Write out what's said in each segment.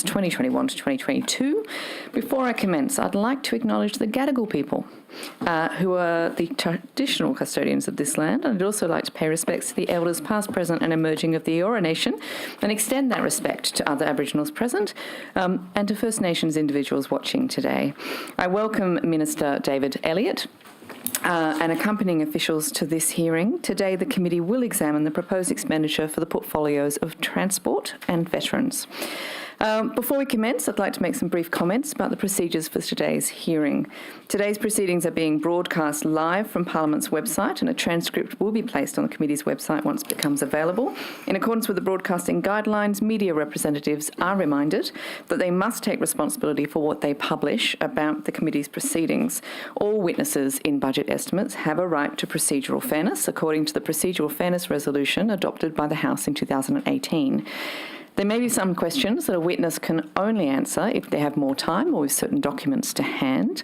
2021 to 2022. Before I commence, I'd like to acknowledge the Gadigal people, who are the traditional custodians of this land, and I'd also like to pay respects to the elders past, present and emerging of the Eora Nation, and extend that respect to other Aboriginals present and to First Nations individuals watching today. I welcome Minister David Elliott and accompanying officials to this hearing. Today, the committee will examine the proposed expenditure for the portfolios of transport and veterans. Before we commence, I'd like to make some brief comments about the procedures for today's hearing. Today's proceedings are being broadcast live from Parliament's website, and a transcript will be placed on the committee's website once it becomes available. In accordance with the broadcasting guidelines, media representatives are reminded that they must take responsibility for what they publish about the committee's proceedings. All witnesses in budget estimates have a right to procedural fairness, according to the Procedural Fairness Resolution adopted by the House in 2018. There may be some questions that a witness can only answer if they have more time or with certain documents to hand.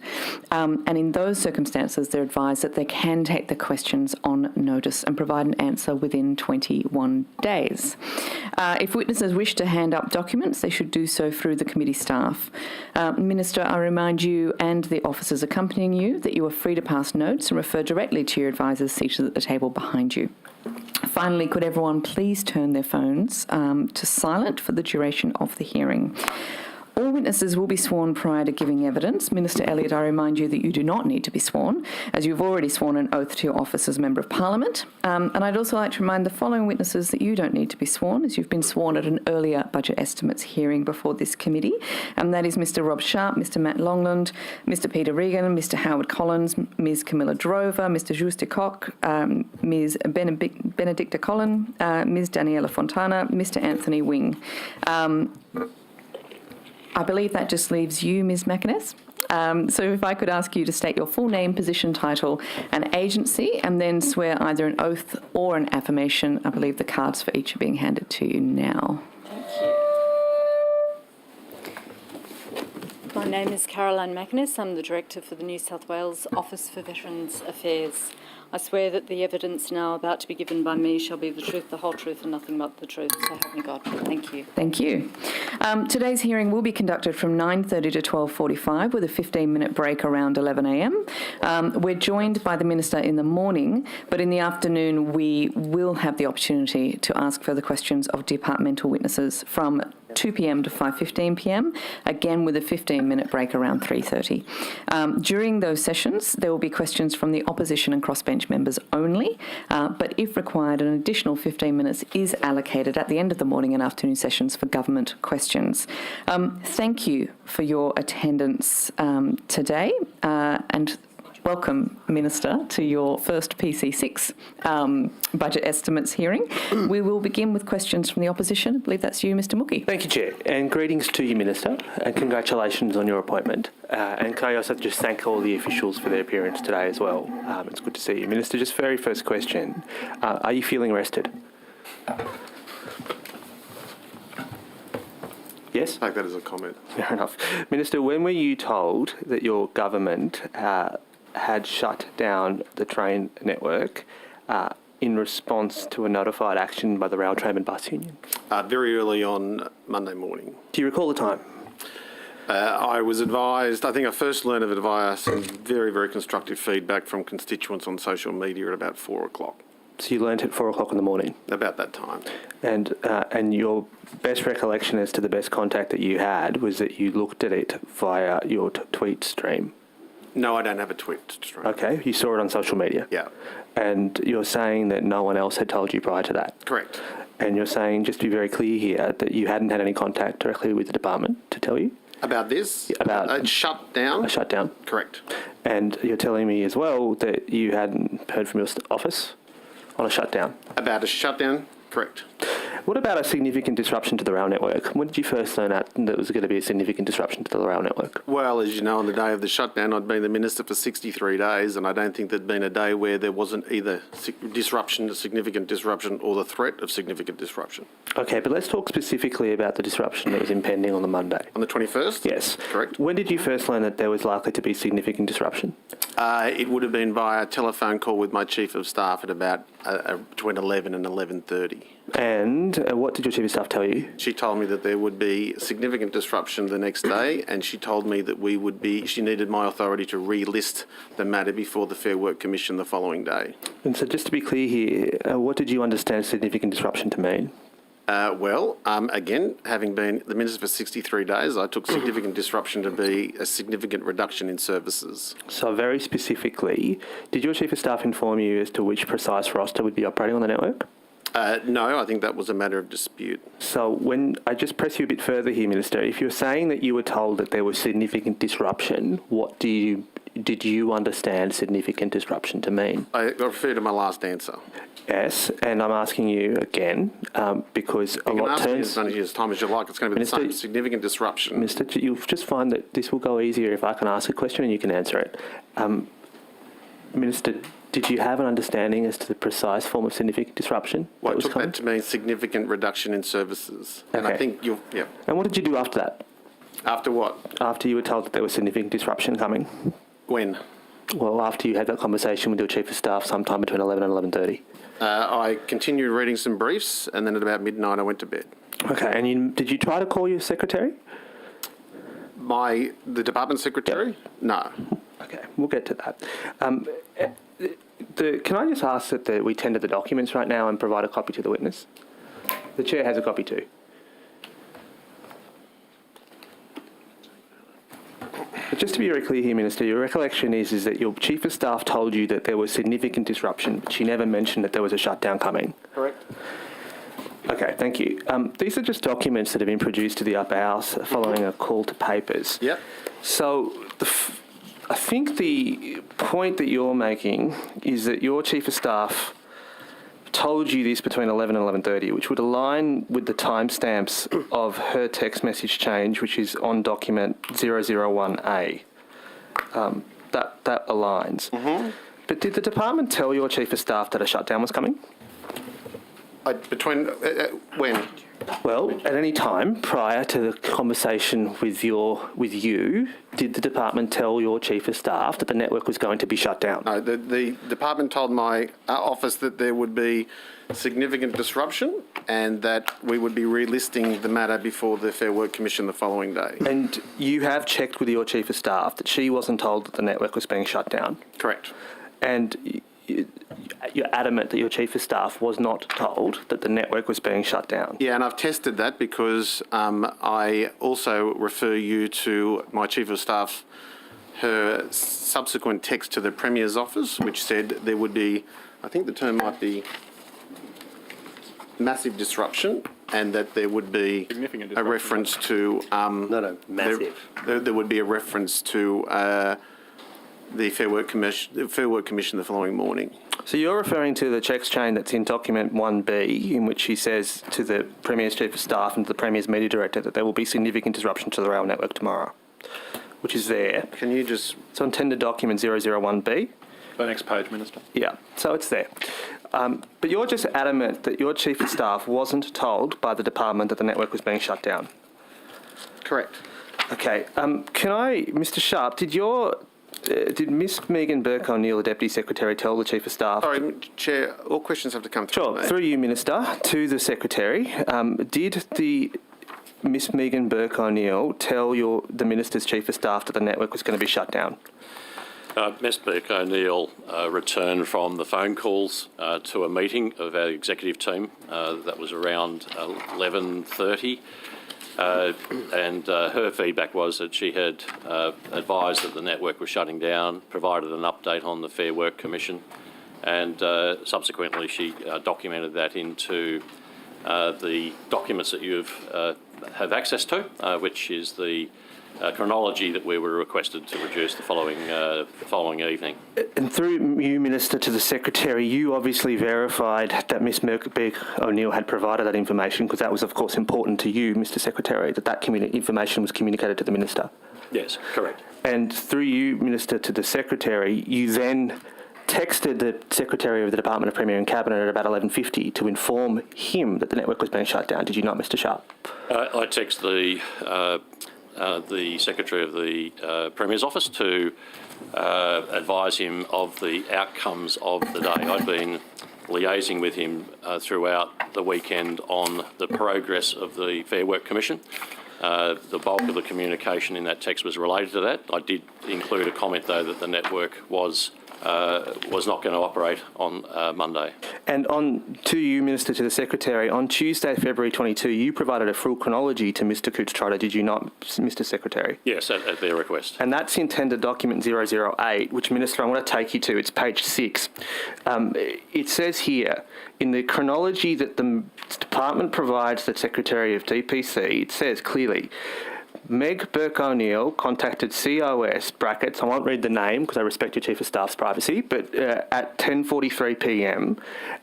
And in those circumstances, they're advised that they can take the questions on notice and provide an answer within 21 days. If witnesses wish to hand up documents, they should do so through the committee staff. Minister, I remind you and the officers accompanying you that you are free to pass notes and refer directly to your advisors seated at the table behind you. Finally, could everyone please turn their phones to silent for the duration of the hearing. All witnesses will be sworn prior to giving evidence. Minister Elliott, I remind you that you do not need to be sworn, as you've already sworn an oath to your office as Member of Parliament. And I'd also like to remind the following witnesses that you don't need to be sworn, as you've been sworn at an earlier budget estimates hearing before this committee. And that is Mr Rob Sharp, Mr Matt Longland, Mr Peter Regan, Mr Howard Collins, Ms Camilla Drover, Mr Jules de Kock, Ms Benedicta Collin, Ms Daniela Fontana, Mr Anthony Wing. I believe that just leaves you, Ms McInnes. So if I could ask you to state your full name, position, title and agency, and then swear either an oath or an affirmation. I believe the cards for each are being handed to you now. Thank you. My name is Caroline McInnes. I'm the Director for the New South Wales Office for Veterans Affairs. I swear that the evidence now about to be given by me shall be the truth, the whole truth and nothing but the truth. So help me God. Thank you. Thank you. Today's hearing will be conducted from 9:30 to 12:45 with a 15-minute break around 11 a.m. We're joined by the Minister in the morning, but in the afternoon we will have the opportunity to ask further questions of departmental witnesses from 2 p.m. to 5:15 p.m, again with a 15-minute break around 3:30. During those sessions, there will be questions from the opposition and crossbench members only, but if required, an additional 15 minutes is allocated at the end of the morning and afternoon sessions for government questions. Thank you for your attendance today, and welcome, Minister, to your first PC6 budget estimates hearing. We will begin with questions from the opposition. I believe that's you, Mr Mookie. Thank you, Chair, and greetings to you, Minister, and congratulations on your appointment. And can I also just thank all the officials for their appearance today as well. It's good to see you. Minister, just very first question. Are you feeling rested? Yes? Take that as a comment. Fair enough. Minister, when were you told that your government had shut down the train network in response to a notified action by the Rail Tram and Bus Union? Very early on Monday morning. Do you recall the time? I was advised, I think I first learned of it via some very, very constructive feedback from constituents on social media at about 4 o'clock. So you learnt at 4 o'clock in the morning? About that time. And your best recollection as to the best contact that you had was that you looked at it via your tweet stream? No, I don't have a tweet stream. Okay, you saw it on social media? Yeah. And you're saying that no one else had told you prior to that? Correct. And you're saying, just to be very clear here, that you hadn't had any contact directly with the department to tell you? About this? About a shutdown? A shutdown? Correct. And you're telling me as well that you hadn't heard from your office on a shutdown? About a shutdown? Correct. What about a significant disruption to the rail network? When did you first learn that there was going to be a significant disruption to the rail network? Well, as you know, on the day of the shutdown, I'd been the Minister for 63 days, and I don't think there'd been a day where there wasn't either disruption, significant disruption, or the threat of significant disruption. Okay, but let's talk specifically about the disruption that was impending on the Monday. On the 21st? Yes. Correct. When did you first learn that there was likely to be significant disruption? It would have been via telephone call with my Chief of Staff at about between 11 and 11:30. And what did your chief of staff tell you? She told me that there would be significant disruption the next day, and she told me that she needed my authority to relist the matter before the Fair Work Commission the following day. And so just to be clear here, what did you understand significant disruption to mean? Again, having been the Minister for 63 days, I took significant disruption to be a significant reduction in services. So very specifically, did your chief of staff inform you as to which precise roster would be operating on the network? No, I think that was a matter of dispute. So when I just press you a bit further here, Minister, if you're saying that you were told that there was significant disruption, what did you understand significant disruption to mean? I refer to my last answer. Yes, and I'm asking you again because a lot turns... You can ask me turns... as many as time as you like. It's going to be Minister, the same significant disruption. Minister, you'll just find that this will go easier if I can ask a question and you can answer it. Minister, did you have an understanding as to the precise form of significant disruption? Well, I took that to mean significant reduction in services. And I think you'll... Yeah. And what did you do after that? After what? After you were told that there was significant disruption coming? When? Well, after you had that conversation with your chief of staff sometime between 11 and 11:30. I continued reading some briefs, and then at about midnight I went to bed. Okay, and did you try to call your secretary? The department secretary? Yep. No. Okay, we'll get to that. Can I just ask that we tender the documents right now and provide a copy to the witness? The chair has a copy too. But just to be very clear here, Minister, your recollection is that your chief of staff told you that there was significant disruption, but she never mentioned that there was a shutdown coming. Correct. Okay, thank you. These are just documents that have been produced to the upper house following a call to papers. Yep. So I think the point that you're making is that your chief of staff told you this between 11 and 11:30, which would align with the timestamps of her text message change, which is on document 001A. That aligns. Mm-hmm. But did the department tell your chief of staff that a shutdown was coming? When? Well, at any time prior to the conversation with you, did the department tell your chief of staff that the network was going to be shut down? No, the department told my office that there would be significant disruption and that we would be relisting the matter before the Fair Work Commission the following day. And you have checked with your chief of staff that she wasn't told that the network was being shut down? Correct. And you're adamant that your chief of staff was not told that the network was being shut down? Yeah, and I've tested that because I also refer you to my chief of staff, her subsequent text to the Premier's office, which said there would be, I think the term might be massive disruption, and that there would be a reference to... massive. There would be a reference to the Fair Work Commission the following morning. So you're referring to the checks chain that's in document 1B, in which he says to the Premier's chief of staff and to the Premier's media director that there will be significant disruption to the rail network tomorrow, which is there. Can you just... It's on tender document 001B. The next page, Minister. Yeah, so it's there. But you're just adamant that your chief of staff wasn't told by the department that the network was being shut down? Correct. Okay. Mr. Sharp, did Miss Megan Burke O'Neill, the Deputy Secretary, tell the Chief of Staff... Sorry, Chair, all questions have to come through Sure, me. Through you, Minister, to the Secretary. Did Miss Megan Burke O'Neill tell the Minister's Chief of Staff that the network was going to be shut down? Ms Burke O'Neill returned from the phone calls to a meeting of our executive team. That was around 11:30. And her feedback was that she had advised that the network was shutting down, provided an update on the Fair Work Commission, and subsequently she documented that into the documents that you have access to, which is the chronology that we were requested to produce the following evening. And through you, Minister, to the Secretary, you obviously verified that Ms Burke O'Neill had provided that information, because that was, of course, important to you, Mr Secretary, that information was communicated to the Minister. Yes, correct. And through you, Minister, to the Secretary, you then texted the Secretary of the Department of Premier and Cabinet at about 11:50 to inform him that the network was being shut down. Did you not, Mr Sharp? I texted the Secretary of the Premier's office to advise him of the outcomes of the day. I'd been liaising with him throughout the weekend on the progress of the Fair Work Commission. The bulk of the communication in that text was related to that. I did include a comment, though, that the network was not going to operate on Monday. And on to you, Minister, to the Secretary, on Tuesday, February 22, you provided a full chronology to Mr Coots-Trotter, did you not, Mr Secretary? Yes, at their request. And that's in tender document 008, which, Minister, I want to take you to. It's page 6. It says here, in the chronology that the Department provides the Secretary of DPC, it says clearly, Meg Burke-O'Neill contacted COS, brackets, I won't read the name because I respect your Chief of Staff's privacy, but at 10:43 p.m,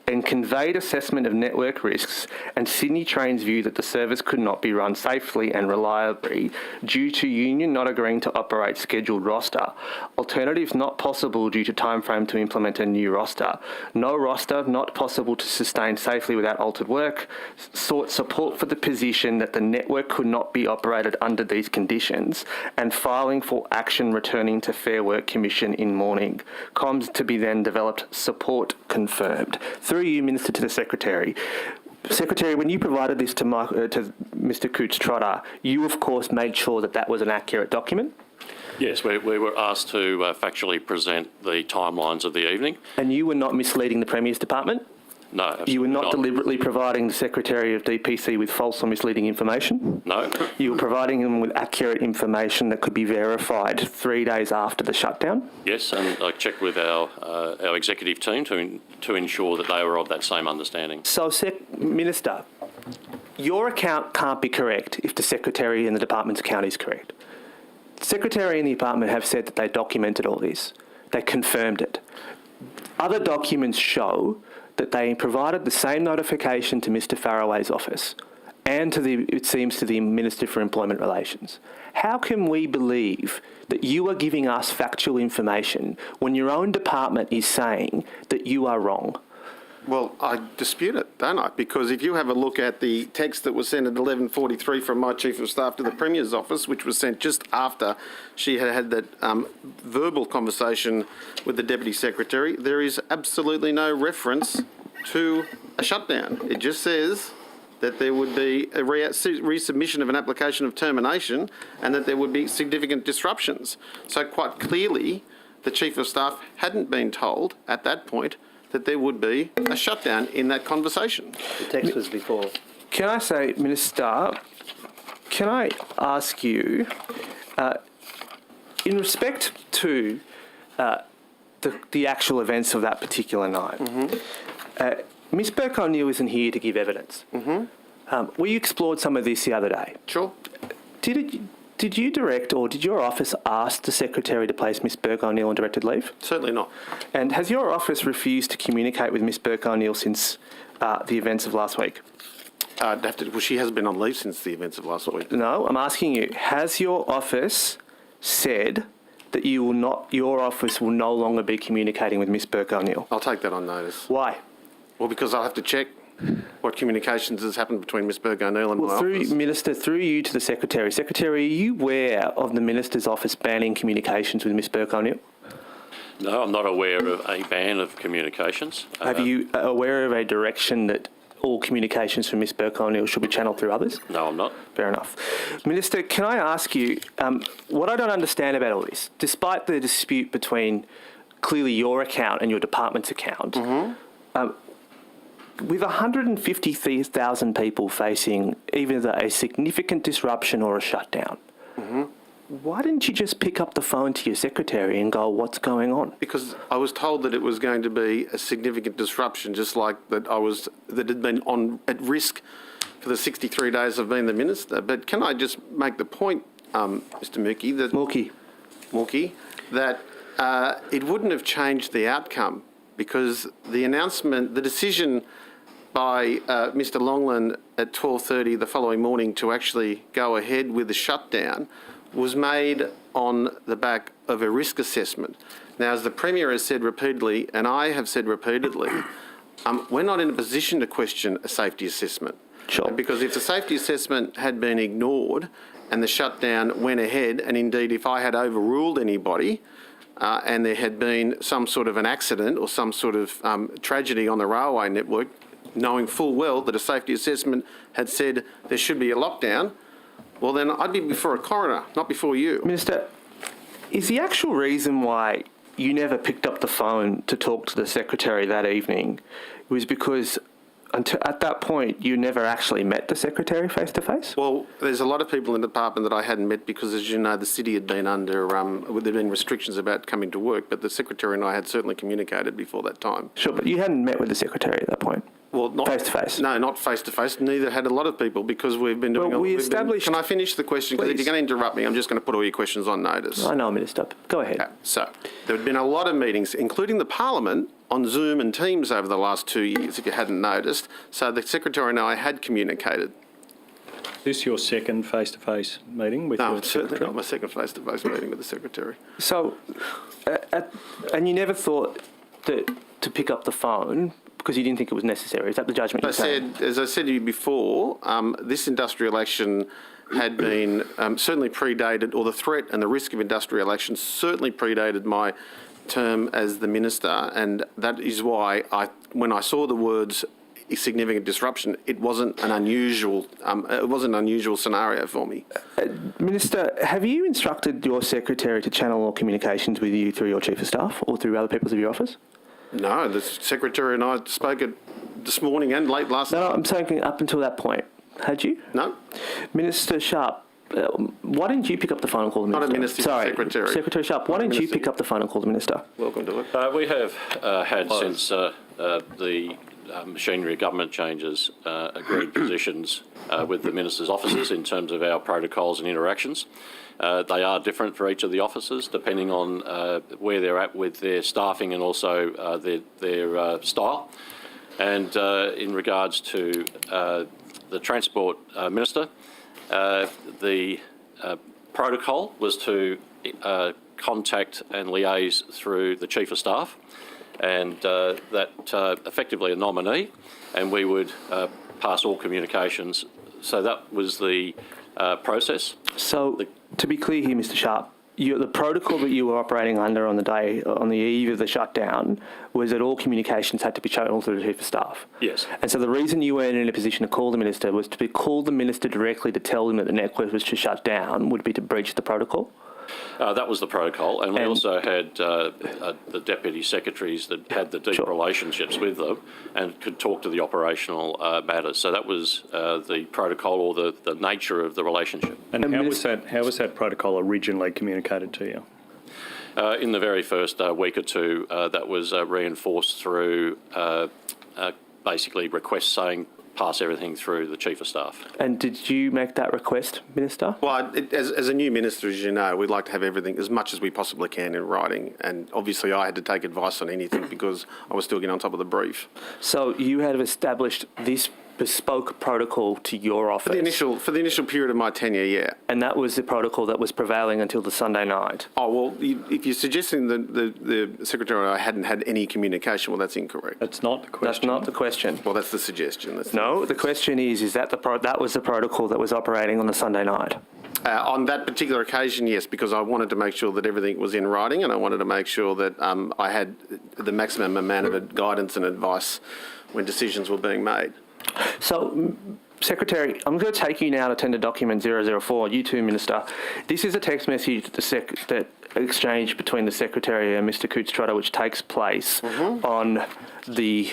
and conveyed assessment of network risks and Sydney Trains' view that the service could not be run safely and reliably due to union not agreeing to operate scheduled roster. Alternatives not possible due to timeframe to implement a new roster. No roster not possible to sustain safely without altered work. Sought support for the position that the network could not be operated under these conditions, and filing for action returning to Fair Work Commission in morning. Comms to be then developed, support confirmed. Through you, Minister, to the Secretary. Secretary, when you provided this to Mr Coots-Trotter, you of course made sure that that was an accurate document? Yes, we were asked to factually present the timelines of the evening. And you were not misleading the Premier's Department? No, absolutely You were not deliberately providing the Secretary of DPC with false or misleading information? No. You were providing them with accurate information that could be verified 3 days after the shutdown? Yes, and I checked with our executive team to ensure that they were of that same understanding. So, Minister, your account can't be correct if the Secretary and the Department's account is correct. The Secretary and the Department have said that they documented all this. They confirmed it. Other documents show that they provided the same notification to Mr Faraway's office and to it seems to the Minister for Employment Relations. How can we believe that you are giving us factual information when your own department is saying that you are wrong? Well, I dispute it, don't I? Because if you have a look at the text that was sent at 11:43 from my Chief of Staff to the Premier's office, which was sent just after she had had that verbal conversation with the Deputy Secretary, there is absolutely no reference to a shutdown. It just says that there would be a resubmission of an application of termination and that there would be significant disruptions. So quite clearly, the Chief of Staff hadn't been told at that point that there would be a shutdown in that conversation. The text was before. Can I say, Minister, can I ask you, in respect to the actual events of that particular night, Ms Burke-O'Neill isn't here to give evidence. We explored some of this the other day. Sure. Did you direct or did your office ask the Secretary to place Ms Burke-O'Neill on directed leave? Certainly not. And has your office refused to communicate with Ms Burke-O'Neill since the events of last week? Well, she has been on leave since the events of last week. No, I'm asking you, has your office said that your office will no longer be communicating with Ms Burke-O'Neill? I'll take that on notice. Why? Well, because I'll have to check what communications has happened between Ms Burke-O'Neill and my office. Minister, through you to the Secretary. Secretary, are you aware of the Minister's office banning communications with Ms Burke-O'Neill? No, I'm not aware of a ban of communications. Are you aware of a direction that all communications from Ms Burke-O'Neill should be channelled through others? No, I'm not. Fair enough. Minister, can I ask you, what I don't understand about all this, despite the dispute between clearly your account and your department's account, with 150,000 people facing either a significant disruption or a shutdown, why didn't you just pick up the phone to your secretary and go, what's going on? Because I was told that it was going to be a significant disruption, just like that that had been at risk for the 63 days I've been the minister. But can I just make the point, Mr. Mookie, that it wouldn't have changed the outcome because the decision by Mr. Longland at 12:30 the following morning to actually go ahead with the shutdown was made on the back of a risk assessment. Now, as the Premier has said repeatedly, and I have said repeatedly, we're not in a position to question a safety assessment. Sure. Because if the safety assessment had been ignored and the shutdown went ahead, and indeed if I had overruled anybody, and there had been some sort of an accident or some sort of tragedy on the railway network, knowing full well that a safety assessment had said there should be a lockdown, well then I'd be before a coroner, not before you. Minister, is the actual reason why you never picked up the phone to talk to the Secretary that evening was because at that point you never actually met the Secretary face to face? Well, there's a lot of people in the department that I hadn't met because, as you know, the city had been under, there'd been restrictions about coming to work, but the Secretary and I had certainly communicated before that time. Sure, but you hadn't met with the Secretary at that point? Well, not face to face? No, not face to face. Neither had a lot of people because we've been doing... Well, Can I finish the question? Because if you're going to interrupt me, I'm just going to put all your questions on notice. I know, Minister. Go ahead. Okay. So, there had been a lot of meetings, including the Parliament, on Zoom and Teams over the last 2 years, if you hadn't noticed. So the Secretary and I had communicated. Is this your second face-to-face meeting with No, your it's certainly Secretary? not my second face-to-face meeting with the Secretary. So, and you never thought that to pick up the phone because you didn't think it was necessary? Is that the judgment you're saying? As I said to you before, this industrial action had been certainly predated, or the threat and the risk of industrial action certainly predated my term as the minister, and that is why when I saw the words significant disruption, it wasn't an unusual scenario for me. Minister, have you instructed your Secretary to channel all communications with you through your Chief of Staff or through other peoples of your office? No, the Secretary and I spoke this morning and late last night. No, I'm saying up until that point. Had you? No. Minister Sharp, why didn't you pick up the phone and call the Minister? Not a Minister, Sorry, Secretary. Secretary Sharp, why didn't you pick up the phone and call the Minister? Welcome to it. We have had, since the machinery government changes, agreed positions with the Minister's offices in terms of our protocols and interactions. They are different for each of the offices, depending on where they're at with their staffing and also their style. And in regards to the Transport Minister, the protocol was to contact and liaise through the Chief of Staff, and that effectively a nominee, and we would pass all communications. So that was the process. So, to be clear here, Mr Sharp, the protocol that you were operating under on the eve of the shutdown was that all communications had to be channeled through the Chief of Staff. Yes. And so the reason you weren't in a position to call the Minister was to call the Minister directly to tell them that the network was to shut down would be to breach the protocol? That was the protocol, and we also had the deputy secretaries that had the deep relationships with them and could talk to the operational matters. So that was the protocol, or the nature of the relationship. And how was that protocol originally communicated to you? In the very first week or two, that was reinforced through basically requests saying pass everything through the Chief of Staff. And did you make that request, Minister? Well, as a new minister, as you know, we'd like to have everything as much as we possibly can in writing. And obviously I had to take advice on anything because I was still getting on top of the brief. So you had established this bespoke protocol to your office? For the initial period of my tenure, yeah. And that was the protocol that was prevailing until the Sunday night? Oh, well, if you're suggesting that the Secretary and I hadn't had any communication, well, that's incorrect. That's not the question. That's not the question. Well, that's the suggestion. No, the question is that that was the protocol that was operating on the Sunday night? On that particular occasion, yes, because I wanted to make sure that everything was in writing, and I wanted to make sure that I had the maximum amount of guidance and advice when decisions were being made. So, Secretary, I'm going to take you now to Tender Document 004, you too, Minister. This is a text message that exchanged between the Secretary and Mr Coots-Trotter, which takes place on the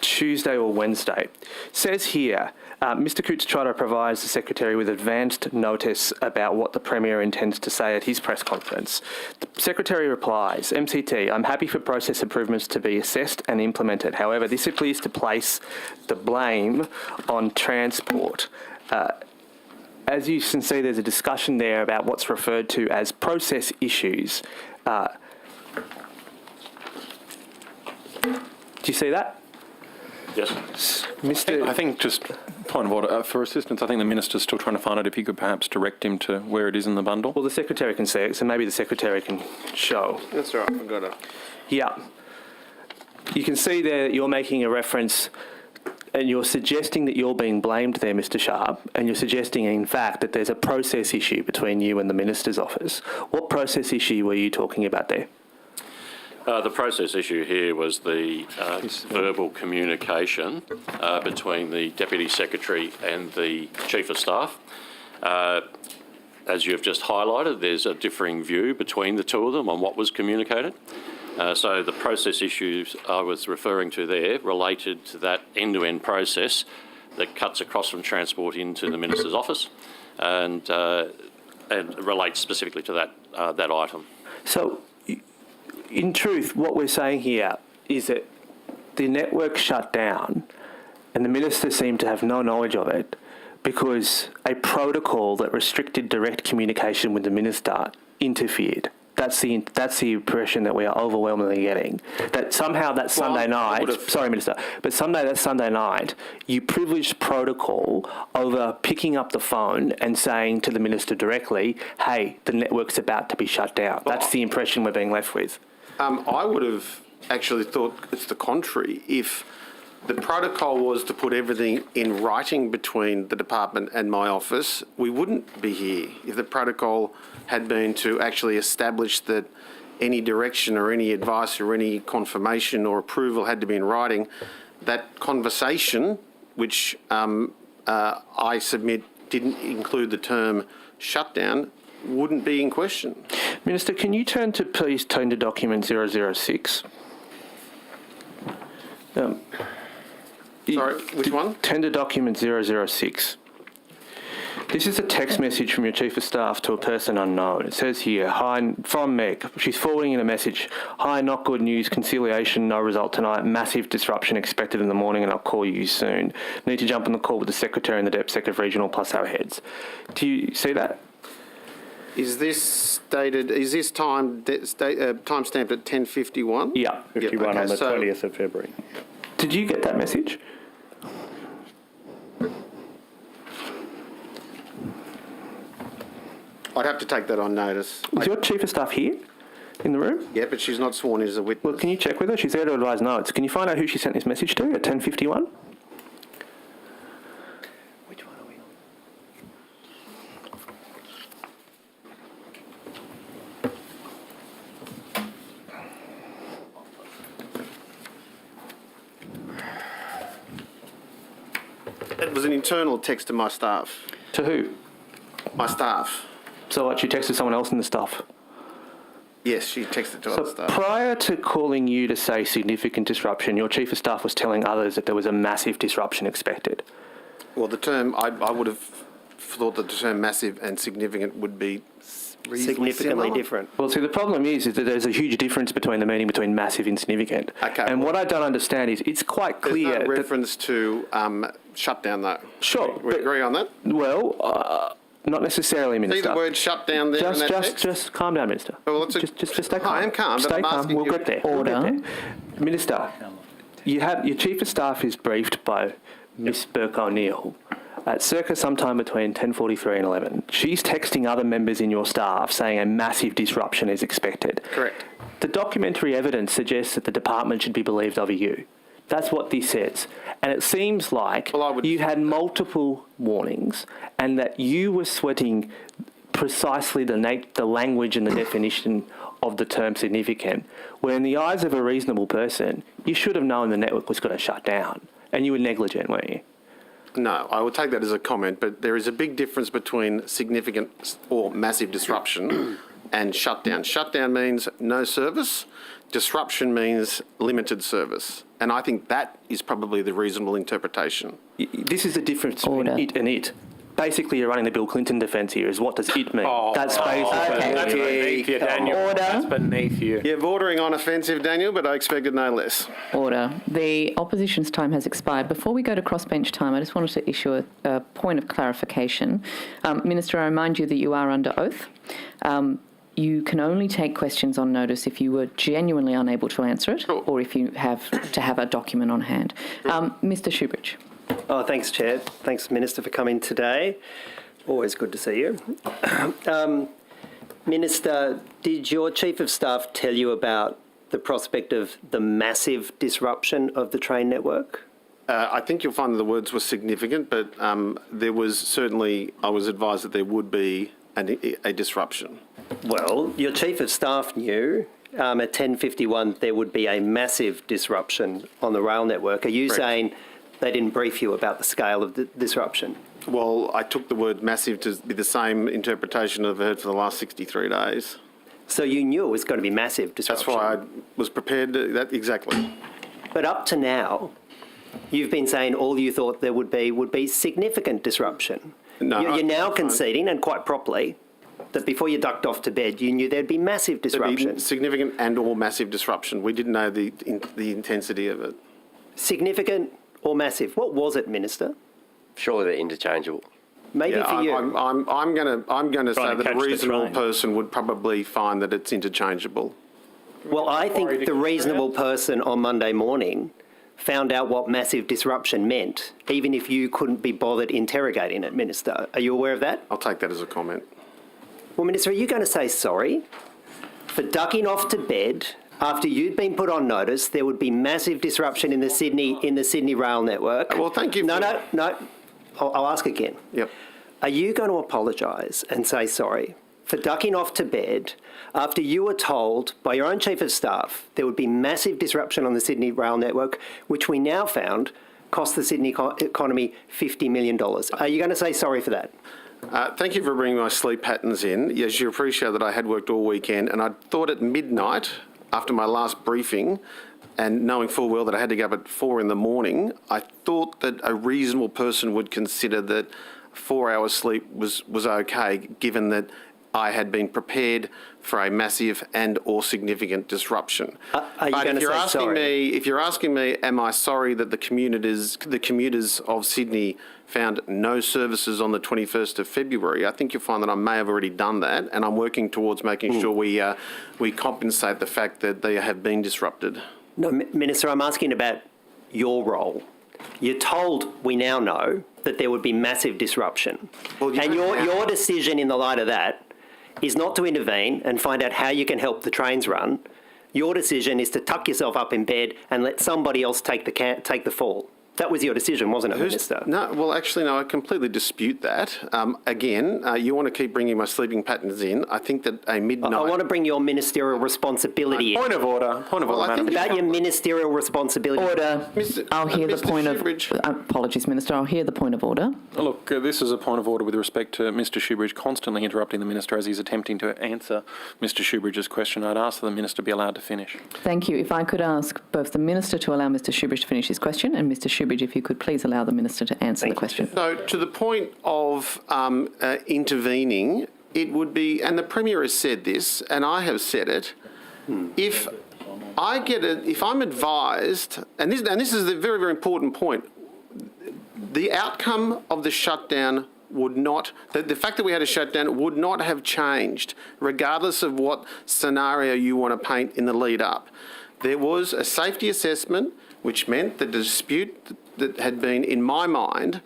Tuesday or Wednesday. It says here, Mr Coots-Trotter provides the Secretary with advanced notice about what the Premier intends to say at his press conference. The Secretary replies, MCT, I'm happy for process improvements to be assessed and implemented. However, this appears to place the blame on transport. As you can see, there's a discussion there about what's referred to as process issues. Do you see that? Yes. Mr. I think just point of order for assistance. I think the minister's still trying to find it. If you could perhaps direct him to where it is in the bundle. Well, the Secretary can see it, so maybe the Secretary can show. That's all right, I've got it. Yeah. You can see there that you're making a reference And you're suggesting that you're being blamed there, Mr. Sharp, and you're suggesting, in fact, that there's a process issue between you and the Minister's office. What process issue were you talking about there? The process issue here was the verbal communication between the Deputy Secretary and the Chief of Staff. As you have just highlighted, there's a differing view between the two of them on what was communicated. So the process issues I was referring to there related to that end-to-end process that cuts across from transport into the Minister's office and relates specifically to that item. So, in truth, what we're saying here is that the network shut down and the Minister seemed to have no knowledge of it because a protocol that restricted direct communication with the Minister interfered. That's the impression that we are overwhelmingly getting. That somehow that Sunday night, sorry, Minister, but that Sunday night, you privileged protocol over picking up the phone and saying to the Minister directly, hey, the network's about to be shut down. That's the impression we're being left with. I would have actually thought it's the contrary. If the protocol was to put everything in writing between the department and my office, we wouldn't be here. If the protocol had been to actually establish that any direction or any advice or any confirmation or approval had to be in writing, that conversation, which I submit didn't include the term shutdown, wouldn't be in question. Minister, can you please turn to document 006? Sorry, which one? Turn to document 006. This is a text message from your Chief of Staff to a person unknown. It says here, hi, from Meg. She's forwarding in a message, hi, not good news, conciliation, no result tonight, massive disruption expected in the morning and I'll call you soon. Need to jump on the call with the Secretary and the Deputy Secretary of Regional plus our heads. Do you see that? Is this dated, is this time stamped at 10:51? Yeah. 51 okay, on the so 20th of February. Did you get that message? I'd have to take that on notice. Is your Chief of Staff here in the room? Yeah, but she's not sworn in as a witness. Well, can you check with her? She's there to advise notes. Can you find out who she sent this message to at 10:51? Which one are we on? It was an internal text to my staff. To who? My staff. So what, she texted someone else in the staff? Yes, she texted to So other staff. prior to calling you to say significant disruption, your Chief of Staff was telling others that there was a massive disruption expected. Well, the term, I would have thought that the term massive and significant would be significantly different. Well, see, the problem is that there's a huge difference between the meaning between massive and significant. Okay. And what I don't understand is it's quite clear. There's no that, reference to shutdown, though. Sure, We agree on that? well, not necessarily, Minister. See the word shutdown there in that text? Just calm down, Minister. Well, just stay calm. I am calm, but Stay I'm calm. asking We'll you- get there. Order. We'll get there. Minister, your Chief of Staff is briefed by Miss Burke O'Neill at circa sometime between 10:43 and 11. She's texting other members in your staff saying a massive disruption is expected. Correct. The documentary evidence suggests that the department should be believed over you. That's what this says. And it seems like you had multiple warnings and that you were sweating precisely the language and the definition of the term significant, where in the eyes of a reasonable person, you should have known the network was going to shut down. And you were negligent, weren't you? No, I will take that as a comment, but there is a big difference between significant or massive disruption and shutdown. Shutdown means no service. Disruption means limited service. And I think that is probably the reasonable interpretation. This is the difference between Order. it and it. Basically, you're running the Bill Clinton defence here, is what does it mean? That's basically... Okay. That's beneath you, Daniel. Order. That's beneath you. You're bordering on offensive, Daniel, but I expected no less. Order. The opposition's time has expired. Before we go to crossbench time, I just wanted to issue a point of clarification. Minister, I remind you that you are under oath. You can only take questions on notice if you were genuinely unable to answer it, Sure. or if you have to have a document on hand. Mr. Shoebridge. Oh, thanks, Chair. Thanks, Minister, for coming today. Always good to see you. Minister, did your Chief of Staff tell you about the prospect of the massive disruption of the train network? I think you'll find that the words were significant, but there was certainly, I was advised that there would be a disruption. Well, your Chief of Staff knew at 10:51 there would be a massive disruption on the rail network. Are you Correct. saying they didn't brief you about the scale of the disruption? Well, I took the word massive to be the same interpretation I've heard for the last 63 days. So you knew it was going to be massive That's disruption. why I was prepared to, that exactly. But up to now, you've been saying all you thought there would be significant disruption. No, You're now I- conceding, and quite properly, that before you ducked off to bed, you knew there'd be massive There'd be disruption. significant and or massive disruption. We didn't know the intensity of it. Significant or massive? What was it, Minister? Surely they're interchangeable. Maybe Yeah, for you. I'm going to say Trying to that a catch the reasonable train. person would probably find that it's interchangeable. Well, I think the reasonable person on Monday morning found out what massive disruption meant, even if you couldn't be bothered interrogating it, Minister. Are you aware of that? I'll take that as a comment. Well, Minister, are you going to say sorry for ducking off to bed after you'd been put on notice there would be massive disruption in the Sydney rail network? Well, thank you. No. I'll ask again. Yep. Are you going to apologise and say sorry for ducking off to bed after you were told by your own Chief of Staff there would be massive disruption on the Sydney rail network, which we now found cost the Sydney economy $50 million? Are you going to say sorry for that? Thank you for bringing my sleep patterns in. Yes, you appreciate that I had worked all weekend, and I thought at midnight, after my last briefing, and knowing full well that I had to get up at 4 a.m, I thought that a reasonable person would consider that 4 hours sleep was okay, given that I had been prepared for a massive and or significant disruption. Are you But going to say sorry? if you're asking me, am I sorry that the commuters of Sydney found no services on the 21st of February, I think you'll find that I may have already done that, and I'm working towards making sure we compensate the fact that they have been disrupted. No, Minister, I'm asking about your role. You're told, we now know, that there would be massive disruption. Well, you And know- your decision in the light of that is not to intervene and find out how you can help the trains run. Your decision is to tuck yourself up in bed and let somebody else take the fall. That was your decision, wasn't it, Minister? No, well, actually, no, I completely dispute that. Again, you want to keep bringing my sleeping patterns in. I think that a midnight... I want to bring your ministerial responsibility in. Point of order, Well, I Madam think Chair. About your ministerial responsibility. Order. Mr. I'll hear the Mr. point Shoebridge. of... Apologies, Minister. I'll hear the point of order. Look, this is a point of order with respect to Mr Shoebridge constantly interrupting the Minister as he's attempting to answer Mr Shoebridge's question. I'd ask that the Minister be allowed to finish. Thank you. If I could ask both the Minister to allow Mr Shoebridge to finish his question, and Mr Shoebridge, if you could please allow the Minister to answer the question. So, to the point of intervening, it would be, and the Premier has said this, and I have said it, if I'm advised, and this is the very, very important point, the outcome of the shutdown would not, the fact that we had a shutdown would not have changed, regardless of what scenario you want to paint in the lead up. There was a safety assessment, which meant the dispute that had been, in my mind,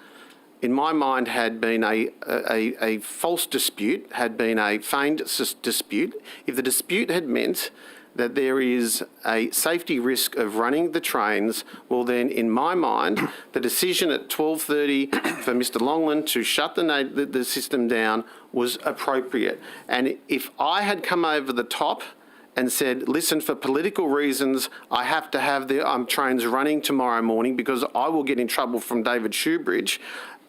had been a false dispute, had been a feigned dispute. If the dispute had meant that there is a safety risk of running the trains, well then, in my mind, the decision at 12:30 for Mr Longland to shut the system down was appropriate. And if I had come over the top and said, listen, for political reasons, I have to have the trains running tomorrow morning because I will get in trouble from David Shoebridge,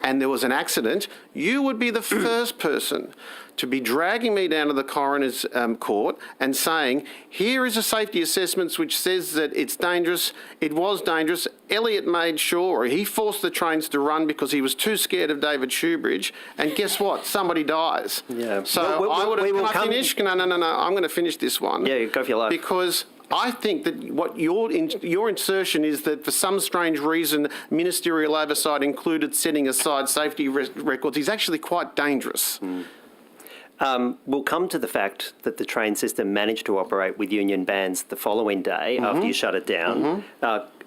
and there was an accident, you would be the first person to be dragging me down to the coroner's court and saying, here is a safety assessment which says that it's dangerous, it was dangerous. Elliott made sure, or he forced the trains to run because he was too scared of David Shoebridge, and guess what? Somebody dies. Yeah. So Well, I would have, we will can I come- finish? No, I'm going to finish this one. Yeah, go for your life. Because I think that what your insertion is that for some strange reason, ministerial oversight included setting aside safety records is actually quite dangerous. We'll come to the fact that the train system managed to operate with union bands the following day after you shut it down,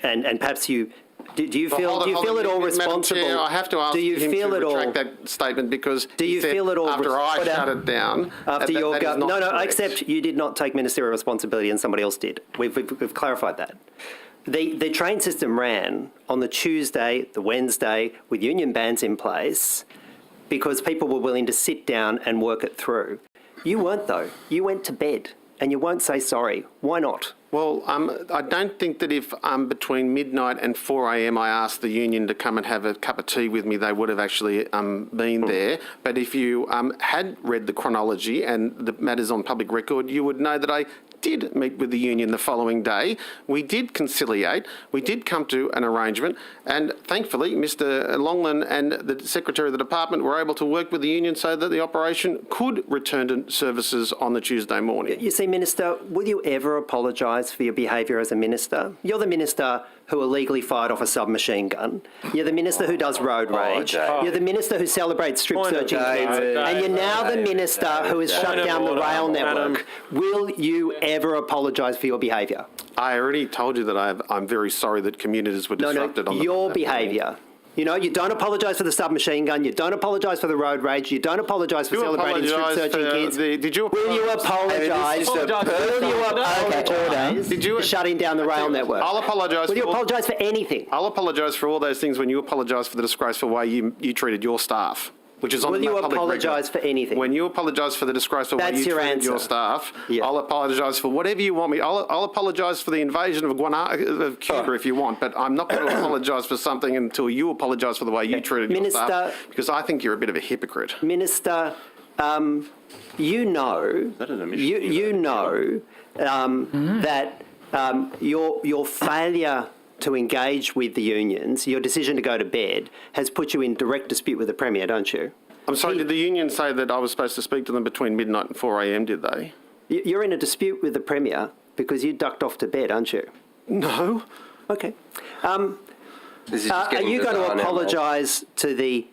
and perhaps you. Do you feel it all responsible? Madam Chair, I have to ask him to retract that statement because Do you he said feel it all after I shut it down. After your that is not no, correct. except you did not take ministerial responsibility and somebody else did. We've clarified that. The train system ran on the Tuesday, the Wednesday, with union bands in place because people were willing to sit down and work it through. You weren't, though. You went to bed and you won't say sorry. Why not? Well, I don't think that if between midnight and 4 a.m. I asked the union to come and have a cup of tea with me, they would have actually been there. But if you had read the chronology and the matters on public record, you would know that I did meet with the union the following day. We did conciliate. We did come to an arrangement. And thankfully, Mr. Longland and the Secretary of the Department were able to work with the union so that the operation could return to services on the Tuesday morning. You see, Minister, will you ever apologise for your behaviour as a minister? You're the minister who illegally fired off a submachine gun. You're the minister who does road rage. Dave. You're the minister who celebrates strip searching kids. And you're now the minister who has shut down the rail network. Will you ever apologise for your behaviour? I already told you that I'm very sorry that communities were disrupted on your behaviour. You know, you don't apologise for the submachine gun, you don't apologise for the road rage, you don't apologise for celebrating strip searching kids. Will you apologise? Did you for shutting down the rail network? I'll apologise. Will you apologise for anything? I'll apologise for all those things when you apologise for the disgraceful way you treated your staff. Which is on Will you public apologise for anything? When you apologise for the disgraceful way you treated your staff, Yeah. I'll apologise for whatever you want me. I'll apologise for the invasion of Cuba if you want, but I'm not going to apologise for something until you apologise for the way you treated your staff, because I think you're a bit of a hypocrite. Minister, you know that your failure to engage with the unions, your decision to go to bed, has put you in direct dispute with the Premier, don't you? I'm sorry, did the union say that I was supposed to speak to them between midnight and 4 a.m, did they? You're in a dispute with the Premier because you ducked off to bed, aren't you? No. Okay. This is just Are getting you going to bizarre now, apologise to the...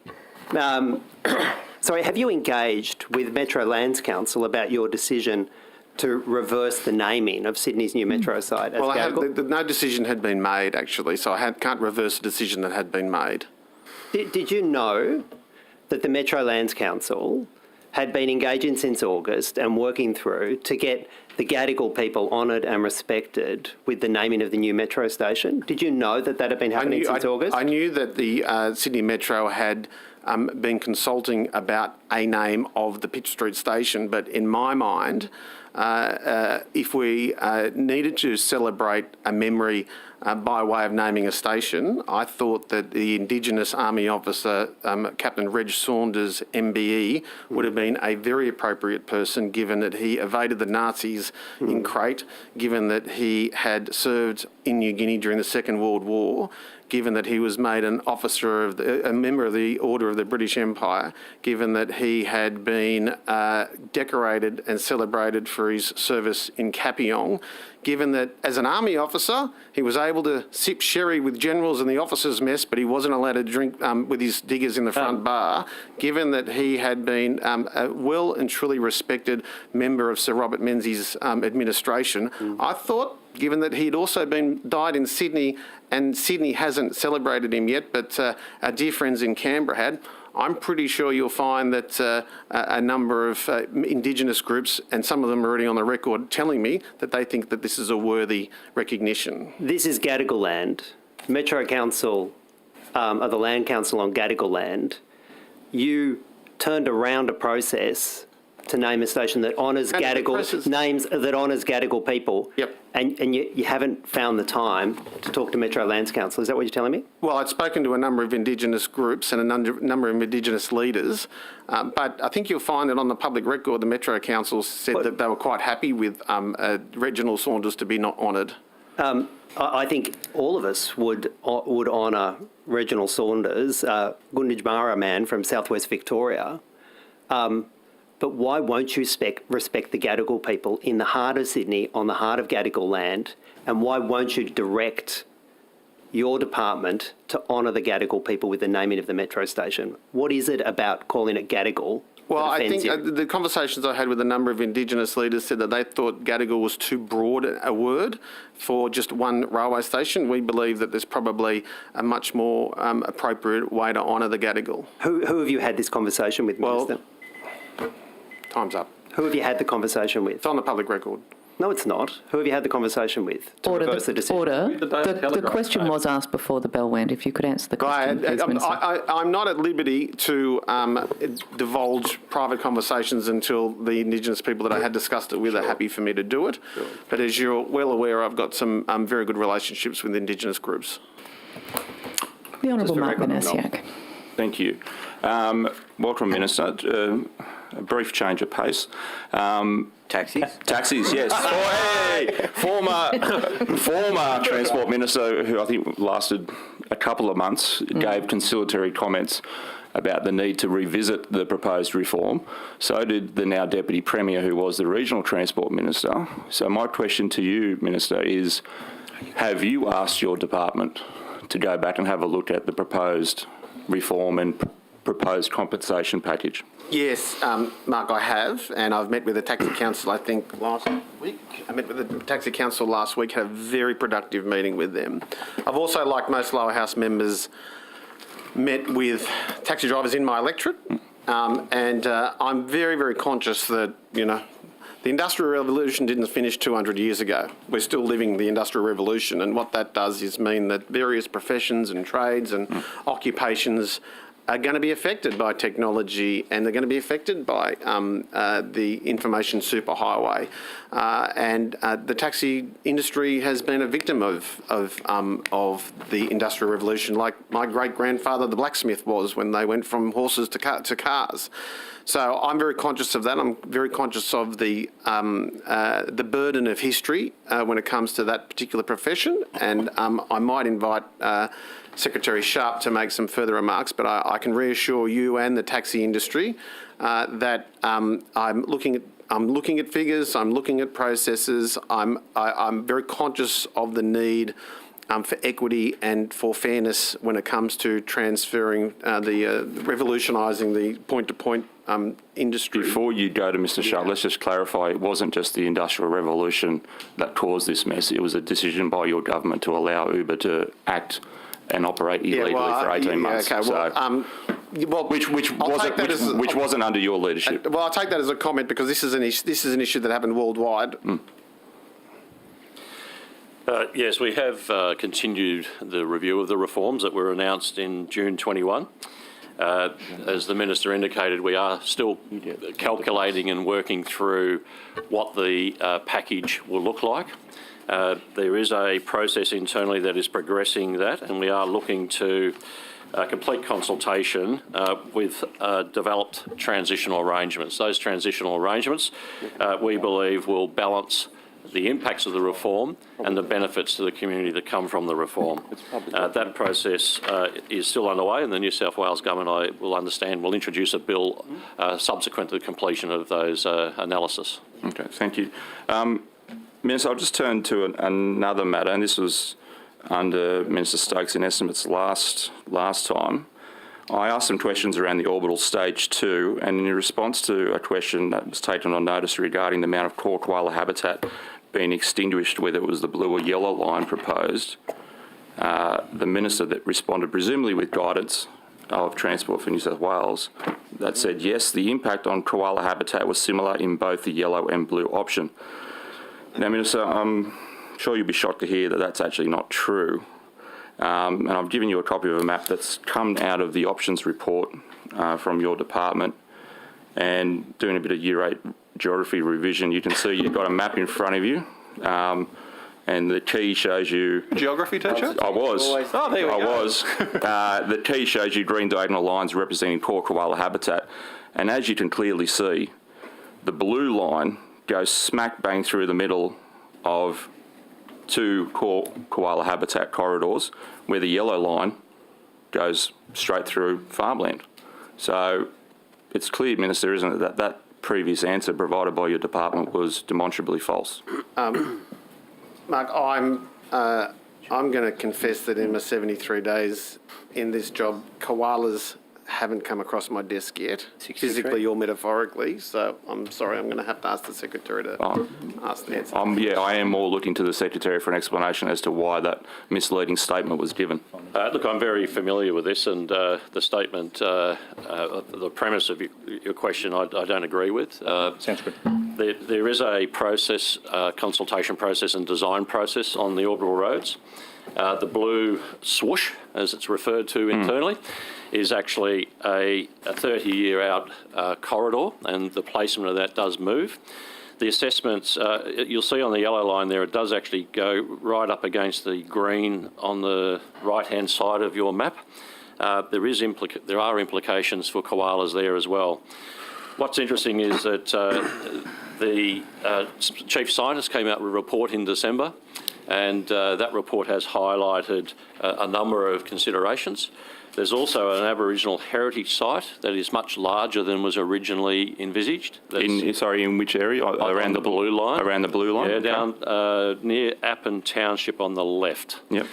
sorry, have you engaged with Metro Lands Council about your decision to reverse the naming of Sydney's new metro site as Gadigal? No decision had been made, actually, so I can't reverse a decision that had been made. Did you know that the Metro Lands Council had been engaging since August and working through to get the Gadigal people honoured and respected with the naming of the new metro station? Did you know that had been happening since August? I knew that the Sydney Metro had been consulting about a name of the Pitt Street station, but in my mind, if we needed to celebrate a memory by way of naming a station, I thought that the Indigenous Army officer, Captain Reg Saunders, MBE, would have been a very appropriate person, given that he evaded the Nazis in Crete, given that he had served in New Guinea during the Second World War, given that he was made an officer of a member of the Order of the British Empire, given that he had been decorated and celebrated for his service in Kapyong, given that as an army officer, he was able to sip sherry with generals in the officers' mess, but he wasn't allowed to drink with his diggers in the front bar, given that he had been a well and truly respected member of Sir Robert Menzies' administration, I thought, given that he'd also died in Sydney, and Sydney hasn't celebrated him yet, but our dear friends in Canberra had, I'm pretty sure you'll find that a number of Indigenous groups, and some of them are already on the record telling me that they think that this is a worthy recognition. This is Gadigal land. Metro Council, or the Land Council on Gadigal land, you turned around a process to name a station that honours Gadigal, names that honours Gadigal people. Yep. And you haven't found the time to talk to Metro Lands Council. Is that what you're telling me? Well, I'd spoken to a number of Indigenous groups and a number of Indigenous leaders, but I think you'll find that on the public record, the Metro Council said that they were quite happy with Reginald Saunders to be not honoured. I think all of us would honour Reginald Saunders, Gunditjmara man from southwest Victoria. But why won't you respect the Gadigal people in the heart of Sydney, on the heart of Gadigal land? And why won't you direct your department to honour the Gadigal people with the naming of the metro station? What is it about calling it Gadigal? Well, I think the conversations I had with a number of Indigenous leaders said that they thought Gadigal was too broad a word for just one railway station. We believe that there's probably a much more appropriate way to honour the Gadigal. Who have you had this conversation with, Minister? Time's up. Who have you had the conversation with? It's on the public record. No, it's not. Who have you had the conversation with to reverse the decision? Order. The Daily The Telegraph, question Dave. was asked before the bell went. If you could answer the question, please, Minister. I'm not at liberty to divulge private conversations until the Indigenous people that I had discussed it with are happy for me to do it. But as you're well aware, I've got some very good relationships with Indigenous groups. The Honourable for Mark record, I'm Manasiak. Thank you. Welcome, Minister. A brief change of pace. Taxis? Taxis, yes. Former Transport Minister, who I think lasted a couple of months, gave conciliatory comments about the need to revisit the proposed reform. So did the now Deputy Premier, who was the Regional Transport Minister. So my question to you, Minister, is have you asked your department to go back and have a look at the proposed reform and proposed compensation package? Yes, Mark, I have, and I've met with the Taxi Council, I think, last week. I met with the Taxi Council last week, had a very productive meeting with them. I've also, like most lower house members, met with taxi drivers in my electorate, and I'm very, very conscious that, you know, the Industrial Revolution didn't finish 200 years ago. We're still living the Industrial Revolution, and what that does is mean that various professions and trades and occupations are going to be affected by technology, and they're going to be affected by the information superhighway. And the taxi industry has been a victim of the Industrial Revolution, like my great-grandfather, the blacksmith, was when they went from horses to cars. So I'm very conscious of that. I'm very conscious of the burden of history when it comes to that particular profession, and I might invite Secretary Sharp to make some further remarks, but I can reassure you and the taxi industry that I'm looking at figures, I'm looking at processes, I'm very conscious of the need for equity and for fairness when it comes to transferring revolutionising the point-to-point industry. Before you go to Mr. Sharp, let's just clarify, it wasn't just the Industrial Revolution that caused this mess. It was a decision by your government to allow Uber to act and operate illegally for 18 months. Okay, well, Which wasn't under your leadership. Well, I'll take that as a comment because this is an issue that happened worldwide. Yes, we have continued the review of the reforms that were announced in June 21. As the Minister indicated, we are still calculating and working through what the package will look like. There is a process internally that is progressing that, and we are looking to complete consultation with developed transitional arrangements. Those transitional arrangements, we believe, will balance the impacts of the reform and the benefits to the community that come from the reform. That process is still underway, and the New South Wales Government, I will understand, will introduce a bill subsequent to the completion of those analysis. Okay, thank you. Minister, I'll just turn to another matter, and this was under Minister Stokes in estimates last time. I asked some questions around the orbital stage 2, and in response to a question that was taken on notice regarding the amount of core koala habitat being extinguished, whether it was the blue or yellow line proposed, the Minister that responded, presumably with guidance of Transport for New South Wales, that said, yes, the impact on koala habitat was similar in both the yellow and blue option. Now, Minister, I'm sure you'll be shocked to hear that that's actually not true. And I've given you a copy of a map that's come out of the options report from your department, and doing a bit of Year 8 geography revision, you can see you've got a map in front of you, and the key shows you... Geography teacher? I was. Oh, there we go. I was. The key shows you green diagonal lines representing core koala habitat, and as you can clearly see, the blue line goes smack bang through the middle of 2 core koala habitat corridors, where the yellow line goes straight through farmland. So it's clear, Minister, isn't it, that that previous answer provided by your department was demonstrably false? Mark, I'm going to confess that in my 73 days in this job, koalas haven't come across my desk yet, 63? physically or metaphorically. So I'm sorry, I'm going to have to ask the Secretary to ask the answer. Yeah, I am more looking to the Secretary for an explanation as to why that misleading statement was given. Look, I'm very familiar with this, and the statement, the premise of your question, I don't agree with. Sounds good. There is a process, consultation process and design process on the orbital roads. The blue swoosh, as it's referred to internally, is actually a 30-year out corridor, and the placement of that does move. The assessments, you'll see on the yellow line there, it does actually go right up against the green on the right-hand side of your map. There are implications for koalas there as well. What's interesting is that the chief scientist came out with a report in December, and that report has highlighted a number of considerations. There's also an Aboriginal heritage site that is much larger than was originally envisaged. In which area? Around the blue line. Around the blue line? Yeah, Okay. down near Appin Township on the left. Yep.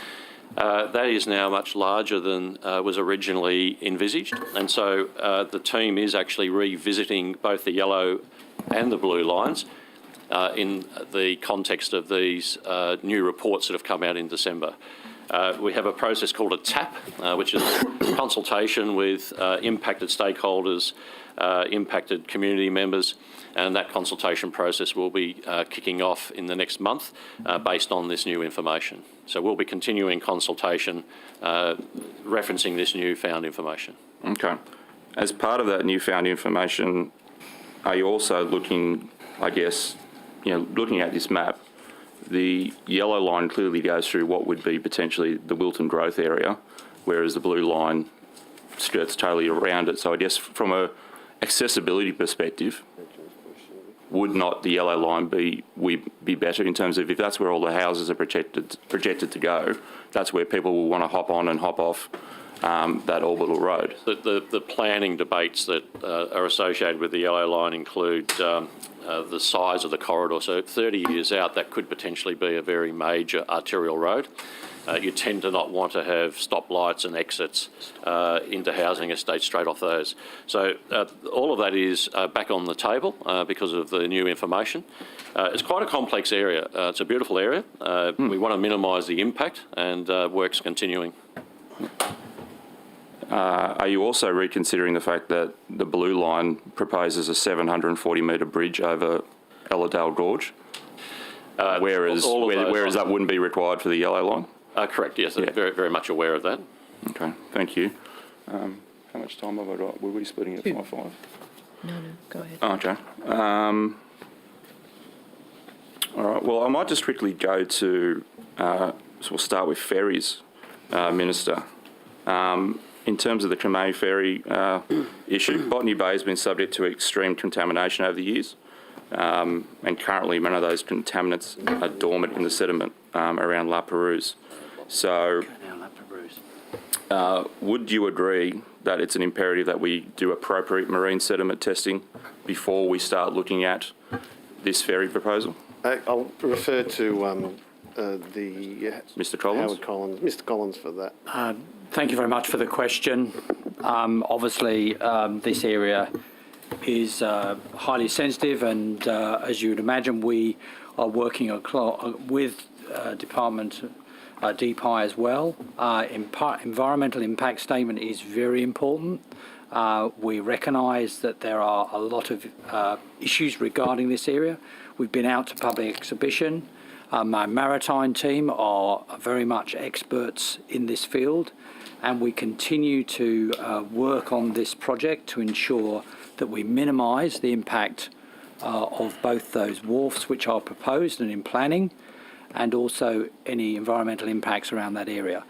That is now much larger than was originally envisaged, and so the team is actually revisiting both the yellow and the blue lines in the context of these new reports that have come out in December. We have a process called a TAP, which is consultation with impacted stakeholders, impacted community members, and that consultation process will be kicking off in the next month based on this new information. So we'll be continuing consultation referencing this newfound information. Okay. As part of that newfound information, are you also looking, I guess, looking at this map, the yellow line clearly goes through what would be potentially the Wilton growth area, whereas the blue line skirts totally around it. So I guess from a accessibility perspective, would not the yellow line be better in terms of if that's where all the houses are projected to go, that's where people will want to hop on and hop off that orbital road? The planning debates that are associated with the yellow line include the size of the corridor. So 30 years out, that could potentially be a very major arterial road. You tend to not want to have stoplights and exits into housing estates straight off those. So all of that is back on the table because of the new information. It's quite a complex area. It's a beautiful area. We want to minimise the impact, and work's continuing. Are you also reconsidering the fact that the blue line proposes a 740-metre bridge over Elliott Gorge, whereas that wouldn't be required for the yellow line? Correct, yes. Yeah. Very, very much aware of that. Okay, thank you. How much time have I got? Were we splitting it 5-5? No, go ahead. Oh, okay. All right, well, I might just quickly go to, so we'll start with ferries, Minister. In terms of the Cremay ferry issue, Botany Bay has been subject to extreme contamination over the years, and currently many of those contaminants are dormant in the sediment around La Perouse. So, would you agree that it's an imperative that we do appropriate marine sediment testing before we start looking at this ferry proposal? I'll refer to Mr. Collins? Howard Collins, Mr. Collins for that. Thank you very much for the question. Obviously, this area is highly sensitive, and as you would imagine, we are working with Department DPI as well. Environmental impact statement is very important. We recognise that there are a lot of issues regarding this area. We've been out to public exhibition. My maritime team are very much experts in this field, and we continue to work on this project to ensure that we minimise the impact of both those wharfs which are proposed and in planning, and also any environmental impacts around that area.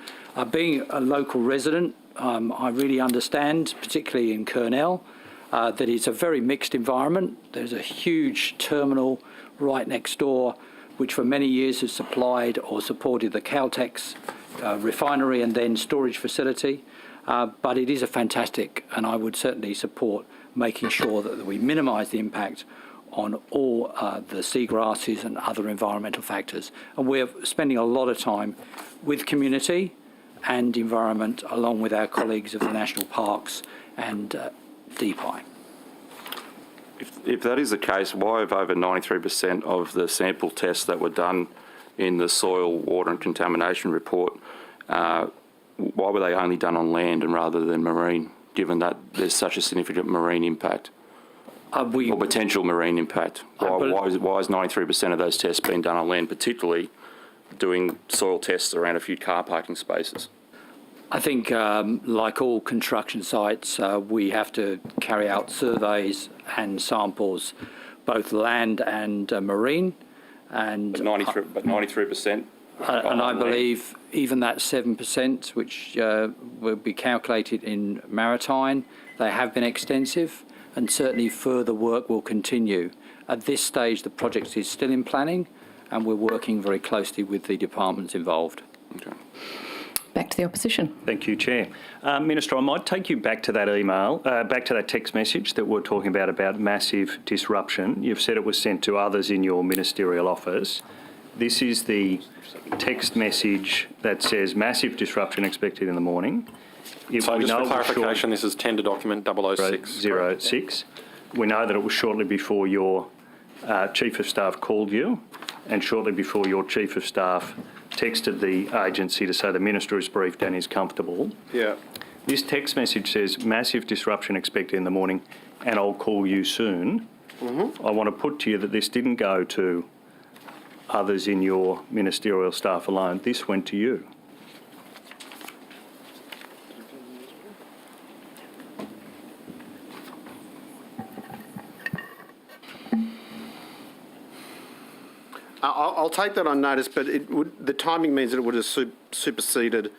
Being a local resident, I really understand, particularly in Kurnell, that it's a very mixed environment. There's a huge terminal right next door, which for many years has supplied or supported the Caltex refinery and then storage facility. But it is a fantastic, and I would certainly support making sure that we minimise the impact on all the seagrasses and other environmental factors. And we're spending a lot of time with community and environment, along with our colleagues of the national parks and DPI. If that is the case, why have over 93% of the sample tests that were done in the soil, water and contamination report, why were they only done on land and rather than marine, given that there's such a significant marine impact? or potential marine impact? Why is 93% of those tests being done on land, particularly doing soil tests around a few car parking spaces? I think, like all construction sites, we have to carry out surveys and samples, both land and marine. And But 93%. And I believe even that 7%, which will be calculated in maritime, they have been extensive, and certainly further work will continue. At this stage, the project is still in planning, and we're working very closely with the departments involved. Okay. Back to the opposition. Thank you, Chair. Minister, I might take you back to that email, back to that text message that we're talking about massive disruption. You've said it was sent to others in your ministerial office. This is the text message that says massive disruption expected in the morning. So just for clarification, this is tender document 006. 06. We know that it was shortly before your Chief of Staff called you and shortly before your Chief of Staff texted the agency to say the Minister is briefed and is comfortable. Yeah. This text message says massive disruption expected in the morning and I'll call you soon. I want to put to you that this didn't go to others in your ministerial staff alone. This went to you. I'll take that on notice, but the timing means that it would have superseded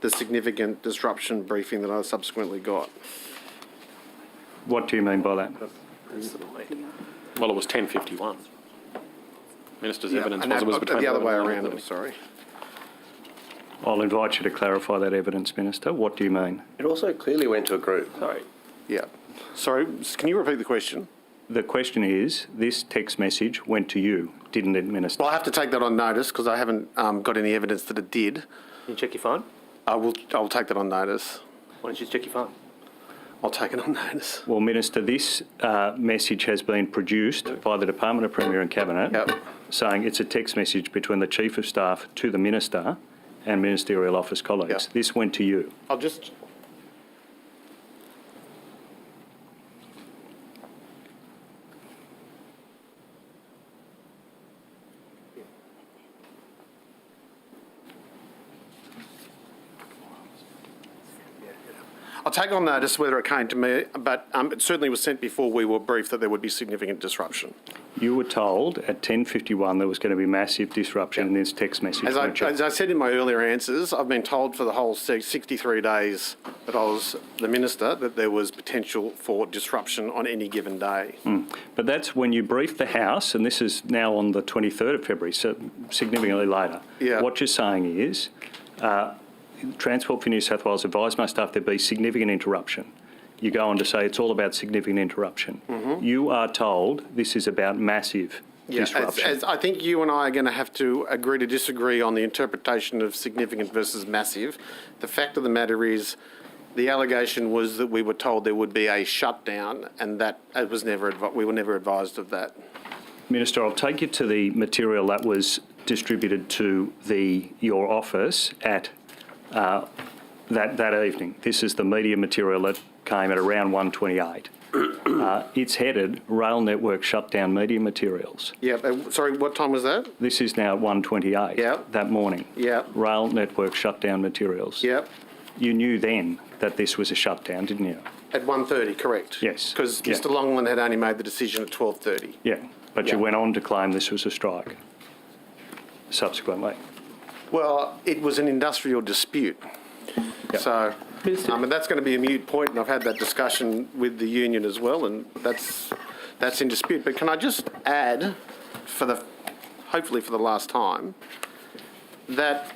the significant disruption briefing that I subsequently got. What do you mean by that? Well, it was 10:51. Minister's evidence And was it was between the other way 11 and around. 11:30. I'm sorry. I'll invite you to clarify that evidence, Minister. What do you mean? It also clearly went to a group. Sorry. Yeah. Sorry. Can you repeat the question? The question is, this text message went to you, didn't it, Minister? Well, I have to take that on notice because I haven't got any evidence that it did. Can you check your phone? I'll take that on notice. Why don't you check your phone? I'll take it on notice. Well, Minister, this message has been produced by the Department of Premier and Cabinet, saying it's a text message between the Chief of Staff to the Minister and Ministerial Office colleagues. Yep. This went to you. I'll just... I'll take on notice whether it came to me, but it certainly was sent before we were briefed that there would be significant disruption. You were told at 10:51 there was going to be massive disruption in this text message. As I said in my earlier answers, I've been told for the whole 63 days that I was the Minister that there was potential for disruption on any given day. But that's when you briefed the House, and this is now on the 23rd of February, so significantly later. Yeah. What you're saying is, Transport for New South Wales advised my staff there'd be significant interruption. You go on to say it's all about significant interruption. You are told this is about massive disruption. As I think you and I are going to have to agree to disagree on the interpretation of significant versus massive. The fact of the matter is, the allegation was that we were told there would be a shutdown, and that it was we were never advised of that. Minister, I'll take you to the material that was distributed to your office at that evening. This is the media material that came at around 1:28. It's headed Rail Network Shutdown Media Materials. Yeah, sorry, what time was that? This is now at 1:28 that morning. Yeah. Rail Network Shutdown Materials. Yeah. You knew then that this was a shutdown, didn't you? At 1:30, correct. Yes. Because Mr Longland had only made the decision at 12:30. Yeah, but you went on to claim this was a strike subsequently. Well, it was an industrial dispute. So, and that's going to be a moot point, and I've had that discussion with the union as well, and that's in dispute. But can I just add, hopefully for the last time, that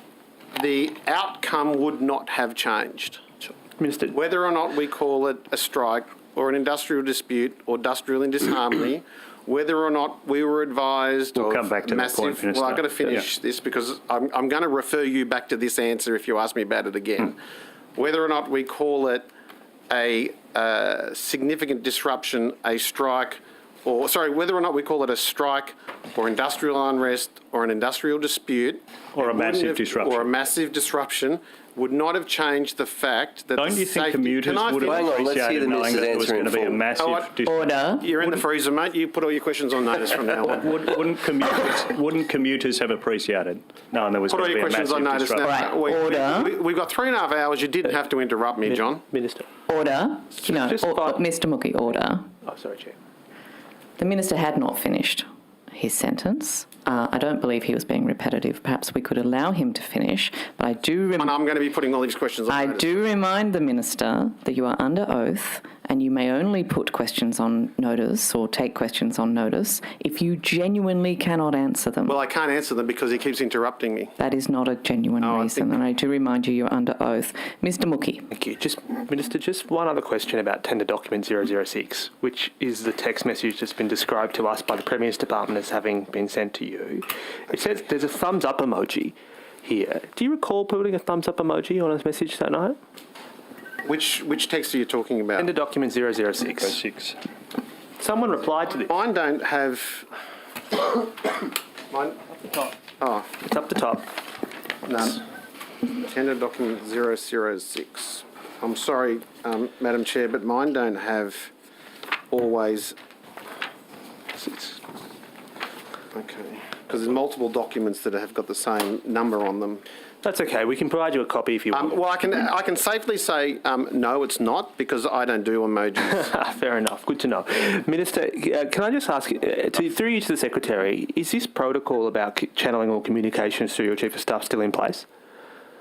the outcome would not have changed. Minister. Whether or not we call it a strike or an industrial dispute or industrial in disharmony, whether or not we were advised We'll of come back to massive... that point, Minister. Well, I've got to finish this because I'm going to refer you back to this answer if you ask me about it again. Whether or not we call it a significant disruption, a strike, whether or not we call it a strike or industrial unrest or an industrial dispute, Or a massive disruption. or a massive disruption, would not have changed the fact that Don't you think commuters would have Hang on, let's hear appreciated the knowing that there was minister's going to be a answer in massive full. disruption? Order. You're in the freezer, mate. You put all your questions on notice from now on. Wouldn't commuters have appreciated knowing there was Put all going to your be a questions on massive notice disruption? now. Right, order. We've got 3.5 hours. You didn't have to interrupt me, John. Minister. Order. No, Just Mr. Mookie, order. Oh, sorry, Chair. The minister had not finished his sentence. I don't believe he was being repetitive. Perhaps we could allow him to finish, but I do And I'm going to be putting all these questions on I notice. do remind the minister that you are under oath and you may only put questions on notice or take questions on notice if you genuinely cannot answer them. Well, I can't answer them because he keeps interrupting me. That is not a genuine I reason, think- and I do remind you you're under oath. Mr. Mookie. Thank you. Minister, just one other question about tender document 006, which is the text message that's been described to us by the Premier's Department as having been sent to you. It says there's a thumbs up emoji here. Do you recall putting a thumbs up emoji on his message that night? Which text are you talking about? Tender document 006. 6. Someone replied to this. Mine don't have... Mine... Oh, It's up the top. no. Tender document 006. I'm sorry, Madam Chair, but mine don't have always... Okay. Because there's multiple documents that have got the same number on them. That's okay. We can provide you a copy if you want. Well, I can safely say no, it's not, because I don't do emojis. Fair enough. Good to know. Minister, can I just ask, through you to the Secretary, is this protocol about channeling all communications through your Chief of Staff still in place?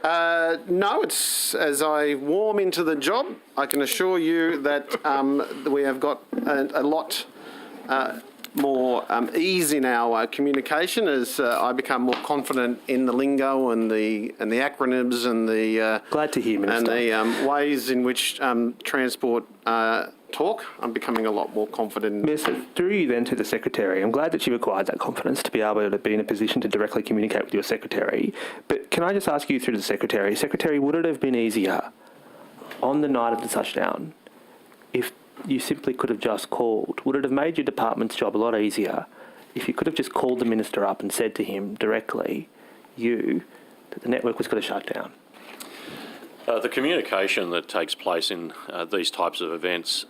No, it's as I warm into the job, I can assure you that we have got a lot more ease in our communication as I become more confident in the lingo and the acronyms and the Glad to hear, Minister. and the ways in which transport talk. I'm becoming a lot more confident. Minister, through you then to the Secretary, I'm glad that you've acquired that confidence to be able to be in a position to directly communicate with your Secretary. But can I just ask you through the Secretary, would it have been easier on the night of the touchdown if you simply could have just called? Would it have made your department's job a lot easier if you could have just called the minister up and said to him directly, that the network was going to shut down? The communication that takes place in these types of events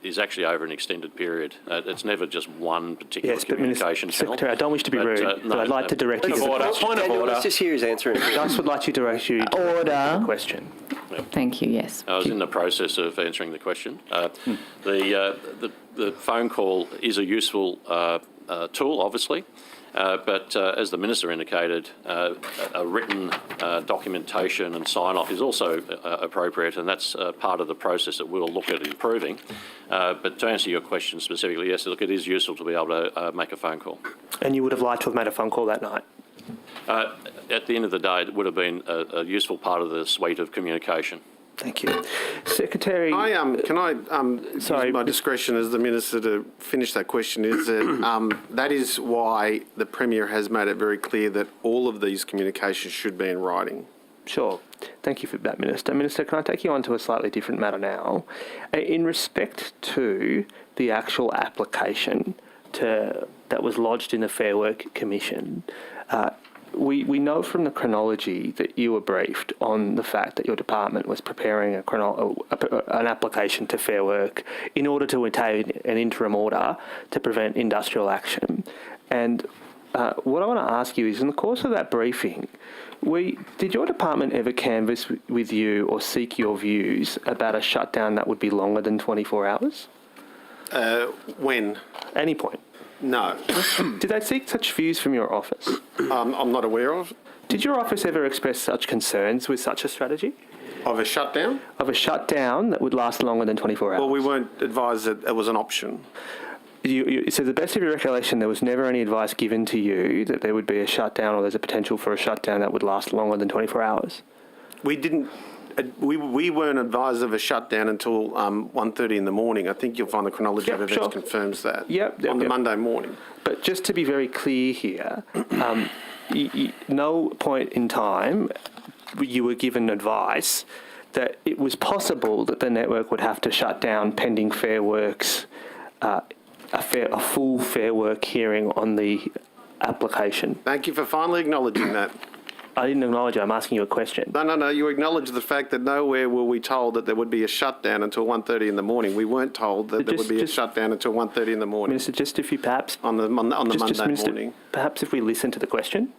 is actually over an extended period. It's never just one particular communication channel. Secretary, I don't wish to be rude, but I'd like to direct you to the question. Point of order. Let's just hear his answer. I just would like to direct you to the question. Thank you, yes. I was in the process of answering the question. The phone call is a useful tool, obviously, but as the Minister indicated, a written documentation and sign-off is also appropriate, and that's part of the process that we'll look at improving. But to answer your question specifically, yes, look, it is useful to be able to make a phone call. And you would have liked to have made a phone call that night? At the end of the day, it would have been a useful part of the suite of communication. Thank you. Secretary... Can I sorry, use my discretion as the Minister to finish that question? Is that that is why the Premier has made it very clear that all of these communications should be in writing. Sure. Thank you for that, Minister. Minister, can I take you on to a slightly different matter now? In respect to the actual application that was lodged in the Fair Work Commission, we know from the chronology that you were briefed on the fact that your department was preparing an application to Fair Work in order to attain an interim order to prevent industrial action. And what I want to ask you is, in the course of that briefing, did your department ever canvass with you or seek your views about a shutdown that would be longer than 24 hours? When? Any point. No. Did they seek such views from your office? I'm not aware of. Did your office ever express such concerns with such a strategy? Of a shutdown? Of a shutdown that would last longer than 24 hours? Well, we weren't advised that it was an option. So to the best of your recollection, there was never any advice given to you that there would be a shutdown or there's a potential for a shutdown that would last longer than 24 hours? We didn't. We weren't advised of a shutdown until 1:30 in the morning. I think you'll find the chronology of events confirms that. On the Monday morning. But just to be very clear here, no point in time you were given advice that it was possible that the network would have to shut down pending Fair Works a full Fair Work hearing on the application. Thank you for finally acknowledging that. I didn't acknowledge it. I'm asking you a question. No. You acknowledge the fact that nowhere were we told that there would be a shutdown until 1:30 in the morning. We weren't told that there would be a shutdown until 1:30 in the morning. Minister, just if you perhaps... On the Monday Minister, morning. Perhaps if we listen to the question,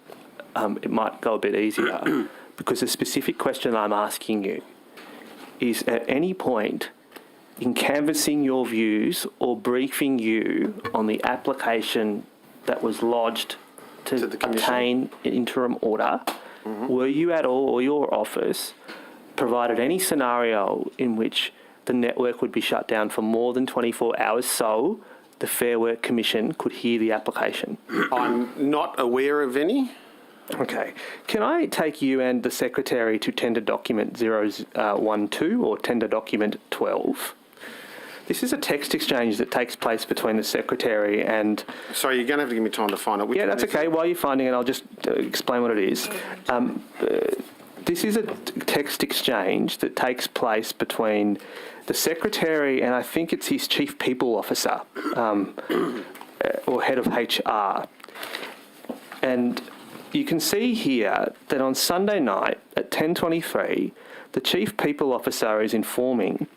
it might go a bit easier. Because the specific question I'm asking you is, at any point in canvassing your views or briefing you on the application that was lodged to obtain an interim order, were you at all, or your office, provided any scenario in which the network would be shut down for more than 24 hours so the Fair Work Commission could hear the application? I'm not aware of any. Okay. Can I take you and the Secretary to Tender Document 012 or Tender Document 12? This is a text exchange that takes place between the Secretary and... Sorry, you're going to have to give me time to find out. Yeah, that's okay. While you're finding it, I'll just explain what it is. This is a text exchange that takes place between the Secretary and I think it's his Chief People Officer or Head of HR. And you can see here that on Sunday night at 10:23, the Chief People Officer is informing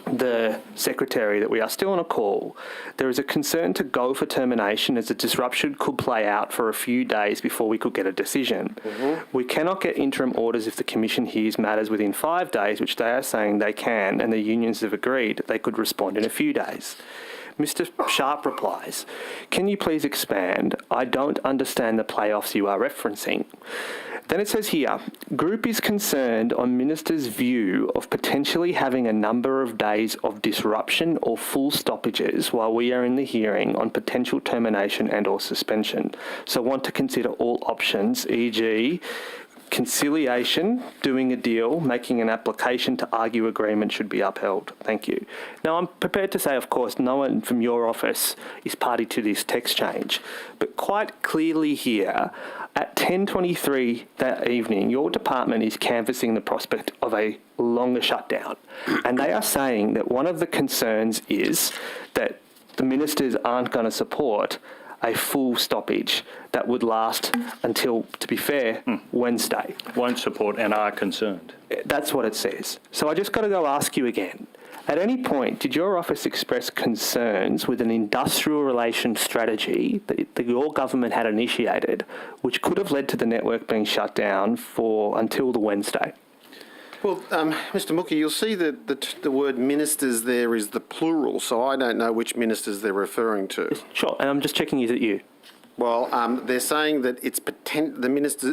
the Secretary that we are still on a call. There is a concern to go for termination as the disruption could play out for a few days before we could get a decision. We cannot get interim orders if the Commission hears matters within 5 days, which they are saying they can, and the unions have agreed they could respond in a few days. Mr. Sharp replies, "Can you please expand? I don't understand the playoffs you are referencing." Then it says here, "Group is concerned on Minister's view of potentially having a number of days of disruption or full stoppages while we are in the hearing on potential termination and or suspension. So want to consider all options, e.g. conciliation, doing a deal, making an application to argue agreement should be upheld. Thank you." Now, I'm prepared to say, of course, no one from your office is party to this text change. But quite clearly here, at 10:23 that evening, your department is canvassing the prospect of a longer shutdown. And they are saying that one of the concerns is that the ministers aren't going to support a full stoppage that would last until, to be fair, Wednesday. Won't support and are concerned. That's what it says. So I just got to go ask you again. At any point, did your office express concerns with an industrial relations strategy that your government had initiated, which could have led to the network being shut down until the Wednesday? Well, Mr. Mookie, you'll see that the word ministers there is the plural, so I don't know which ministers they're referring to. Sure, and I'm just checking, is it you? Well, they're saying that it's the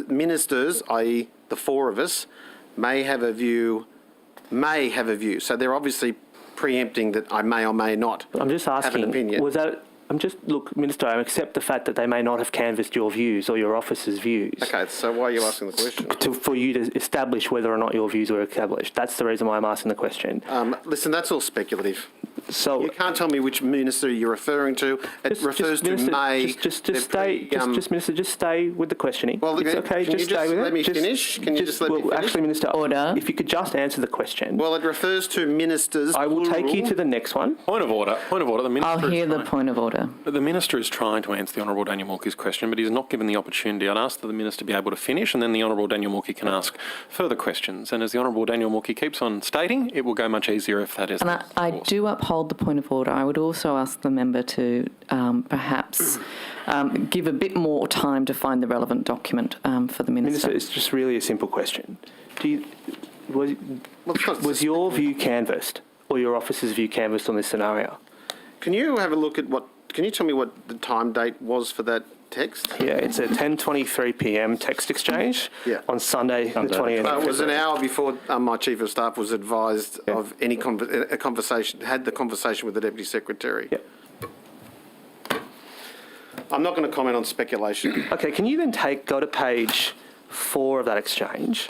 ministers, i.e. the four of us, may have a view. So they're obviously preempting that I may or may not I'm just asking, have an opinion. Look, Minister, I accept the fact that they may not have canvassed your views or your office's views. Okay, so why are you asking the question? For you to establish whether or not your views were established. That's the reason why I'm asking the question. Listen, that's all speculative. So you can't tell me which minister you're referring to. It refers to Minister, may. Minister, just stay with the questioning. Well, it's okay. Can just you stay just with let it. me finish? Can you just let me finish? Actually, Minister, Order. If you could just answer the question. Well, it refers to ministers. I will take you to the next one. Point of order. The minister I'll hear the point of order. The minister is trying to answer the Honourable Daniel Morkey's question, but he's not given the opportunity. I'd ask that the minister be able to finish, and then the Honourable Daniel Morkey can ask further questions. And as the Honourable Daniel Morkey keeps on stating, it will go much easier if that is. And I do uphold the point of order. I would also ask the member to perhaps give a bit more time to find the relevant document for the minister. Minister, it's just really a simple question. Was your view canvassed, or your office's view canvassed on this scenario? Can you have a look at can you tell me what the time date was for that text? Yeah, it's a 10:23 p.m. text exchange on Sunday, the 20th. It was an hour before my Chief of Staff was advised of any conversation, had the conversation with the Deputy Secretary. Yep. I'm not going to comment on speculation. Okay, can you then go to page 4 of that exchange?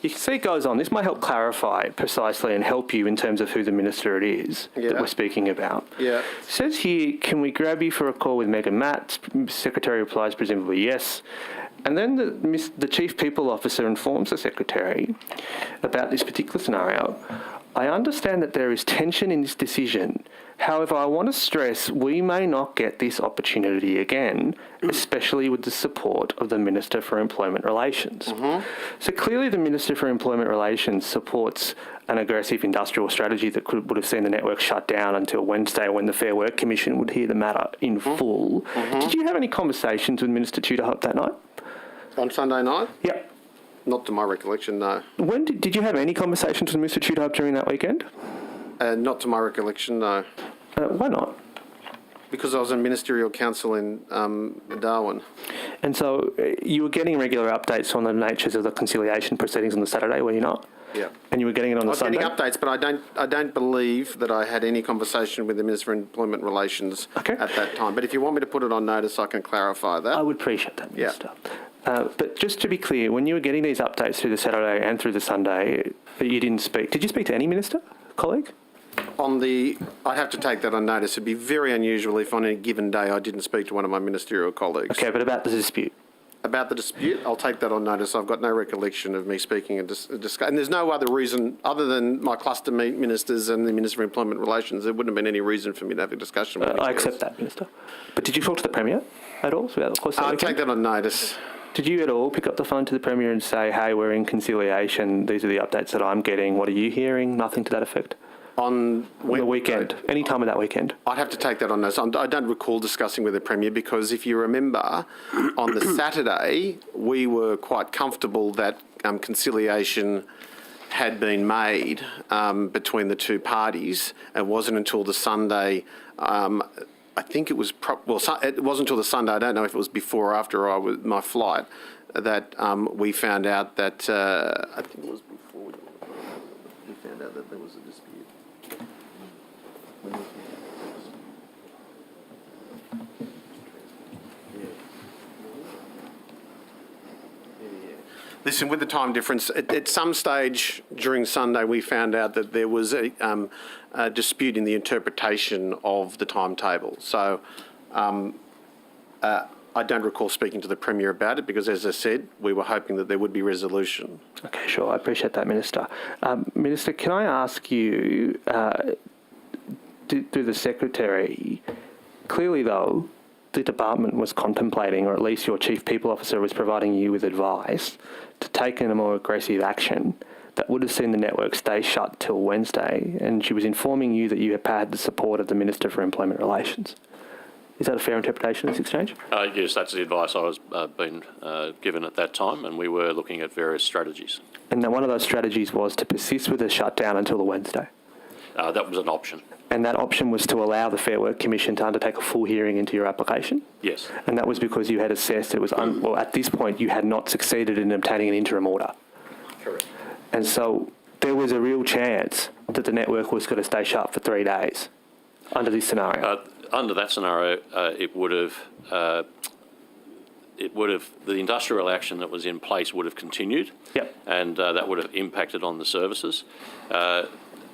You can see it goes on. This might help clarify precisely and help you in terms of who the minister it is that we're speaking about. Yeah. It says here, "Can we grab you for a call with Megan Matt?" Secretary replies, presumably yes. And then the Chief People Officer informs the Secretary about this particular scenario. I understand that there is tension in this decision. However, I want to stress we may not get this opportunity again, especially with the support of the Minister for Employment Relations. So clearly the Minister for Employment Relations supports an aggressive industrial strategy that would have seen the network shut down until Wednesday, when the Fair Work Commission would hear the matter in full. Did you have any conversations with Minister Tudor that night? On Sunday night? Yep. Not to my recollection, no. When did you have any conversations with Mr Tudor during that weekend? Not to my recollection, no. Why not? Because I was in Ministerial Council in Darwin. And so you were getting regular updates on the natures of the conciliation proceedings on the Saturday, were you not? Yeah. And you were getting it on the Sunday? I was getting updates, but I don't believe that I had any conversation with the Minister for Employment Relations at that time. But if you want me to put it on notice, I can clarify that. I would appreciate that, Minister. Yeah. But just to be clear, when you were getting these updates through the Saturday and through the Sunday, you didn't speak. Did you speak to any minister, colleague? I'd have to take that on notice. It'd be very unusual if on a given day I didn't speak to one of my ministerial colleagues. Okay, but about the dispute? About the dispute, I'll take that on notice. I've got no recollection of me speaking and there's no other reason other than my cluster meet ministers and the Minister for Employment Relations. There wouldn't have been any reason for me to have a discussion with I accept that, Minister. But did you talk to the Premier at all? I'll take that on notice. Did you at all pick up the phone to the Premier and say, hey, we're in conciliation, these are the updates that I'm getting, what are you hearing? Nothing to that effect? On the weekend, any time of that weekend? I'd have to take that on notice. I don't recall discussing with the Premier because if you remember, on the Saturday, we were quite comfortable that conciliation had been made between the two parties. It wasn't until the Sunday, I think it was, it wasn't until the Sunday, I don't know if it was before or after my flight, that we found out that, I think it was before we found out that there was a dispute. Listen, with the time difference, at some stage during Sunday we found out that there was a dispute in the interpretation of the timetable. So I don't recall speaking to the Premier about it because, as I said, we were hoping that there would be resolution. Okay, sure. I appreciate that, Minister. Minister, can I ask you, through the Secretary, clearly though, the department was contemplating, or at least your Chief People Officer was providing you with advice to take in a more aggressive action that would have seen the network stay shut till Wednesday, and she was informing you that you had had the support of the Minister for Employment Relations. Is that a fair interpretation of this exchange? Yes, that's the advice I was being given at that time, and we were looking at various strategies. And then one of those strategies was to persist with the shutdown until the Wednesday? That was an option. And that option was to allow the Fair Work Commission to undertake a full hearing into your application? Yes. And that was because you had assessed it was, well, at this point, you had not succeeded in obtaining an interim order. Correct. And so there was a real chance that the network was going to stay shut for 3 days under this scenario. Under that scenario, it would have, the industrial action that was in place would have continued. Yep. And that would have impacted on the services.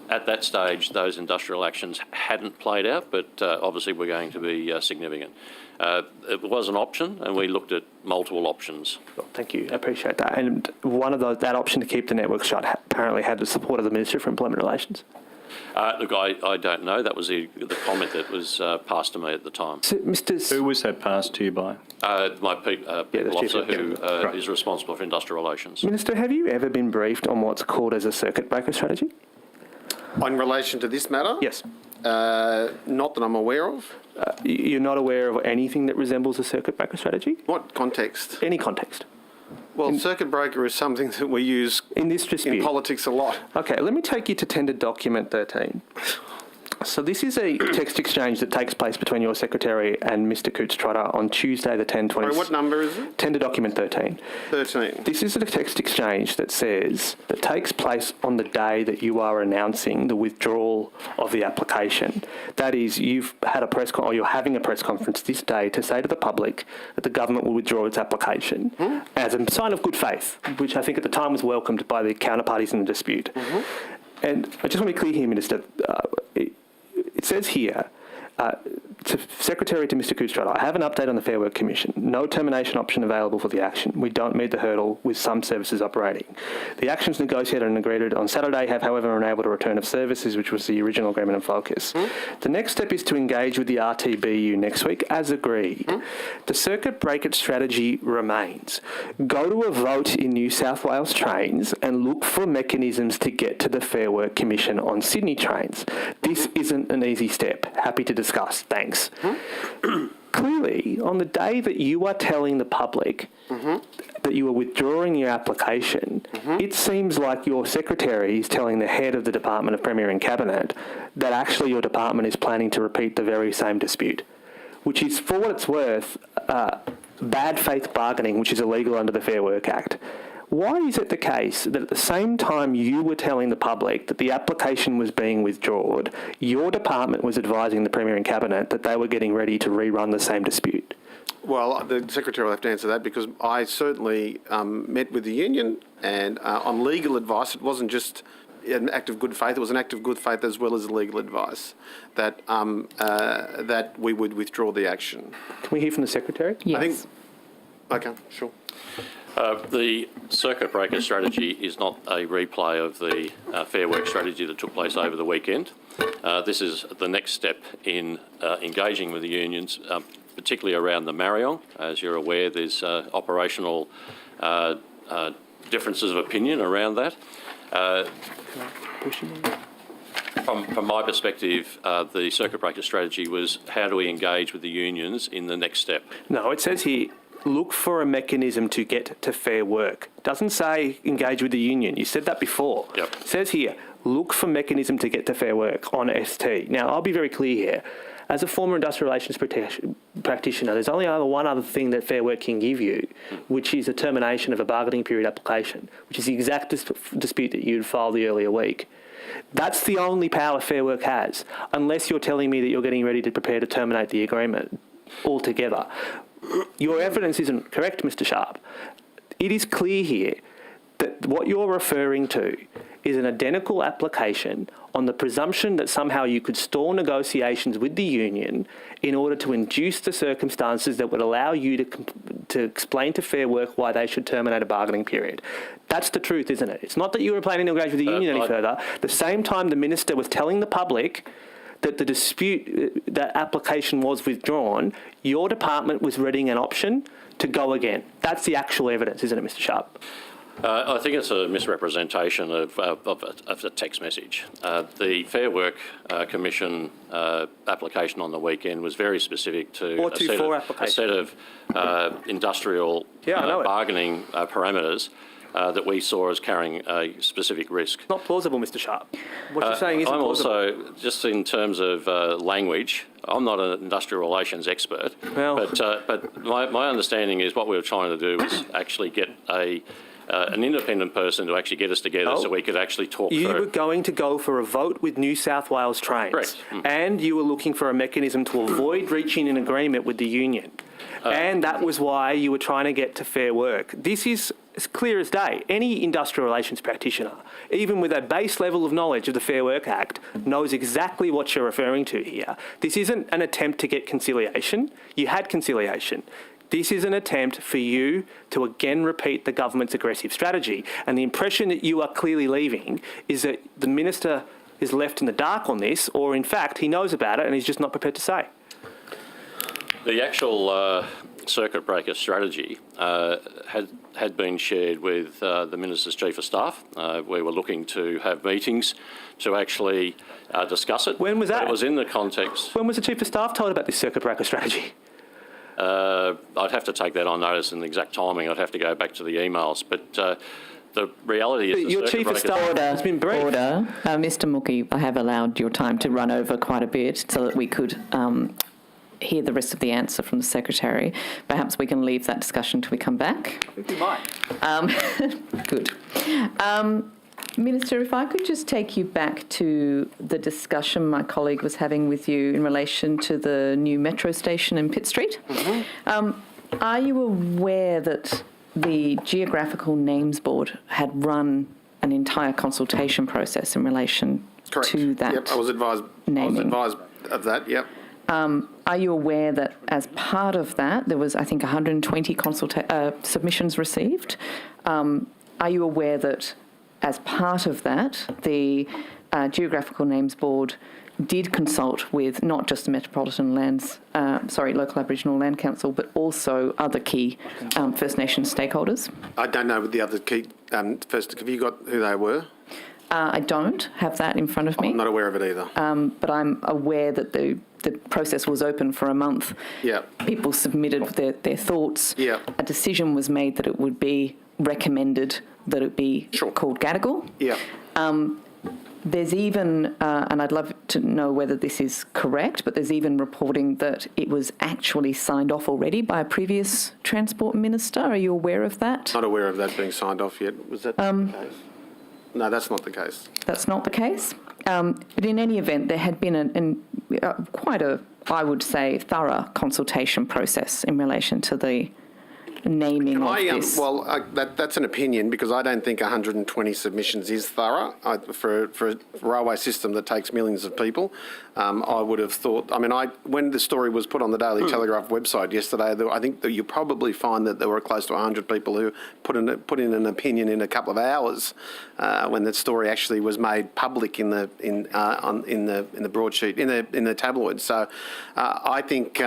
At that stage, those industrial actions hadn't played out, but obviously were going to be significant. It was an option, and we looked at multiple options. Well, thank you. I appreciate that. And one of those, that option to keep the network shut apparently had the support of the Minister for Employment Relations. Look, I don't know. That was the comment that was passed to me at the time. So, Who was that passed to you by? My people officer who is responsible for industrial relations. Minister, have you ever been briefed on what's called as a circuit breaker strategy? In relation to this matter? Yes. Not that I'm aware of. You're not aware of anything that resembles a circuit breaker strategy? What context? Any context. Well, circuit breaker is something that we use in this dispute. In politics a lot. Okay, let me take you to tender document 13. So this is a text exchange that takes place between your secretary and Mr. Coots-Trotter on Tuesday the 10th. Sorry, what number is it? Tender document 13. 13. This is a text exchange that takes place on the day that you are announcing the withdrawal of the application. That is, you've had a or you're having a press conference this day to say to the public that the government will withdraw its application as a sign of good faith, which I think at the time was welcomed by the counterparties in the dispute. And I just want to be clear here, Minister. It says here, Secretary to Mr. Kustrata, I have an update on the Fair Work Commission. No termination option available for the action. We don't meet the hurdle with some services operating. The actions negotiated and agreed on Saturday have, however, enabled a return of services, which was the original agreement and focus. The next step is to engage with the RTBU next week, as agreed. The circuit breaker strategy remains. Go to a vote in New South Wales trains and look for mechanisms to get to the Fair Work Commission on Sydney trains. This isn't an easy step. Happy to discuss. Thanks. Clearly, on the day that you are telling the public that you are withdrawing your application, it seems like your secretary is telling the head of the Department of Premier and Cabinet that actually your department is planning to repeat the very same dispute, which is, for what it's worth, bad faith bargaining, which is illegal under the Fair Work Act. Why is it the case that at the same time you were telling the public that the application was being withdrawn, your department was advising the Premier and Cabinet that they were getting ready to rerun the same dispute? Well, the Secretary will have to answer that because I certainly met with the union and on legal advice. It wasn't just an act of good faith, it was an act of good faith as well as legal advice that that we would withdraw the action. Can we hear from the Secretary? Yes. Okay, sure. The circuit breaker strategy is not a replay of the Fair Work strategy that took place over the weekend. This is the next step in engaging with the unions, particularly around the Mariong. As you're aware, there's operational differences of opinion around that. From my perspective, the circuit breaker strategy was how do we engage with the unions in the next step? No, it says here, look for a mechanism to get to Fair Work. It doesn't say engage with the union. You said that before. Yep. It says here, look for mechanism to get to Fair Work on ST. Now, I'll be very clear here. As a former industrial relations practitioner, there's only one other thing that Fair Work can give you, which is a termination of a bargaining period application, which is the exact dispute that you'd filed the earlier week. That's the only power Fair Work has, unless you're telling me that you're getting ready to prepare to terminate the agreement altogether. Your evidence isn't correct, Mr. Sharp. It is clear here that what you're referring to is an identical application on the presumption that somehow you could stall negotiations with the union in order to induce the circumstances that would allow you to explain to Fair Work why they should terminate a bargaining period. That's the truth, isn't it? It's not that you were planning to engage with the union any further. At the same time, the Minister was telling the public that the dispute, that application was withdrawn, your department was readying an option to go again. That's the actual evidence, isn't it, Mr. Sharp? I think it's a misrepresentation of the text message. The Fair Work Commission application on the weekend was very specific to a set of industrial bargaining parameters that we saw as carrying a specific risk. Not plausible, Mr. Sharp. What you're saying isn't plausible. I'm also, just in terms of language, I'm not an industrial relations expert, but my understanding is what we were trying to do was actually get an independent person to actually get us together so we could actually talk through. You were going to go for a vote with New South Wales trains. Correct. And you were looking for a mechanism to avoid reaching an agreement with the union. And that was why you were trying to get to Fair Work. This is as clear as day. Any industrial relations practitioner, even with a base level of knowledge of the Fair Work Act, knows exactly what you're referring to here. This isn't an attempt to get conciliation. You had conciliation. This is an attempt for you to again repeat the government's aggressive strategy. And the impression that you are clearly leaving is that the Minister is left in the dark on this, or in fact, he knows about it and he's just not prepared to say. The actual circuit breaker strategy had been shared with the Minister's Chief of Staff. We were looking to have meetings to actually discuss it. When was that? But it was in the context. When was the Chief of Staff told about this circuit breaker strategy? I'd have to take that on notice and the exact timing. I'd have to go back to the emails. But the reality is... Your Chief of Staff has been briefed. Order. Mr Mookie, I have allowed your time to run over quite a bit so that we could hear the rest of the answer from the Secretary. Perhaps we can leave that discussion till we come back. I think we might. Good. Minister, if I could just take you back to the discussion my colleague was having with you in relation to the new metro station in Pitt Street. Are you aware that the Geographical Names Board had run an entire consultation process in relation to that? Yep, I was advised naming? of that, yep. Are you aware that as part of that, there was, I think, 120 submissions received? Are you aware that as part of that, the Geographical Names Board did consult with not just the Metropolitan Local Aboriginal Land Council, but also other key First Nations stakeholders? I don't know the other key. First, have you got who they were? I don't have that in front of me. I'm not aware of it either. But I'm aware that the process was open for a month. Yeah. People submitted their thoughts. Yeah. A decision was made that it would be recommended that it be called Gadigal. Yeah. There's even, and I'd love to know whether this is correct, but there's even reporting that it was actually signed off already by a previous Transport Minister. Are you aware of that? Not aware of that being signed off yet. Was that the case? No, that's not the case. That's not the case. But in any event, there had been quite a, I would say, thorough consultation process in relation to the naming of this. That's an opinion, because I don't think 120 submissions is thorough for a railway system that takes millions of people. I would have thought, when the story was put on the Daily Telegraph website yesterday, I think that you probably find that there were close to 100 people who put in an opinion in a couple of hours when the story actually was made public in the broadsheet in the tabloids. So I think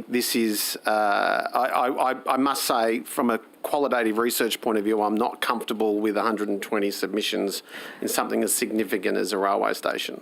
this is I must say, from a qualitative research point of view, I'm not comfortable with 120 submissions in something as significant as a railway station.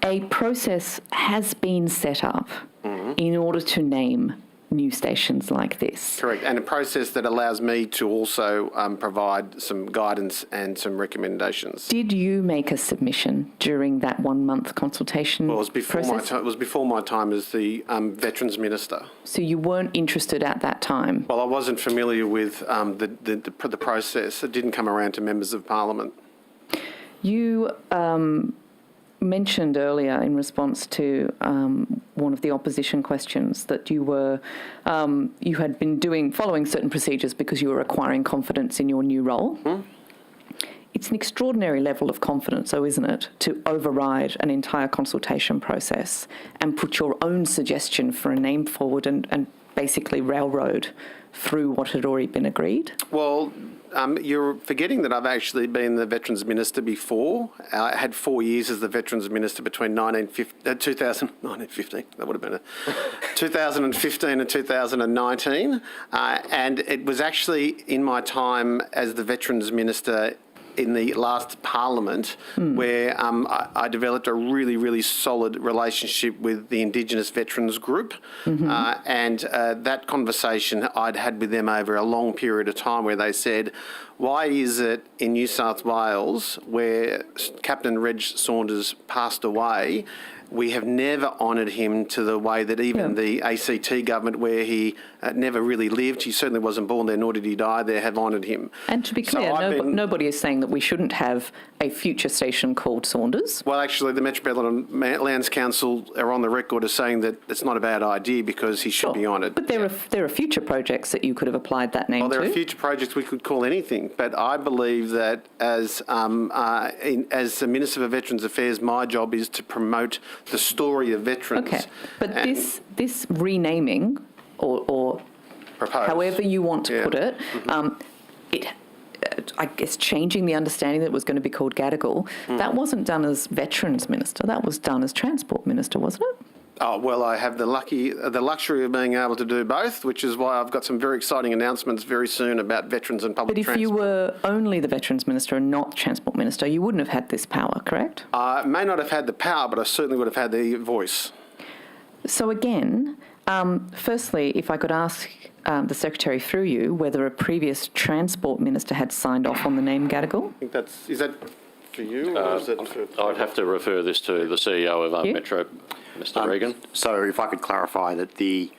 A process has been set up in order to name new stations like this. Correct, and a process that allows me to also provide some guidance and some recommendations. Did you make a submission during that 1 month consultation Well, it was before process? it was before my time as the Veterans Minister. So you weren't interested at that time? Well, I wasn't familiar with the process. It didn't come around to members of Parliament. You mentioned earlier in response to one of the opposition questions that you had been following certain procedures because you were acquiring confidence in your new role. It's an extraordinary level of confidence, though, isn't it, to override an entire consultation process and put your own suggestion for a name forward and basically railroad through what had already been agreed? Well, you're forgetting that I've actually been the Veterans Minister before. I had 4 years as the Veterans Minister between 2015, that would have been 2015 and 2019. And it was actually in my time as the Veterans Minister in the last Parliament where I developed a really, really solid relationship with the Indigenous veterans group. And that conversation I'd had with them over a long period of time, where they said, why is it in New South Wales, where Captain Reg Saunders passed away, we have never honoured him to the way that even the ACT government, where he never really lived, he certainly wasn't born there, nor did he die there, have honoured him. And to be clear, nobody is saying that we shouldn't have a future station called Saunders. Well, actually, the Metropolitan Lands Council are on the record as saying that it's not a bad idea because he should be honoured. But there are future projects that you could have applied that name to. Well, there are future projects we could call anything, but I believe that as the Minister for Veterans Affairs, my job is to promote the story of veterans. Okay, but this renaming, or however you want to put it, I guess changing the understanding that it was going to be called Gadigal, that wasn't done as Veterans Minister, that was done as Transport Minister, wasn't it? Oh, well, I have the luxury of being able to do both, which is why I've got some very exciting announcements very soon about veterans and public transport. But if you were only the Veterans Minister and not Transport Minister, you wouldn't have had this power, correct? I may not have had the power, but I certainly would have had the voice. So again, firstly, if I could ask the Secretary through you whether a previous Transport Minister had signed off on the name Gadigal? I think is that for you? Or is that for... I'd have to refer this to the CEO of Metro, Mr. Regan. So if I could clarify that the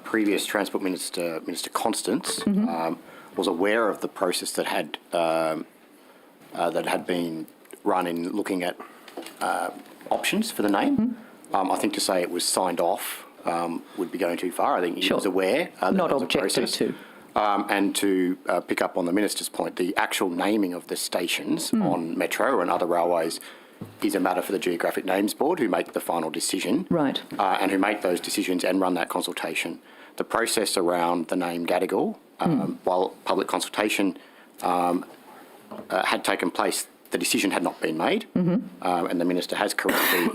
previous Transport Minister, Minister Constance, was aware of the process that had been run in looking at options for the name. I think to say it was signed off would be going too far. I think he was aware that not there was objected a process. To. And to pick up on the Minister's point, the actual naming of the stations on Metro and other railways is a matter for the Geographic Names Board, who make the final decision. Right. And who make those decisions and run that consultation. The process around the name Gadigal, while public consultation had taken place, the decision had not been made, and the Minister has correctly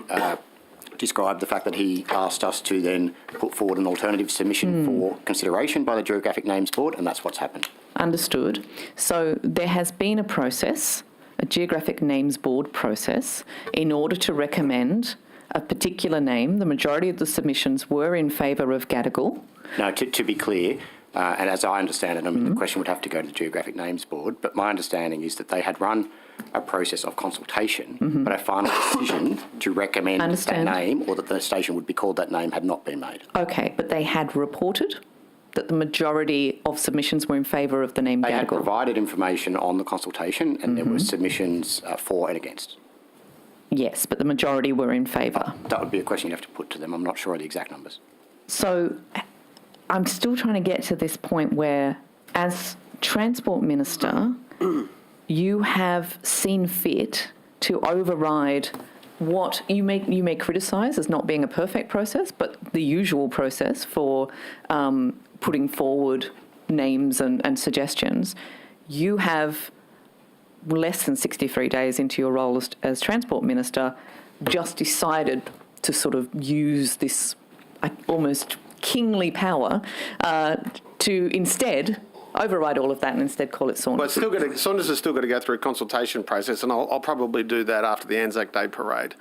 described the fact that he asked us to then put forward an alternative submission for consideration by the Geographic Names Board, and that's what's happened. Understood. So there has been a process, a Geographic Names Board process, in order to recommend a particular name. The majority of the submissions were in favour of Gadigal. Now, to be clear, and as I understand it, the question would have to go to the Geographic Names Board, but my understanding is that they had run a process of consultation, but a final decision to recommend that name or that the station would be called that name had not been made. Okay, but they had reported that the majority of submissions were in favour of the name Gadigal. They had provided information on the consultation, and there were submissions for and against. Yes, but the majority were in favour. That would be a question you have to put to them. I'm not sure of the exact numbers. So I'm still trying to get to this point where, as Transport Minister, you have seen fit to override what you may criticise as not being a perfect process, but the usual process for putting forward names and suggestions. You have, less than 63 days into your role as Transport Minister, just decided to sort of use this almost kingly power to instead override all of that and instead call it Saunders. But Saunders has still got to go through a consultation process, and I'll probably do that after the Anzac Day parade.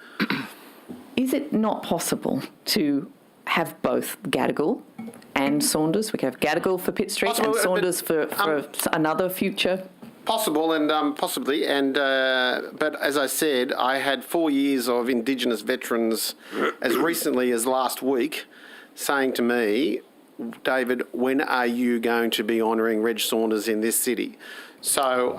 Is it not possible to have both Gadigal and Saunders? We could have Gadigal for Pitt Street and Saunders for another future. Possible and possibly, and but as I said, I had 4 years of Indigenous veterans as recently as last week saying to me, David, when are you going to be honouring Reg Saunders in this city? So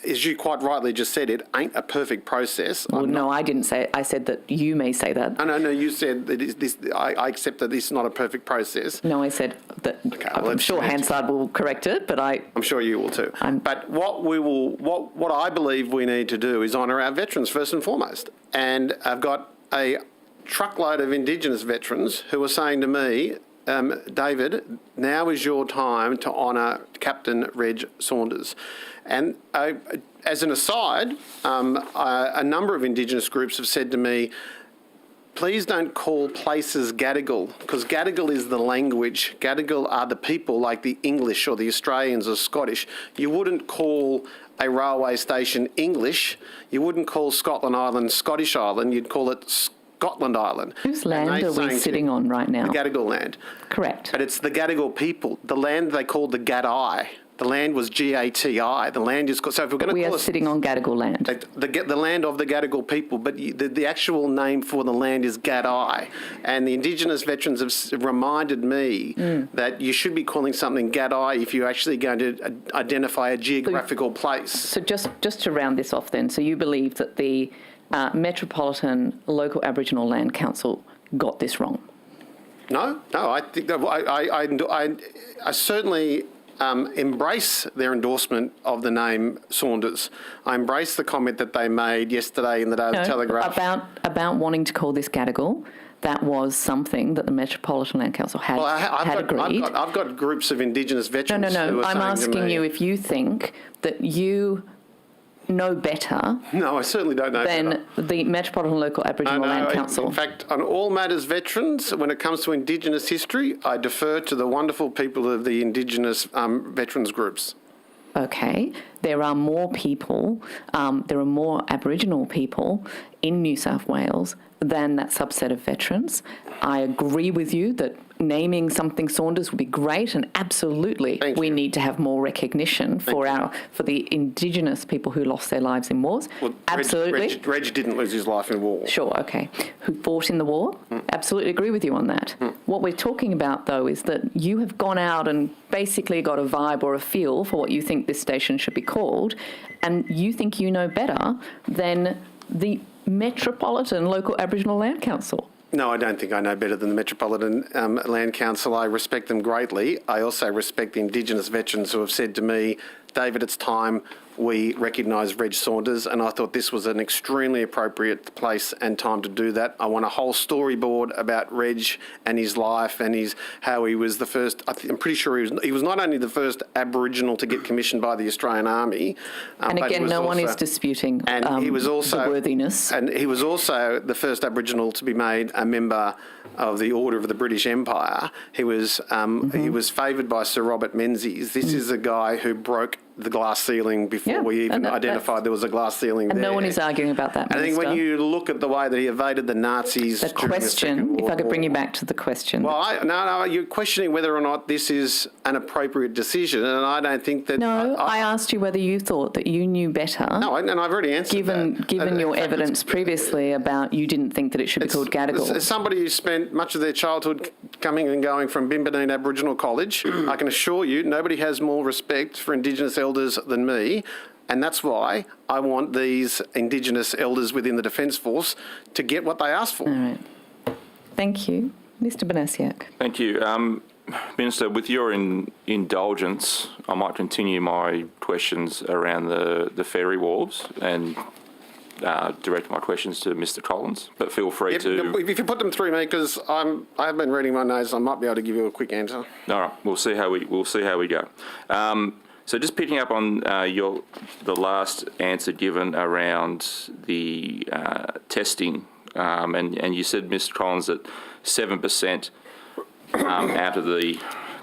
as you quite rightly just said, it ain't a perfect process. Well, no, I didn't say it. I said that you may say that. No, you said that I accept that this is not a perfect process. No, I said that. Okay, well, I'm sure Hansard will correct it, but I'm sure you will too. But what I believe we need to do is honour our veterans first and foremost. And I've got a truckload of Indigenous veterans who are saying to me, David, now is your time to honour Captain Reg Saunders. And as an aside, a number of Indigenous groups have said to me, please don't call places Gadigal, because Gadigal is the language. Gadigal are the people, like the English or the Australians or Scottish. You wouldn't call a railway station English. You wouldn't call Scotland Island Scottish Island. You'd call it Scotland Island. Whose land are we sitting on right now? The Gadigal land. Correct. But it's the Gadigal people. The land they called the Gadai. The land was G-A-T-I. The land is called... So if we're going to call it... We are sitting on Gadigal land. The land of the Gadigal people, but the actual name for the land is Gadai. And the Indigenous veterans have reminded me that you should be calling something Gadai if you're actually going to identify a geographical place. So just to round this off then, so you believe that the Metropolitan Local Aboriginal Land Council got this wrong? No, I think that I certainly embrace their endorsement of the name Saunders. I embrace the comment that they made yesterday in the Daily Telegraph about wanting to call this Gadigal. That was something that the Metropolitan Land Council had agreed. I've got groups of Indigenous veterans. No. I'm asking you if you think that you know better. No, I certainly don't know than the Metropolitan Local Aboriginal Land Council. In fact, on all matters veterans, when it comes to Indigenous history, I defer to the wonderful people of the Indigenous veterans groups. Okay, there are more people, there are more Aboriginal people in New South Wales than that subset of veterans. I agree with you that naming something Saunders would be great, and absolutely we need to have more recognition for the Indigenous people who lost their lives in wars. Well, absolutely. Reg didn't lose his life in war. Sure, okay. Who fought in the war? Absolutely agree with you on that. What we're talking about, though, is that you have gone out and basically got a vibe or a feel for what you think this station should be called, and you think you know better than the Metropolitan Local Aboriginal Land Council. No, I don't think I know better than the Metropolitan Land Council. I respect them greatly. I also respect the Indigenous veterans who have said to me, David, it's time we recognise Reg Saunders, and I thought this was an extremely appropriate place and time to do that. I want a whole storyboard about Reg and his life and how he was the first. I'm pretty sure he was not only the first Aboriginal to get commissioned by the Australian Army, and but again, no one is disputing he was also the worthiness. And he was also the first Aboriginal to be made a member of the Order of the British Empire. He was favoured by Sir Robert Menzies. This is a guy who broke the glass ceiling before we even identified there was a glass ceiling and there. no one is arguing about that, I think when you look at the way that he evaded the Nazis the during question, the Second World if I could bring War. you back to the question. Well, no, you're questioning whether or not this is an appropriate decision, and I don't think that... No, I asked you whether you thought that you knew better. No, and I've already answered that. Given your evidence previously about you didn't think that it should be called Gadigal. As somebody who spent much of their childhood coming and going from Bimbadeen Aboriginal College, I can assure you nobody has more respect for Indigenous elders than me. And that's why I want these Indigenous elders within the Defence Force to get what they asked for. All right. Thank you. Mr Banasiak. Thank you. Minister, with your indulgence, I might continue my questions around the ferry wharves and direct my questions to Mr Collins, but feel free to... If you put them through me, because I have been reading my notes, I might be able to give you a quick answer. All right, we'll see how we go. So just picking up on the last answer given around the testing, and you said, Mr Collins, that 7% out of the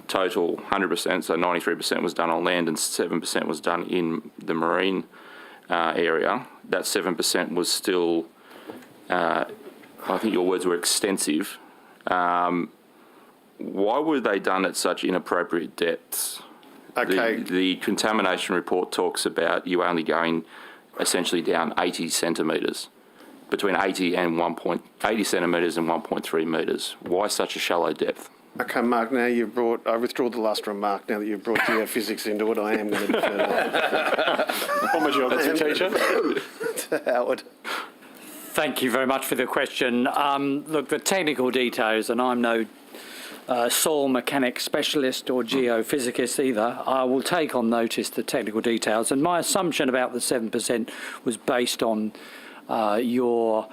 total 100%, so 93% was done on land and 7% was done in the marine area. That 7% was still, I think your words were extensive. Why were they done at such inappropriate depths? Okay. The contamination report talks about you only going essentially down 80 centimetres, between 80 centimetres and 1.3 metres. Why such a shallow depth? Okay, Mark, now I withdraw the last remark now that you've brought geophysics into it. I am going to defer that. Former geography teacher. To Howard. Thank you very much for the question. Look, the technical details, and I'm no soil mechanics specialist or geophysicist either, I will take on notice the technical details. And my assumption about the 7% was based on your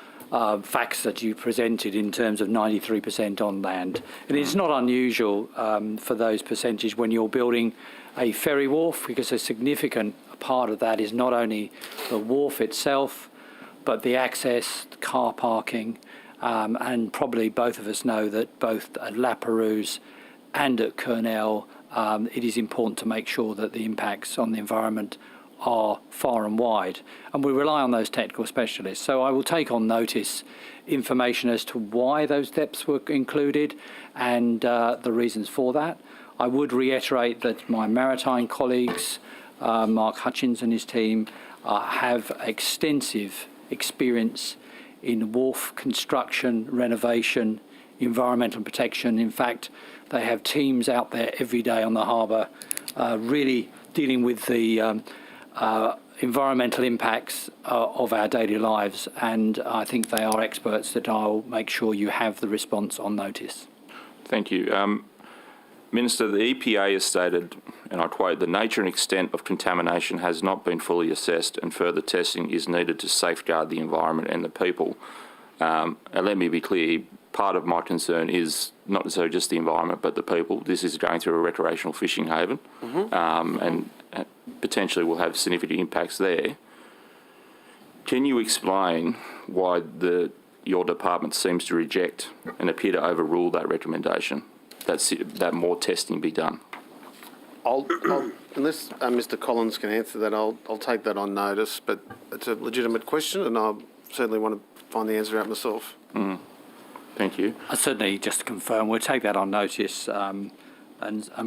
facts that you presented in terms of 93% on land. And it's not unusual for those percentages when you're building a ferry wharf, because a significant part of that is not only the wharf itself, but the access, car parking, and probably both of us know that both at La Perouse and at Kurnell, it is important to make sure that the impacts on the environment are far and wide. And we rely on those technical specialists. So I will take on notice information as to why those depths were included and the reasons for that. I would reiterate that my maritime colleagues, Mark Hutchins and his team, have extensive experience in wharf construction, renovation, environmental protection. In fact, they have teams out there every day on the harbour really dealing with the environmental impacts of our daily lives, and I think they are experts that I'll make sure you have the response on notice. Thank you. Minister, the EPA has stated, and I quote, "The nature and extent of contamination has not been fully assessed and further testing is needed to safeguard the environment and the people." And let me be clear, part of my concern is not necessarily just the environment but the people. This is going through a recreational fishing haven, and potentially will have significant impacts there. Can you explain why your department seems to reject and appear to overrule that recommendation, that more testing be done? Unless Mr Collins can answer that, I'll take that on notice, but it's a legitimate question and I certainly want to find the answer out myself. Thank you. Certainly, just to confirm, we'll take that on notice, and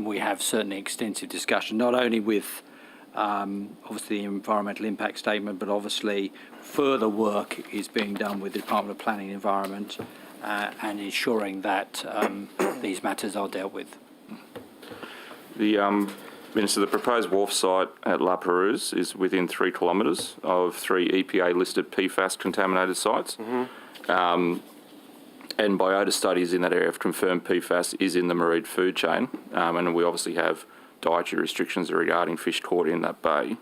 we have certainly extensive discussion, not only with obviously the environmental impact statement, but obviously further work is being done with the Department of Planning and Environment and ensuring that these matters are dealt with. Minister, the proposed wharf site at La Perouse is within 3 kilometres of 3 EPA-listed PFAS contaminated sites. And biota studies in that area have confirmed PFAS is in the marine food chain, and we obviously have dietary restrictions regarding fish caught in that bay.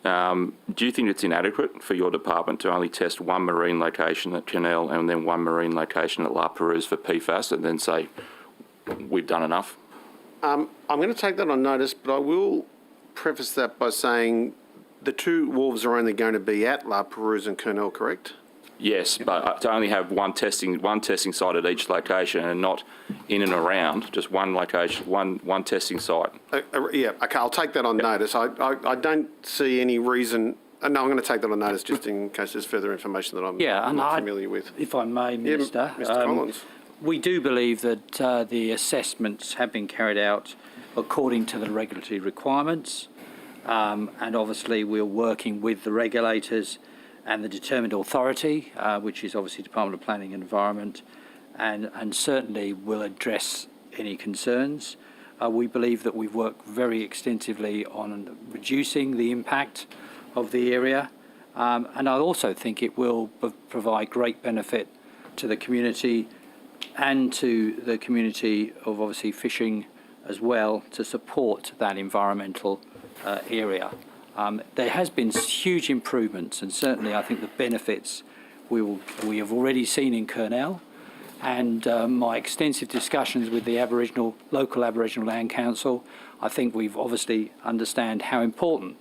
Do you think it's inadequate for your department to only test one marine location at Canal and then one marine location at La Perouse for PFAS and then say, we've done enough? I'm going to take that on notice, but I will preface that by saying the two wharves are only going to be at La Perouse and Kurnell, correct? Yes, but to only have one testing site at each location and not in and around, just one location, one testing site. Yeah, okay, I'll take that on notice. I don't see any reason. No, I'm going to take that on notice just in case there's further information that I'm not familiar with. If I may, Minister. Yeah, Mr. Collins. We do believe that the assessments have been carried out according to the regulatory requirements, and obviously we're working with the regulators and the determined authority, which is obviously Department of Planning and Environment, and certainly will address any concerns. We believe that we've worked very extensively on reducing the impact of the area, and I also think it will provide great benefit to the community and to the community of obviously fishing as well to support that environmental area. There has been huge improvements, and certainly I think the benefits we have already seen in Kurnell, and my extensive discussions with the local Aboriginal Land Council, I think we've obviously understand how important.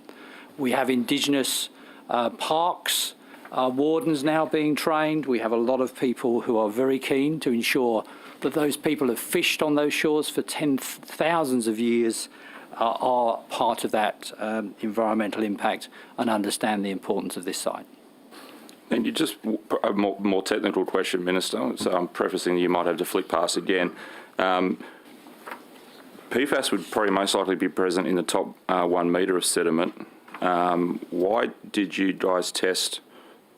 We have Indigenous parks, wardens now being trained. We have a lot of people who are very keen to ensure that those people have fished on those shores for thousands of years are part of that environmental impact and understand the importance of this site. And you just a more technical question, Minister. So I'm prefacing you might have to flick past again. PFAS would probably most likely be present in the top 1 metre of sediment. Why did you guys test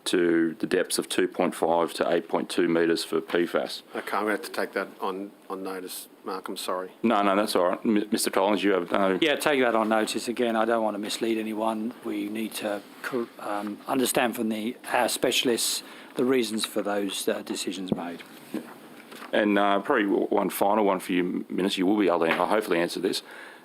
to the depths of 2.5 to 8.2 metres for PFAS? Okay, I'm going to have to take that on notice, Mark. I'm sorry. No, that's all right. Mr. Collins, you have no... Yeah, take that on notice. Again, I don't want to mislead anyone. We need to understand from our specialists the reasons for those decisions made. Yeah. And probably one final one for you, Minister. You will be able to hopefully answer this.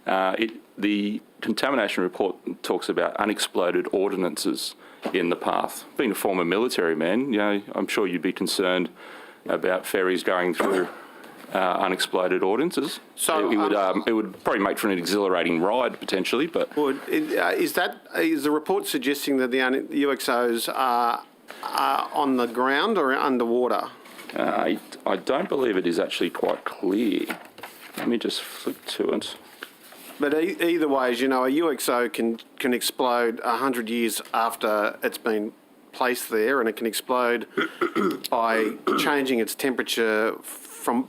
The contamination report talks about unexploded ordnances in the path. Being a former military man, I'm sure you'd be concerned about ferries going through unexploded ordnances. So it would probably make for an exhilarating ride potentially, but is the report suggesting that the UXOs are on the ground or underwater? I don't believe it is actually quite clear. Let me just flick to it. But either way, as you know, a UXO can explode 100 years after it's been placed there, and it can explode by changing its temperature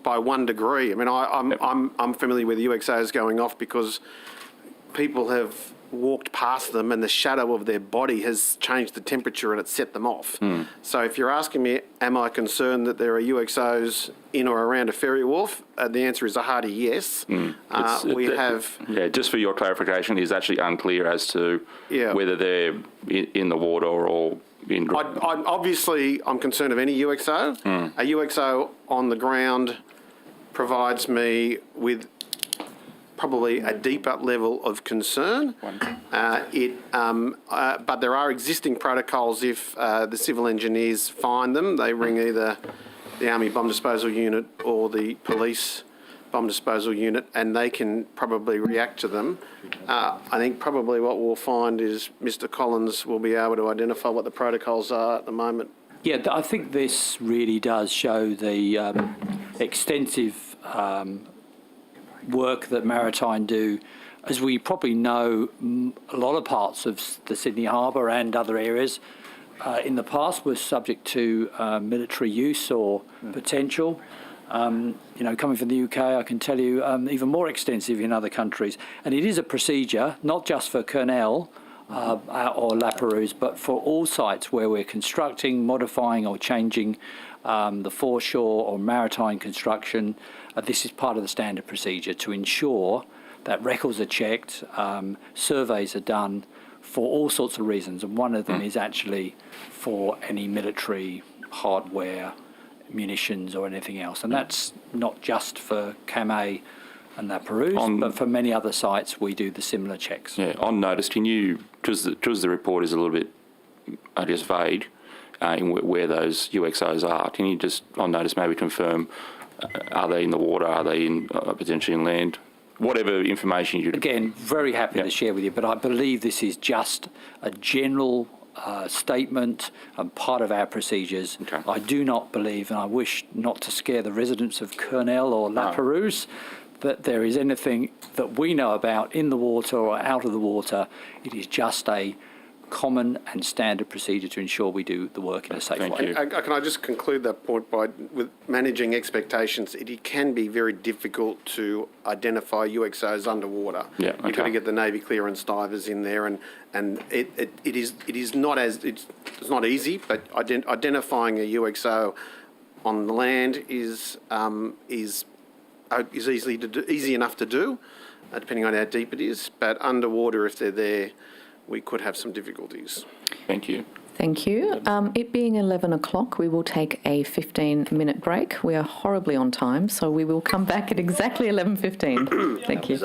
by 1 degree. I mean, I'm familiar with UXOs going off because people have walked past them and the shadow of their body has changed the temperature and it set them off. So if you're asking me, am I concerned that there are UXOs in or around a ferry wharf? The answer is a hearty yes. Just for your clarification, it's actually unclear as to whether they're in the water or in... I'm concerned of any UXO. A UXO on the ground provides me with probably a deeper level of concern. But there are existing protocols if the civil engineers find them. They ring either the Army Bomb Disposal Unit or the Police Bomb Disposal Unit, and they can probably react to them. I think probably what we'll find is Mr. Collins will be able to identify what the protocols are at the moment. Yeah, I think this really does show the extensive work that Maritime do. As we probably know, a lot of parts of the Sydney Harbour and other areas in the past were subject to military use or potential. Coming from the UK, I can tell you even more extensive in other countries. And it is a procedure, not just for Kurnell or La Perouse, but for all sites where we're constructing, modifying or changing the foreshore or maritime construction. This is part of the standard procedure to ensure that records are checked, surveys are done for all sorts of reasons, and one of them is actually for any military hardware, munitions or anything else. And that's not just for CAMA and La Perouse, but for many other sites we do the similar checks. Yeah, on notice, can you, because the report is a little bit, I guess, vague in where those UXOs are, can you just, on notice, maybe confirm, are they in the water, are they in potentially in land? Whatever information you... Again, very happy to share with you, but I believe this is just a general statement and part of our procedures. Okay. I do not believe, and I wish not to scare the residents of Kurnell or La Perouse, that there is anything that we know about in the water or out of the water. It is just a common and standard procedure to ensure we do the work in a safe way. Can I just conclude that point by, with managing expectations, it can be very difficult to identify UXOs underwater. Yeah, okay. You've got to get the Navy clearance divers in there, and it is not as it's not easy, but identifying a UXO on the land is easy enough to do, depending on how deep it is. But underwater, if they're there, we could have some difficulties. Thank you. Thank you. It being 11 o'clock, we will take a 15-minute break. We are horribly on time, so we will come back at exactly 11:15. Thank you.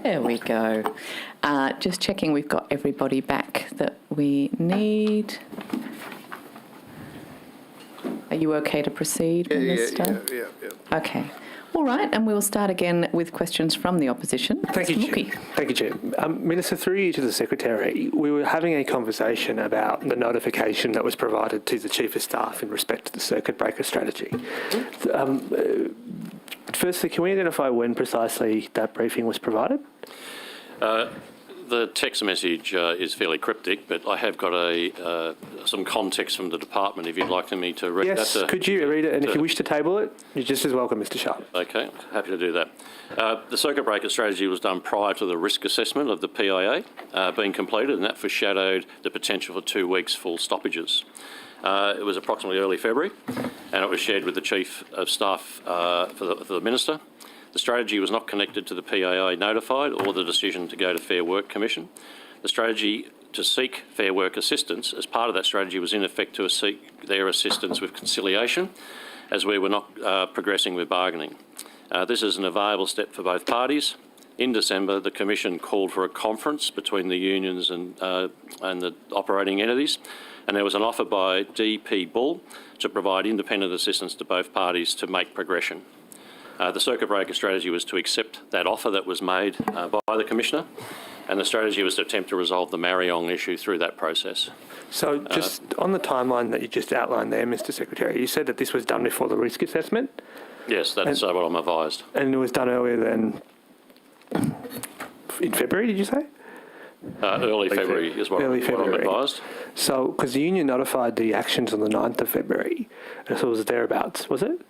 There we go. Just checking we've got everybody back that we need. Are you okay to proceed, Minister? Yeah. Okay. All right, and we'll start again with questions from the opposition. Thank you, Mookie. Chair. Thank you, Chair. Minister, through you to the Secretary, we were having a conversation about the notification that was provided to the Chief of Staff in respect to the circuit breaker strategy. Firstly, can we identify when precisely that briefing was provided? The text message is fairly cryptic, but I have got some context from the department if you'd like me to read that. Yes, could you read it? And if you wish to table it, you're just as welcome, Mr. Sharp. Okay, happy to do that. The circuit breaker strategy was done prior to the risk assessment of the PIA being completed, and that foreshadowed the potential for 2 weeks full stoppages. It was approximately early February, and it was shared with the Chief of Staff for the Minister. The strategy was not connected to the PIA notified or the decision to go to Fair Work Commission. The strategy to seek Fair Work assistance as part of that strategy was in effect to seek their assistance with conciliation, as we were not progressing with bargaining. This is an available step for both parties. In December, the Commission called for a conference between the unions and the operating entities, and there was an offer by DP Bull to provide independent assistance to both parties to make progression. The circuit breaker strategy was to accept that offer that was made by the Commissioner, and the strategy was to attempt to resolve the Mariong issue through that process. So just on the timeline that you just outlined there, Mr. Secretary, you said that this was done before the risk assessment? Yes, that's what I'm advised. And it was done earlier than in February, did you say? Early February is what I'm advised. So, because the union notified the actions on the 9th of February, and so it was thereabouts, was it?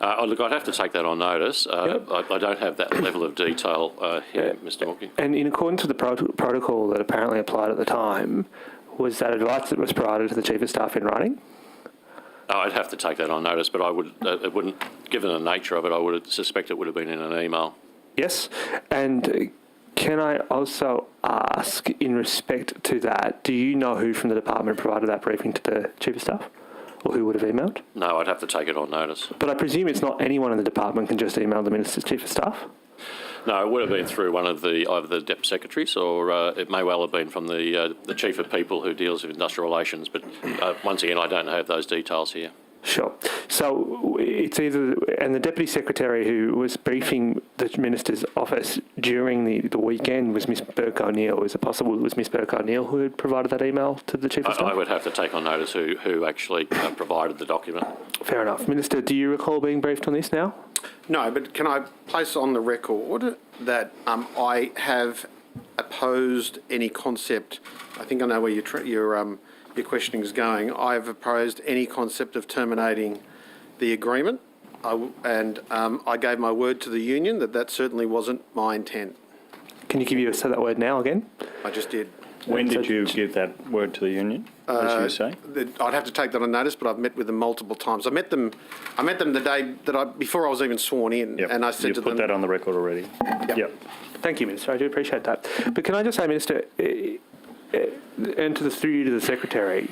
Look, I'd have to take that on notice. I don't have that level of detail here, Mr. Mookie. And in accordance with the protocol that apparently applied at the time, was that advice that was provided to the Chief of Staff in writing? I'd have to take that on notice, but I would, it wouldn't, given the nature of it, I would suspect it would have been in an email. Yes, and can I also ask, in respect to that, do you know who from the department provided that briefing to the Chief of Staff? Or who would have emailed? No, I'd have to take it on notice. But I presume it's not anyone in the department can just email the Minister's Chief of Staff? No, it would have been through one of either the Deputy Secretaries, or it may well have been from the Chief of People who deals with industrial relations. But once again, I don't have those details here. Sure. So it's either, and the Deputy Secretary who was briefing the Minister's office during the weekend was Miss Burke O'Neill. Is it possible it was Miss Burke O'Neill who had provided that email to the Chief of Staff? I would have to take on notice who actually provided the document. Fair enough. Minister, do you recall being briefed on this now? No, but can I place on the record that I have opposed any concept. I think I know where your questioning is going. I have opposed any concept of terminating the agreement, I gave my word to the union that certainly wasn't my intent. Can you say that word now again? I just did. When did you give that word to the union, as you say? I'd have to take that on notice, but I've met with them multiple times. I met them the day before I was even sworn in, and I said to them... You put that on the record already? Yep. Thank you, Minister. I do appreciate that. But can I just say, Minister, and through you to the Secretary,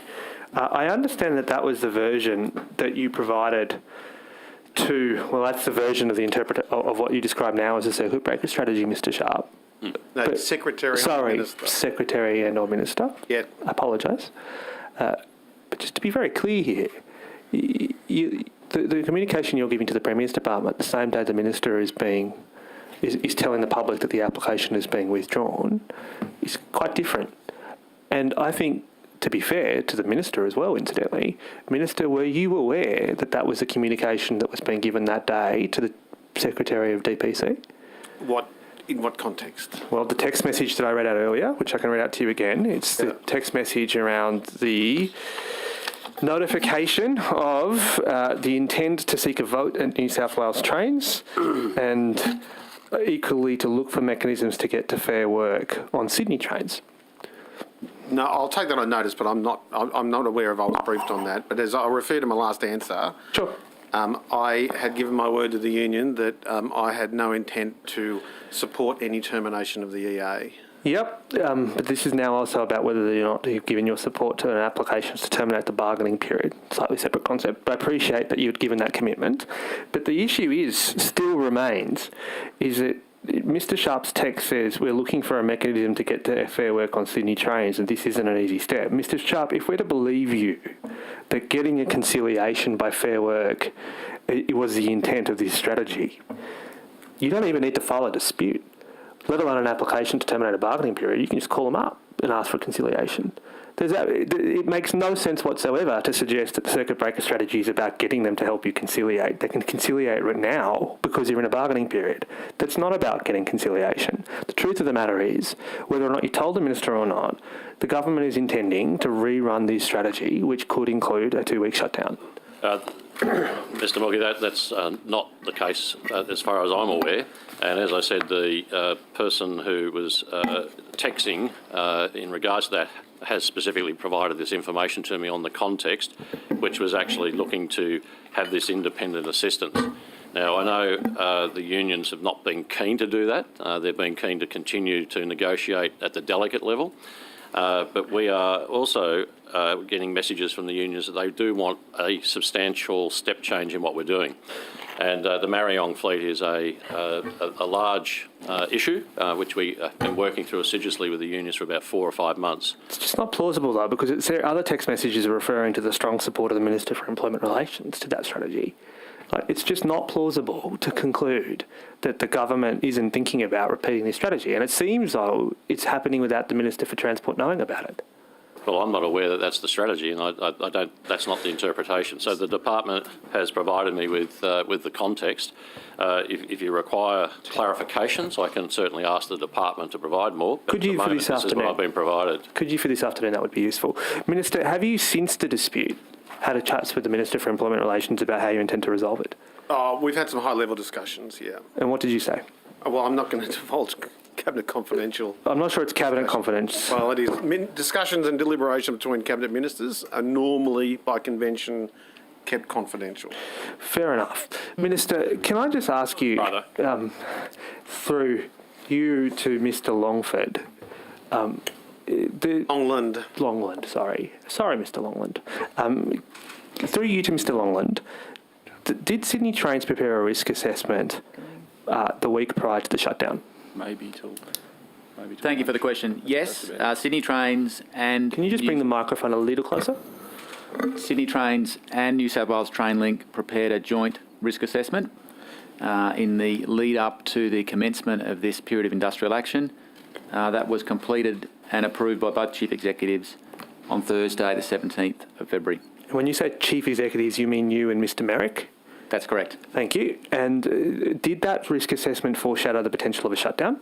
I understand that was the version that you provided to, well, that's the version of the of what you describe now as a circuit breaker strategy, Mr. Sharp. No, Secretary and Minister. Secretary and or Minister. Yeah. I apologise. But just to be very clear here, the communication you're giving to the Premier's Department the same day the Minister is telling the public that the application is being withdrawn is quite different. And I think, to be fair to the Minister as well, incidentally, Minister, were you aware that was the communication that was being given that day to the Secretary of DPC? In what context? Well, the text message that I read out earlier, which I can read out to you again, it's the text message around the notification of the intent to seek a vote at New South Wales Trains and equally to look for mechanisms to get to Fair Work on Sydney trains. No, I'll take that on notice, but I'm not aware of I was briefed on that. But as I refer to my last answer, sure. I had given my word to the union that I had no intent to support any termination of the EA. Yep, but this is now also about whether or not you've given your support to an application to terminate the bargaining period. Slightly separate concept, but I appreciate that you'd given that commitment. But the issue still remains, is that Mr. Sharp's text says we're looking for a mechanism to get to Fair Work on Sydney trains, and this isn't an easy step. Mr. Sharp, if we're to believe you that getting a conciliation by Fair Work it was the intent of this strategy, you don't even need to file a dispute, let alone an application to terminate a bargaining period. You can just call them up and ask for conciliation. It makes no sense whatsoever to suggest that the circuit breaker strategy is about getting them to help you conciliate. They can conciliate right now because you're in a bargaining period. That's not about getting conciliation. The truth of the matter is, whether or not you told the minister or not, the government is intending to rerun this strategy, which could include a 2-week shutdown. Mr. Mulkey, that's not the case as far as I'm aware. And as I said, the person who was texting in regards to that has specifically provided this information to me on the context, which was actually looking to have this independent assistance. Now, I know the unions have not been keen to do that. They've been keen to continue to negotiate at the delegate level. But we are also getting messages from the unions that they do want a substantial step change in what we're doing. And the Mariong fleet is a large issue, which we have been working through assiduously with the unions for about 4 or 5 months. It's just not plausible, though, because other text messages are referring to the strong support of the Minister for Employment Relations to that strategy. It's just not plausible to conclude that the government isn't thinking about repeating this strategy. And it seems, though, it's happening without the Minister for Transport knowing about it. Well, I'm not aware that that's the strategy, and I don't. That's not the interpretation. So the department has provided me with the context. If you require clarifications, I can certainly ask the department to provide more. Could you for this afternoon? This is what I've been provided. Could you for this afternoon? That would be useful. Minister, have you, since the dispute, had a chats with the Minister for Employment Relations about how you intend to resolve it? We've had some high-level discussions, yeah. And what did you say? Well, I'm not going to divulge Cabinet confidential. I'm not sure it's Cabinet confidence. Well, it is. Discussions and deliberation between Cabinet ministers are normally, by convention, kept confidential. Fair enough. Minister, can I just ask you, through you to Mr. Longford, Longland, sorry, Mr. Longland. Through you to Mr. Longland, did Sydney Trains prepare a risk assessment the week prior to the shutdown? Thank you for the question. Yes, Sydney Trains and... Can you just bring the microphone a little closer? Sydney Trains and New South Wales Trainlink prepared a joint risk assessment in the lead up to the commencement of this period of industrial action. That was completed and approved by both chief executives on Thursday, the 17th of February. When you say chief executives, you mean you and Mr. Merrick? That's correct. Thank you. And did that risk assessment foreshadow the potential of a shutdown?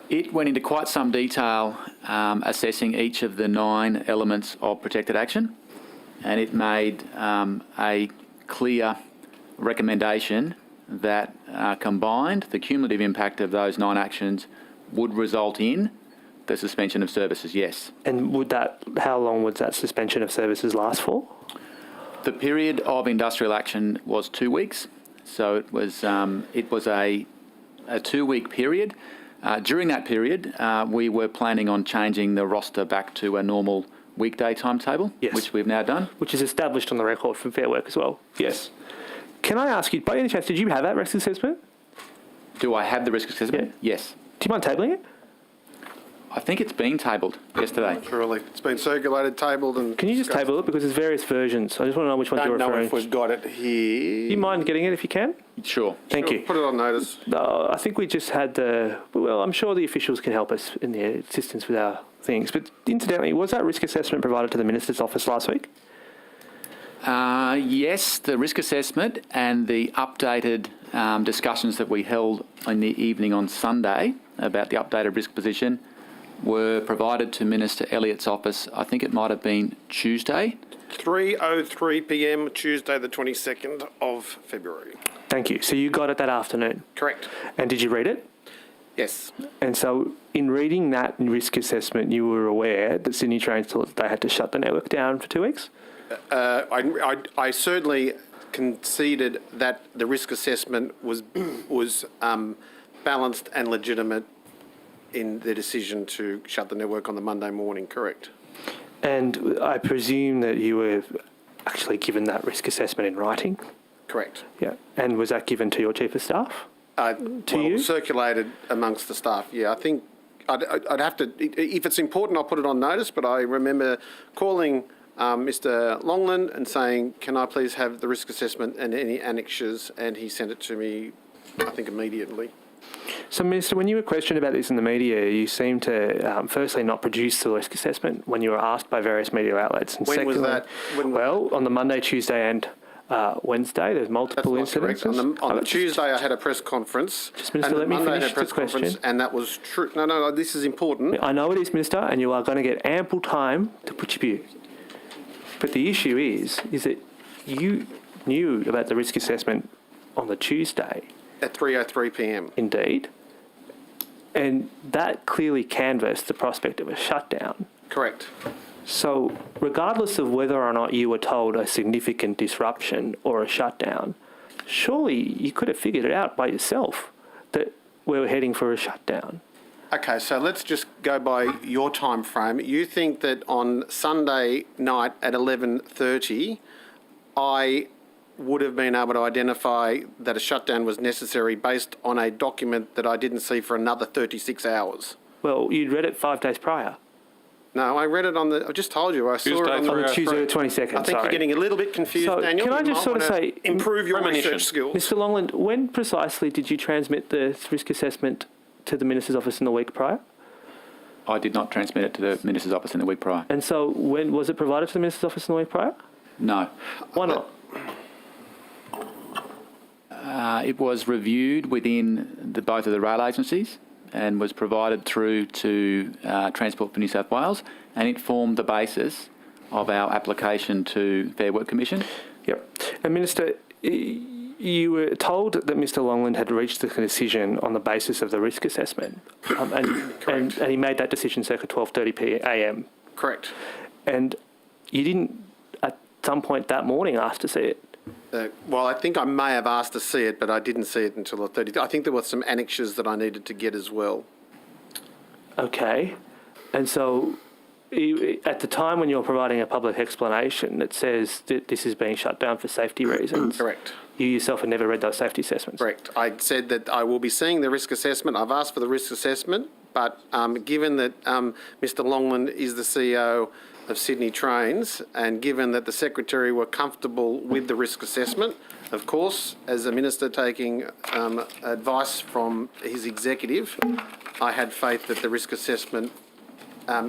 It went into quite some detail assessing each of the 9 elements of protected action, and it made a clear recommendation that combined, the cumulative impact of those 9 actions would result in the suspension of services, yes. And how long would that suspension of services last for? The period of industrial action was 2 weeks, so it was a 2-week period. During that period, we were planning on changing the roster back to a normal weekday timetable, yes, which we've now done. Which is established on the record from Fair Work as well. Yes. Can I ask you, by any chance, did you have that risk assessment? Do I have the risk assessment? Yeah. Yes. Do you mind tabling it? I think it's been tabled yesterday. Surely. It's been circulated, tabled and... Can you just table it? Because there's various versions. I just want to know which one you're referring to. I don't know if we've got it here. Do you mind getting it if you can? Sure. Thank you. Put it on notice. No, I think we just had I'm sure the officials can help us in their assistance with our things. But incidentally, was that risk assessment provided to the Minister's office last week? Yes, the risk assessment and the updated discussions that we held in the evening on Sunday about the updated risk position were provided to Minister Elliott's office. I think it might have been Tuesday. 3:03 p.m. Tuesday the 22nd of February. Thank you. So you got it that afternoon? Correct. And did you read it? Yes. And so in reading that risk assessment, you were aware that Sydney Trains thought that they had to shut the network down for 2 weeks? I certainly conceded that the risk assessment was balanced and legitimate in the decision to shut the network on the Monday morning, correct? And I presume that you were actually given that risk assessment in writing? Correct. Yeah. And was that given to your Chief of Staff? circulated amongst the staff. Yeah, I think I'd have to, if it's important, I'll put it on notice, but I remember calling Mr. Longland and saying, can I please have the risk assessment and any annexures, and he sent it to me, I think, immediately. So, Minister, when you were questioned about this in the media, you seemed to, firstly, not produce the risk assessment when you were asked by various media outlets. And When was that? On the Monday, Tuesday and Wednesday, there's multiple incidents. On the Tuesday, I had a press conference. Just, Minister, let me finish the question. And that was true. No, this is important. I know it is, Minister, and you are going to get ample time to put your view. But the issue is that you knew about the risk assessment on the Tuesday. At 3:03 p.m. Indeed. And that clearly canvassed the prospect of a shutdown. Correct. So regardless of whether or not you were told a significant disruption or a shutdown, surely you could have figured it out by yourself that we were heading for a shutdown. Okay, so let's just go by your time frame. You think that on Sunday night at 11:30, I would have been able to identify that a shutdown was necessary based on a document that I didn't see for another 36 hours? Well, you'd read it 5 days prior. No, I read it on the, I just told you, I saw it on the Tuesday the 22nd, I think you're getting a little bit confused, So Daniel. can I You just might sort of wanna say, improve your research skills. Mr. Longland, when precisely did you transmit the risk assessment to the Minister's office in the week prior? I did not transmit it to the Minister's office in the week prior. And so when was it provided to the Minister's office in the week prior? No. Why not? It was reviewed within both of the rail agencies and was provided through to Transport for New South Wales, and it formed the basis of our application to Fair Work Commission. Yep. And Minister, you were told that Mr. Longland had reached the decision on the basis of the risk assessment, and he made that decision circa 12:30 a.m. Correct. And you didn't, at some point that morning, ask to see it. Well, I think I may have asked to see it, but I didn't see it until the 30th. I think there were some annexures that I needed to get as well. Okay. And so at the time when you're providing a public explanation that says that this is being shut down for safety reasons, Correct. You yourself had never read those safety assessments. Correct. I said that I will be seeing the risk assessment. I've asked for the risk assessment, but given that Mr. Longland is the CEO of Sydney Trains, and given that the Secretary were comfortable with the risk assessment, of course, as a Minister taking advice from his executive, I had faith that the risk assessment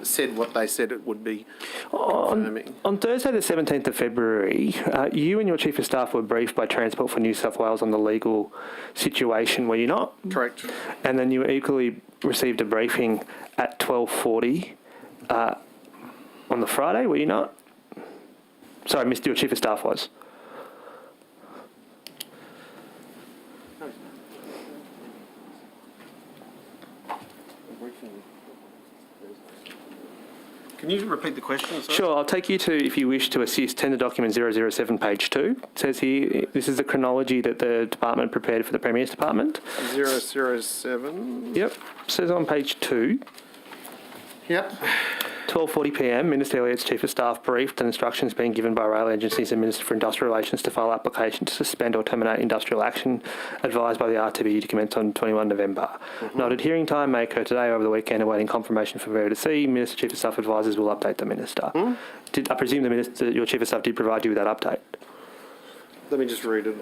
said what they said it would be. On Thursday the 17th of February, you and your Chief of Staff were briefed by Transport for New South Wales on the legal situation, were you not? Correct. And then you equally received a briefing at 12:40 on the Friday, were you not? Sorry, Mr. Your Chief of Staff was. Can you repeat the question? Sorry? Sure, I'll take you to, if you wish to assist, tender document 007, page 2. It says here, this is the chronology that the department prepared for the Premier's Department. 007. Yep, says on page 2. Yep. 12:40 p.m, Minister Elliott's Chief of Staff briefed and instructions being given by rail agencies and Minister for Industrial Relations to file application to suspend or terminate industrial action advised by the RTB to commence on 21 November. Noted hearing time may occur today or over the weekend, awaiting confirmation from Ferry to see. Minister Chief of Staff advisors will update the Minister. I presume the Minister, your Chief of Staff did provide you with that update? Let me just read it.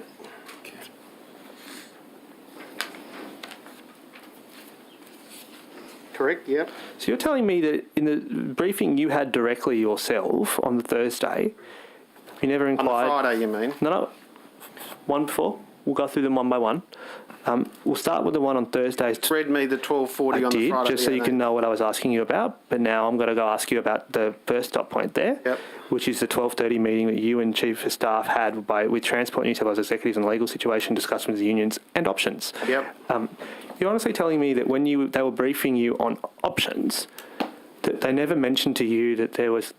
Correct, yep. So you're telling me that in the briefing you had directly yourself on the Thursday, you never inquired... On the Friday, you mean? No, one before. We'll go through them one by one. We'll start with the one on Thursdays. Read me the 12:40 on the Friday. Just so you can know what I was asking you about. But now I'm going to go ask you about the first stop point there, which is the 12:30 meeting that you and Chief of Staff had with Transport New South Wales executives on the legal situation, discussions with the unions and options. Yep. You're honestly telling me that when they were briefing you on options, that they never mentioned to you that there was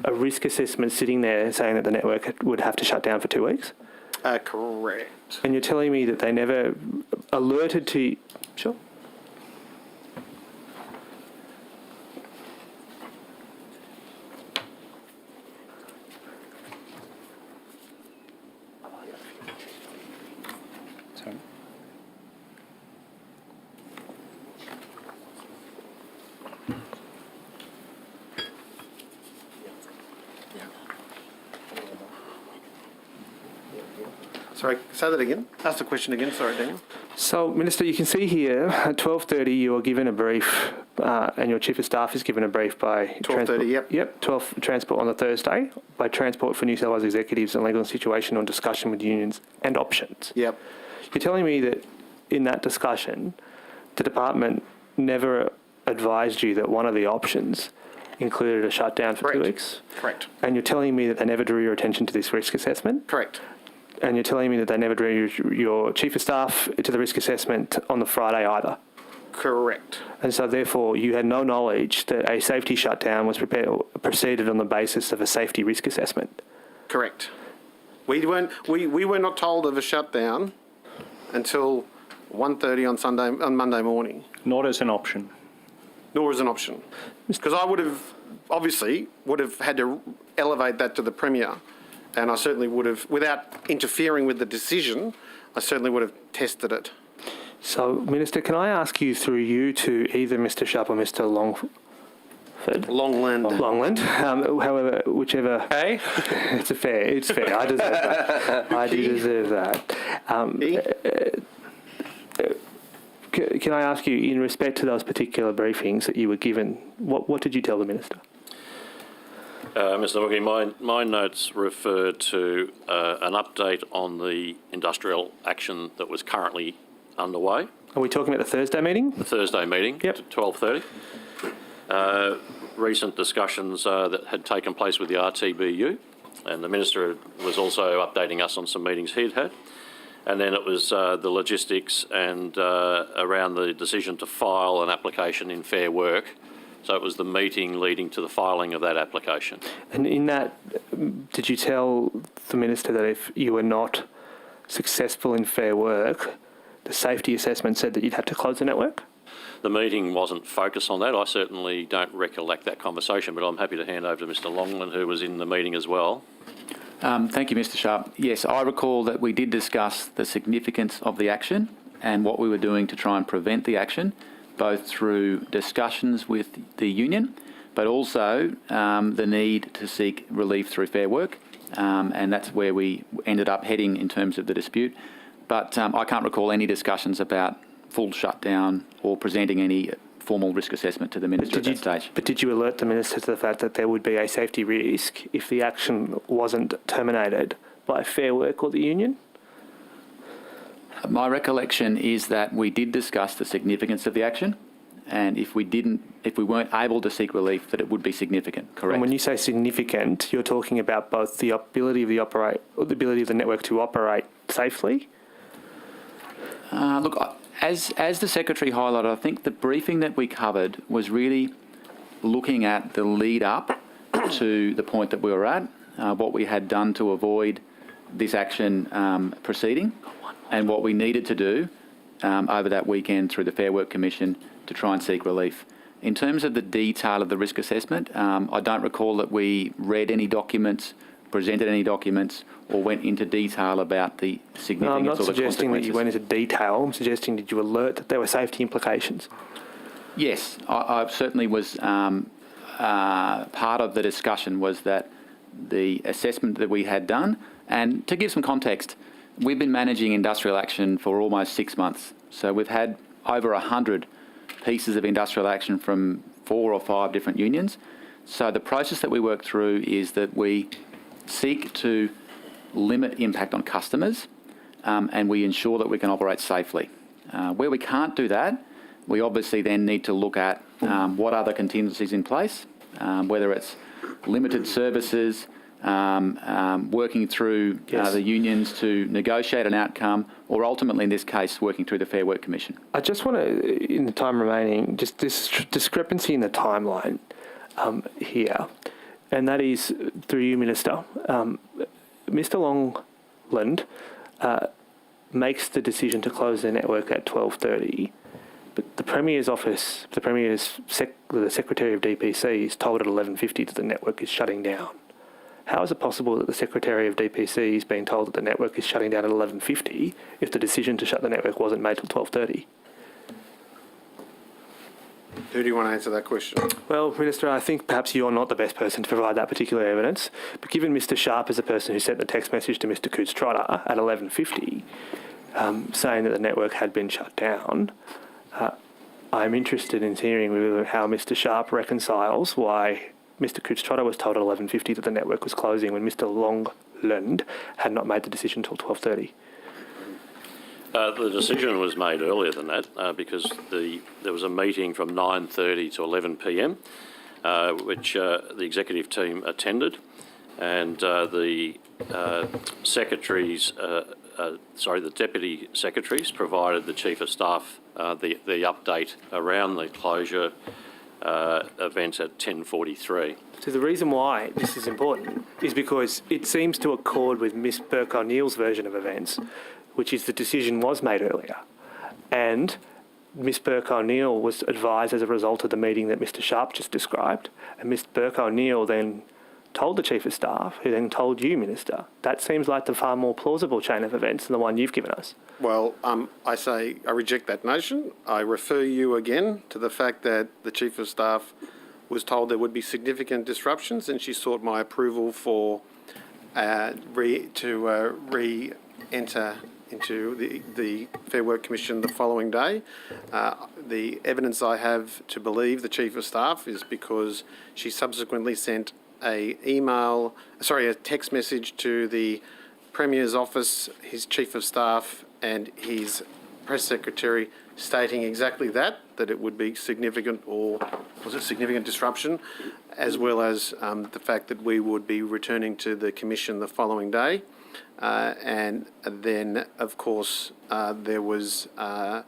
a risk assessment sitting there saying that the network would have to shut down for 2 weeks? Correct. And you're telling me that they never alerted to you? Sure. Sorry, say that again. Ask the question again. Sorry, Daniel. So, Minister, you can see here at 12:30 you are given a brief, and your Chief of Staff is given a brief by 12:30, yep. Yep, 12 Transport on the Thursday by Transport for New South Wales Executives on legal and situational discussion with unions and options. Yep. You're telling me that in that discussion, the department never advised you that one of the options included a shutdown for 2 weeks? Correct. And you're telling me that they never drew your attention to this risk assessment? Correct. And you're telling me that they never drew your Chief of Staff to the risk assessment on the Friday either? Correct. And so therefore you had no knowledge that a safety shutdown was proceeded on the basis of a safety risk assessment? Correct. We were not told of a shutdown until 1:30 on Monday morning. Not as an option. Nor as an option. Because I would have had to elevate that to the Premier, and I certainly would have, without interfering with the decision, I certainly would have tested it. So, Minister, can I ask you through you to either Mr. Sharp or Mr. Longland, however, whichever. Hey? It's fair. I deserve that. I do deserve that. Can I ask you, in respect to those particular briefings that you were given, what did you tell the Minister? Mr. Mookie, my notes refer to an update on the industrial action that was currently underway. Are we talking about the Thursday meeting? The Thursday meeting, yep. At 12:30. Recent discussions that had taken place with the RTBU, and the Minister was also updating us on some meetings he'd had. And then it was the logistics and around the decision to file an application in Fair Work. So it was the meeting leading to the filing of that application. And in that, did you tell the Minister that if you were not successful in Fair Work, the safety assessment said that you'd have to close the network? The meeting wasn't focused on that. I certainly don't recollect that conversation, but I'm happy to hand over to Mr. Longland, who was in the meeting as well. Thank you, Mr. Sharp. Yes, I recall that we did discuss the significance of the action and what we were doing to try and prevent the action, both through discussions with the union, but also the need to seek relief through Fair Work, and that's where we ended up heading in terms of the dispute. But I can't recall any discussions about full shutdown or presenting any formal risk assessment to the Minister at that stage. But did you alert the Minister to the fact that there would be a safety risk if the action wasn't terminated by Fair Work or the union? My recollection is that we did discuss the significance of the action, and if we weren't able to seek relief, that it would be significant. Correct. And when you say significant, you're talking about both the ability of the network to operate safely. Look, as the Secretary highlighted, I think the briefing that we covered was really looking at the lead up to the point that we were at, what we had done to avoid this action proceeding, and what we needed to do over that weekend through the Fair Work Commission to try and seek relief. In terms of the detail of the risk assessment, I don't recall that we read any documents, presented any documents, or went into detail about the significance or the consequences. No, I'm not suggesting that you went into detail. I'm suggesting did you alert that there were safety implications? Yes, I certainly was. Part of the discussion was that the assessment that we had done, and to give some context, we've been managing industrial action for almost 6 months. So we've had over 100 pieces of industrial action from 4 or 5 different unions. So the process that we work through is that we seek to limit impact on customers, and we ensure that we can operate safely. Where we can't do that, we obviously then need to look at what other contingencies in place, whether it's limited services, working through the unions to negotiate an outcome, or ultimately in this case working through the Fair Work Commission. I just want to, in the time remaining, just this discrepancy in the timeline here, and that is through you, Minister. Mr. Longland makes the decision to close the network at 12:30, but the Premier's office, the Secretary of DPC is told at 11:50 that the network is shutting down. How is it possible that the Secretary of DPC is being told that the network is shutting down at 11:50 if the decision to shut the network wasn't made till 12:30? Who do you want to answer that question? Well, Minister, I think perhaps you're not the best person to provide that particular evidence, but given Mr Sharp is the person who sent the text message to Mr Coutts-Trotter at 11:50, saying that the network had been shut down, I'm interested in hearing how Mr Sharp reconciles why Mr Coutts-Trotter was told at 11:50 that the network was closing when Mr Longland had not made the decision until 12:30. The decision was made earlier than that because there was a meeting from 9:30 to 11 p.m, which the executive team attended, and the deputy secretaries provided the chief of staff the update around the closure event at 10:43. So the reason why this is important is because it seems to accord with Miss Burke O'Neill's version of events, which is the decision was made earlier. And Miss Burke O'Neill was advised as a result of the meeting that Mr Sharp just described, and Miss Burke O'Neill then told the Chief of Staff, who then told you, Minister. That seems like the far more plausible chain of events than the one you've given us. Well, I reject that notion. I refer you again to the fact that the Chief of Staff was told there would be significant disruptions, and she sought my approval for re-enter into the Fair Work Commission the following day. The evidence I have to believe the Chief of Staff is because she subsequently sent a text message to the Premier's office, his Chief of Staff and his Press Secretary stating exactly that it would be significant, or was it significant disruption, as well as the fact that we would be returning to the Commission the following day. And then, of course, there was her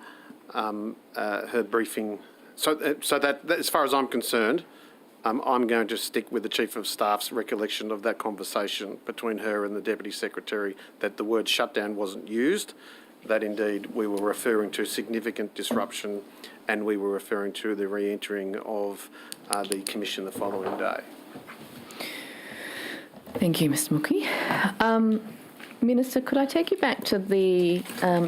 briefing. So that, as far as I'm concerned, I'm going to stick with the Chief of Staff's recollection of that conversation between her and the Deputy Secretary, that the word shutdown wasn't used, that indeed we were referring to significant disruption, and we were referring to the re-entering of the Commission the following day. Thank you, Mr Mookie. Minister, could I take you back to the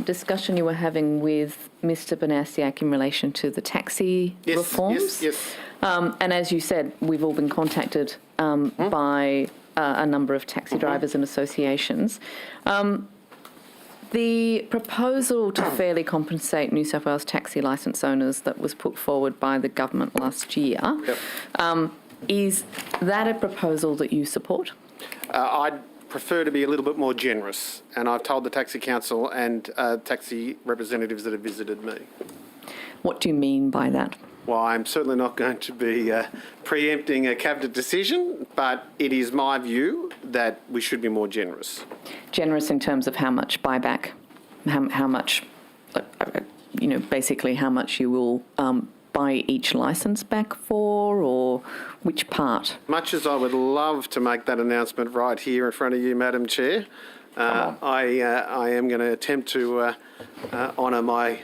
discussion you were having with Mr Banasiak in relation to the taxi reforms? Yes. And as you said, we've all been contacted by a number of taxi drivers and associations. The proposal to fairly compensate New South Wales taxi licence owners that was put forward by the government last year, is that a proposal that you support? I'd prefer to be a little bit more generous, and I've told the Taxi Council and taxi representatives that have visited me. What do you mean by that? Well, I'm certainly not going to be preempting a cabinet decision, but it is my view that we should be more generous. Generous in terms of how much buyback, how much, basically how much you will buy each licence back for, or which part? Much as I would love to make that announcement right here in front of you, Madam Chair, I am going to attempt to honour my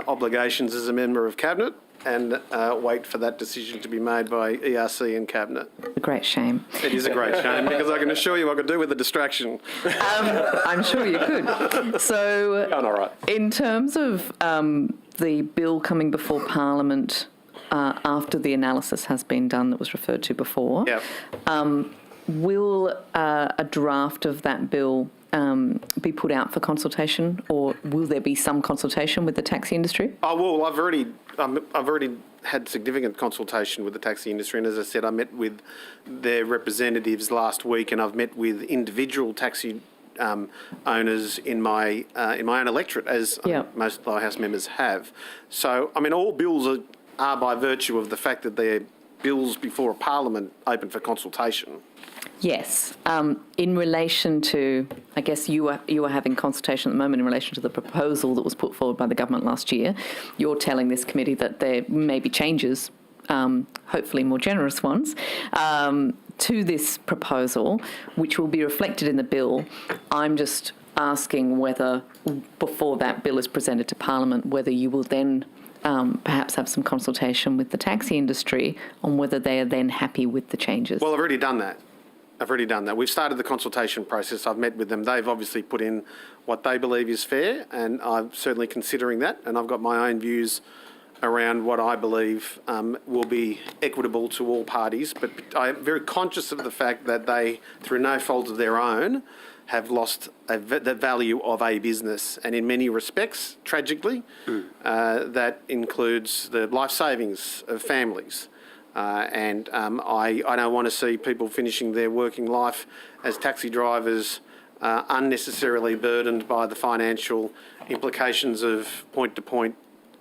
obligations as a member of Cabinet and wait for that decision to be made by ERC and Cabinet. A great shame. It is a great shame, because I can assure you I could do with a distraction. I'm sure you could. So, all right. In terms of the bill coming before Parliament after the analysis has been done that was referred to before, will a draft of that bill be put out for consultation, or will there be some consultation with the taxi industry? Oh, well, I've already had significant consultation with the taxi industry, and as I said, I met with their representatives last week, and I've met with individual taxi owners in my own electorate, as most lower house members have. So, I mean, all bills are by virtue of the fact that they're bills before a Parliament open for consultation. Yes. In relation to, I guess you are having consultation at the moment in relation to the proposal that was put forward by the government last year. You're telling this committee that there may be changes, hopefully more generous ones, to this proposal, which will be reflected in the bill. I'm just asking whether, before that bill is presented to Parliament, whether you will then perhaps have some consultation with the taxi industry on whether they are then happy with the changes. Well, I've already done that. We've started the consultation process. I've met with them. They've obviously put in what they believe is fair, and I'm certainly considering that. And I've got my own views around what I believe will be equitable to all parties, but I am very conscious of the fact that they, through no fault of their own, have lost the value of a business. And in many respects, tragically, that includes the life savings of families. I don't want to see people finishing their working life as taxi drivers unnecessarily burdened by the financial implications of point-to-point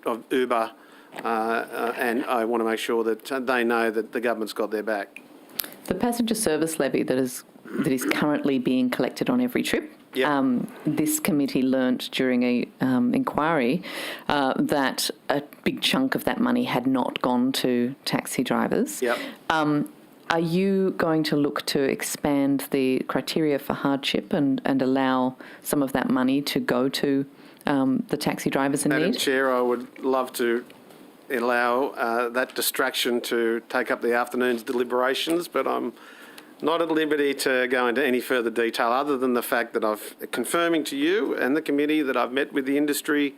of Uber, and I want to make sure that they know that the government's got their back. The passenger service levy that is currently being collected on every trip. Yep. This committee learnt during a inquiry that a big chunk of that money had not gone to taxi drivers. Yep. Are you going to look to expand the criteria for hardship and allow some of that money to go to the taxi drivers in Madam need? Chair, I would love to allow that distraction to take up the afternoon's deliberations, but I'm not at liberty to go into any further detail other than the fact that I've confirming to you and the committee that I've met with the industry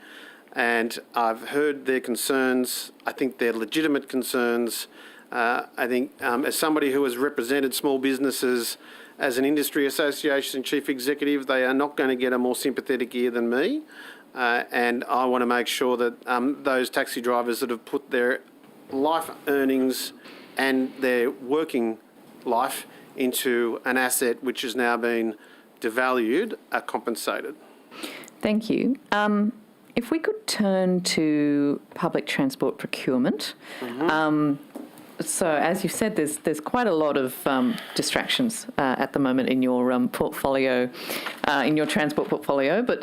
and I've heard their concerns. I think they're legitimate concerns. I think as somebody who has represented small businesses as an industry association chief executive, they are not going to get a more sympathetic ear than me. And I want to make sure that those taxi drivers that have put their life earnings and their working life into an asset which has now been devalued are compensated. Thank you. If we could turn to public transport procurement. So, as you've said, there's quite a lot of distractions at the moment in your portfolio, in your transport portfolio, but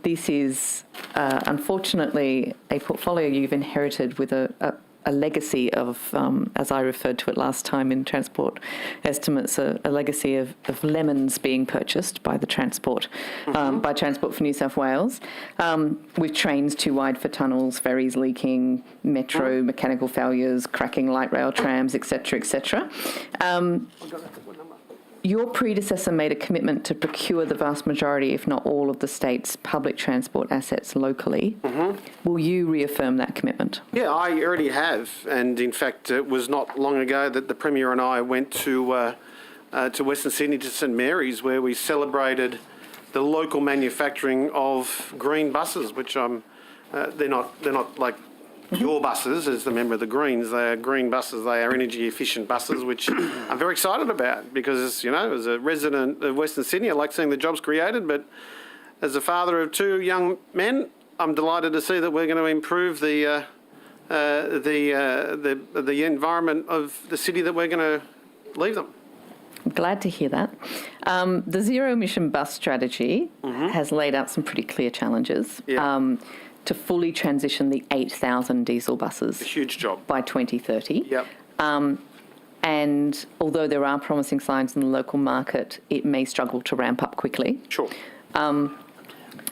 this is unfortunately a portfolio you've inherited with a legacy of, as I referred to it last time in transport estimates, a legacy of lemons being purchased by the transport, by Transport for New South Wales, with trains too wide for tunnels, ferries leaking, metro mechanical failures, cracking light rail trams, etc., etc. Your predecessor made a commitment to procure the vast majority, if not all, of the state's public transport assets locally. Will you reaffirm that commitment? Yeah, I already have. And in fact, it was not long ago that the Premier and I went to Western Sydney to St Mary's, where we celebrated the local manufacturing of green buses, which they're not like your buses as the member of the Greens. They are green buses. They are energy efficient buses, which I'm very excited about because, you know, as a resident of Western Sydney, I like seeing the jobs created. But as a father of two young men, I'm delighted to see that we're going to improve the environment of the city that we're going to leave them. I'm glad to hear that. The zero emission bus strategy has laid out some pretty clear challenges. Yeah. To fully transition the 8,000 diesel buses. A huge job. By 2030. Yep. And although there are promising signs in the local market, it may struggle to ramp up quickly. Sure.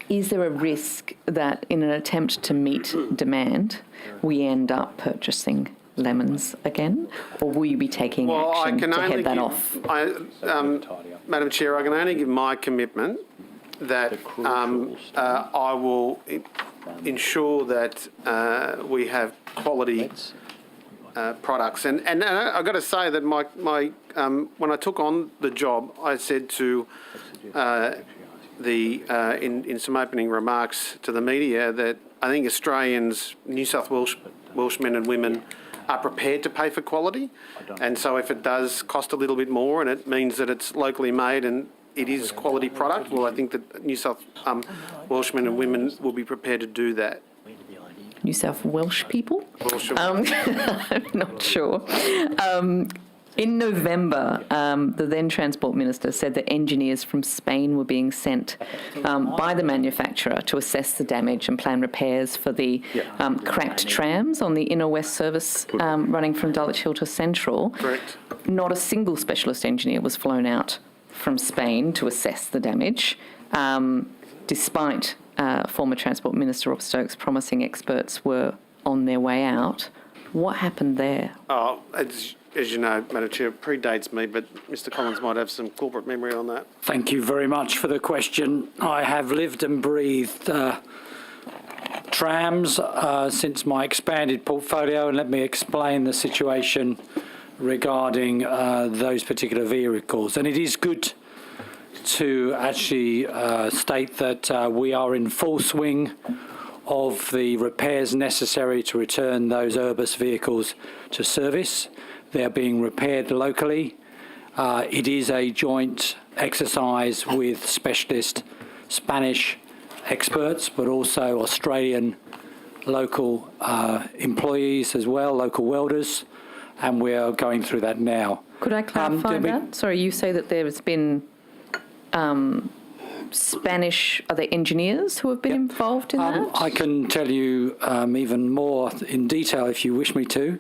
Is there a risk that in an attempt to meet demand, we end up purchasing lemons again? Or will you be taking action to head that off? Madam Chair, I can only give my commitment that I will ensure that we have quality products. And I've got to say that my when I took on the job, I said to in some opening remarks to the media that I think Australians, New South Welsh men and women, are prepared to pay for quality. And so if it does cost a little bit more and it means that it's locally made and it is quality product, well, I think that New South Welsh men and women will be prepared to do that. New South Welsh people? I'm not sure. In November, the then Transport Minister said that engineers from Spain were being sent by the manufacturer to assess the damage and plan repairs for the cracked trams on the Inner West service running from Dulwich Hill to Central. Correct. Not a single specialist engineer was flown out from Spain to assess the damage, despite former Transport Minister Rob Stokes promising experts were on their way out. What happened there? Oh, as you know, Madam Chair, it predates me, but Mr Collins might have some corporate memory on that. Thank you very much for the question. I have lived and breathed trams since my expanded portfolio, and let me explain the situation regarding those particular vehicles. And it is good to actually state that we are in full swing of the repairs necessary to return those Urbis vehicles to service. They're being repaired locally. It is a joint exercise with specialist Spanish experts, but also Australian local employees as well, local welders, and we are going through that now. Could I clarify that? Sorry, you say that there has been Spanish, are there engineers who have been involved in that? I can tell you even more in detail if you wish me to.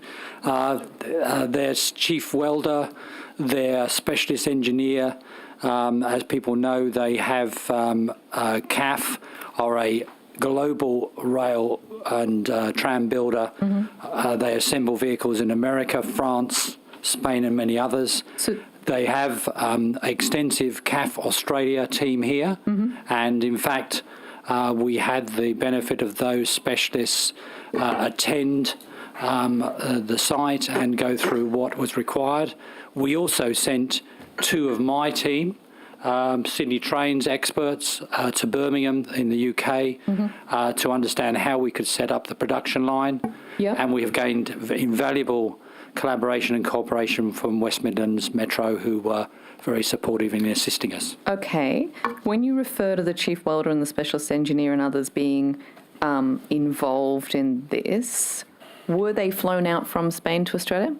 There's chief welder, their specialist engineer. As people know, they have CAF, are a global rail and tram builder. They assemble vehicles in America, France, Spain and many others. So they have extensive CAF Australia team here, and in fact we had the benefit of those specialists attend the site and go through what was required. We also sent two of my team, Sydney Trains experts, to Birmingham in the UK to understand how we could set up the production line. And we have gained invaluable collaboration and cooperation from West Midlands Metro, who were very supportive in assisting us. Okay. When you refer to the chief welder and the specialist engineer and others being involved in this, were they flown out from Spain to Australia?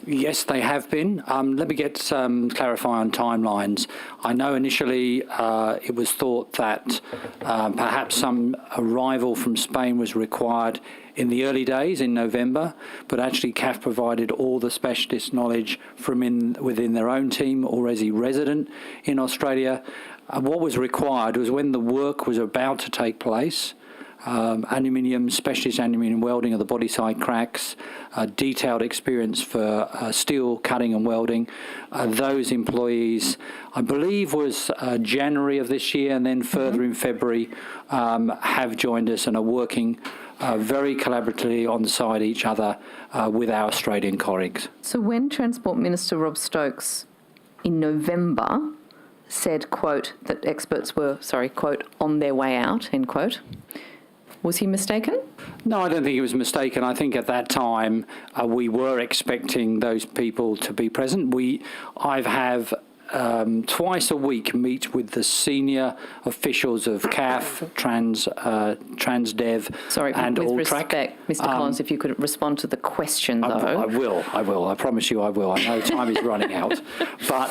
Yes, they have been. Let me get clarify on timelines. I know initially it was thought that perhaps some arrival from Spain was required in the early days in November, but actually CAF provided all the specialist knowledge from within their own team already resident in Australia. What was required was when the work was about to take place, specialist aluminium welding of the body side cracks, detailed experience for steel cutting and welding. Those employees, I believe, was January of this year, and then further in February, have joined us and are working very collaboratively alongside each other with our Australian colleagues. So when Transport Minister Rob Stokes in November said, quote, that experts were, quote, on their way out, end quote, was he mistaken? No, I don't think he was mistaken. I think at that time we were expecting those people to be present. I have twice a week meet with the senior officials of CAF, Transdev, and with Alltrack. respect, Mr. Collins, if you could respond to the question, though. I will. I promise you I will. I know time is running out. But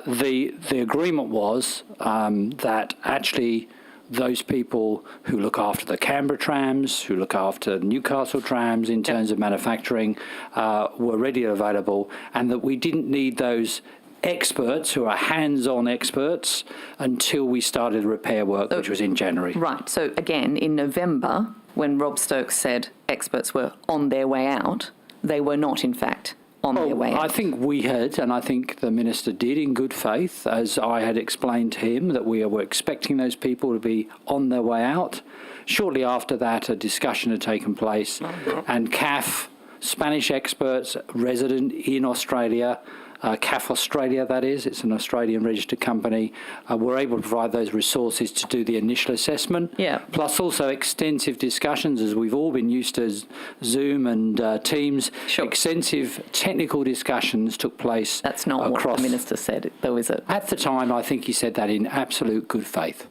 the agreement was that actually those people who look after the Canberra trams, who look after Newcastle trams in terms of manufacturing, were ready and available, and that we didn't need those experts who are hands-on experts until we started repair work, which was in January. Right. So again, in November, when Rob Stokes said experts were on their way out, they were not, in fact, on their way out. I think we had, and I think the Minister did in good faith, as I had explained to him, that we were expecting those people to be on their way out. Shortly after that, a discussion had taken place, and CAF, Spanish experts resident in Australia, CAF Australia, that is, it's an Australian registered company, were able to provide those resources to do the initial assessment, plus also extensive discussions, as we've all been used to Zoom and Teams. Extensive technical discussions took place. That's not what the Minister said, though, is it? At the time, I think he said that in absolute good faith.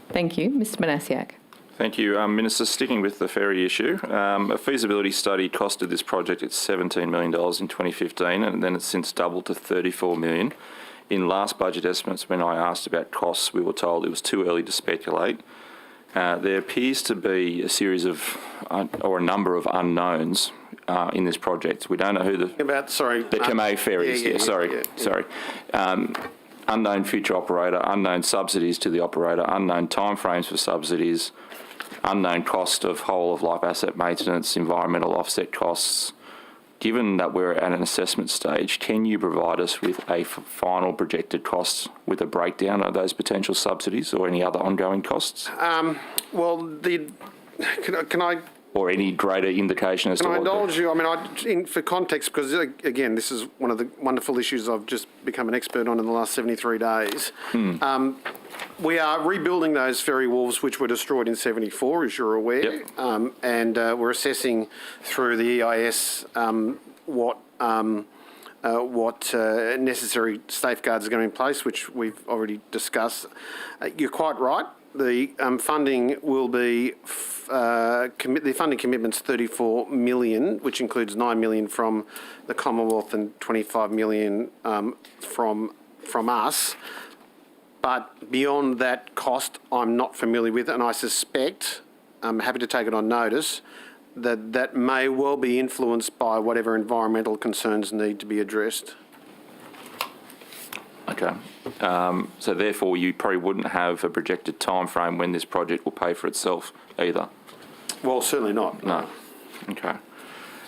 Thank you. Mr. Manasiak. Thank you. Minister, sticking with the ferry issue, a feasibility study costed this project $17 million in 2015, and then it's since doubled to $34 million. In last budget estimates, when I asked about costs, we were told it was too early to speculate. There appears to be a series of, or a number of unknowns in this project. We don't know who the Kamei ferries. Sorry. Unknown future operator, unknown subsidies to the operator, unknown timeframes for subsidies, unknown cost of whole-of-life asset maintenance, environmental offset costs. Given that we're at an assessment stage, can you provide us with a final projected cost with a breakdown of those potential subsidies or any other ongoing costs? Well, can I or any greater indication as to Can I what indulge you? I mean, for context, because again, this is one of the wonderful issues I've just become an expert on in the last 73 days. We are rebuilding those ferry wharves which were destroyed in 74, as you're aware, and we're assessing through the EIS what necessary safeguards are going to be in place, which we've already discussed. You're quite right. The funding will be, the funding commitment's 34 million, which includes 9 million from the Commonwealth and 25 million from us. But beyond that cost, I'm not familiar with, and I suspect, I'm happy to take it on notice, that may well be influenced by whatever environmental concerns need to be addressed. Okay. So therefore, you probably wouldn't have a projected time frame when this project will pay for itself either. Well, certainly not. No. Okay.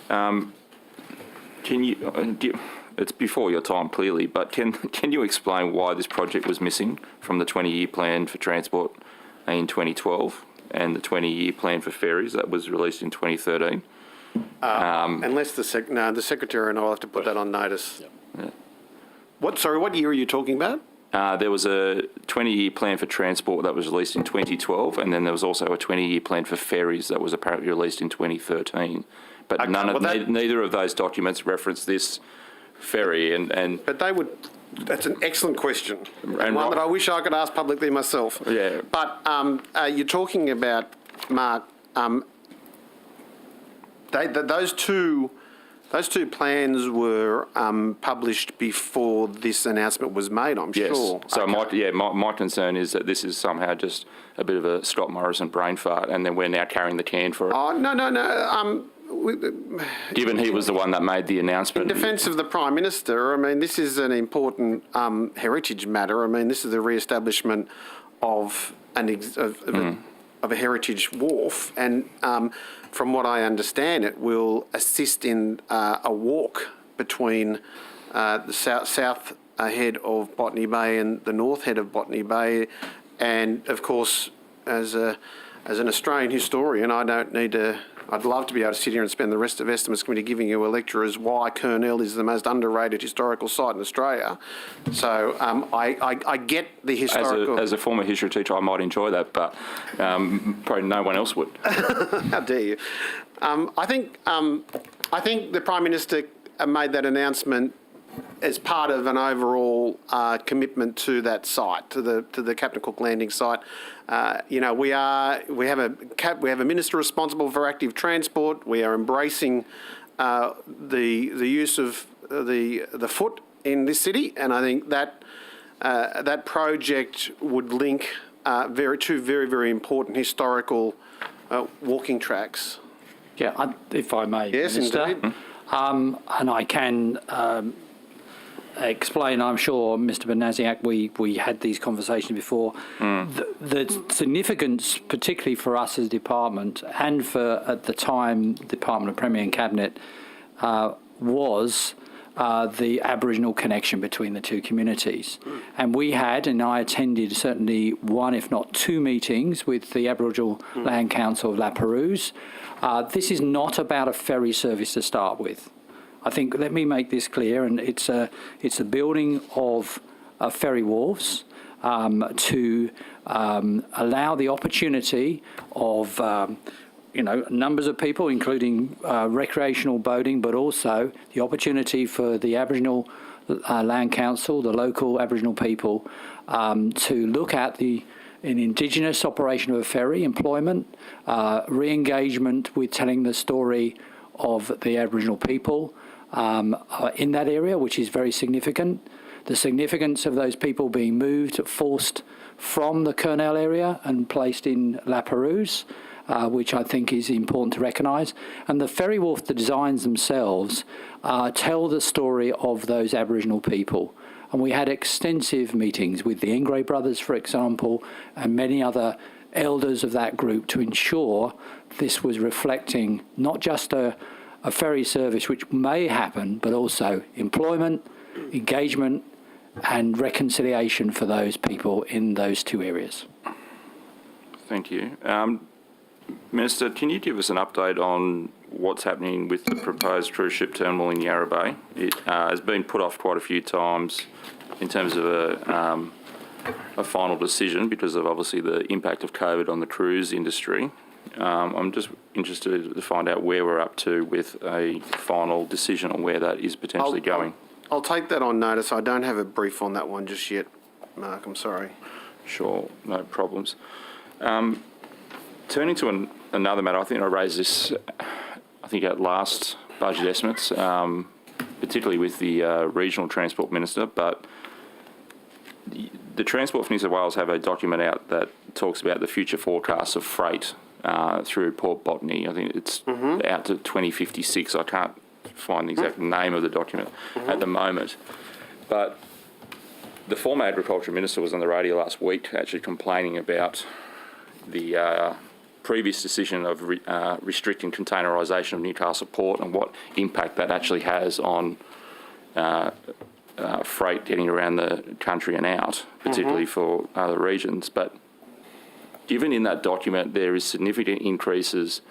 Can you? It's before your time, clearly, but can you explain why this project was missing from the 20-year plan for transport in 2012 and the 20-year plan for ferries that was released in 2013? Unless the Secretary and I will have to put that on notice. Yeah. What year are you talking about? There was a 20-year plan for transport that was released in 2012, and then there was also a 20-year plan for ferries that was apparently released in 2013. But okay, neither of those documents reference this ferry, and but they would. That's an excellent question, and one that I wish I could ask publicly myself. Yeah. But you're talking about, Mark. Those two plans were published before this announcement was made, I'm sure. So okay. my concern is that this is somehow just a bit of a Scott Morrison brain fart, and then we're now carrying the can for it. Oh, no. Given he was the one that made the announcement. In defence of the Prime Minister, I mean, this is an important heritage matter. I mean, this is the re-establishment of a heritage wharf, and from what I understand, it will assist in a walk between the south head of Botany Bay and the north head of Botany Bay. And of course, as an Australian historian, I'd love to be able to sit here and spend the rest of Estimates Committee giving you a lecture as why Kurnell is the most underrated historical site in Australia. So I get the historical... As a former history teacher, I might enjoy that, but probably no one else would. How dare you? I think the Prime Minister made that announcement as part of an overall commitment to that site, to the Captain Cook Landing site. We have a minister responsible for active transport. We are embracing the use of the foot in this city, and I think that that project would link two very, very important historical walking tracks. Yeah, if I may, yes, Minister. Indeed. And I can explain, I'm sure, Mr. Banasiak, we had these conversations before. The significance, particularly for us as a department and for, at the time, Department of Premier and Cabinet, was the Aboriginal connection between the two communities. And we had, and I attended certainly one, if not two meetings with the Aboriginal Land Council of La Perouse. This is not about a ferry service to start with. I think, let me make this clear, and it's a building of ferry wharves to allow the opportunity of numbers of people, including recreational boating, but also the opportunity for the Aboriginal Land Council, the local Aboriginal people, to look at an Indigenous operation of a ferry, employment, re-engagement with telling the story of the Aboriginal people in that area, which is very significant. The significance of those people being forced from the Kurnell area and placed in La Perouse, which I think is important to recognise. And the ferry wharf, the designs themselves, tell the story of those Aboriginal people. And we had extensive meetings with the Ingray brothers, for example, and many other elders of that group to ensure this was reflecting not just a ferry service, which may happen, but also employment, engagement, and reconciliation for those people in those two areas. Thank you. Minister, can you give us an update on what's happening with the proposed cruise ship terminal in Yarra Bay? It has been put off quite a few times in terms of a final decision because of obviously the impact of COVID on the cruise industry. I'm just interested to find out where we're up to with a final decision on where that is potentially going. I'll take that on notice. I don't have a brief on that one just yet, Mark. I'm sorry. Sure, no problems. Turning to another matter, I think I raised this, at last budget estimates, particularly with the Regional Transport Minister, but the Transport for New South Wales have a document out that talks about the future forecasts of freight through Port Botany. I think it's out to 2056. I can't find the exact name of the document at the moment. But the former Agriculture Minister was on the radio last week actually complaining about the previous decision of restricting containerisation of Newcastle Port and what impact that actually has on freight getting around the country and out, particularly for other regions. But given in that document there is significant increases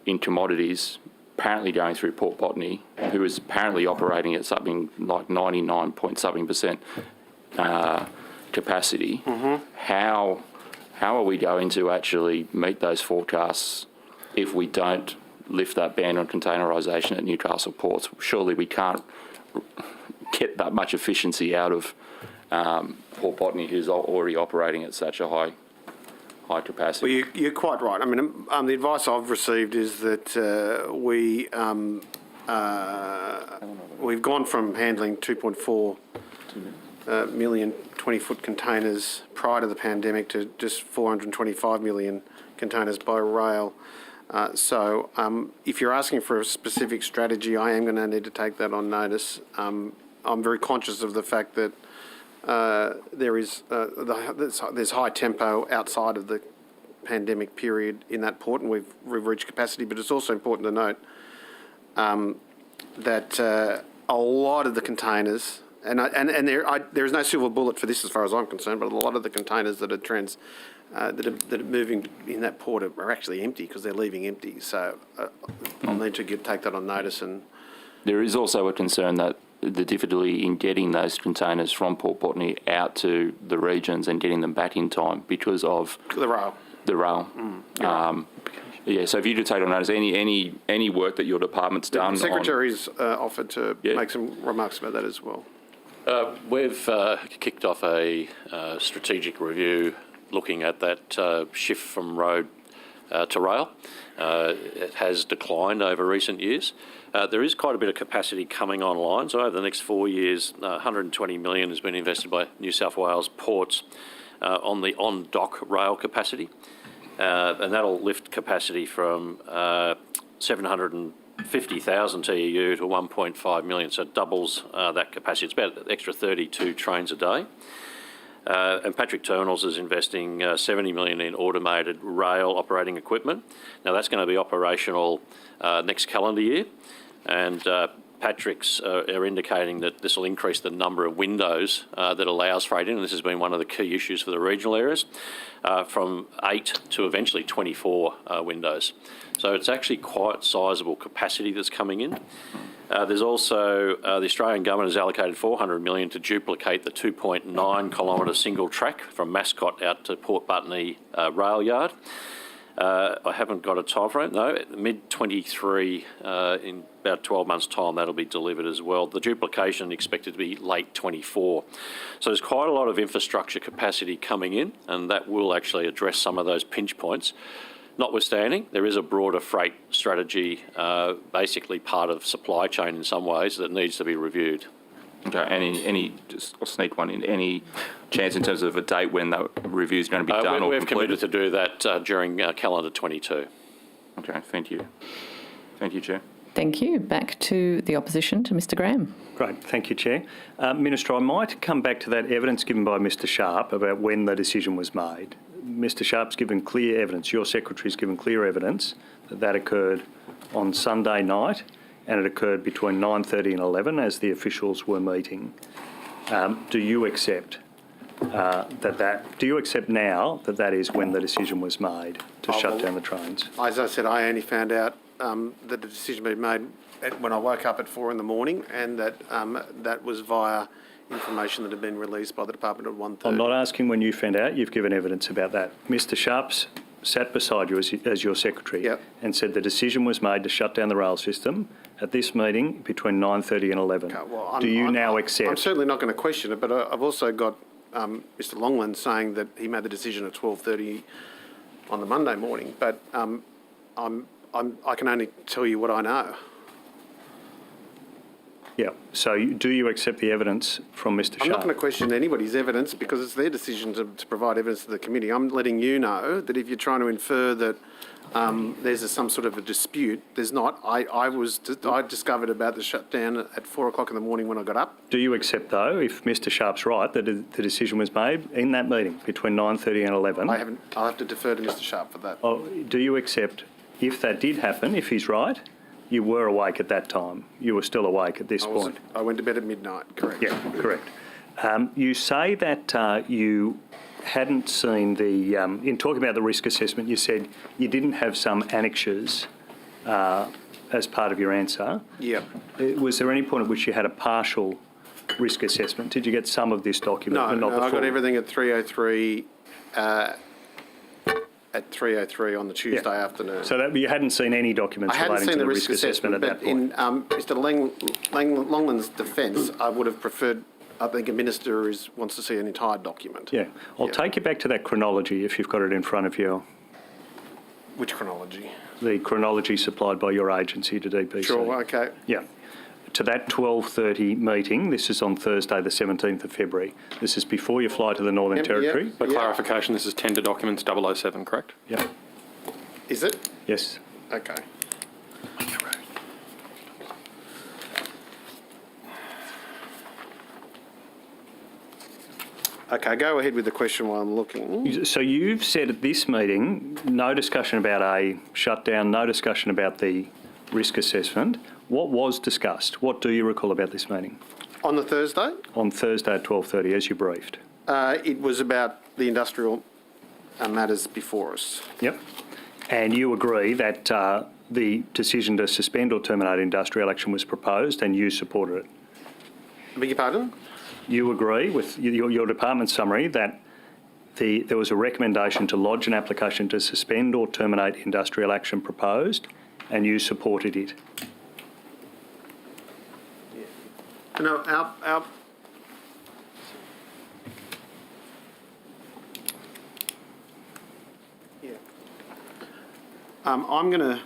in commodities apparently going through Port Botany, who is apparently operating at something like 99-point-something% capacity, how are we going to actually meet those forecasts if we don't lift that ban on containerisation at Newcastle ports? Surely we can't get that much efficiency out of Port Botany, who's already operating at such a high capacity. Well, you're quite right. I mean, the advice I've received is that we've gone from handling 2.4 million 20-foot containers prior to the pandemic to just 425 million containers by rail. So if you're asking for a specific strategy, I am going to need to take that on notice. I'm very conscious of the fact that there's high tempo outside of the pandemic period in that port, and we've reached capacity. But it's also important to note that a lot of the containers, and there is no silver bullet for this as far as I'm concerned, but a lot of the containers that are that are moving in that port are actually empty because they're leaving empty. So I'll need to take that on notice. And there is also a concern that the difficulty in getting those containers from Port Botany out to the regions and getting them back in time because of the rail. So if you could take on notice any work that your department's done. The Secretary's offered to make some remarks about that as well. We've kicked off a strategic review looking at that shift from road to rail. It has declined over recent years. There is quite a bit of capacity coming online. So over the next 4 years, 120 million has been invested by New South Wales ports on the on-dock rail capacity. And that'll lift capacity from 750,000 TEU to 1.5 million. So it doubles that capacity. It's about an extra 32 trains a day. And Patrick Terminals is investing 70 million in automated rail operating equipment. Now that's going to be operational next calendar year, and Patrick's are indicating that this will increase the number of windows that allows freight in, and this has been one of the key issues for the regional areas, from 8 to eventually 24 windows. So it's actually quite sizable capacity that's coming in. There's also the Australian government has allocated 400 million to duplicate the 2.9 kilometre single track from Mascot out to Port Botany rail yard. I haven't got a time frame, no. Mid-23, in about 12 months' time, that'll be delivered as well. The duplication expected to be late 24. So there's quite a lot of infrastructure capacity coming in, and that will actually address some of those pinch points. Notwithstanding, there is a broader freight strategy, basically part of supply chain in some ways, that needs to be reviewed. Okay, I'll sneak one in, any chance in terms of a date when that review is going to be done or we've completed? committed to do that during calendar 22. Okay, thank you. Thank you, Chair. Thank you. Back to the opposition, to Mr Graham. Great, thank you, Chair. Minister, I might come back to that evidence given by Mr Sharp about when the decision was made. Mr Sharp's given clear evidence, your Secretary's given clear evidence that occurred on Sunday night, and it occurred between 9:30 and 11 as the officials were meeting. Do you accept do you accept now that that is when the decision was made to shut down the trains? As I said, I only found out that the decision had been made when I woke up at 4 a.m, and that that was via information that had been released by the Department at 1:30. I'm not asking when you found out. You've given evidence about that. Mr Sharps sat beside you as your secretary and said the decision was made to shut down the rail system at this meeting between 9:30 and 11. Okay, well, do you now accept? I'm certainly not going to question it, but I've also got Mr Longland saying that he made the decision at 12:30 on the Monday morning, but I can only tell you what I know. Yeah. So do you accept the evidence from Mr Sharp? I'm not going to question anybody's evidence because it's their decision to provide evidence to the committee. I'm letting you know that if you're trying to infer that there's some sort of a dispute, there's not. I discovered about the shutdown at 4 o'clock in the morning when I got up. Do you accept, though, if Mr Sharp's right, that the decision was made in that meeting between 9:30 and 11? I haven't. I'll have to defer to Mr Sharp for that. Oh, do you accept, if that did happen, if he's right, you were awake at that time? You were still awake at this point? I went to bed at midnight, correct. Yeah, correct. You say that you hadn't seen the, in talking about the risk assessment, you said you didn't have some annexures as part of your answer. Yeah. Was there any point at which you had a partial risk assessment? Did you get some of this document but not the full? I got everything at 3:03 at 3:03 on the Tuesday afternoon. So that you hadn't seen any documents relating to the risk assessment at that point? In Mr Longland's defence, I would have preferred, I think a minister wants to see an entire document. Yeah. I'll take you back to that chronology if you've got it in front of you. Which chronology? The chronology supplied by your agency to DPC. Sure, okay. Yeah. To that 12:30 meeting, this is on Thursday the 17th of February. This is before you fly to the Northern Territory. For clarification, this is tender documents 007, correct? Yeah. Is it? Yes. Okay. Okay, go ahead with the question while I'm looking. So you've said at this meeting, no discussion about a shutdown, no discussion about the risk assessment. What was discussed? What do you recall about this meeting? On the Thursday? On Thursday at 12:30, as you briefed. It was about the industrial matters before us. Yep. And you agree that the decision to suspend or terminate industrial action was proposed and you supported it? I beg your pardon? You agree with your department summary that there was a recommendation to lodge an application to suspend or terminate industrial action proposed and you supported it? No, our I'm going to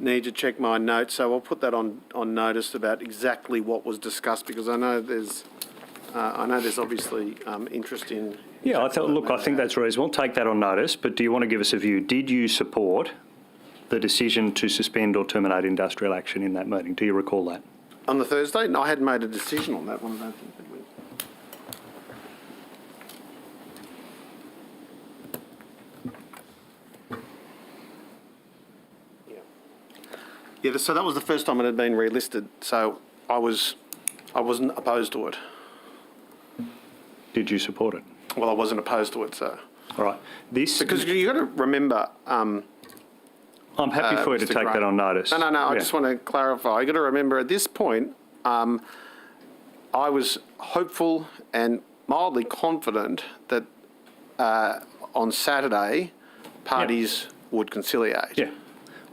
need to check my notes, so I'll put that on notice about exactly what was discussed because I know there's obviously interest in. Yeah, I think that's reasonable. Take that on notice, but do you want to give us a view? Did you support the decision to suspend or terminate industrial action in that meeting? Do you recall that? On the Thursday? No, I hadn't made a decision on that one, I don't think, did we? Yeah, so that was the first time it had been relisted, so I wasn't opposed to it. Did you support it? Well, I wasn't opposed to it, so. All right. Because you've got to remember... I'm happy for you to take that on notice. No, I just want to clarify. You've got to remember at this point, I was hopeful and mildly confident that on Saturday, parties would conciliate. Yeah,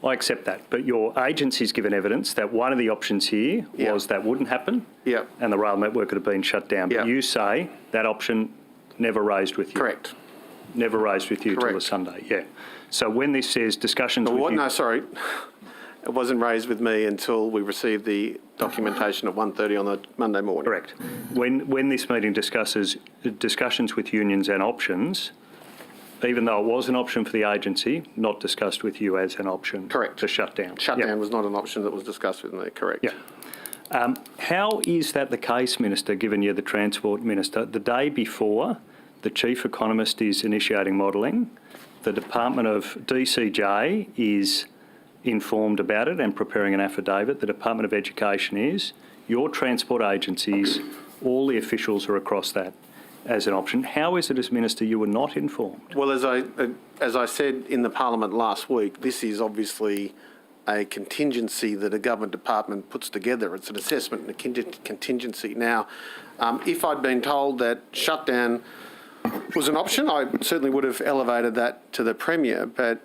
I accept that. But your agency's given evidence that one of the options here was that wouldn't happen and the rail network would have been shut down. But you say that option never raised with you. Correct. Never raised with you till the Sunday, yeah. So when this says discussions with you... No, sorry. It wasn't raised with me until we received the documentation at 1:30 on the Monday morning. Correct. When this meeting discusses discussions with unions and options, even though it was an option for the agency, not discussed with you as an option to shut down. Shutdown was not an option that was discussed with me, correct. Yeah. How is that the case, Minister, given you're the Transport Minister? The day before, the Chief Economist is initiating modelling. The Department of DCJ is informed about it and preparing an affidavit. The Department of Education is. Your transport agencies, all the officials are across that. as an option. How is it, as Minister, you were not informed? Well, as I said in the Parliament last week, this is obviously a contingency that a government department puts together. It's an assessment and a contingency. Now, if I'd been told that shutdown was an option, I certainly would have elevated that to the Premier. But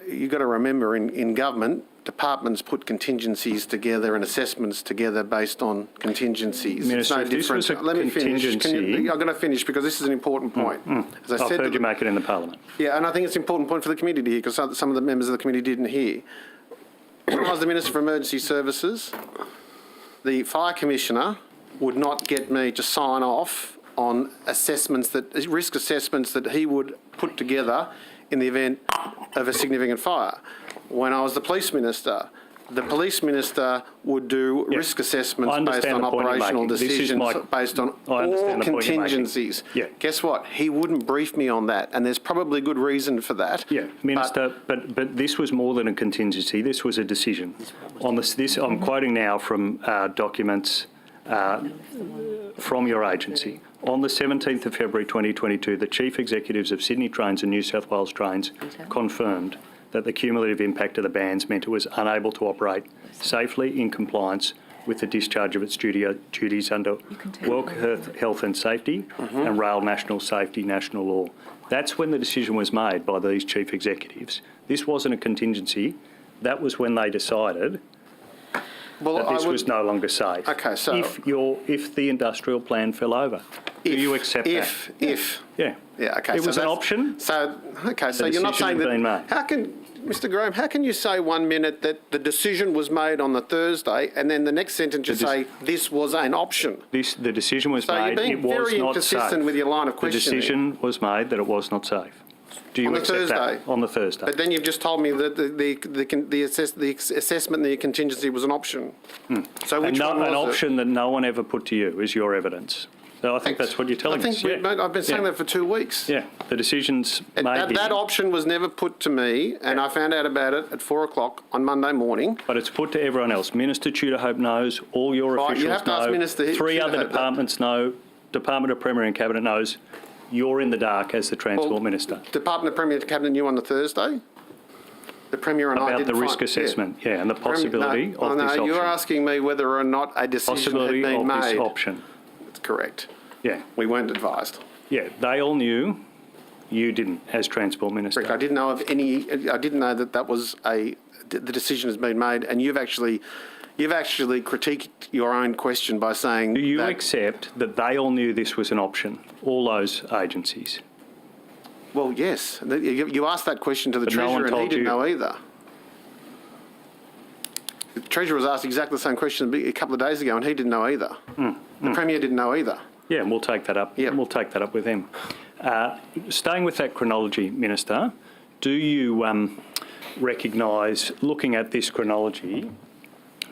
you've got to remember, in government, departments put contingencies together and assessments together based on contingencies. Minister, it's no different. Let me finish. I'm going to finish because this is an important point. As I I've said heard you make it in the Parliament. Yeah, and I think it's an important point for the committee to hear because some of the members of the committee didn't hear. When I was the Minister for Emergency Services, the Fire Commissioner would not get me to sign off on risk assessments that he would put together in the event of a significant fire. When I was the Police Minister, the Police Minister would do risk assessments based on operational decisions, based on all contingencies. Guess what? He wouldn't brief me on that, and there's probably good reason for that. Yeah, Minister, but this was more than a contingency. This was a decision. On this, I'm quoting now from documents from your agency. On the 17th of February 2022, the Chief Executives of Sydney Trains and New South Wales Trains confirmed that the cumulative impact of the bans meant it was unable to operate safely in compliance with the discharge of its duties under work health and safety and rail national safety national law. That's when the decision was made by these chief executives. This wasn't a contingency. That was when they decided that this was no longer safe. Okay, so if the industrial plan fell over, do you accept that? Yeah. Yeah. Okay. It was an option. So you're not saying that. How can, Mr. Graham? How can you say 1 minute that the decision was made on the Thursday, and then the next sentence you say this was an option? The decision was made. So you're being very inconsistent with your line of questioning. The decision was made that it was not safe. Do you accept that? On the Thursday. But then you've just told me that the assessment and the contingency was an option. So which one was an it? option that no one ever put to you is your evidence. So I think that's what you're telling us. I've been saying that for 2 weeks. Yeah, the decision's made. That option was never put to me, and I found out about it at 4 o'clock on Monday morning. But it's put to everyone else. Minister Tudor-Hope knows, all your officials you have to ask know, Minister 3 other departments know, Department of Premier and Cabinet knows. You're in the dark as the Transport Minister. Department of Premier and Cabinet knew on the Thursday. The Premier and I didn't about the risk assessment, and the possibility of this option. You're asking me whether or not a decision had been made. Possibility of this option. That's correct. Yeah. We weren't advised. Yeah, they all knew. You didn't, as Transport Minister. Correct. I didn't know of any. I didn't know that was the decision has been made, and you've actually critiqued your own question by saying. Do you accept that they all knew this was an option? All those agencies. Well, yes. You asked that question to the Treasurer, and he didn't know either. The Treasurer was asked exactly the same question a couple of days ago, and he didn't know either. The Premier didn't know either. Yeah, and we'll take that up. We'll take that up with him. Staying with that chronology, Minister, do you recognise, looking at this chronology,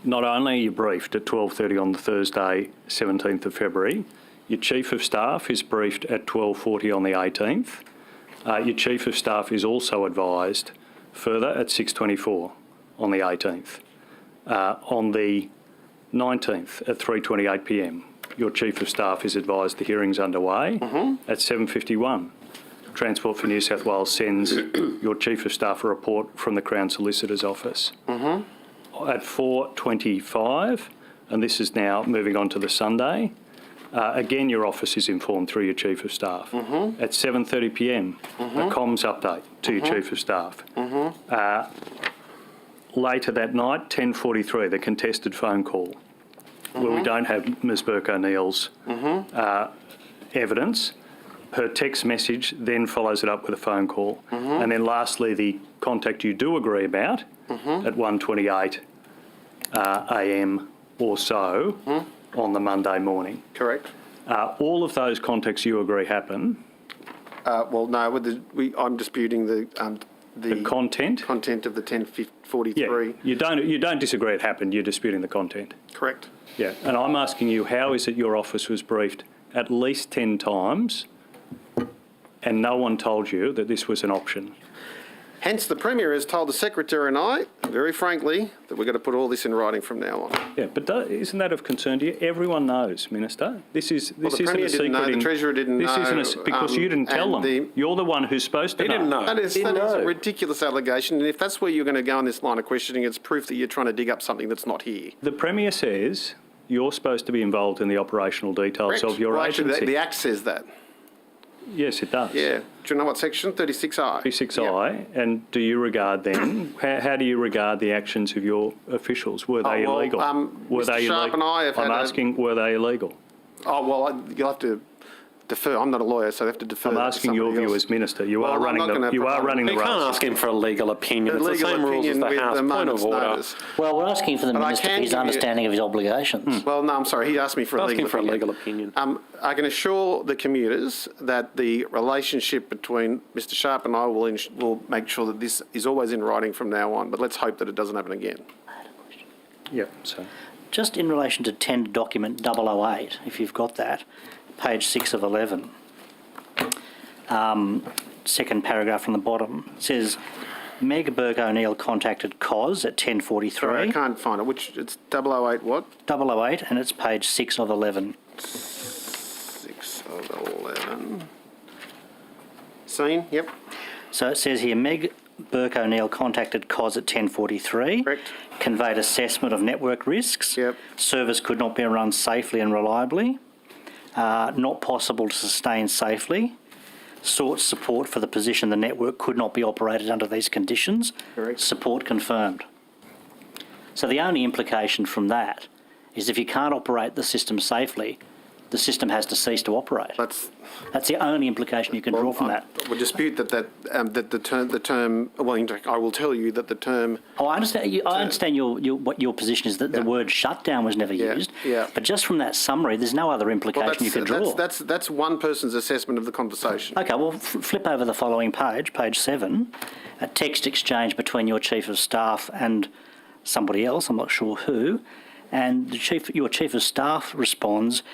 not only are you briefed at 12:30 on the Thursday, 17th of February, your Chief of Staff is briefed at 12:40 on the 18th. Your Chief of Staff is also advised further at 6:24 on the 18th. On the 19th at 3:28 p.m, your Chief of Staff is advised the hearing's underway. At 7:51, Transport for New South Wales sends your Chief of Staff a report from the Crown Solicitor's Office. At 4:25, and this is now moving on to the Sunday, again your office is informed through your Chief of Staff. At 7:30 p.m, a comms update to your Chief of Staff. Later that night, 10:43, the contested phone call, where we don't have Ms Burke O'Neill's evidence. Her text message then follows it up with a phone call. And then lastly, the contact you do agree about at 1:28 a.m. or so on the Monday morning. Correct. All of those contacts you agree happen. Well, no, I'm disputing the content of the 10:43. Yeah, you don't disagree it happened. You're disputing the content. Correct. Yeah, and I'm asking you, how is it your office was briefed at least 10 times and no one told you that this was an option? Hence, the Premier has told the Secretary and I, very frankly, that we're going to put all this in writing from now on. Yeah, but isn't that of concern to you? Everyone knows, Minister. This isn't the a secret. Premier didn't know, the Treasurer didn't this know. Isn't because you didn't tell them. You're the one who's supposed to know. He didn't know. That is a ridiculous allegation, and if that's where you're going to go on this line of questioning, it's proof that you're trying to dig up something that's not here. The Premier says you're supposed to be involved in the operational details of your agency. Actually, the Act says that. Yes, it does. Yeah. Do you know what section? 36I. 36I. Yep. And do you regard then, how do you regard the actions of your officials? Were they illegal? Were Mr. they Sharp illegal? and I have I'm had asking, were they illegal? Oh, well, you'll have to defer. I'm not a lawyer, so I have to defer. I'm asking your view as Minister. You are running the You rails. can't ask him for a legal opinion. It's the same rules as the House. Point of order. Notice. Well, we're asking for the But I Minister can for his give you- understanding of his obligations. Well, no, I'm sorry. He asked me for a Asking legal for a opinion. legal opinion. I can assure the commuters that the relationship between Mr. Sharp and I will make sure that this is always in writing from now on. But let's hope that it doesn't happen again. Yeah, so. Just in relation to tender document 008, if you've got that, page 6 of 11, second paragraph from the bottom, it says, Meg Burke O'Neill contacted COS at 10:43. Sorry, I can't find it. It's 008 what? 008, and it's page 6 of 11. 6 of 11. Scene, yep. So it says here, Meg Burke O'Neill contacted COS at 10:43. Correct. Conveyed assessment of network risks. Yep. Service could not be run safely and reliably. Not possible to sustain safely. Sought support for the position the network could not be operated under these conditions. Correct. Support confirmed. So the only implication from that is if you can't operate the system safely, the system has to cease to operate. That's the only implication you can draw from that. I would dispute that the term. Well, in fact, I will tell you that the term. Oh, I understand. I understand what your position is, that the word shutdown was never used. Yeah. But just from that summary, there's no other implication you can draw. That's one person's assessment of the conversation. Okay, well, flip over the following page, page 7, a text exchange between your Chief of Staff and somebody else, I'm not sure who, and your Chief of Staff responds,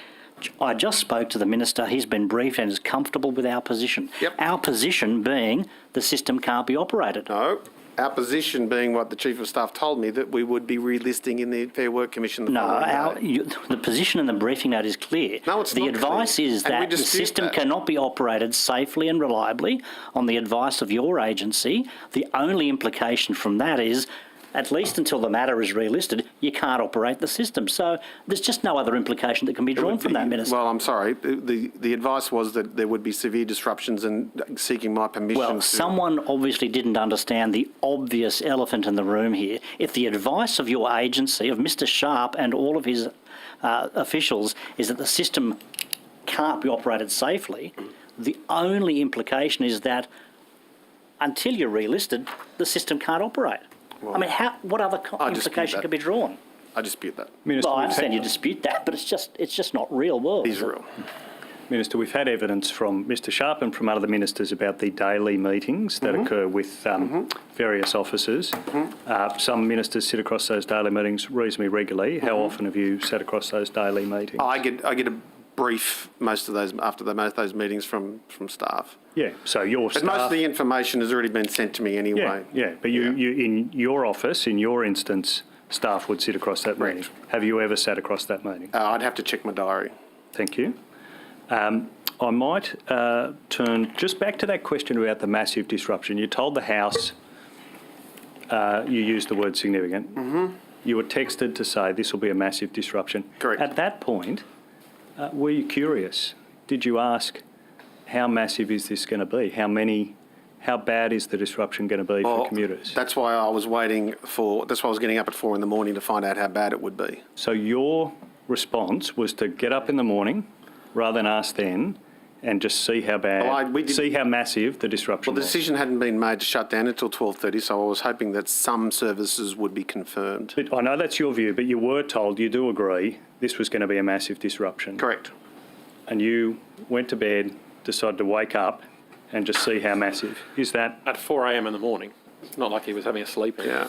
I just spoke to the Minister, he's been briefed and is comfortable with our position. Yep. Our position being the system can't be operated. No. Our position being what the Chief of Staff told me, that we would be relisting in the Fair Work Commission the following day. The position in the briefing note is clear. No, it's the not advice clear. is And we that the dispute system that. cannot be operated safely and reliably on the advice of your agency. The only implication from that is, at least until the matter is relisted, you can't operate the system. So there's just no other implication that can be drawn from that, Minister. Well, I'm sorry. The advice was that there would be severe disruptions and seeking my permission. Well, someone obviously didn't understand the obvious elephant in the room here. If the advice of your agency, of Mr. Sharp and all of his officials, is that the system can't be operated safely, the only implication is that until you're relisted, the system can't operate. Well, I mean, what other implication could be drawn? I dispute that. Minister, Well, I understand you dispute that, but it's just not real world. It is real. Minister, we've had evidence from Mr. Sharp and from other ministers about the daily meetings that occur with various officers. Some ministers sit across those daily meetings reasonably regularly. How often have you sat across those daily meetings? I get a brief most of those after most of those meetings from staff. Yeah, so your But staff... most of the information has already been sent to me anyway. Yeah, but you in your office, in your instance, staff would sit across that meeting. Have you ever sat across that meeting? I'd have to check my diary. Thank you. I might turn just back to that question about the massive disruption. You told the House, you used the word significant. You were texted to say this will be a massive disruption. Correct. At that point, were you curious? Did you ask, how massive is this going to be? How bad is the disruption going to be for commuters? That's why I was that's why I was getting up at 4 a.m. to find out how bad it would be. So your response was to get up in the morning rather than ask then and just see how bad, see how massive the disruption Well, the was. decision hadn't been made to shut down until 12:30, so I was hoping that some services would be confirmed. But I know that's your view, but you were told, you do agree, this was going to be a massive disruption. Correct. And you went to bed, decided to wake up and just see how massive. Is that... At 4 a.m. in the morning. It's not like he was having a sleep in. Yeah.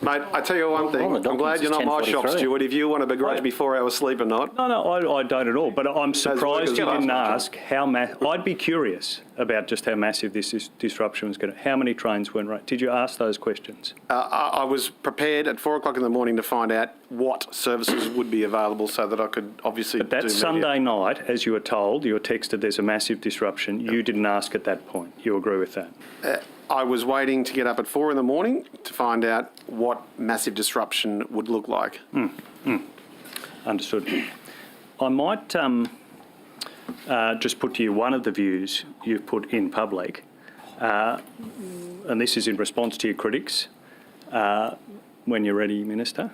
Mate, I tell you one thing. on the I'm glad you're not my shop 10:43. steward if you want to begrudge me 4 hours sleep or not. No, I don't at all. But I'm surprised you didn't ask. ask how I'd be curious about just how massive this disruption was going to. How many trains weren't right? Did you ask those questions? I was prepared at 4 o'clock in the morning to find out what services would be available so that I could obviously But that do Sunday night, as you were told, you were texted there's a massive disruption. You didn't ask at that point. You agree with that? I was waiting to get up at 4 in the morning to find out what massive disruption would look like. Understood. I might just put to you one of the views you've put in public, and this is in response to your critics. When you're ready, Minister.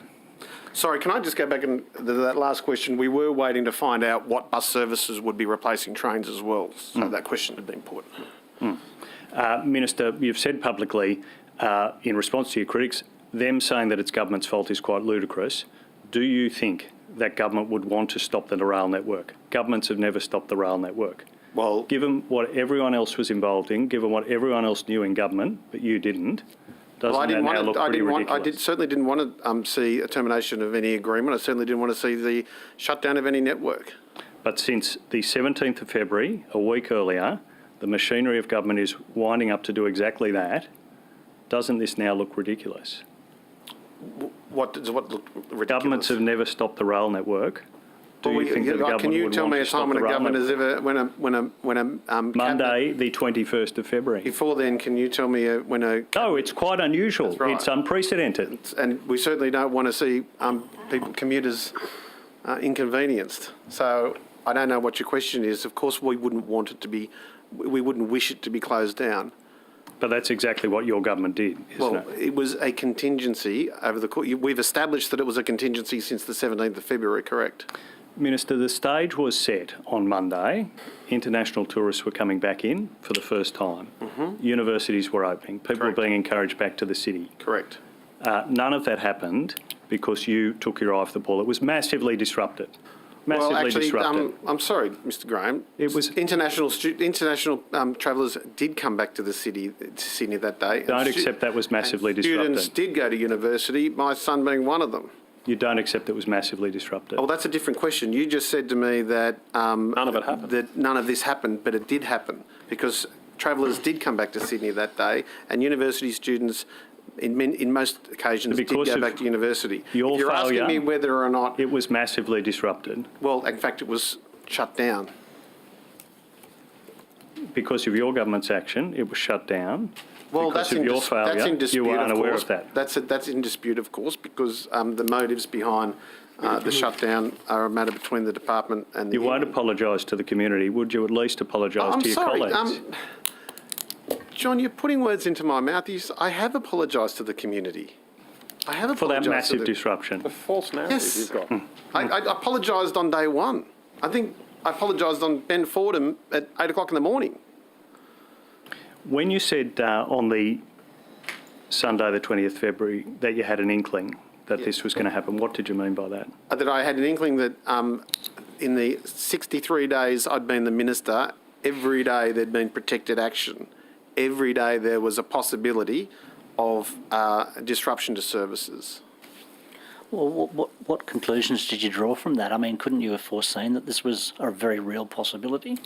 Sorry, can I just go back to that last question? We were waiting to find out what bus services would be replacing trains as well. So that question had been put. Minister, you've said publicly, in response to your critics, them saying that it's government's fault is quite ludicrous. Do you think that government would want to stop the rail network? Governments have never stopped the rail network. Well, given what everyone else was involved in, given what everyone else knew in government, but you didn't, doesn't that now look pretty ridiculous? Certainly didn't want to see a termination of any agreement. I certainly didn't want to see the shutdown of any network. But since the 17th of February, a week earlier, the machinery of government is winding up to do exactly that. Doesn't this now look ridiculous? What does what look ridiculous? Governments have never stopped the rail network. Do you think that the government can you would tell want me to a stop time when the a rail government has network? ever Monday, the 21st of February. Before then, can you tell me when a? No, it's quite unusual. That's right. It's unprecedented. And we certainly don't want to see commuters inconvenienced. So I don't know what your question is. Of course, we wouldn't want it to be. We wouldn't wish it to be closed down. But that's exactly what your government did, isn't it? It was a contingency over the course. We've established that it was a contingency since the 17th of February, correct? Minister, the stage was set on Monday. International tourists were coming back in for the first time. Universities were opening. People were being encouraged back to the city. Correct. None of that happened because you took your eye off the ball. It was massively disrupted. Disrupted. I'm sorry, Mr. Graham. It was international travellers did come back to the city, to Sydney that day. Don't accept that was massively disrupted. Students did go to university. My son being one of them. You don't accept it was massively disrupted. Well, that's a different question. You just said to me that none of it happened. That none of this happened, but it did happen because travellers did come back to Sydney that day, and university students. In most occasions, did go back to university. You're asking me whether or not it was massively disrupted. Well, in fact, it was shut down. Because of your government's action, it was shut down. Well, because of your failure, that's in dispute, you were unaware of, of that. That's in dispute, of course, because the motives behind the shutdown are a matter between the department and the. You won't apologise to the community. Would you at least apologise to your colleagues? John, you're putting words into my mouth. I have apologised to the community. I have apologised for that massive disruption. The false narrative you've got. I apologised on day one. I think I apologised on Ben Fordham at 8 o'clock in the morning. When you said on the Sunday, the 20th February, that you had an inkling that this was going to happen, what did you mean by that? That I had an inkling that in the 63 days I'd been the minister, every day there'd been protected action. Every day there was a possibility of disruption to services. Well, what conclusions did you draw from that? I mean, couldn't you have foreseen that this was a very real possibility?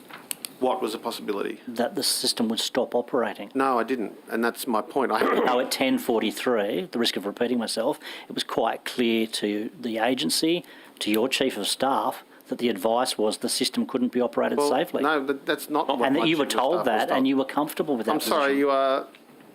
What was a possibility? That the system would stop operating. No, I didn't, and that's my point. No, at 10:43, at the risk of repeating myself, it was quite clear to the agency, to your chief of staff, that the advice was the system couldn't be operated safely. No, that's not what and that you were chief of told staff that was told. and you were comfortable with that I'm position. sorry, you are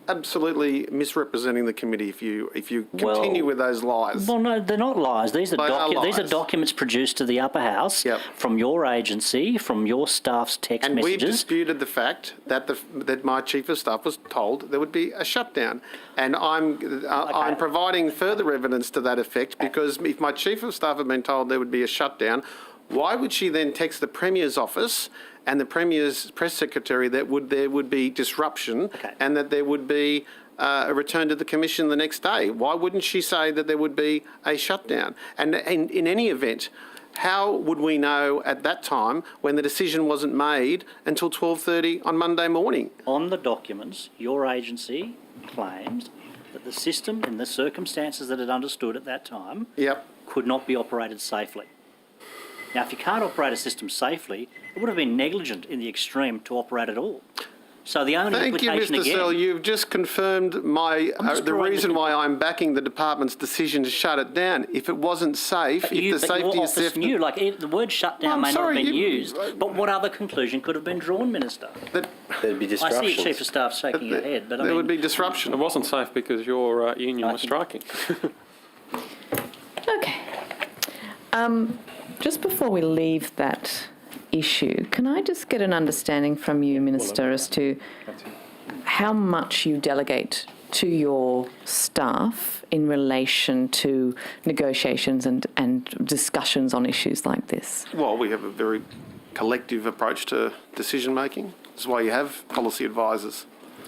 absolutely misrepresenting the committee if you continue with those lies. Well, no, they're not lies. These are These these are documents produced to the upper house from your agency, from your staff's text and messages. we've disputed the fact that that my chief of staff was told there would be a shutdown, and I'm providing further evidence to that effect because if my chief of staff had been told there would be a shutdown, why would she then text the Premier's office and the Premier's press secretary that there would be disruption and that there would be a return to the Commission the next day? Why wouldn't she say that there would be a shutdown? And in any event, how would we know at that time when the decision wasn't made until 12:30 on Monday morning? On the documents, your agency claims that the system, in the circumstances that it understood at that time, Yep. could not be operated safely. Now, if you can't operate a system safely, it would have been negligent in the extreme to operate at all. So the only Thank you, implication Mr. again... Sell. You've just confirmed my the reason why I'm backing the department's decision to shut it down. If it wasn't safe, if the safety your assessment... office knew, like the word shutdown may not have been used, but what other conclusion could have been drawn, Minister? There'd be I disruptions. see your Chief of Staff shaking your head, but I There mean... would be disruption. It wasn't safe because your union was striking. Okay. Just before we leave that issue, can I just get an understanding from you, Minister, as to how much you delegate to your staff in relation to negotiations and discussions on issues like this? Well, we have a very collective approach to decision making. That's why you have policy advisors.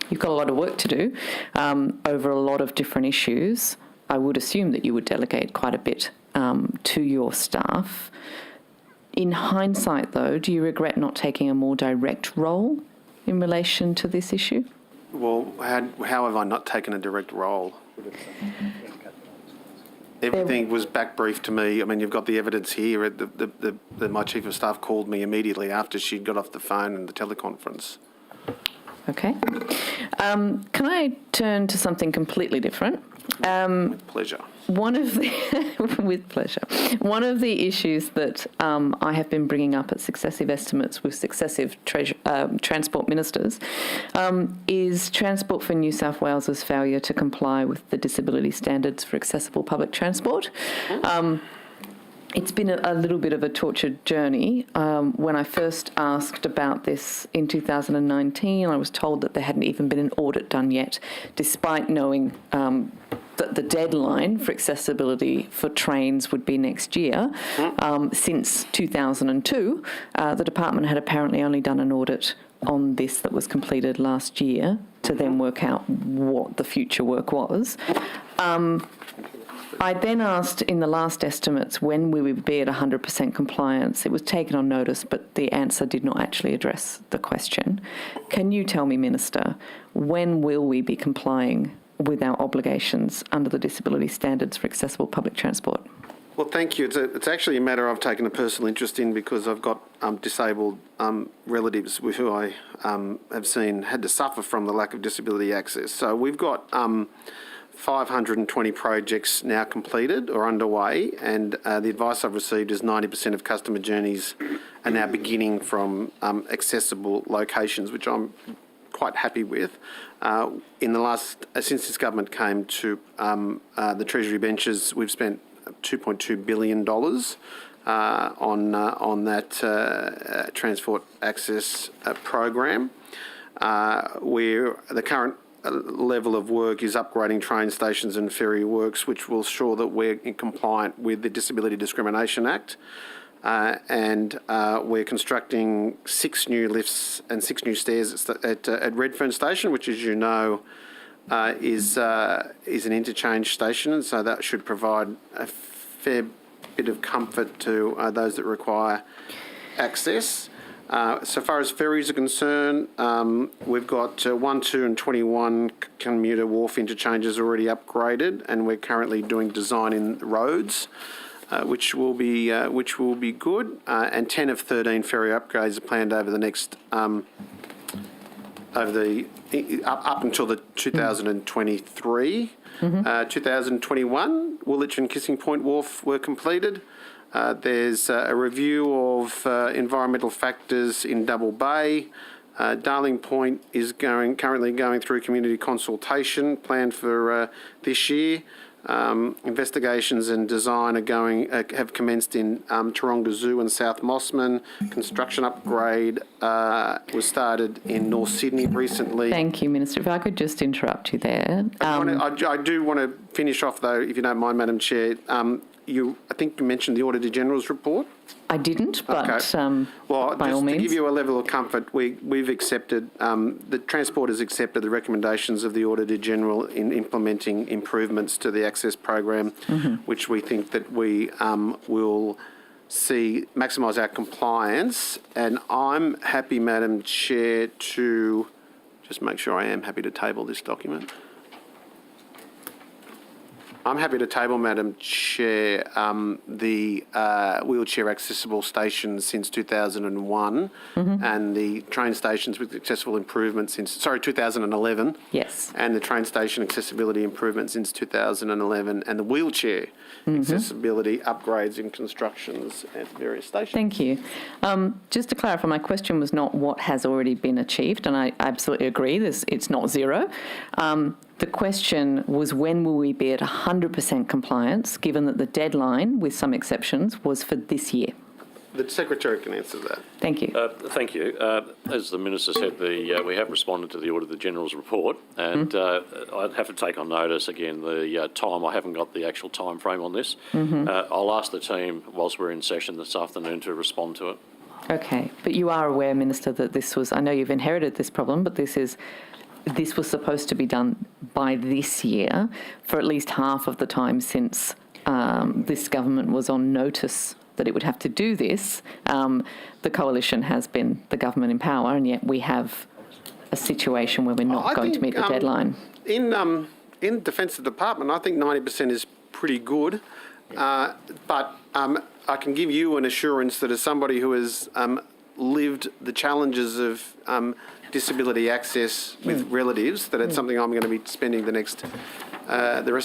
You've got a lot of work to do over a lot of different issues. I would assume that you would delegate quite a bit to your staff. In hindsight, though, do you regret not taking a more direct role in relation to this issue? Well, how have I not taken a direct role? Everything was back briefed to me. I mean, you've got the evidence here. My Chief of Staff called me immediately after she'd got off the phone in the teleconference. Okay. Can I turn to something completely different? With pleasure. With pleasure. One of the issues that I have been bringing up at successive estimates with successive transport ministers is Transport for New South Wales's failure to comply with the disability standards for accessible public transport. It's been a little bit of a tortured journey. When I first asked about this in 2019, I was told that there hadn't even been an audit done yet, despite knowing that the deadline for accessibility for trains would be next year. Since 2002, the department had apparently only done an audit on this that was completed last year to then work out what the future work was. I then asked in the last estimates when we would be at 100% compliance. It was taken on notice, but the answer did not actually address the question. Can you tell me, Minister, when will we be complying with our obligations under the disability standards for accessible public transport? Well, thank you. It's actually a matter I've taken a personal interest in because I've got disabled relatives who I have seen had to suffer from the lack of disability access. So we've got 520 projects now completed or underway, and the advice I've received is 90% of customer journeys are now beginning from accessible locations, which I'm quite happy with. In the last, since this government came to the Treasury benches, we've spent $2.2 billion on that transport access program. Where the current level of work is upgrading train stations and ferry works, which will ensure that we're compliant with the Disability Discrimination Act. And we're constructing 6 new lifts and 6 new stairs at Redfern Station, which, as you know, is an interchange station, and so that should provide a fair bit of comfort to those that require access. So far as ferries are concerned, we've got 1, 2 and 21 commuter wharf interchanges already upgraded, and we're currently doing design in roads, which will be good. And 10 of 13 ferry upgrades are planned over the next up until the 2023. 2021, Woolwich and Kissing Point Wharf were completed. There's a review of environmental factors in Double Bay. Darling Point is currently going through community consultation planned for this year. Investigations and design have commenced in Taronga Zoo and South Mossman. Construction upgrade was started in North Sydney recently. Thank you, Minister. If I could just interrupt you there. I do want to finish off, though, if you don't mind, Madam Chair. I think you mentioned the Auditor General's report. I didn't, but well, by all means. To give you a level of comfort, we've accepted, the Transport has accepted the recommendations of the Auditor General in implementing improvements to the access program, which we think that we will see maximise our compliance. And I'm happy, Madam Chair, to just make sure I am happy to table this document. I'm happy to table, Madam Chair, the wheelchair accessible stations since 2001 and the train stations with accessible improvements since, 2011. Yes. And the train station accessibility improvements since 2011 and the wheelchair accessibility upgrades and constructions at various stations. Thank you. Just to clarify, my question was not what has already been achieved, and I absolutely agree, it's not zero. The question was when will we be at 100% compliance, given that the deadline, with some exceptions, was for this year? The Secretary can answer that. Thank you. Thank you. As the Minister said, we have responded to the Auditor General's report, and I'd have to take on notice again the time. I haven't got the actual time frame on this. I'll ask the team whilst we're in session this afternoon to respond to it. Okay, but you are aware, Minister, that this was, I know you've inherited this problem, but this was supposed to be done by this year for at least half of the time since this government was on notice that it would have to do this. The coalition has been the government in power, and yet we have a situation where we're not going to meet the deadline. In defence of the department, I think 90% is pretty good, but I can give you an assurance that as somebody who has lived the challenges of disability access with relatives, that it's something I'm going to be spending the rest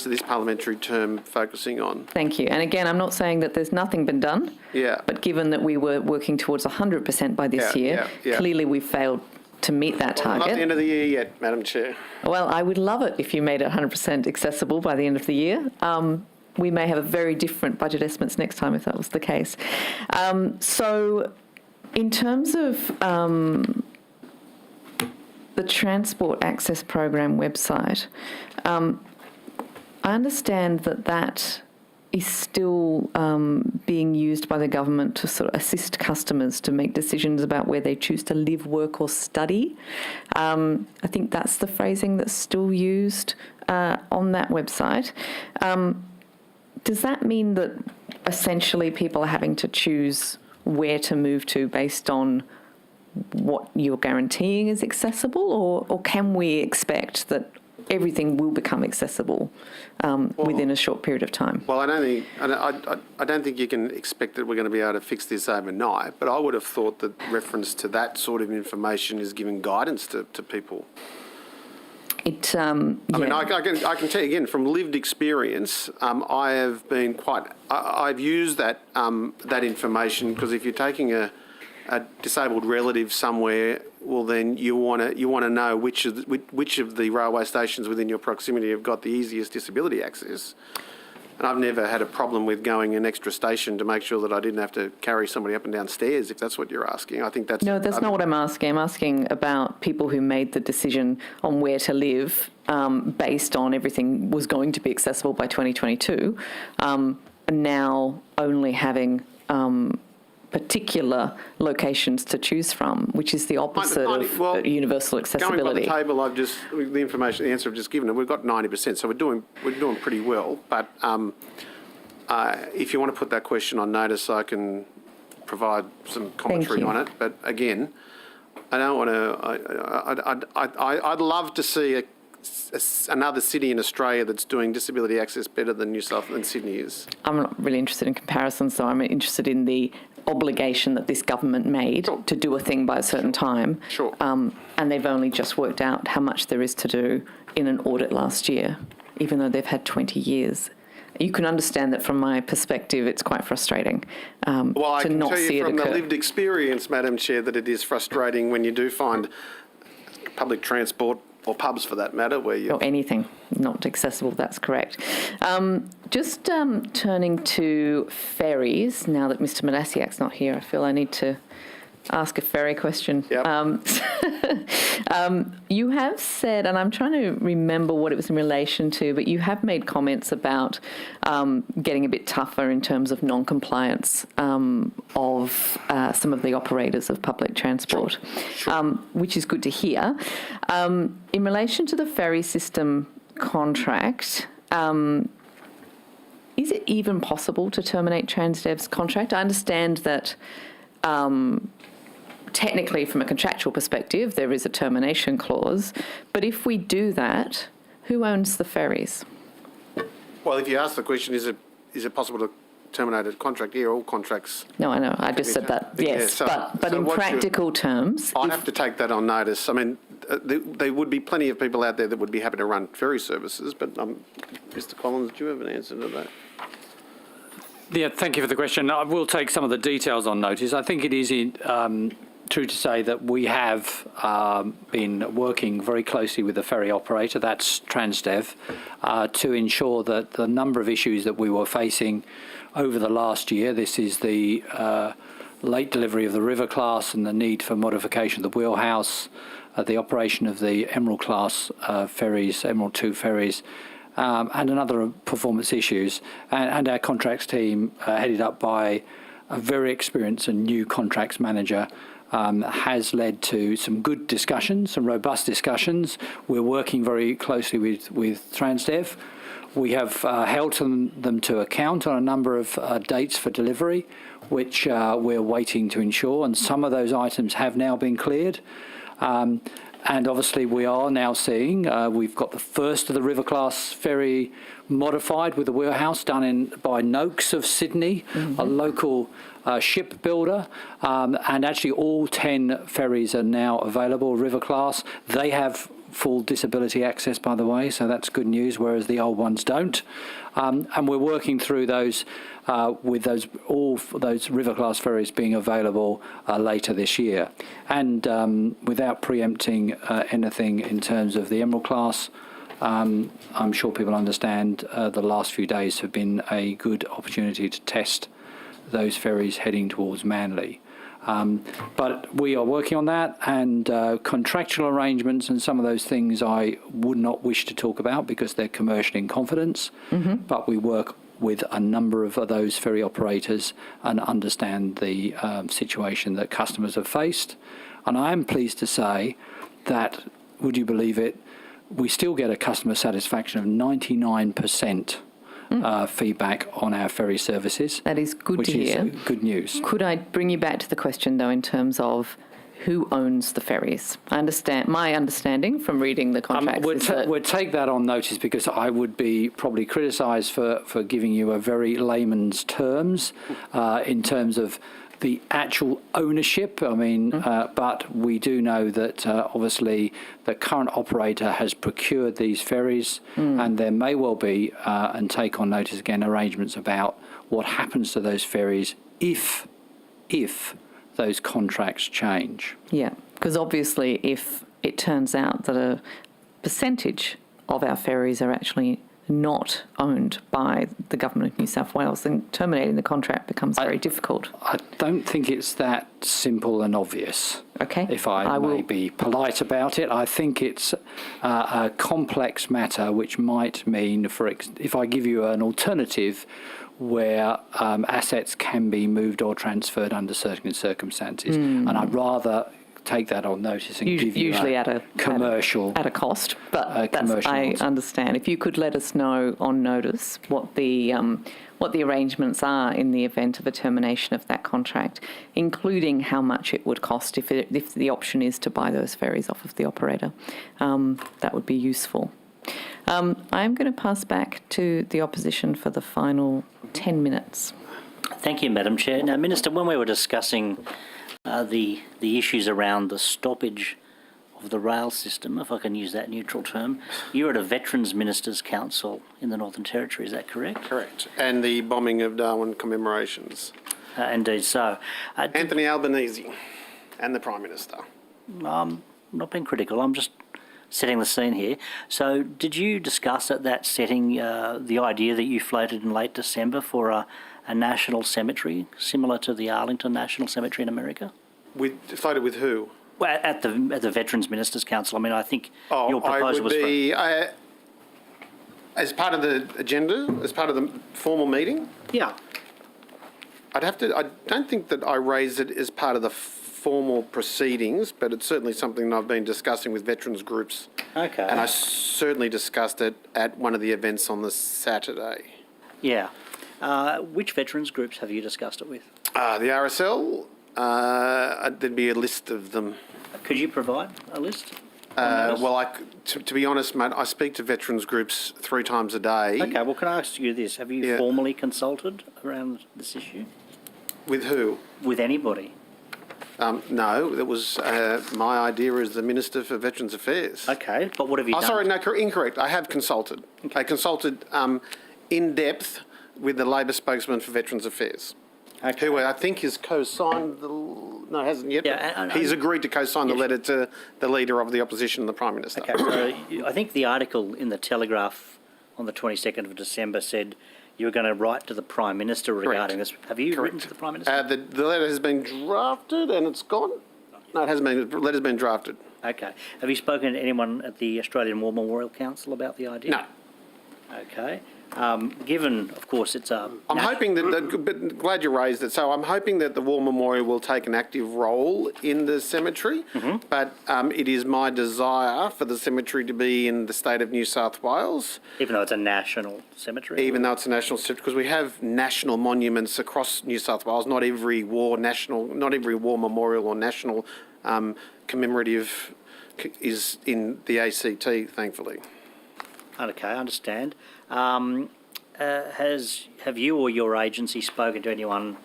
of this parliamentary term focusing on. Thank you. And again, I'm not saying that there's nothing been done, but given that we were working towards 100% by this year, clearly we failed to meet that target. Not the end of the year yet, Madam Chair. Well, I would love it if you made it 100% accessible by the end of the year. We may have a very different budget estimates next time if that was the case. So in terms of the Transport Access Program website, I understand that is still being used by the government to sort of assist customers to make decisions about where they choose to live, work or study. I think that's the phrasing that's still used on that website. Does that mean that essentially people are having to choose where to move to based on what you're guaranteeing is accessible, or can we expect that everything will become accessible within a short period of time? Well, I don't think you can expect that we're going to be able to fix this overnight, but I would have thought that reference to that sort of information is giving guidance to people. I mean, I can tell you again from lived experience. I've used that information because if you're taking a disabled relative somewhere, well, then you want to know which of the railway stations within your proximity have got the easiest disability access. And I've never had a problem with going an extra station to make sure that I didn't have to carry somebody up and down stairs, if that's what you're asking. I think that's... No, that's not what I'm asking. I'm asking about people who made the decision on where to live based on everything was going to be accessible by 2022, now only having particular locations to choose from, which is the opposite of universal accessibility. Going by the table, the answer I've just given, we've got 90%, so we're doing pretty well. But if you want to put that question on notice, I can provide some commentary on it. But again, I don't want to. I'd love to see another city in Australia that's doing disability access better than Sydney is. I'm not really interested in comparisons, so I'm interested in the obligation that this government made to do a thing by a certain time. Sure. And they've only just worked out how much there is to do in an audit last year, even though they've had 20 years. You can understand that from my perspective, it's quite frustrating well, I to can not tell see you it from occur. the lived experience, Madam Chair, that it is frustrating when you do find public transport, or pubs for that matter, where you... Or anything not accessible, that's correct. Just turning to ferries, now that Mr Manasiak's not here, I feel I need to ask a ferry question. Yep. You have said, and I'm trying to remember what it was in relation to, but you have made comments about getting a bit tougher in terms of non-compliance of some of the operators of public transport, which is good to hear. In relation to the ferry system contract, is it even possible to terminate Transdev's contract? I understand that technically, from a contractual perspective, there is a termination clause. But if we do that, who owns the ferries? Well, if you ask the question, is it possible to terminate a contract? Yeah, all contracts. No, I know. I just said that. Yes, but in practical terms, I'd have to take that on notice. I mean, there would be plenty of people out there that would be happy to run ferry services, but Mr. Collins, do you have an answer to that? Yeah, thank you for the question. I will take some of the details on notice. I think it is true to say that we have been working very closely with the ferry operator, that's Transdev, to ensure that the number of issues that we were facing over the last year, this is the late delivery of the River class and the need for modification of the wheelhouse, the operation of the Emerald class ferries, Emerald 2 ferries, and another performance issues. And our contracts team, headed up by a very experienced and new contracts manager, has led to some good discussions, some robust discussions. We're working very closely with Transdev. We have held them to account on a number of dates for delivery, which we're waiting to ensure, and some of those items have now been cleared. And obviously we are now seeing, we've got the first of the River class ferry modified with the wheelhouse done by Noakes of Sydney, a local shipbuilder, and actually all 10 ferries are now available, River class. They have full disability access, by the way, so that's good news, whereas the old ones don't. And we're working through those with all those River class ferries being available later this year. And without preempting anything in terms of the Emerald class, I'm sure people understand the last few days have been a good opportunity to test those ferries heading towards Manly. But we are working on that, and contractual arrangements and some of those things I would not wish to talk about because they're commercial in confidence. But we work with a number of those ferry operators and understand the situation that customers have faced. And I am pleased to say that, would you believe it, we still get a customer satisfaction of 99%. Feedback on our ferry services. That is good to hear. Which is good news. Could I bring you back to the question, though, in terms of who owns the ferries? My understanding from reading the contracts is that... We'll take that on notice because I would be probably criticised for giving you a very layman's terms in terms of the actual ownership. I mean, but we do know that obviously the current operator has procured these ferries, and there may well be, and take on notice again, arrangements about what happens to those ferries if those contracts change. Yeah, because obviously if it turns out that a percentage of our ferries are actually not owned by the Government of New South Wales, then terminating the contract becomes very difficult. I don't think it's that simple and obvious. Okay. If I may be polite about it, I think it's a complex matter, which might mean, if I give you an alternative where assets can be moved or transferred under certain circumstances, and I'd rather take that on notice and give you usually at a cost, but I understand. If you could let us know on notice what the arrangements are in the event of a termination of that contract, including how much it would cost if the option is to buy those ferries off of the operator, that would be useful. I'm going to pass back to the opposition for the final 10 minutes. Thank you, Madam Chair. Now, Minister, when we were discussing the issues around the stoppage of the rail system, if I can use that neutral term, you're at a Veterans Ministers' Council in the Northern Territory, is that correct? Correct. And the bombing of Darwin commemorations. Indeed so. Anthony Albanese and the Prime Minister. I'm not being critical, I'm just setting the scene here. So did you discuss at that setting the idea that you floated in late December for a national cemetery, similar to the Arlington National Cemetery in America? Floated with who? Well, at the Veterans Ministers' Council. I mean, I think your proposal was as part of the agenda, as part of the formal meeting? Yeah. I don't think that I raised it as part of the formal proceedings, but it's certainly something that I've been discussing with veterans groups. Okay. And I certainly discussed it at one of the events on the Saturday. Yeah. Which veterans groups have you discussed it with? The RSL, there'd be a list of them. Could you provide a list? To be honest, mate, I speak to veterans groups 3 times a day. Okay, well, can I ask you this? Have you formally consulted around this issue? With who? With anybody? No, that was my idea as the Minister for Veterans Affairs. Okay, but what have you done? Sorry, no, incorrect. I have consulted. Okay. I consulted in depth with the Labor spokesman for Veterans Affairs, who I think has co-signed the... No, hasn't yet. Yeah, he's agreed to co-sign the letter to the Leader of the Opposition, the Prime Minister. Okay, so I think the article in the Telegraph on the 22nd of December said you were going to write to the Prime Minister regarding this. Have you written to the Prime Minister? The letter has been drafted and it's gone. No, it hasn't been. The letter's been drafted. Okay. Have you spoken to anyone at the Australian War Memorial Council about the idea? No. Okay. Given, of course, it's a... I'm hoping but glad you raised it. So I'm hoping that the War Memorial will take an active role in the cemetery, but it is my desire for the cemetery to be in the state of New South Wales. Even though it's a national cemetery? Even though it's a national cemetery, because we have national monuments across New South Wales. Not every war memorial or national commemorative is in the ACT, thankfully. Okay, I understand. Have you or your agency spoken to anyone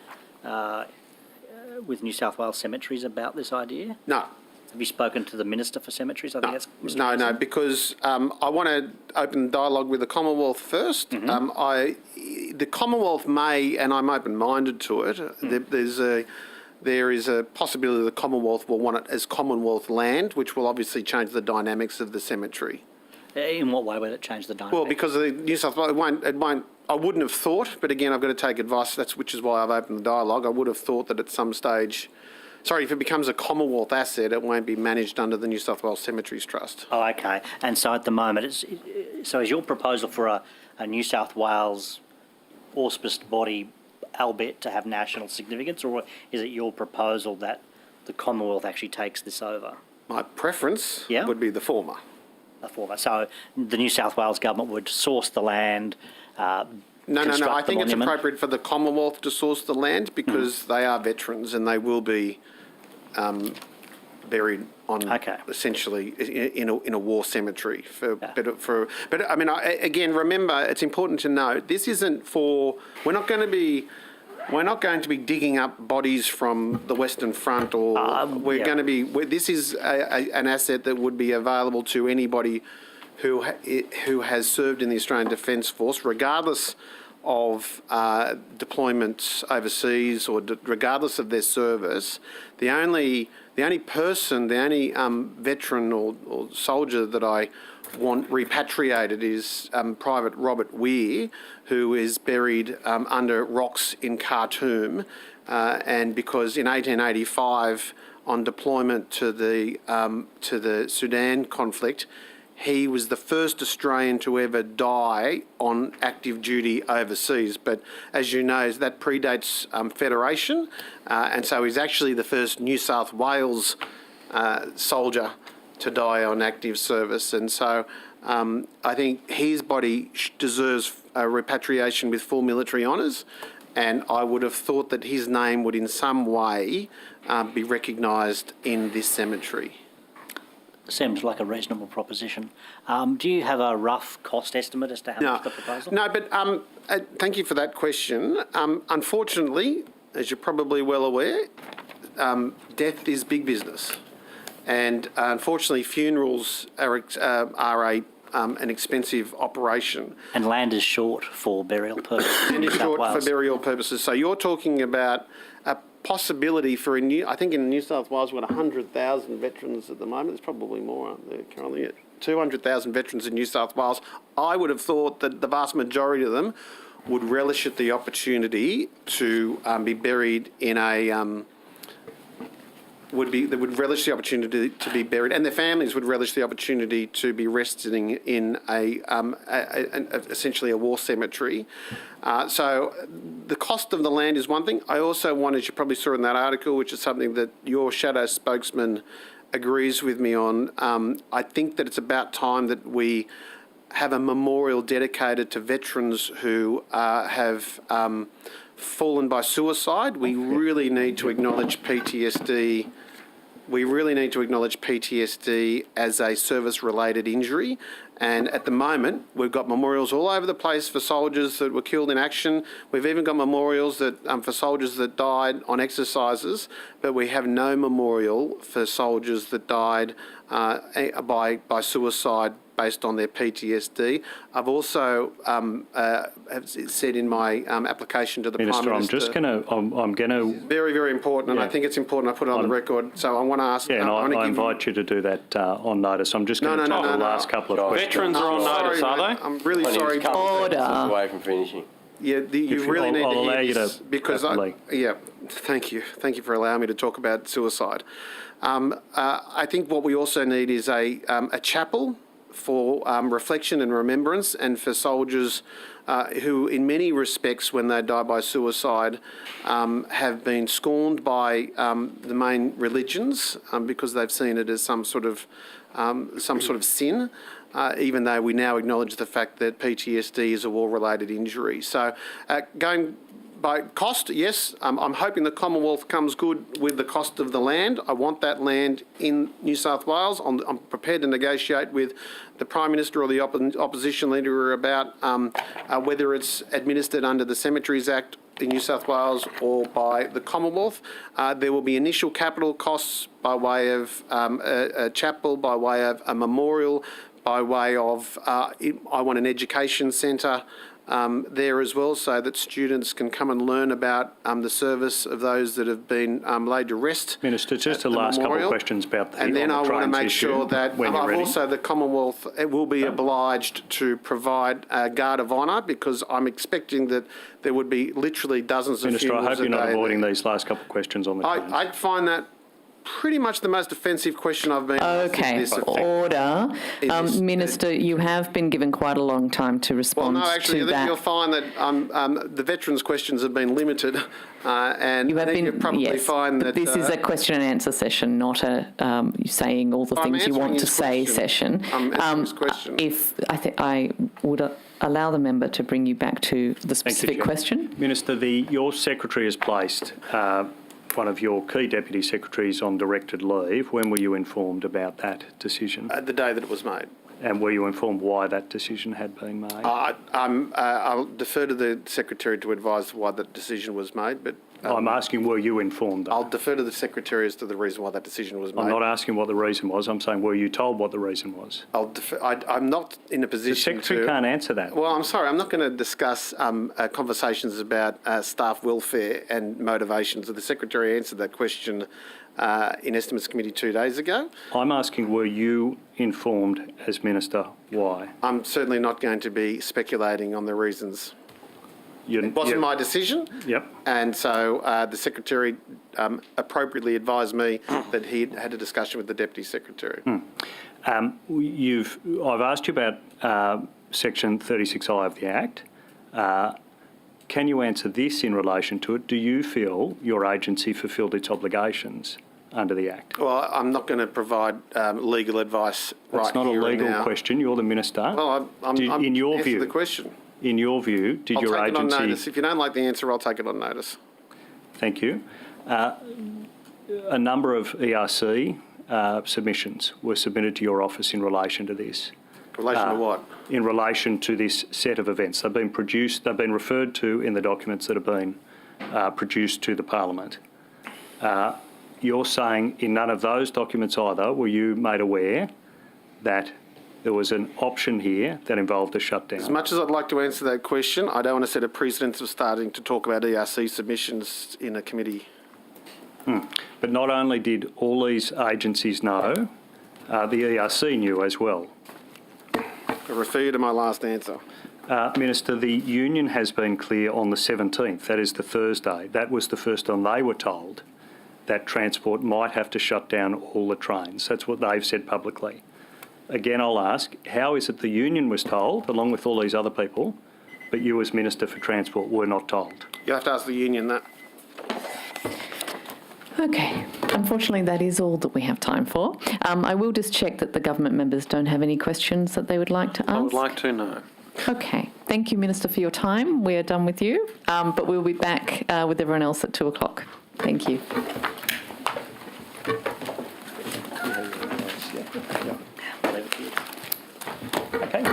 with New South Wales Cemeteries about this idea? No. Have you spoken to the Minister for Cemeteries? I think that's Mr. No, President. because I want to open dialogue with the Commonwealth first. The Commonwealth may, and I'm open-minded to it, there is a possibility the Commonwealth will want it as Commonwealth land, which will obviously change the dynamics of the cemetery. In what way will it change the dynamic? Well, because of the New South Wales, it won't. I wouldn't have thought, but again, I've got to take advice. Which is why I've opened the dialogue. I would have thought that at some stage, if it becomes a Commonwealth asset, it won't be managed under the New South Wales Cemeteries Trust. Oh, okay. And so at the moment, is your proposal for a New South Wales auspiced body, albeit to have national significance, or is it your proposal that the Commonwealth actually takes this over? My preference would be the former. So the New South Wales government would source the land. No. I think it's appropriate for the Commonwealth to source the land because they are veterans and they will be buried on essentially in a war cemetery. But I mean, again, remember, it's important to note this isn't for. We're not going to be digging up bodies from the Western Front, or going to be. This is an asset that would be available to anybody who has served in the Australian Defence Force, regardless of deployments overseas or regardless of their service. The only veteran or soldier that I want repatriated is Private Robert Weir, who is buried under rocks in Khartoum, and because in 1885, on deployment to the Sudan conflict, he was the first Australian to ever die on active duty overseas. But as you know, that predates Federation, and so he's actually the first New South Wales soldier to die on active service. And so I think his body deserves a repatriation with full military honours, and I would have thought that his name would in some way be recognised in this cemetery. Seems like a reasonable proposition. Do you have a rough cost estimate as to how much the proposal? No, but thank you for that question. Unfortunately, as you're probably well aware, death is big business. And unfortunately, funerals are an expensive operation. And land is short for burial purposes. Land is short for burial purposes. So you're talking about a possibility for I think in New South Wales we've got 100,000 veterans at the moment. There's probably more, aren't there, currently? 200,000 veterans in New South Wales. I would have thought that the vast majority of them would relish at the opportunity to be buried in a... They would relish the opportunity to be buried, and their families would relish the opportunity to be resting in essentially a war cemetery. So the cost of the land is one thing. I also want, as you probably saw in that article, which is something that your shadow spokesman agrees with me on, I think that it's about time that we have a memorial dedicated to veterans who have fallen by suicide. We really need to acknowledge PTSD we really need to acknowledge PTSD as a service-related injury. And at the moment, we've got memorials all over the place for soldiers that were killed in action. We've even got memorials that for soldiers that died on exercises, but we have no memorial for soldiers that died by suicide based on their PTSD. I've also have said in my application to the Prime Minister... I'm going to... Very, very important, and I think it's important I put it on the record. So I want to ask... Yeah, and I invite you to do that on notice. I'm just going to take the last couple of questions. Veterans are on notice, are they? I'm really sorry. Order. Away from finishing. Yeah, you really need to hear this because thank you for allowing me to talk about suicide. I think what we also need is a chapel for reflection and remembrance, and for soldiers who, in many respects, when they die by suicide, have been scorned by the main religions because they've seen it as some sort of sin. Even though we now acknowledge the fact that PTSD is a war-related injury. So going by cost, yes, I'm hoping the Commonwealth comes good with the cost of the land. I want that land in New South Wales. I'm prepared to negotiate with the Prime Minister or the opposition leader about whether it's administered under the Cemeteries Act in New South Wales or by the Commonwealth. There will be initial capital costs by way of a chapel, by way of a memorial, by way of, I want an education centre there as well, so that students can come and learn about the service of those that have been laid to rest. Minister, just the last couple of questions about the And then I want to make sure that also the Commonwealth will be obliged to provide a guard of honour, because I'm expecting that there would be literally dozens of Minister, funerals I hope you're not avoiding there. these last couple of questions on the trains. I find that pretty much the most offensive question I've been asked. Okay, order. Minister, you have been given quite a long time to respond well, no, actually, to I think that. you'll find that the veterans' questions have been limited, and You have I think you'll probably find that... This is a question and answer session, not a saying all the things you want to say session. I'm answering his question. I would allow the member to bring you back to the specific question. Minister, your secretary has placed one of your key deputy secretaries on directed leave. When were you informed about that decision? The day that it was made. And were you informed why that decision had been made? I'll defer to the Secretary to advise why that decision was made, but... I'm asking, were you informed? I'll defer to the Secretary as to the reason why that decision was made. I'm not asking what the reason was. I'm saying, were you told what the reason was? I'll defer. I'm not in a position The Secretary can't answer that. Well, I'm sorry. I'm not going to discuss conversations about staff welfare and motivations. The Secretary answered that question in Estimates Committee 2 days ago. I'm asking, were you informed as Minister why? I'm certainly not going to be speculating on the reasons. It wasn't my decision. Yep. And so the Secretary appropriately advised me that he had a discussion with the Deputy Secretary. I've asked you about Section 36I of the Act. Can you answer this in relation to it? Do you feel your agency fulfilled its obligations under the Act? Well, I'm not going to provide legal advice right here and now. That's not a legal question. You're the Minister. Well, I'm in your answer view, the question. In your view, did your agency... I'll take it on notice. If you don't like the answer, I'll take it on notice. Thank you. A number of ERC submissions were submitted to your office in relation to this. In relation to what? In relation to this set of events. They've been produced, they've been referred to in the documents that have been produced to the Parliament. You're saying in none of those documents either were you made aware that there was an option here that involved a shutdown? As much as I'd like to answer that question, I don't want to set a precedence of starting to talk about ERC submissions in a committee. But not only did all these agencies know, the ERC knew as well. I refer you to my last answer. Minister, the union has been clear on the 17th, that is the Thursday. That was the first time they were told that Transport might have to shut down all the trains. That's what they've said publicly. Again, I'll ask, how is it the union was told, along with all these other people, but you as Minister for Transport were not told? You have to ask the union that. Okay. Unfortunately, that is all that we have time for. I will just check that the government members don't have any questions that they would like to ask. I would like to know. Okay. Thank you, Minister, for your time. We are done with you, but we'll be back with everyone else at 2 o'clock. Thank you. I'll leave it to you. Okay.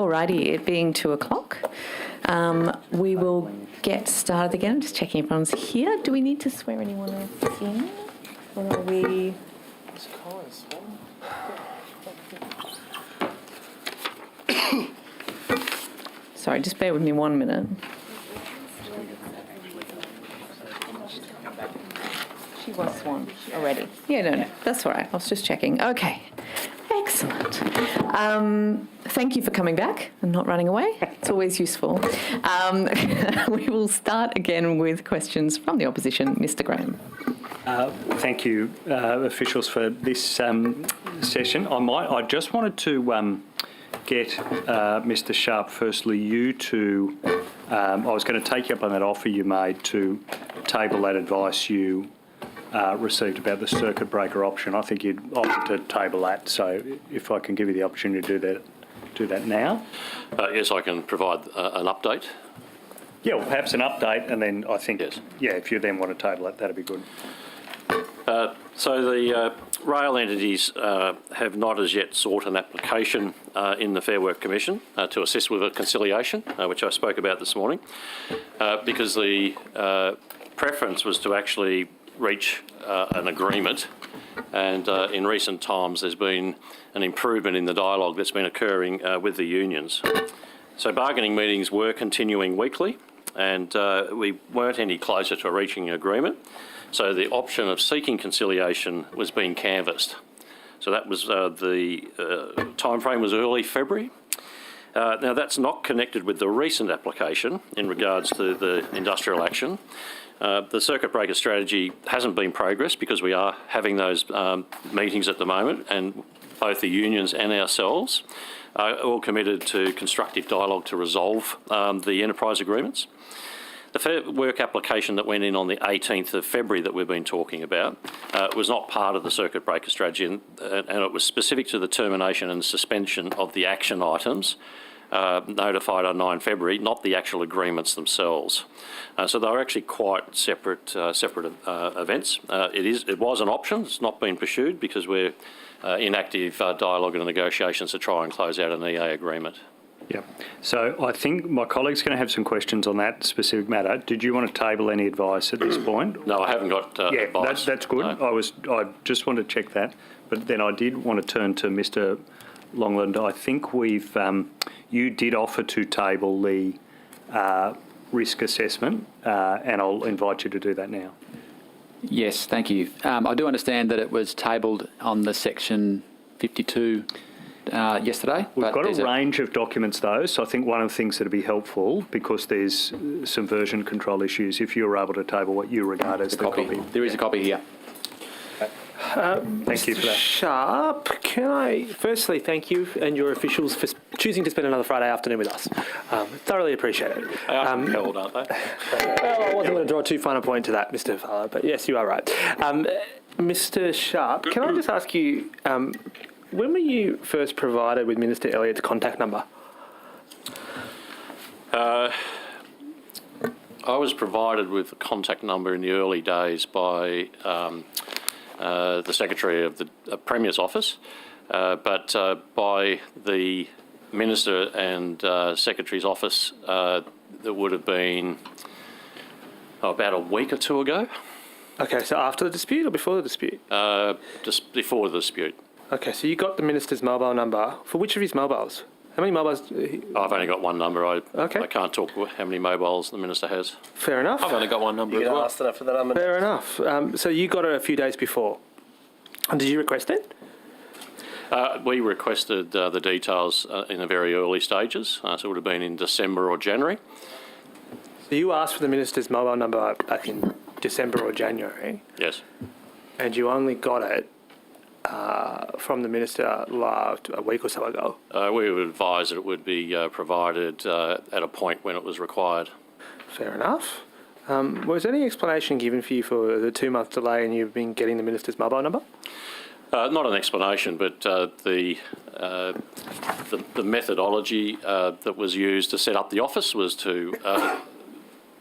Alrighty, it being 2:00, we will get started again. I'm just checking everyone's here. Do we need to swear anyone else in? Or are we... Sorry, just bear with me 1 minute. She was sworn already. Yeah, no, that's all right. I was just checking. Okay, excellent. Thank you for coming back and not running away. It's always useful. We will start again with questions from the opposition. Mr. Graham. Thank you, officials, for this session. I just wanted to get Mr. Sharp, firstly, you to, I was going to take you up on that offer you made to table that advice you received about the circuit breaker option. I think you'd offered to table that, so if I can give you the opportunity to do that now. Yes, I can provide an update. Yeah, well, perhaps an update, and then I think, yes. Yeah, if you then want to table it, that'd be good. So the rail entities have not as yet sought an application in the Fair Work Commission to assist with a conciliation, which I spoke about this morning, because the preference was to actually reach an agreement, and in recent times there's been an improvement in the dialogue that's been occurring with the unions. So bargaining meetings were continuing weekly, and we weren't any closer to reaching an agreement. So the option of seeking conciliation was being canvassed. So that was the time frame was early February. Now that's not connected with the recent application in regards to the industrial action. The circuit breaker strategy hasn't been progressed because we are having those meetings at the moment, and both the unions and ourselves are all committed to constructive dialogue to resolve the enterprise agreements. The Fair Work application that went in on the 18th of February that we've been talking about was not part of the circuit breaker strategy, and it was specific to the termination and suspension of the action items notified on 9 February, not the actual agreements themselves. So they were actually quite separate events. It was an option. It's not been pursued because we're in active dialogue and negotiations to try and close out an EA agreement. Yeah. So I think my colleague's going to have some questions on that specific matter. Did you want to table any advice at this point? No, I haven't got advice. That's good. No. I just wanted to check that. But then I did want to turn to Mr. Longland. I think you did offer to table the risk assessment, and I'll invite you to do that now. Yes, thank you. I do understand that it was tabled on the section 52 yesterday. We've got a range of documents though, so I think one of the things that would be helpful, because there's some version control issues, if you were able to table what you regard as the copy. There is a copy here. Thank you for that. Sharp, can I firstly thank you and your officials for choosing to spend another Friday afternoon with us. Thoroughly appreciate it. They are compelled, aren't they? Well, I wasn't going to draw too fine a point to that, Mr. Farlow, but yes, you are right. Mr. Sharp, can I just ask you, when were you first provided with Minister Elliott's contact number? I was provided with a contact number in the early days by the Secretary of the Premier's office, but by the Minister and Secretary's office, that would have been about a week or two ago. Okay, so after the dispute or before the dispute? Just before the dispute. Okay, so you got the Minister's mobile number. For which of his mobiles? How many mobiles? I've only got one number. I can't talk how many mobiles the Minister has. Fair enough. I've only got one number as well. For the number. Fair enough. So you got it a few days before. And did you request it? We requested the details in the very early stages, so it would have been in December or January. So you asked for the Minister's mobile number back in December or January? Yes. And you only got it from the Minister a week or so ago? We would advise that it would be provided at a point when it was required. Fair enough. Was any explanation given for you for the 2-month delay in you been getting the Minister's mobile number? Not an explanation, but the methodology that was used to set up the office was to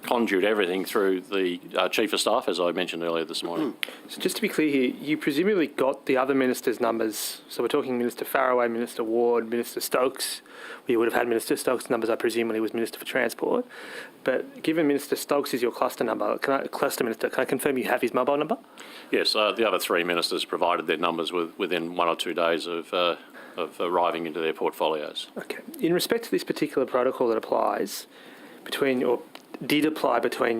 conduit everything through the Chief of Staff, as I mentioned earlier this morning. So just to be clear here, you presumably got the other ministers' numbers. So we're talking Minister Farraway, Minister Ward, Minister Stokes. Well, you would have had Minister Stokes' numbers, I presume, when he was Minister for Transport. But given Minister Stokes is your cluster number, cluster minister, can I confirm you have his mobile number? Yes, the other three ministers provided their numbers within 1 or 2 days of arriving into their portfolios. Okay. In respect to this particular protocol that applies between, or did apply between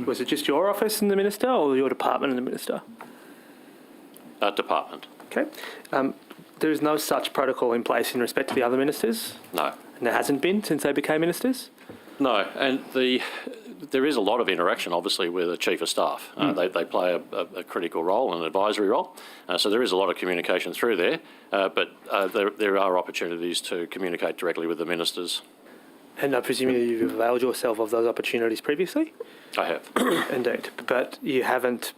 was it just your office and the minister, or your department and the minister? Department. Okay. There is no such protocol in place in respect to the other ministers? No. And there hasn't been since they became ministers? No, and there is a lot of interaction, obviously, with the Chief of Staff. They play a critical role, an advisory role, so there is a lot of communication through there, but there are opportunities to communicate directly with the ministers. And I presume you've availed yourself of those opportunities previously? I have. Indeed. But you haven't,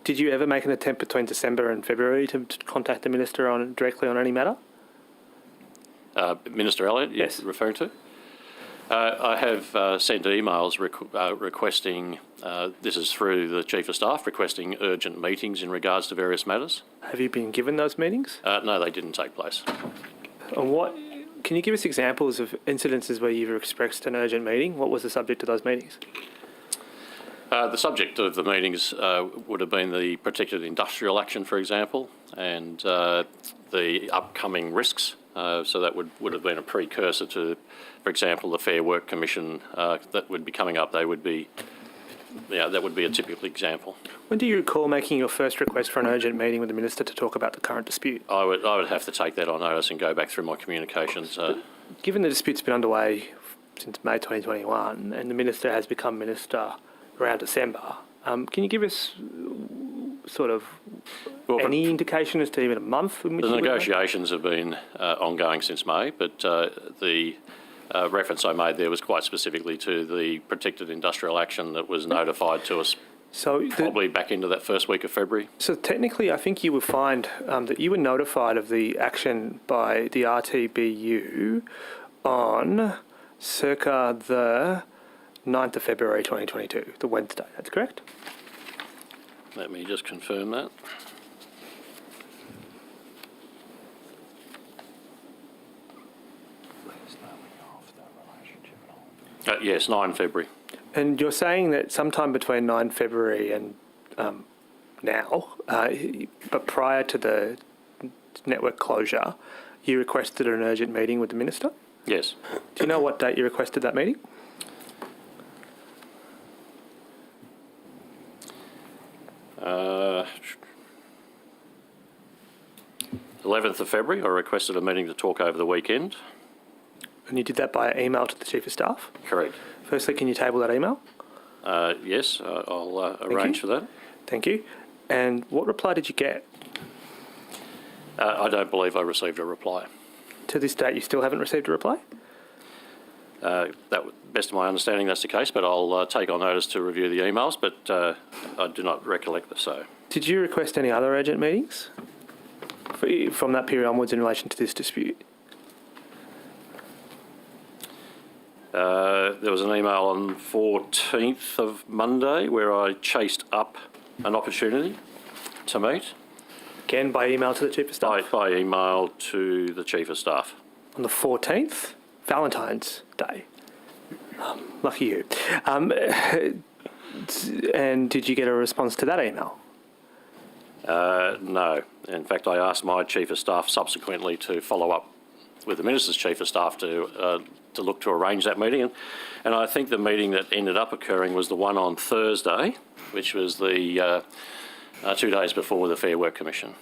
did you ever make an attempt between December and February to contact the minister directly on any matter? Minister Elliott, yes. You're referring to? I have sent emails requesting, this is through the Chief of Staff, requesting urgent meetings in regards to various matters. Have you been given those meetings? No, they didn't take place. And can you give us examples of incidences where you've expressed an urgent meeting? What was the subject of those meetings? The subject of the meetings would have been the protected industrial action, for example, and the upcoming risks. So that would have been a precursor to, for example, the Fair Work Commission that would be coming up. That would be a typical example. When do you recall making your first request for an urgent meeting with the minister to talk about the current dispute? I would have to take that on notice and go back through my communications. Given the dispute's been underway since May 2021 and the minister has become minister around December, can you give us sort of any indication as to even a month in which the negotiations have been ongoing since May, but the reference I made there was quite specifically to the protected industrial action that was notified to us probably back into that first week of February. So technically, I think you will find that you were notified of the action by the RTBU on circa the 9th of February 2022, the Wednesday. That's correct? Let me just confirm that. Yes, 9 February. And you're saying that sometime between 9 February and now, but prior to the network closure, you requested an urgent meeting with the minister? Yes. Do you know what date you requested that meeting? Uh, 11th of February, I requested a meeting to talk over the weekend. And you did that by email to the Chief of Staff? Correct. Firstly, can you table that email? Yes, I'll arrange for that. Thank you. And what reply did you get? I don't believe I received a reply. To this date, you still haven't received a reply? Best of my understanding, that's the case, but I'll take on notice to review the emails, but I do not recollect the so. Did you request any other urgent meetings from that period onwards in relation to this dispute? There was an email on 14th of Monday where I chased up an opportunity to meet. Again, by email to the Chief of Staff? By email to the Chief of Staff. On the 14th? Valentine's Day. Lucky you. And did you get a response to that email? No. In fact, I asked my Chief of Staff subsequently to follow up with the Minister's Chief of Staff to look to arrange that meeting. And I think the meeting that ended up occurring was the one on Thursday, which was the 2 days before the Fair Work Commission.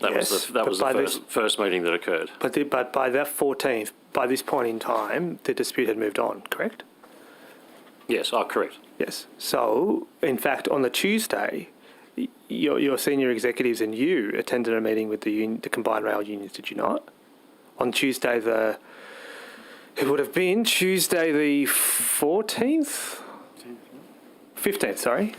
That was the first meeting that occurred. But by that 14th, by this point in time, the dispute had moved on, correct? Yes, correct. Yes. So, in fact, on the Tuesday, your senior executives and you attended a meeting with the combined rail unions, did you not? On Tuesday, it would have been Tuesday the 14th? 15th, sorry.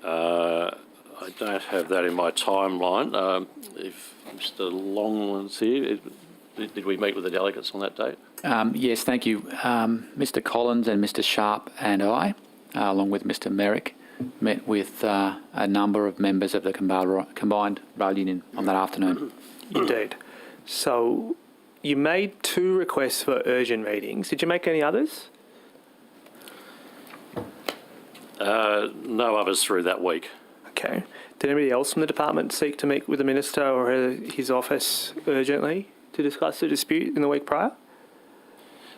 I don't have that in my timeline. If Mr. Longland's here, did we meet with the delegates on that date? Yes, thank you. Mr. Collins and Mr. Sharp and I, along with Mr. Merrick, met with a number of members of the combined rail union on that afternoon. Indeed. So you made 2 requests for urgent meetings. Did you make any others? No others through that week. Okay. Did anybody else from the department seek to meet with the minister or his office urgently to discuss the dispute in the week prior?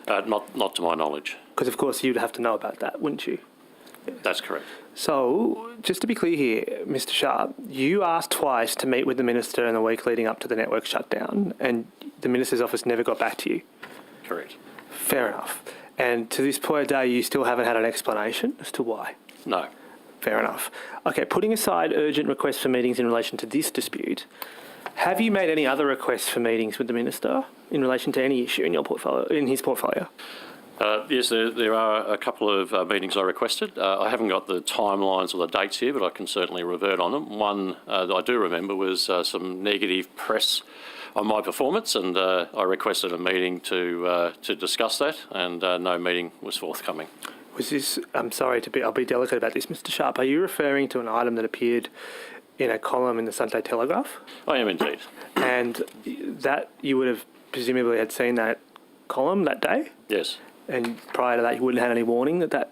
Not to my knowledge. Because, of course, you'd have to know about that, wouldn't you? That's correct. So, just to be clear here, Mr. Sharp, you asked twice to meet with the minister in the week leading up to the network shutdown, and the minister's office never got back to you. Correct. Fair enough. And to this point today, you still haven't had an explanation as to why? No. Fair enough. Okay, putting aside urgent requests for meetings in relation to this dispute, have you made any other requests for meetings with the minister in relation to any issue in your portfolio, in his portfolio? Yes, there are a couple of meetings I requested. I haven't got the timelines or the dates here, but I can certainly revert on them. One that I do remember was some negative press on my performance, and I requested a meeting to discuss that, and no meeting was forthcoming. Was this, I'll be delicate about this, Mr. Sharp. Are you referring to an item that appeared in a column in the Sunday Telegraph? I am indeed. And that you would have presumably had seen that column that day? Yes. And prior to that, you wouldn't have had any warning that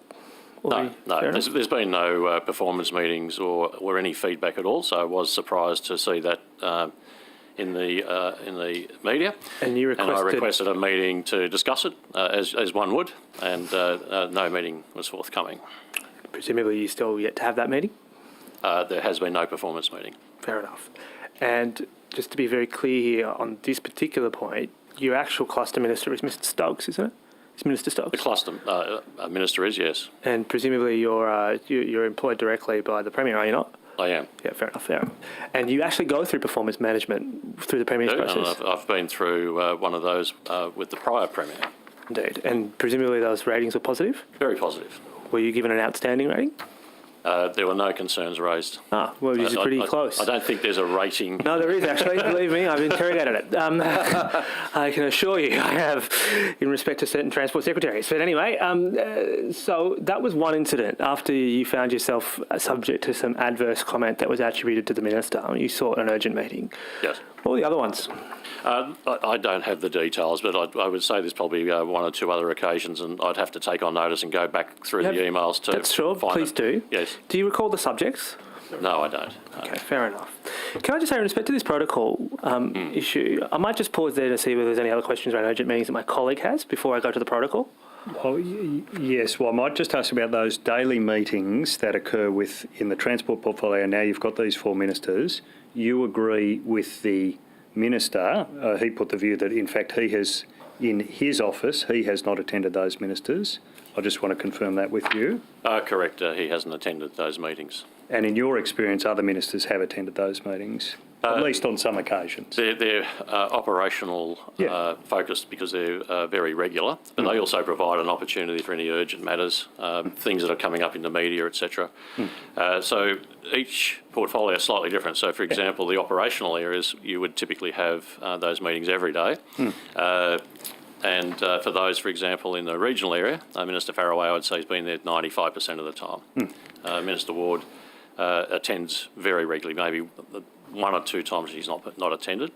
No. There's been no performance meetings or any feedback at all, so I was surprised to see that in the media. And you requested... And I requested a meeting to discuss it, as one would, and no meeting was forthcoming. Presumably you still yet to have that meeting? There has been no performance meeting. Fair enough. And just to be very clear here on this particular point, your actual cluster minister is Mr. Stokes, isn't it? It's Minister Stokes. The cluster minister is, yes. And presumably you're employed directly by the Premier, are you not? I am. Yeah, fair enough, fair enough. And you actually go through performance management through the Premier's process? I've been through one of those with the prior Premier. Indeed. And presumably those ratings were positive? Very positive. Were you given an outstanding rating? There were no concerns raised. Ah, well, this is pretty close. I don't think there's a rating. No, there is actually. Believe me, I've interrogated it. I can assure you I have in respect to certain transport secretaries. But anyway, so that was one incident after you found yourself subject to some adverse comment that was attributed to the minister. You sought an urgent meeting. Yes. What were the other ones? I don't have the details, but I would say there's probably one or two other occasions, and I'd have to take on notice and go back through the emails to That's sure, find please it. do. Yes. Do you recall the subjects? No, I don't. No. Okay, fair enough. Can I just say, in respect to this protocol issue, I might just pause there to see whether there's any other questions around urgent meetings that my colleague has before I go to the protocol. Oh, yes, well, I might just ask about those daily meetings that occur in the transport portfolio. Now you've got these 4 ministers. You agree with the minister. He put the view that, in fact, he has, in his office, he has not attended those ministers. I just want to confirm that with you. Correct. He hasn't attended those meetings. And in your experience, other ministers have attended those meetings, at least on some occasions. They're operational focused because they're very regular, but they also provide an opportunity for any urgent matters, things that are coming up in the media, etc. So each portfolio is slightly different. So, for example, the operational areas, you would typically have those meetings every day. And for those, for example, in the regional area, Minister Farraway, I would say, has been there 95% of the time. Minister Ward attends very regularly, maybe 1 or 2 times she's not attended.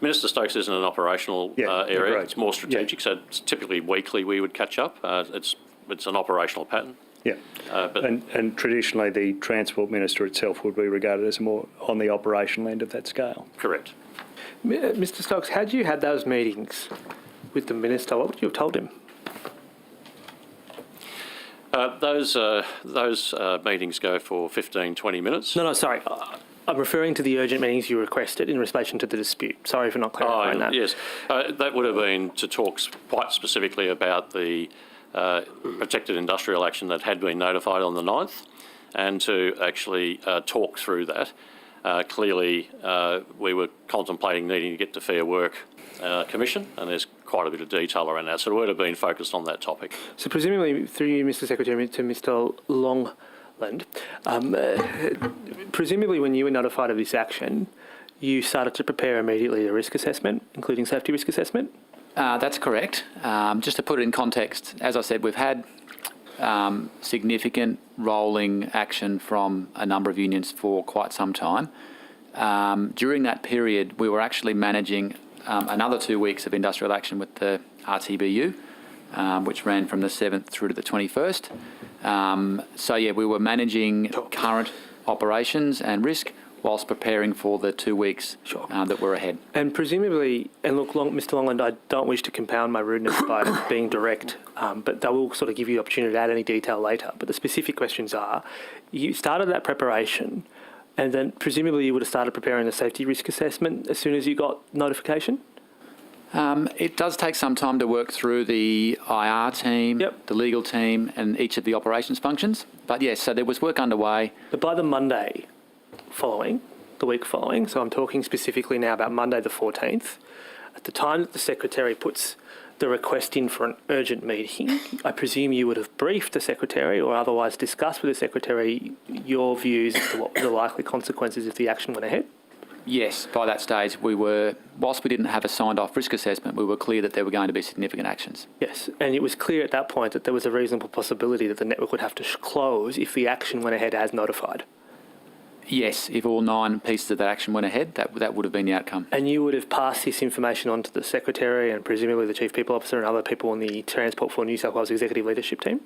Minister Stokes isn't an operational area. It's more strategic, so it's typically weekly we would catch up. It's an operational pattern. Yeah, and traditionally the Transport Minister itself would be regarded as more on the operational end of that scale. Correct. Mr. Stokes, had you had those meetings with the minister, what would you have told him? Those meetings go for 15, 20 minutes. No, sorry. I'm referring to the urgent meetings you requested in relation to the dispute. Sorry for not clarifying that. Yes. That would have been to talk quite specifically about the protected industrial action that had been notified on the 9th, and to actually talk through that. Clearly, we were contemplating needing to get to Fair Work Commission, and there's quite a bit of detail around that. So it would have been focused on that topic. So presumably, through you, Mr. Secretary, to Mr. Longland, presumably when you were notified of this action, you started to prepare immediately a risk assessment, including safety risk assessment? That's correct. Just to put it in context, as I said, we've had significant rolling action from a number of unions for quite some time. During that period, we were actually managing another 2 weeks of industrial action with the RTBU, which ran from the 7th through to the 21st. We were managing current operations and risk whilst preparing for the 2 weeks that were ahead. And presumably, and look, Mr. Longland, I don't wish to compound my rudeness by being direct, but I will sort of give you the opportunity to add any detail later. But the specific questions are, you started that preparation, and then presumably you would have started preparing the safety risk assessment as soon as you got notification? It does take some time to work through the IR team, the legal team, and each of the operations functions. But yes, so there was work underway. But by the Monday following, the week following, so I'm talking specifically now about Monday the 14th, at the time that the Secretary puts the request in for an urgent meeting, I presume you would have briefed the Secretary or otherwise discussed with the Secretary your views as to what were the likely consequences if the action went ahead? Yes, by that stage whilst we didn't have a signed off risk assessment, we were clear that there were going to be significant actions. Yes, and it was clear at that point that there was a reasonable possibility that the network would have to close if the action went ahead as notified. Yes, if all 9 pieces of that action went ahead, that would have been the outcome. And you would have passed this information on to the Secretary and presumably the Chief People Officer and other people on the Transport for New South Wales Executive Leadership Team?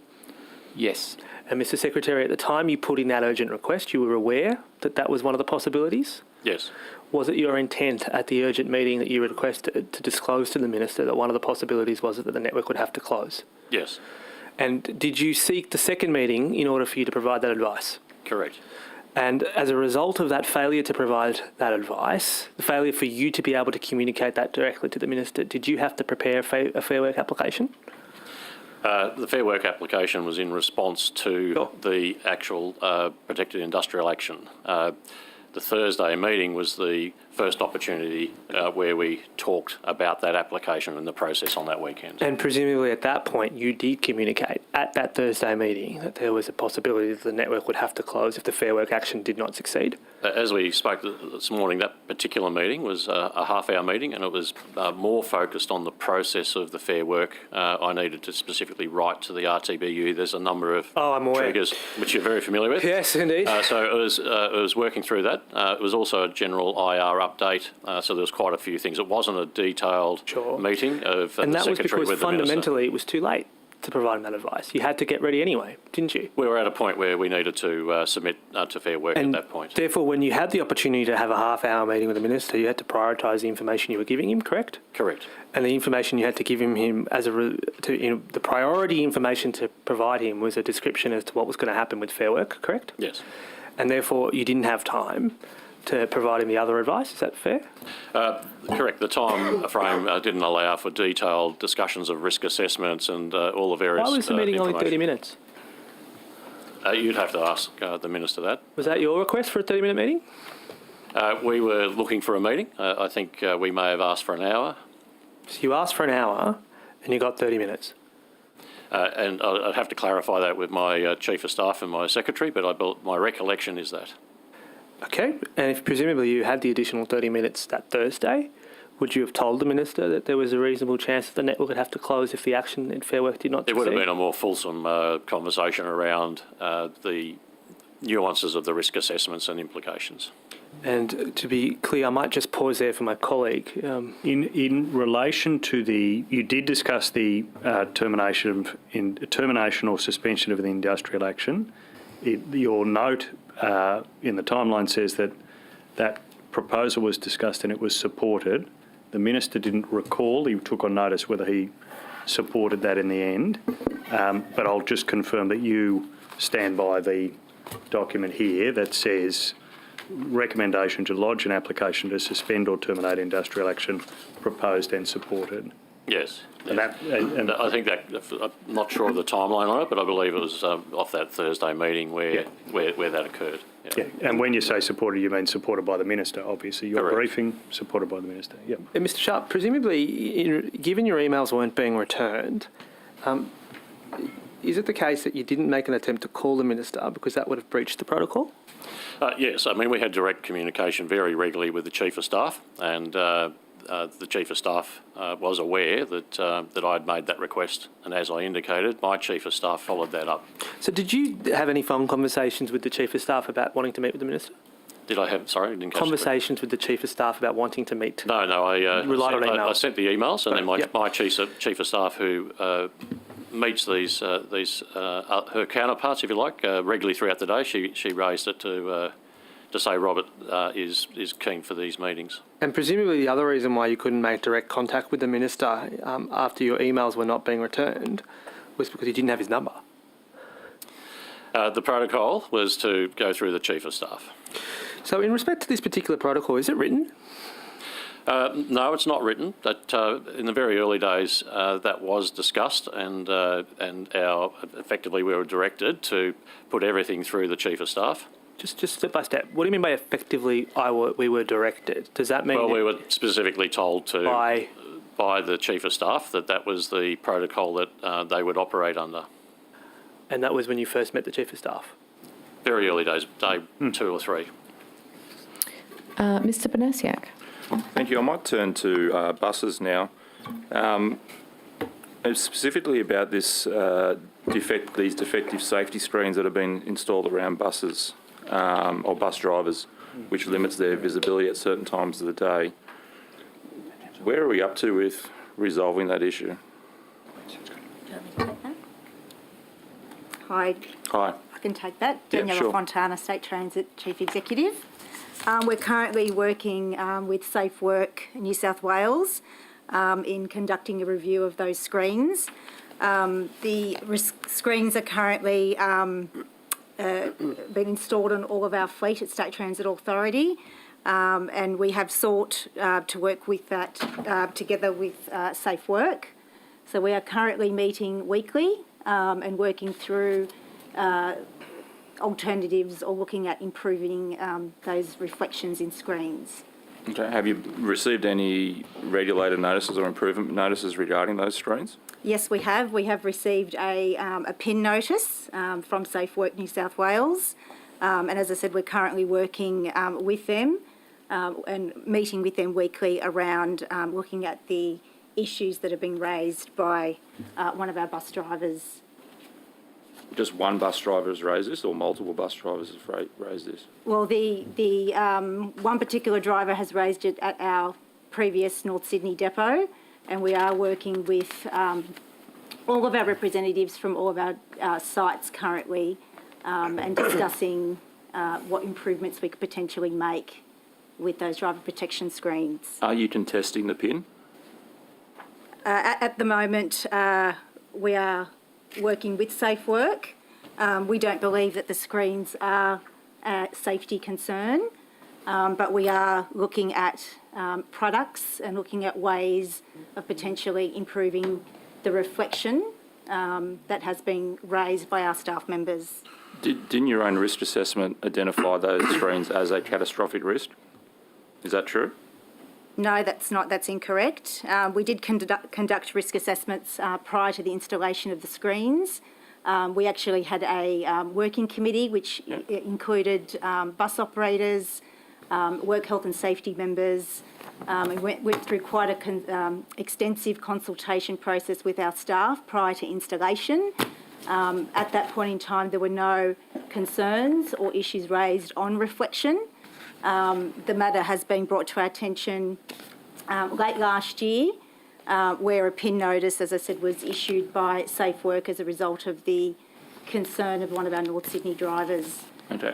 Yes. And Mr. Secretary, at the time you put in that urgent request, you were aware that that was one of the possibilities? Yes. Was it your intent at the urgent meeting that you requested to disclose to the Minister that one of the possibilities was that the network would have to close? Yes. And did you seek the second meeting in order for you to provide that advice? Correct. And as a result of that failure to provide that advice, the failure for you to be able to communicate that directly to the Minister, did you have to prepare a Fair Work application? The Fair Work application was in response to the actual protected industrial action. The Thursday meeting was the first opportunity where we talked about that application and the process on that weekend. And presumably at that point you did communicate at that Thursday meeting that there was a possibility that the network would have to close if the Fair Work action did not succeed? As we spoke this morning, that particular meeting was a half-hour meeting and it was more focused on the process of the Fair Work. I needed to specifically write to the RTBU. There's a number of triggers which you're very familiar with. Yes, indeed. So it was working through that. It was also a general IR update, so there was quite a few things. It wasn't a detailed meeting of and the that Secretary was because with the Minister. fundamentally it was too late to provide that advice. You had to get ready anyway, didn't you? We were at a point where we needed to submit to Fair Work at that point. Therefore, when you had the opportunity to have a half-hour meeting with the Minister, you had to prioritise the information you were giving him, correct? Correct. And the information you had to give him as the priority information to provide him was a description as to what was going to happen with Fair Work, correct? Yes. And therefore, you didn't have time to provide him the other advice. Is that fair? Correct. The time frame didn't allow for detailed discussions of risk assessments and all the various. Why was the meeting only 30 minutes? You'd have to ask the Minister that. Was that your request for a 30-minute meeting? We were looking for a meeting. I think we may have asked for an hour. So you asked for an hour and you got 30 minutes? And I'd have to clarify that with my Chief of Staff and my Secretary, but my recollection is that. Okay, and if presumably you had the additional 30 minutes that Thursday, would you have told the Minister that there was a reasonable chance that the network would have to close if the action in Fair Work did not succeed? It would have been a more fulsome conversation around the nuances of the risk assessments and implications. And to be clear, I might just pause there for my colleague. In relation to you did discuss the termination or suspension of the industrial action. Your note in the timeline says that proposal was discussed and it was supported. The Minister didn't recall. He took on notice whether he supported that in the end. But I'll just confirm that you stand by the document here that says recommendation to lodge an application to suspend or terminate industrial action proposed and supported. Yes. And I think that, I'm not sure of the timeline on it, but I believe it was off that Thursday meeting where that occurred. Yeah. And when you say supported, you mean supported by the Minister, obviously. Your Correct. briefing, supported by the Minister. Yep. And Mr Sharp, presumably, given your emails weren't being returned, is it the case that you didn't make an attempt to call the Minister because that would have breached the protocol? Yes. I mean, we had direct communication very regularly with the Chief of Staff and the Chief of Staff was aware that I'd made that request, and as I indicated, my Chief of Staff followed that up. So did you have any phone conversations with the Chief of Staff about wanting to meet with the Minister? Did I have, sorry, I didn't catch Conversations with the Chief of Staff about wanting to meet? No, I I sent the emails, and then Yep. my Chief of Staff, who meets her counterparts, if you like, regularly throughout the day, she raised it to say Robert is keen for these meetings. And presumably the other reason why you couldn't make direct contact with the Minister after your emails were not being returned was because you didn't have his number. The protocol was to go through the Chief of Staff. So in respect to this particular protocol, is it written? No, it's not written. That in the very early days, that was discussed, and effectively we were directed to put everything through the Chief of Staff. Just step by step. What do you mean by effectively we were directed? Does that mean... Well, we were specifically told to by the Chief of Staff that was the protocol that they would operate under. And that was when you first met the Chief of Staff? Very early days, day 2 or 3. Mr. Panasiak. Thank you. I might turn to buses now. Specifically about this these defective safety screens that have been installed around buses or bus drivers, which limits their visibility at certain times of the day. Where are we up to with resolving that issue? Hi. Hi. I can take that. Yeah, Daniela sure. Fontana, State Transit Chief Executive. We're currently working with Safe Work New South Wales in conducting a review of those screens. The screens are currently been installed on all of our fleet at State Transit Authority, and we have sought to work with that together with Safe Work. So we are currently meeting weekly and working through alternatives or looking at improving those reflections in screens. Okay. Have you received any regulator notices or improvement notices regarding those screens? Yes, we have. We have received a PIN notice from Safe Work New South Wales, and as I said, we're currently working with them and meeting with them weekly around looking at the issues that have been raised by one of our bus drivers. Just one bus driver has raised this, or multiple bus drivers have raised this? Well, the one particular driver has raised it at our previous North Sydney depot, and we are working with all of our representatives from all of our sites currently and discussing what improvements we could potentially make with those driver protection screens. Are you contesting the PIN? At the moment, we are working with Safe Work. We don't believe that the screens are a safety concern, but we are looking at products and looking at ways of potentially improving the reflection that has been raised by our staff members. Didn't your own risk assessment identify those screens as a catastrophic risk? Is that true? No, that's not. That's incorrect. We did conduct risk assessments prior to the installation of the screens. We actually had a working committee which included bus operators, work health and safety members, and went through quite a extensive consultation process with our staff prior to installation. At that point in time, there were no concerns or issues raised on reflection. The matter has been brought to our attention late last year, where a PIN notice, as I said, was issued by Safe Work as a result of the concern of one of our North Sydney drivers. Okay,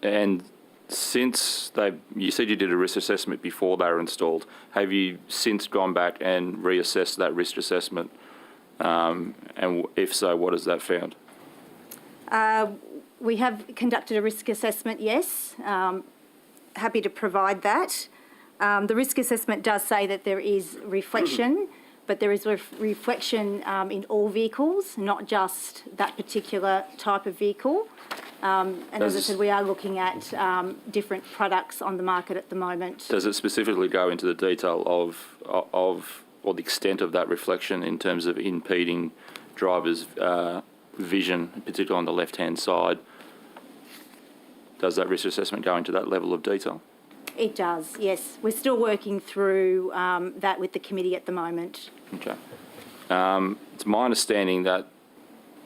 and since you said you did a risk assessment before they were installed, have you since gone back and reassessed that risk assessment? And if so, what has that found? We have conducted a risk assessment, yes. Happy to provide that. The risk assessment does say that there is reflection, but there is reflection in all vehicles, not just that particular type of vehicle. And as I said, we are looking at different products on the market at the moment. Does it specifically go into the detail of or the extent of that reflection in terms of impeding drivers' vision, particularly on the left-hand side? Does that risk assessment go into that level of detail? It does, yes. We're still working through that with the committee at the moment. Okay. It's my understanding that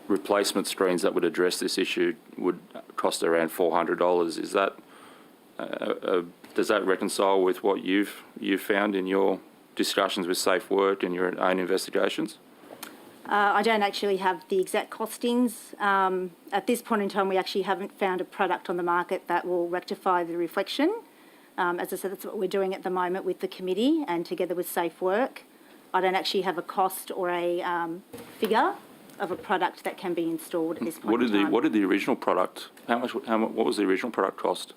replacement screens that would address this issue would cost around $400. Is that does that reconcile with what you've found in your discussions with Safe Work and your own investigations? I don't actually have the exact costings. At this point in time, we actually haven't found a product on the market that will rectify the reflection. As I said, that's what we're doing at the moment with the committee and together with Safe Work. I don't actually have a cost or a figure of a product that can be installed at this point in time. What did the original product? What was the original product cost?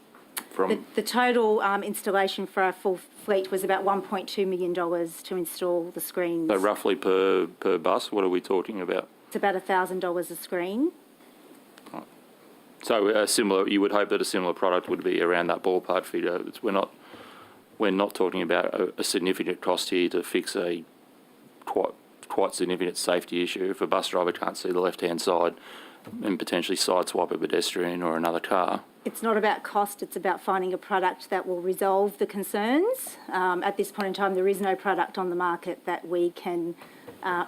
From the total installation for our full fleet was about $1.2 million to install the screens. So roughly per bus, what are we talking about? It's about $1,000 a screen. So you would hope that a similar product would be around that ballpark figure. We're not talking about a significant cost here to fix a quite significant safety issue. If a bus driver can't see the left-hand side and potentially sideswipe a pedestrian or another car. It's not about cost, it's about finding a product that will resolve the concerns. At this point in time, there is no product on the market that we can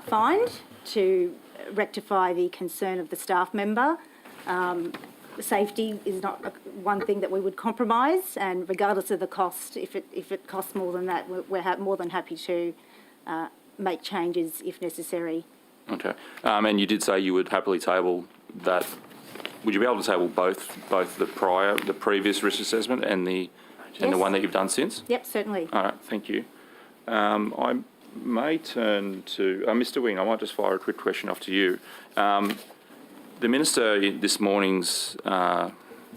find to rectify the concern of the staff member. Safety is not one thing that we would compromise, and regardless of the cost, if it costs more than that, we're more than happy to make changes if necessary. Okay. And you did say you would happily table that. Would you be able to table both the previous risk assessment and the one that you've done since? Yep, certainly. All right, thank you. I may turn to Mr. Wing. I might just fire a quick question off to you. The Minister this morning's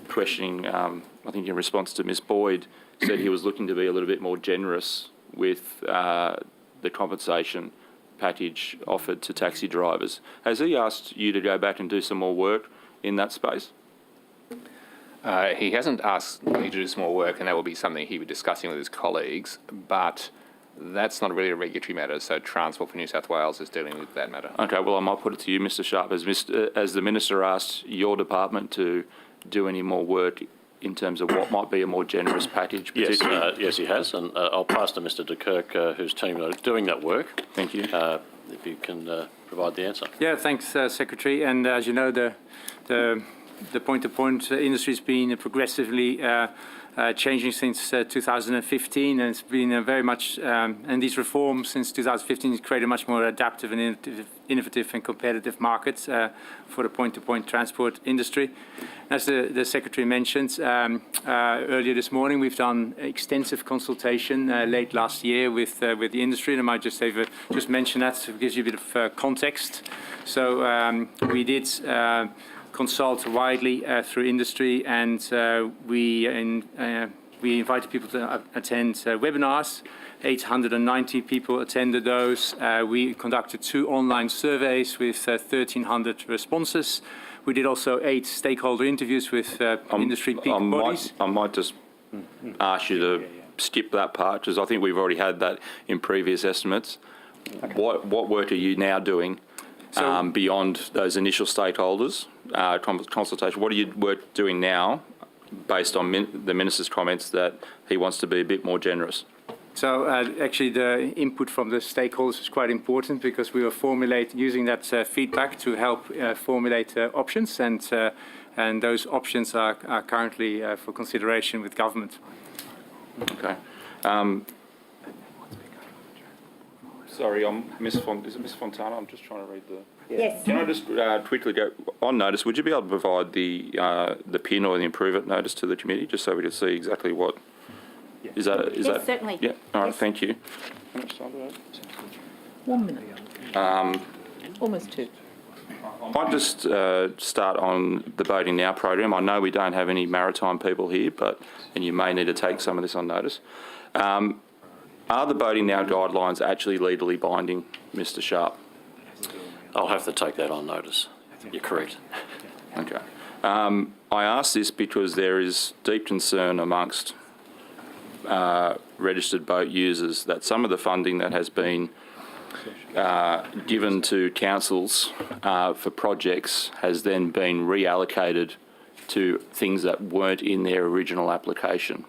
questioning, I think in response to Ms. Boyd, said he was looking to be a little bit more generous with the compensation package offered to taxi drivers. Has he asked you to go back and do some more work in that space? He hasn't asked me to do some more work, and that will be something he will be discussing with his colleagues, but that's not really a regulatory matter, so Transport for New South Wales is dealing with that matter. Okay, well, I might put it to you, Mr. Sharp. Has the Minister asked your department to do any more work in terms of what might be a more generous package? Yes, he has, and I'll pass to Mr. De Kirk, whose team are doing that work. Thank you. If you can provide the answer. Yeah, thanks, Secretary. And as you know, the point-to-point industry has been progressively changing since 2015, and it's been very much, and these reforms since 2015 created a much more adaptive and innovative and competitive markets for the point-to-point transport industry. As the Secretary mentioned, earlier this morning we've done extensive consultation late last year with the industry, and I might just mention that so it gives you a bit of context. So we did consult widely through industry, and we invited people to attend webinars. 890 people attended those. We conducted 2 online surveys with 1,300 responses. We did also 8 stakeholder interviews with industry peak bodies. I might just ask you to skip that part, because I think we've already had that in previous estimates. Okay. What work are you now doing beyond those initial stakeholders consultation? What are you doing now based on the Minister's comments that he wants to be a bit more generous? So actually the input from the stakeholders is quite important, because we were using that feedback to help formulate options, and those options are currently for consideration with government. Okay. Sorry, is it Ms. Fontana? I'm just trying to read the... Yes. Can I just quickly go on notice? Would you be able to provide the PIN or the improvement notice to the committee, just so we can see exactly what... Is that? Yes, certainly. Yeah. All right. Yes. Thank you. How much time do I have? 1 minute. Almost 2. I might just start on the Boating Now program. I know we don't have any maritime people here, and you may need to take some of this on notice. Are the Boating Now guidelines actually legally binding, Mr. Sharp? I'll have to take that on notice. You're correct. Okay. I ask this because there is deep concern amongst registered boat users that some of the funding that has been given to councils for projects has then been reallocated to things that weren't in their original application.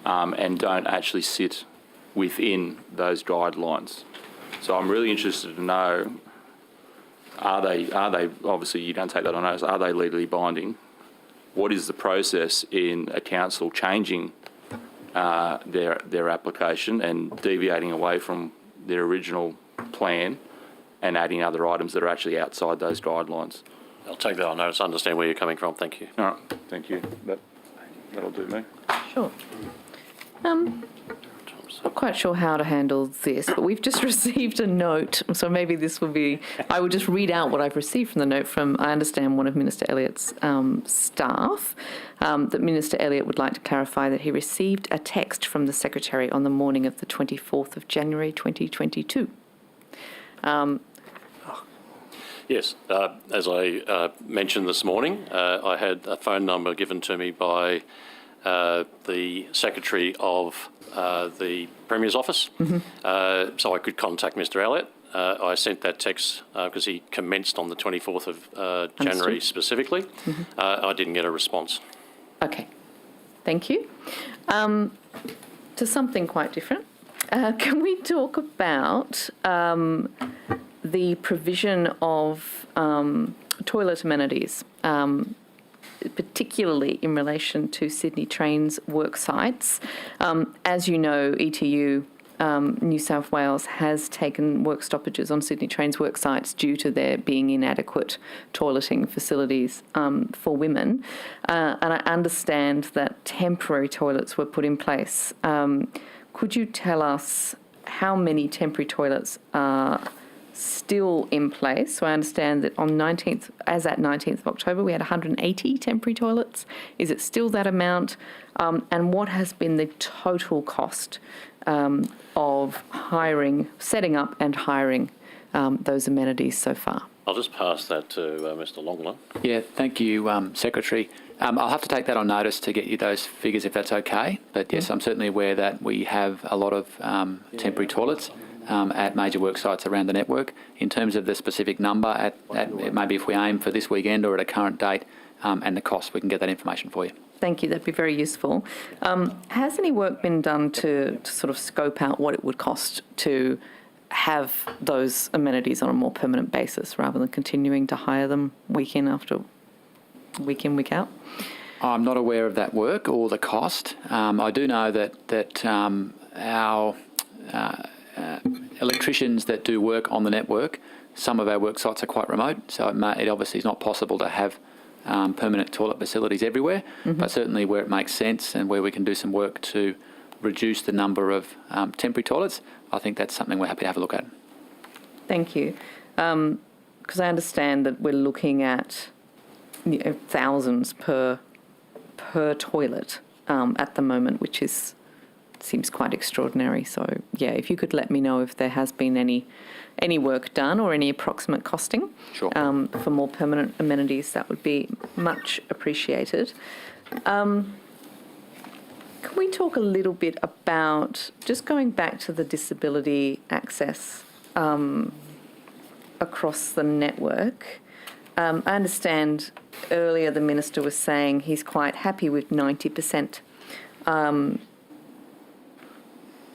and don't actually sit within those guidelines. So I'm really interested to know, are they, obviously you don't take that on notice, are they legally binding? What is the process in a council changing their application and deviating away from their original plan and adding other items that are actually outside those guidelines? I'll take that on notice. I understand where you're coming from. Thank you. All right, thank you. That'll do me. Sure. Not quite sure how to handle this, but we've just received a note, so maybe this will be, I will just read out what I've received from the note from, I understand, one of Minister Elliott's staff, that Minister Elliott would like to clarify that he received a text from the Secretary on the morning of the 24th of January 2022. Yes, as I mentioned this morning, I had a phone number given to me by the Secretary of the Premier's office, so I could contact Mr Elliott. I sent that text because he commenced on the 24th of January specifically. I didn't get a response. Okay, thank you. To something quite different. Can we talk about the provision of toilet amenities, particularly in relation to Sydney Trains work sites? As you know, ETU New South Wales has taken work stoppages on Sydney Trains work sites due to there being inadequate toileting facilities for women. And I understand that temporary toilets were put in place. Could you tell us how many temporary toilets are still in place? So I understand that on 19th, as at 19th of October, we had 180 temporary toilets. Is it still that amount? And what has been the total cost of setting up and hiring those amenities so far? I'll just pass that to Mr Longler. Yeah, thank you, Secretary. I'll have to take that on notice to get you those figures if that's okay. But yes, I'm certainly aware that we have a lot of temporary toilets at major work sites around the network. In terms of the specific number, maybe if we aim for this weekend or at a current date and the cost, we can get that information for you. Thank you, that'd be very useful. Has any work been done to sort of scope out what it would cost to have those amenities on a more permanent basis rather than continuing to hire them week in, week out? I'm not aware of that work or the cost. I do know that our electricians that do work on the network, some of our work sites are quite remote, so it obviously is not possible to have permanent toilet facilities everywhere, but certainly where it makes sense and where we can do some work to reduce the number of temporary toilets, I think that's something we're happy to have a look at. Thank you. Because I understand that we're looking at thousands per toilet at the moment, which seems quite extraordinary. So, yeah, if you could let me know if there has been any work done or any approximate costing for more permanent amenities, that would be much appreciated. Can we talk a little bit about, just going back to the disability access across the network? I understand earlier the Minister was saying he's quite happy with 90%.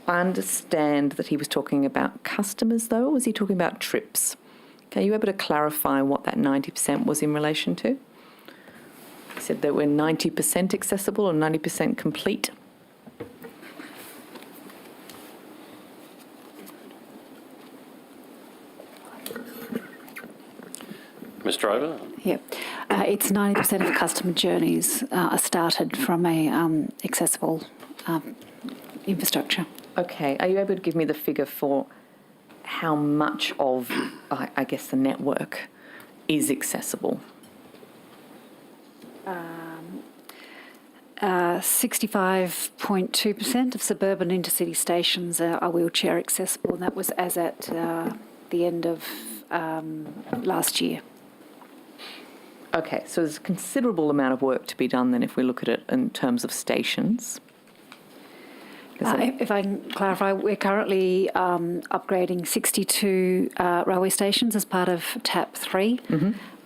I understand that he was talking about customers, though, or was he talking about trips? Are you able to clarify what that 90% was in relation to? He said that we're 90% accessible or 90% complete. Ms Drover? Yeah, it's 90% of customer journeys are started from a accessible infrastructure. Okay, are you able to give me the figure for how much of, I guess, the network is accessible? 65.2% of suburban intercity stations are wheelchair accessible, and that was as at the end of last year. Okay, so there's a considerable amount of work to be done then if we look at it in terms of stations. If I can clarify, we're currently upgrading 62 railway stations as part of TAP 3.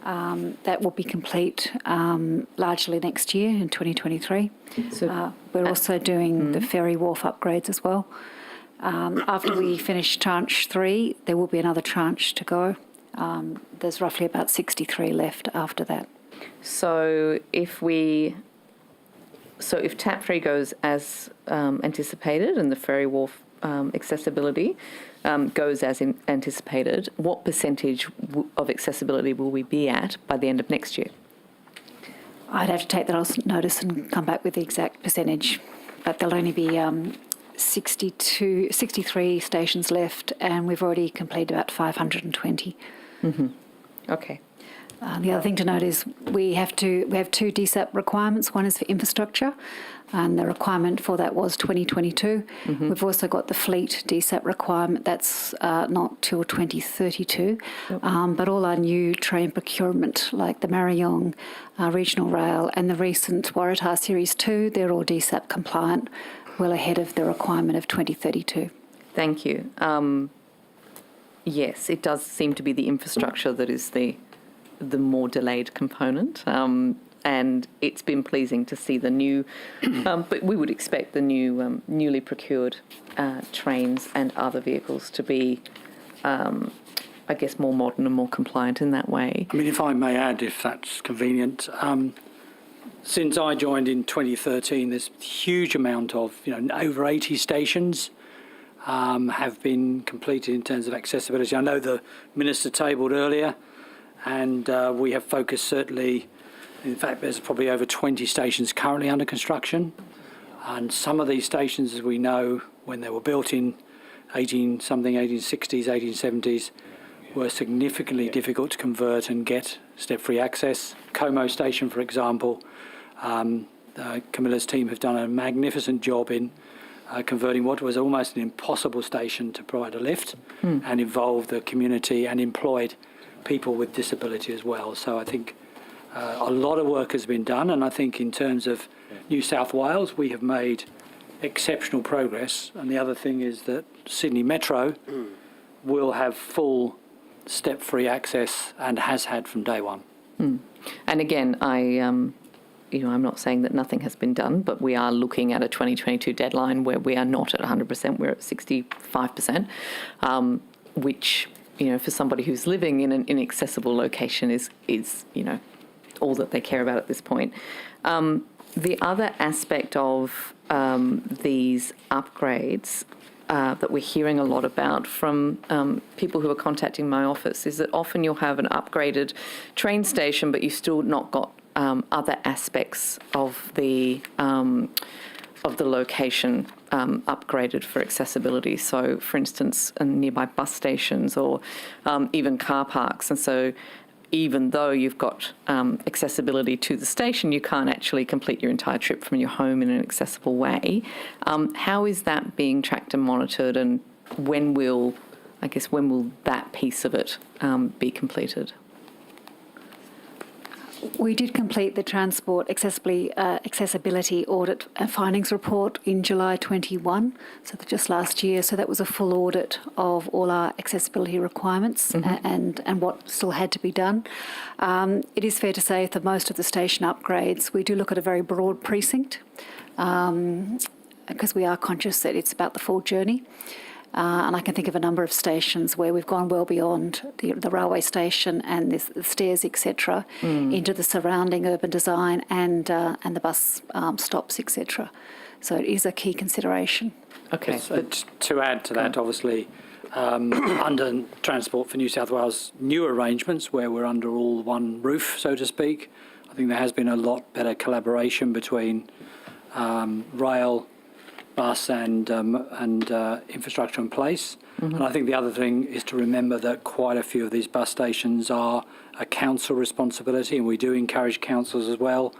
That will be complete largely next year in 2023. So, we're also doing the Ferry wharf upgrades as well. After we finish tranche 3, there will be another tranche to go. There's roughly about 63 left after that. So if TAP 3 goes as anticipated and the Ferry wharf accessibility goes as anticipated, what percentage of accessibility will we be at by the end of next year? I'd have to take that on notice and come back with the exact percentage, but there'll only be 63 stations left, and we've already completed about 520. Mm-hmm. Okay. The other thing to note is we have two DSAP requirements. One is for infrastructure, and the requirement for that was 2022. Mm-hmm. We've also got the fleet DSAP requirement. That's not till 2032. Yep. But all our new train procurement, like the Marayong Regional Rail and the recent Waratah Series 2, they're all DSAP compliant, well ahead of the requirement of 2032. Thank you. Yes, it does seem to be the infrastructure that is the more delayed component, and it's been pleasing to see the new, but we would expect the new newly procured trains and other vehicles to be, I guess, more modern and more compliant in that way. I mean, if I may add, if that's convenient, since I joined in 2013, there's a huge amount of, over 80 stations have been completed in terms of accessibility. I know the Minister tabled earlier, and we have focused certainly, in fact, there's probably over 20 stations currently under construction. And some of these stations, as we know, when they were built in 1860s, 1870s, were significantly difficult to convert and get step-free access. Como Station, for example, Camilla's team have done a magnificent job in converting what was almost an impossible station to provide a lift and involve the community and employed people with disability as well. So I think a lot of work has been done, and I think in terms of New South Wales, we have made exceptional progress. And the other thing is that Sydney Metro will have full step-free access and has had from day one. And again, I'm not saying that nothing has been done, but we are looking at a 2022 deadline where we are not at 100%, we're at 65%, which, for somebody who's living in an inaccessible location is all that they care about at this point. The other aspect of these upgrades that we're hearing a lot about from people who are contacting my office is that often you'll have an upgraded train station, but you've still not got other aspects of the location upgraded for accessibility. So, for instance, nearby bus stations or even car parks. And so, even though you've got accessibility to the station, you can't actually complete your entire trip from your home in an accessible way. How is that being tracked and monitored, and when will that piece of it be completed? We did complete the transport accessibility audit and findings report in July 21, so just last year. So that was a full audit of all our accessibility requirements and what still had to be done. It is fair to say that most of the station upgrades, we do look at a very broad precinct because we are conscious that it's about the full journey. And I can think of a number of stations where we've gone well beyond the railway station and the stairs, etc., into the surrounding urban design and the bus stops, etc. So it is a key consideration. Okay. To add to that, obviously, under Transport for New South Wales new arrangements where we're under all one roof, so to speak, I think there has been a lot better collaboration between rail, bus and infrastructure in place. And I think the other thing is to remember that quite a few of these bus stations are a council responsibility, and we do encourage councils as well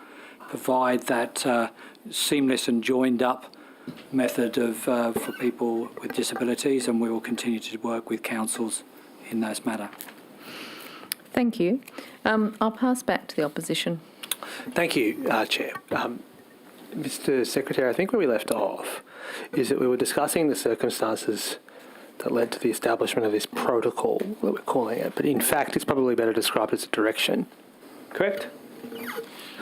provide that seamless and joined up method of for people with disabilities, and we will continue to work with councils in this matter. Thank you. I'll pass back to the opposition. Thank you, Chair. Mr. Secretary, I think where we left off is that we were discussing the circumstances that led to the establishment of this protocol that we're calling it, but in fact it's probably better described as a direction. Correct?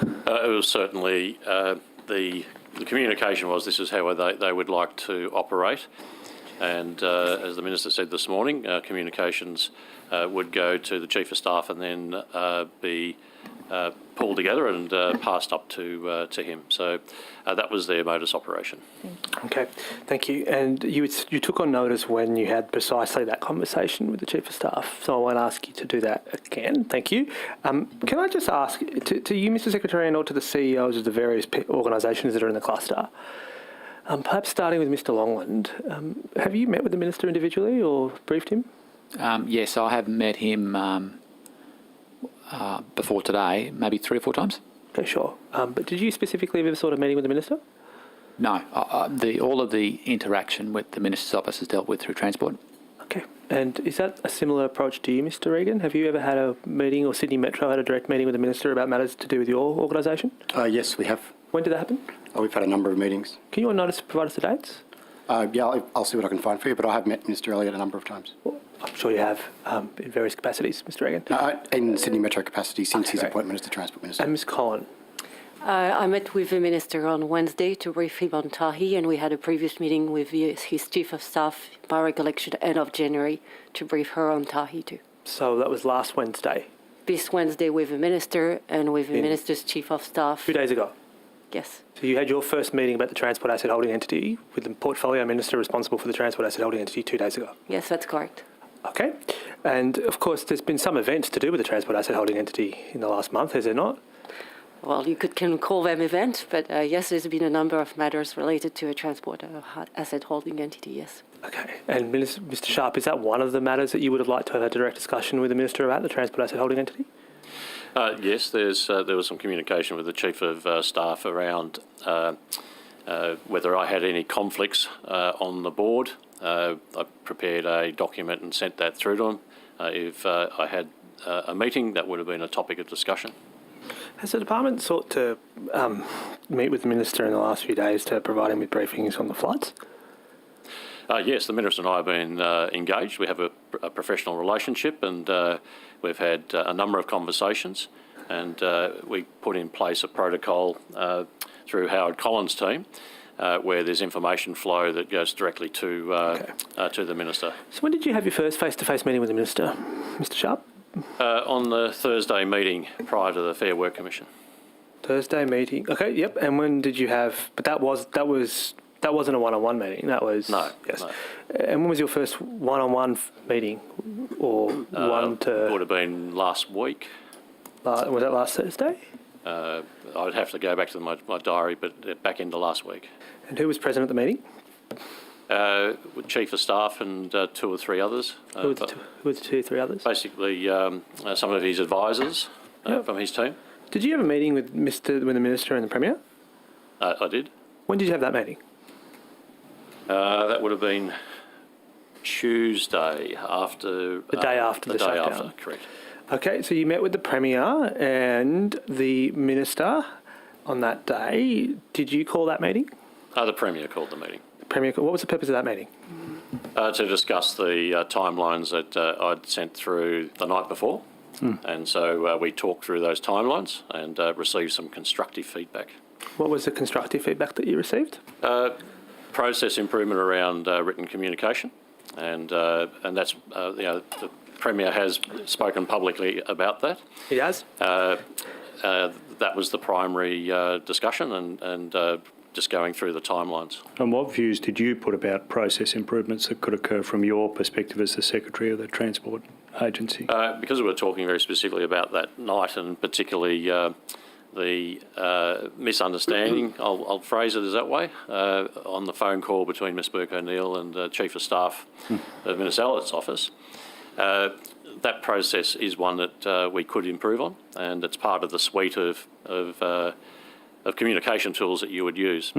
It was certainly the communication was this is how they would like to operate. And as the Minister said this morning, communications would go to the Chief of Staff and then be pulled together and passed up to him. So that was their modus operation. Okay, thank you. And you took on notice when you had precisely that conversation with the Chief of Staff, so I won't ask you to do that again. Thank you. Can I just ask, to you, Mr Secretary, and or to the CEOs of the various organisations that are in the cluster, perhaps starting with Mr Longland, have you met with the Minister individually or briefed him? Yes, I have met him before today, maybe 3 or 4 times. Okay, sure. But did you specifically have a sort of meeting with the Minister? No, all of the interaction with the Minister's office is dealt with through transport. Okay. And is that a similar approach to you, Mr Regan? Have you ever had a meeting, or Sydney Metro had a direct meeting with the Minister about matters to do with your organisation? Yes, we have. When did that happen? We've had a number of meetings. Can you on notice provide us the dates? Yeah, I'll see what I can find for you, but I have met Mr Elliott a number of times. Well, I'm sure you have in various capacities, Mr Regan. In Sydney Metro capacity since his appointment as the Transport Minister. And Ms Collin? I met with the Minister on Wednesday to brief him on Tahi, and we had a previous meeting with his Chief of Staff, by recollection, end of January, to brief her on Tahi too. So that was last Wednesday? This Wednesday with the Minister and with the Minister's Chief of Staff. 2 days ago? Yes. So you had your first meeting about the Transport Asset Holding Entity with the Portfolio Minister responsible for the Transport Asset Holding Entity 2 days ago? Yes, that's correct. Okay. And of course, there's been some events to do with the Transport Asset Holding Entity in the last month, has there not? Well, you can call them events, but yes, there's been a number of matters related to a transport asset holding entity, yes. Okay. And Mr Sharp, is that one of the matters that you would have liked to have had a direct discussion with the Minister about, the Transport Asset Holding Entity? Yes, there was some communication with the Chief of Staff around whether I had any conflicts on the board. I prepared a document and sent that through to him. If I had a meeting, that would have been a topic of discussion. Has the department sought to meet with the Minister in the last few days to provide him with briefings on the floods? Yes, the Minister and I have been engaged. We have a professional relationship, and we've had a number of conversations, and we put in place a protocol through Howard Collins' team where there's information flow that goes directly to the Minister. So when did you have your first face-to-face meeting with the Minister, Mr Sharp? On the Thursday meeting prior to the Fair Work Commission. Thursday meeting. Okay, yep. And when did you have? But that wasn't a one-on-one meeting. That was yes. No. And when was your first one-on-one meeting, or one to? It would have been last week. Was that last Thursday? I'd have to go back to my diary, but back into last week. And who was present at the meeting? Chief of Staff and 2 or 3 others. Who were the 2 or 3 others? Basically, some of his advisors from his team. Did you have a meeting with the Minister and the Premier? I did. When did you have that meeting? That would have been Tuesday after... The day after the shutdown. Day after, correct. Okay, so you met with the Premier and the Minister on that day. Did you call that meeting? The Premier called the meeting. Premier, what was the purpose of that meeting? To discuss the timelines that I'd sent through the night before. And so we talked through those timelines and received some constructive feedback. What was the constructive feedback that you received? Process improvement around written communication, and that's the Premier has spoken publicly about that. He has. That was the primary discussion, and just going through the timelines. And what views did you put about process improvements that could occur from your perspective as the Secretary of the Transport Agency? Because we were talking very specifically about that night, and particularly the misunderstanding, I'll phrase it as that way, on the phone call between Ms Burke-O'Neill and the Chief of Staff of Minister Elliott's office. That process is one that we could improve on, and it's part of the suite of communication tools that you would use.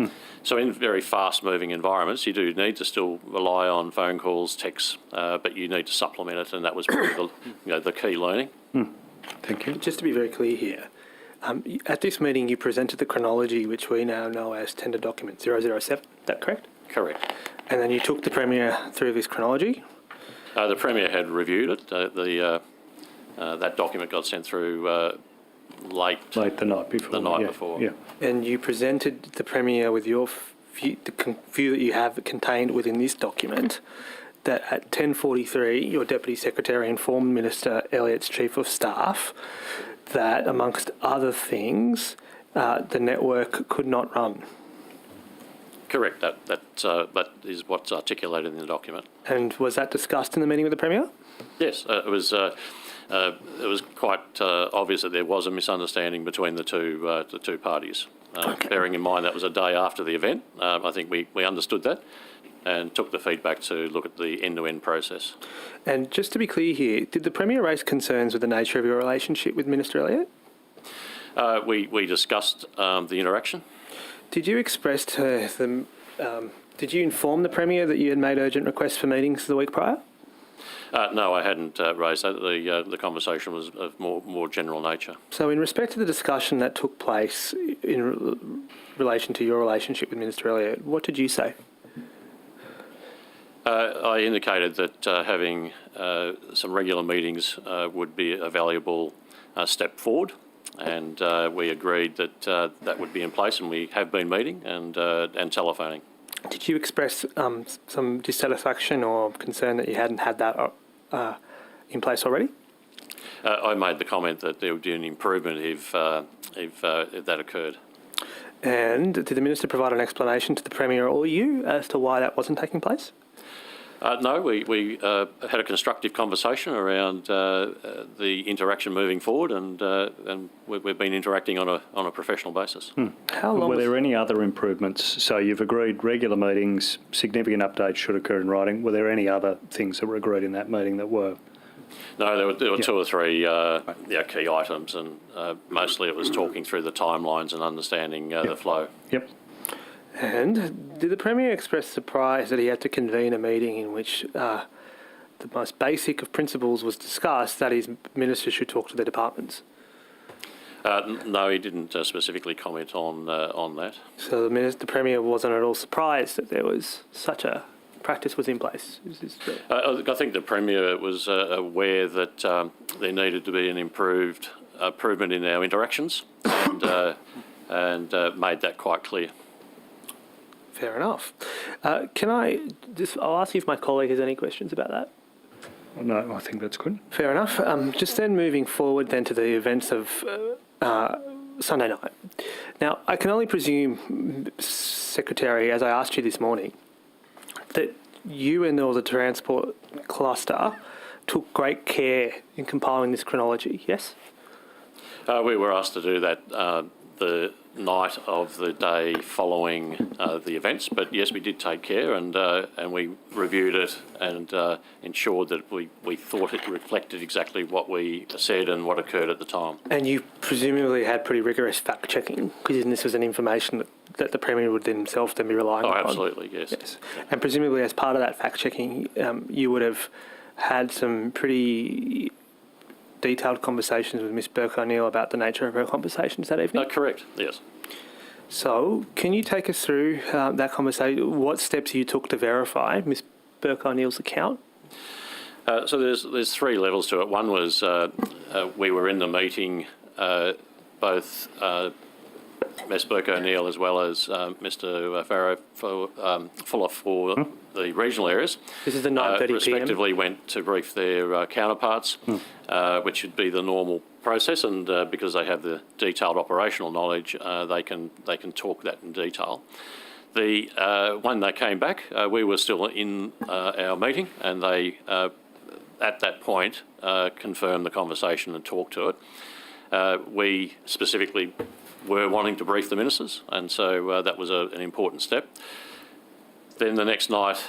So in very fast-moving environments, you do need to still rely on phone calls, texts, but you need to supplement it, and that was probably the key learning. Thank you. Just to be very clear here, at this meeting you presented the chronology which we now know as Tender Document 007, is that correct? Correct. And then you took the Premier through this chronology? The Premier had reviewed it. That document got sent through late the night before. Yeah. And you presented the Premier with your view that you have contained within this document, that at 10:43 your Deputy Secretary informed Minister Elliott's Chief of Staff that, amongst other things, the network could not run. Correct. That is what's articulated in the document. And was that discussed in the meeting with the Premier? Yes, it was quite obvious that there was a misunderstanding between the two parties. Bearing in mind that was a day after the event, I think we understood that and took the feedback to look at the end-to-end process. And just to be clear here, did the Premier raise concerns with the nature of your relationship with Minister Elliott? We discussed the interaction. Did you express to them, did you inform the Premier that you had made urgent requests for meetings the week prior? No, I hadn't raised that. The conversation was of more general nature. So in respect to the discussion that took place in relation to your relationship with Minister Elliott, what did you say? I indicated that having some regular meetings would be a valuable step forward, and we agreed that that would be in place, and we have been meeting and telephoning. Did you express some dissatisfaction or concern that you hadn't had that in place already? I made the comment that there would be an improvement if that occurred. And did the Minister provide an explanation to the Premier or you as to why that wasn't taking place? No, we had a constructive conversation around the interaction moving forward, and we've been interacting on a professional basis. How long were there any other improvements? So you've agreed regular meetings, significant updates should occur in writing. Were there any other things that were agreed in that meeting that were? No, there were two or three key items, and mostly it was talking through the timelines and understanding the flow. Yep. And did the Premier express surprise that he had to convene a meeting in which the most basic of principles was discussed, that is, ministers should talk to their departments? No, he didn't specifically comment on that. So the Premier wasn't at all surprised that there was such a practice was in place? I think the Premier was aware that there needed to be an improvement in our interactions and made that quite clear. Fair enough. I'll ask you if my colleague has any questions about that. No, I think that's good. Fair enough. Just then moving forward then to the events of Sunday night. Now, I can only presume, Secretary, as I asked you this morning, that you and all the transport cluster took great care in compiling this chronology, yes? We were asked to do that the night of the day following the events, but yes, we did take care and we reviewed it and ensured that we thought it reflected exactly what we said and what occurred at the time. And you presumably had pretty rigorous fact-checking, because this was an information that the Premier would himself then be relying on. Oh, absolutely, yes. And presumably as part of that fact-checking, you would have had some pretty detailed conversations with Ms Burke-O'Neill about the nature of her conversations that evening? Correct, yes. So can you take us through that conversation, what steps you took to verify Ms Burke-O'Neill's account? So there's three levels to it. One was we were in the meeting, both Ms Burke-O'Neill as well as Mr Ferry Fuller for the regional areas. This is the 9:30 p.m. Respectively went to brief their counterparts, which should be the normal process, and because they have the detailed operational knowledge, they can talk that in detail. When they came back, we were still in our meeting, and they at that point confirmed the conversation and talked to it. We specifically were wanting to brief the ministers, and so that was an important step. Then the next night,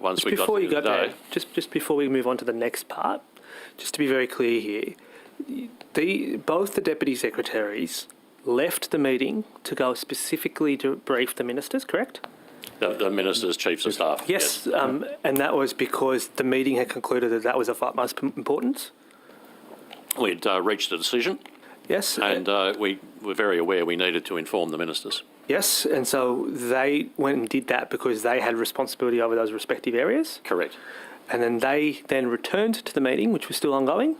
once we got to the day... Just before we move on to the next part, just to be very clear here, both the Deputy Secretaries left the meeting to go specifically to brief the ministers, correct? The ministers, chiefs of staff. Yes. And that was because the meeting had concluded that was of utmost importance? We'd reached a decision. Yes. And we were very aware we needed to inform the ministers. Yes, and so they went and did that because they had responsibility over those respective areas. Correct. And then they then returned to the meeting, which was still ongoing,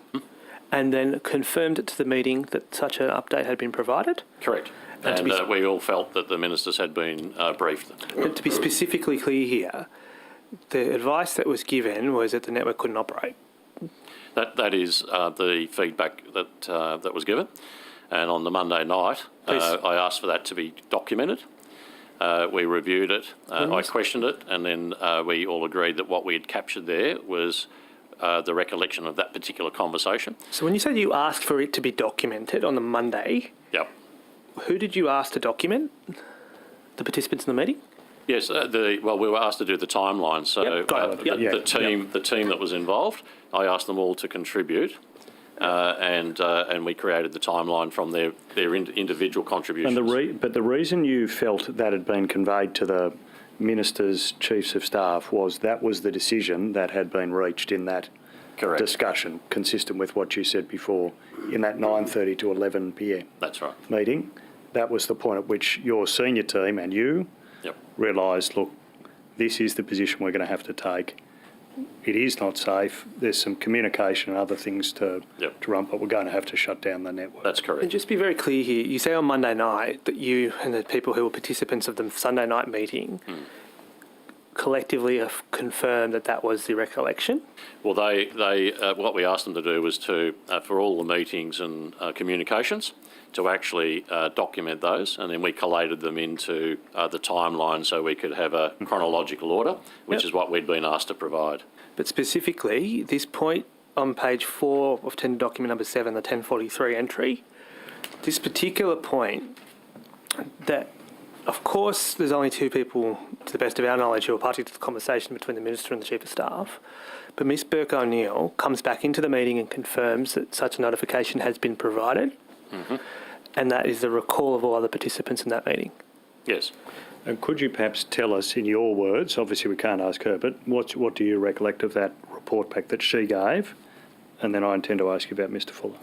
and then confirmed to the meeting that such an update had been provided. Correct. And we all felt that the ministers had been briefed. But to be specifically clear here, the advice that was given was that the network couldn't operate. That is the feedback that was given. And on the Monday night, I asked for that to be documented. We reviewed it. I questioned it, and then we all agreed that what we had captured there was the recollection of that particular conversation. So when you said you asked for it to be documented on the Monday, yep. Who did you ask to document? The participants in the meeting? Yes, we were asked to do the timeline. So the team that was involved, I asked them all to contribute, and we created the timeline from their individual contributions. But the reason you felt that had been conveyed to the ministers, chiefs of staff, was that was the decision that had been reached in that discussion, consistent with what you said before, in that 9:30 to 11 p.m. That's right. Meeting. That was the point at which your senior team and you realised, look, this is the position we're going to have to take. It is not safe. There's some communication and other things to run, but we're going to have to shut down the network. That's correct. And just be very clear here, you say on Monday night that you and the people who were participants of the Sunday night meeting collectively have confirmed that that was the recollection? Well, they what we asked them to do was to, for all the meetings and communications, to actually document those, and then we collated them into the timeline so we could have a chronological order, which is what we'd been asked to provide. But specifically, this point on page 4 of document number 7, the 1043 entry, this particular point that, of course, there's only two people, to the best of our knowledge, who are party to the conversation between the Minister and the Chief of Staff, but Ms Burke O'Neill comes back into the meeting and confirms that such a notification has been provided, and that is the recall of all other participants in that meeting. Yes. And could you perhaps tell us in your words, obviously we can't ask her, but what do you recollect of that report back that she gave? And then I intend to ask you about Mr Fuller.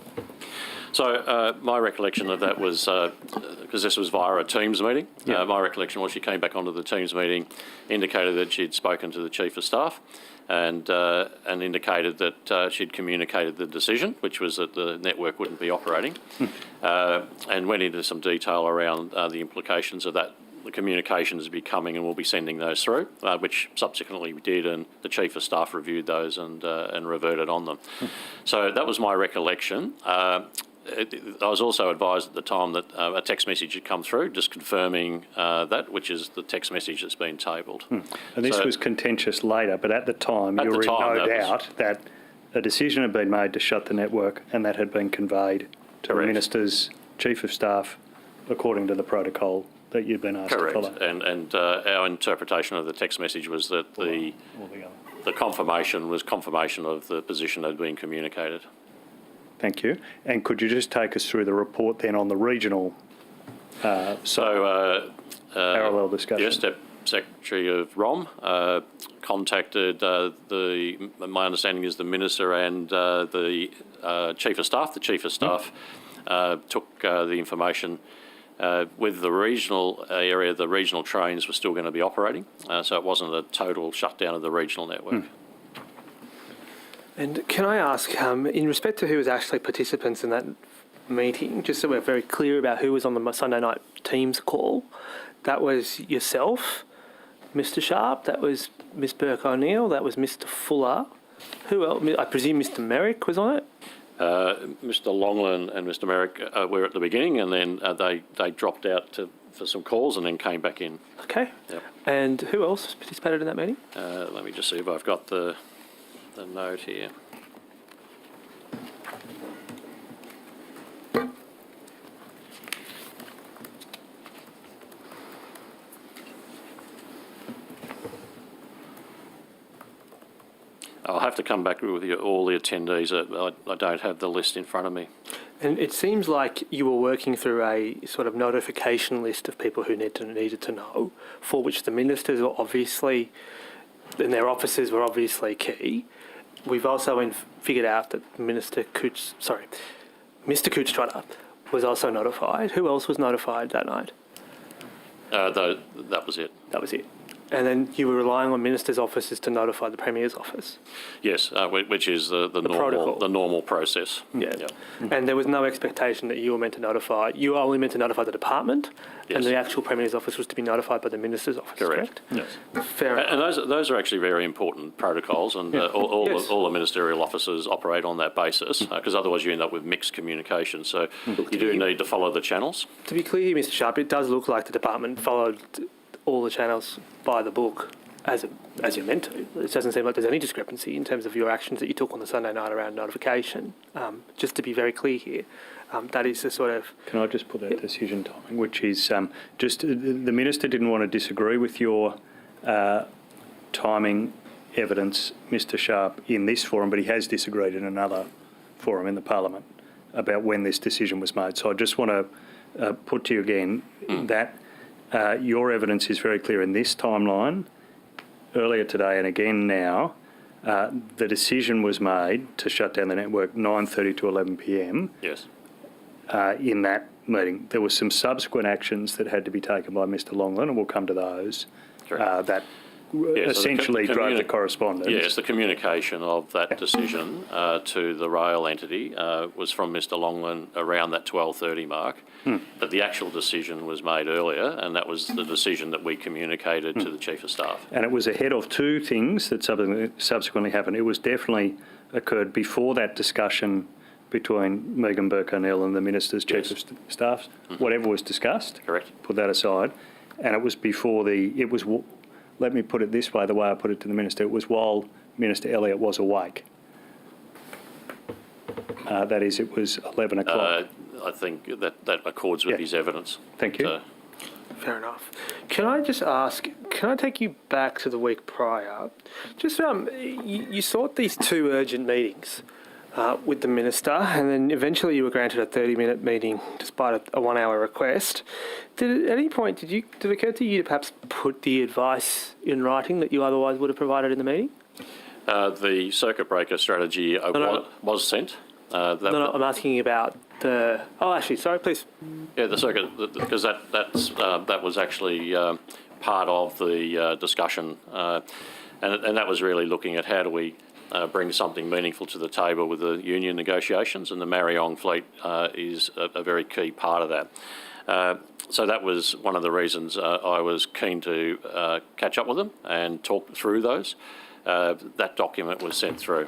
So my recollection of that was, because this was via a Teams meeting, my recollection was she came back onto the Teams meeting, indicated that she'd spoken to the Chief of Staff, and indicated that she'd communicated the decision, which was that the network wouldn't be operating, and went into some detail around the implications of that. The communications will be coming, and we'll be sending those through, which subsequently we did, and the Chief of Staff reviewed those and reverted on them. So that was my recollection. I was also advised at the time that a text message had come through just confirming that, which is the text message that's been tabled. And this was contentious later, but at the time you were in no doubt that a decision had been made to shut the network, and that had been conveyed to the Minister's Chief of Staff according to the protocol that you'd been asked to follow. And our interpretation of the text message was that the confirmation was confirmation of the position that had been communicated. Thank you. And could you just take us through the report then on the regional parallel discussion? Yes, Secretary of ROM contacted my understanding is the Minister and the Chief of Staff. The Chief of Staff took the information. With the regional area, the regional trains were still going to be operating, so it wasn't a total shutdown of the regional network. And can I ask, in respect to who was actually participants in that meeting, just so we're very clear about who was on the Sunday night Teams call, that was yourself, Mr Sharp, that was Ms Burke O'Neill, that was Mr Fuller. Who else? I presume Mr Merrick was on it? Mr Longland and Mr Merrick were at the beginning, and then they dropped out for some calls and then came back in. Okay. Yep. And who else participated in that meeting? Let me just see if I've got the note here. I'll have to come back with all the attendees. I don't have the list in front of me. And it seems like you were working through a sort of notification list of people who needed to know, for which the ministers were obviously, and their officers were obviously key. We've also figured out that Mr Kootstrada was also notified. Who else was notified that night? That was it. That was it. And then you were relying on ministers' offices to notify the Premier's office? Yes, which is the protocol. normal process. Yeah. And there was no expectation that you were meant to notify. You were only meant to notify the department, and the actual Premier's office was to be notified by the minister's office. Correct. Yes. Fair enough. And those are actually very important protocols, and all the ministerial officers operate on that basis, because otherwise you end up with mixed communication. So you do need to follow the channels. To be clear, Mr. Sharp, it does look like the department followed all the channels by the book as you're meant to. It doesn't seem like there's any discrepancy in terms of your actions that you took on the Sunday night around notification. Just to be very clear here, that is the sort of... Can I just put that decision timing, which is just the Minister didn't want to disagree with your timing evidence, Mr. Sharp, in this forum, but he has disagreed in another forum in the Parliament about when this decision was made. So I just want to put to you again that your evidence is very clear in this timeline, earlier today and again now. The decision was made to shut down the network 9:30 to 11 p.m. Yes. In that meeting. There were some subsequent actions that had to be taken by Mr. Longland, and we'll come to those, that essentially drove the correspondence. Yes, the communication of that decision to the rail entity was from Mr. Longland around that 12:30 mark, but the actual decision was made earlier, and that was the decision that we communicated to the Chief of Staff. And it was ahead of two things that subsequently happened. It was definitely occurred before that discussion between Megan Burke-O'Neill and the Minister's Chief of Staff, whatever was discussed. Correct. Put that aside. And it was before let me put it this way, the way I put it to the Minister, it was while Minister Elliott was awake. That is, it was 11 o'clock. I think that accords with his evidence. Thank you. Fair enough. Can I just ask, can I take you back to the week prior? Just, you sought these two urgent meetings with the Minister, and then eventually you were granted a 30-minute meeting despite a 1-hour request. At any point, did it occur to you to perhaps put the advice in writing that you otherwise would have provided in the meeting? The circuit breaker strategy was sent. I'm asking about the... Oh, actually, sorry, please. Yeah, the circuit, because that was actually part of the discussion, and that was really looking at how do we bring something meaningful to the table with the union negotiations, and the Mariong fleet is a very key part of that. So that was one of the reasons I was keen to catch up with them and talk through those. That document was sent through.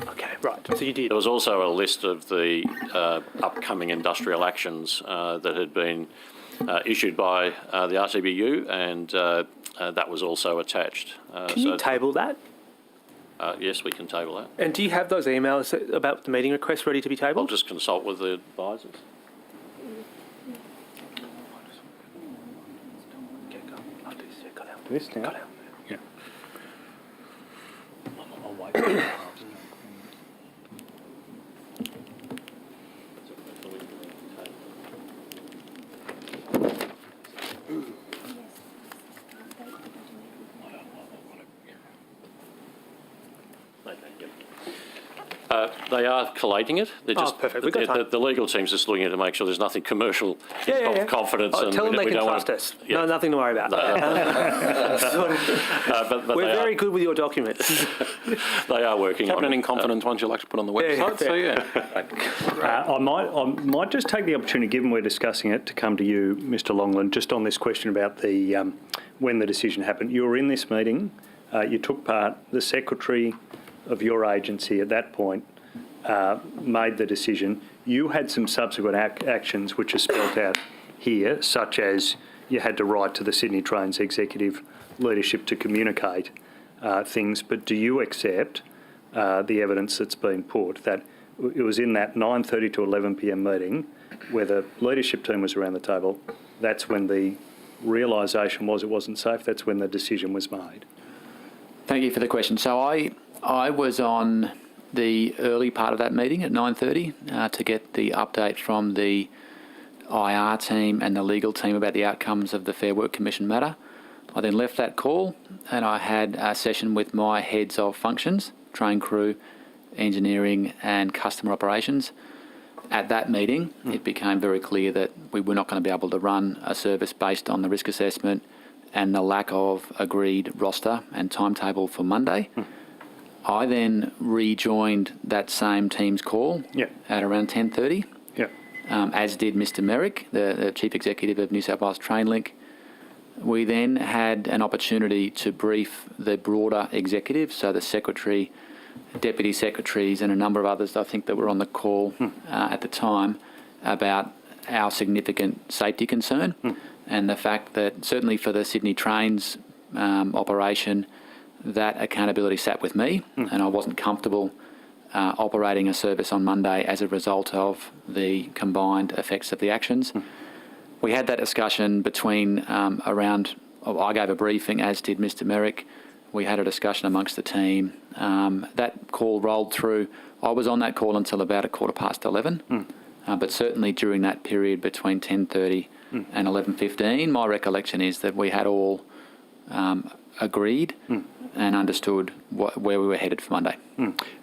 Okay, right. So you did. There was also a list of the upcoming industrial actions that had been issued by the RTBU, and that was also attached. Can you table that? Yes, we can table that. And do you have those emails about the meeting request ready to be tabled? I'll just consult with the advisors. This now? Yeah. I'll wait. They are collating it. They're just, perfect. We've got time. The legal team's just looking at it to make sure there's nothing commercial confidence. Oh, and tell them they we can don't trust us. Yeah. No, nothing to worry about. But we're very good with your documents. They are working on it. Cabinet in confidence ones you like to put on the website. I might just take the opportunity, given we're discussing it, to come to you, Mr. Longland, just on this question about the when the decision happened. You were in this meeting. You took part. The secretary of your agency at that point made the decision. You had some subsequent actions which are spelled out here, such as you had to write to the Sydney Trains executive leadership to communicate things, but do you accept the evidence that's been put that it was in that 9:30 to 11 p.m. meeting where the leadership team was around the table, that's when the realisation was it wasn't safe, that's when the decision was made? Thank you for the question. So I was on the early part of that meeting at 9:30 to get the update from the IR team and the legal team about the outcomes of the Fair Work Commission matter. I then left that call and I had a session with my heads of functions, train crew, engineering and customer operations. At that meeting, it became very clear that we were not going to be able to run a service based on the risk assessment and the lack of agreed roster and timetable for Monday. I then rejoined that same team's call at around 10:30, as did Mr. Merrick, the Chief Executive of New South Wales Trainlink. We then had an opportunity to brief the broader executive, so the Secretary, Deputy Secretaries and a number of others, I think, that were on the call at the time, about our significant safety concern and the fact that certainly for the Sydney Trains operation, that accountability sat with me and I wasn't comfortable operating a service on Monday as a result of the combined effects of the actions. We had that discussion between I gave a briefing, as did Mr. Merrick. We had a discussion amongst the team. That call rolled through. I was on that call until about 11:15, but certainly during that period between 10:30 and 11:15, my recollection is that we had all agreed and understood where we were headed for Monday.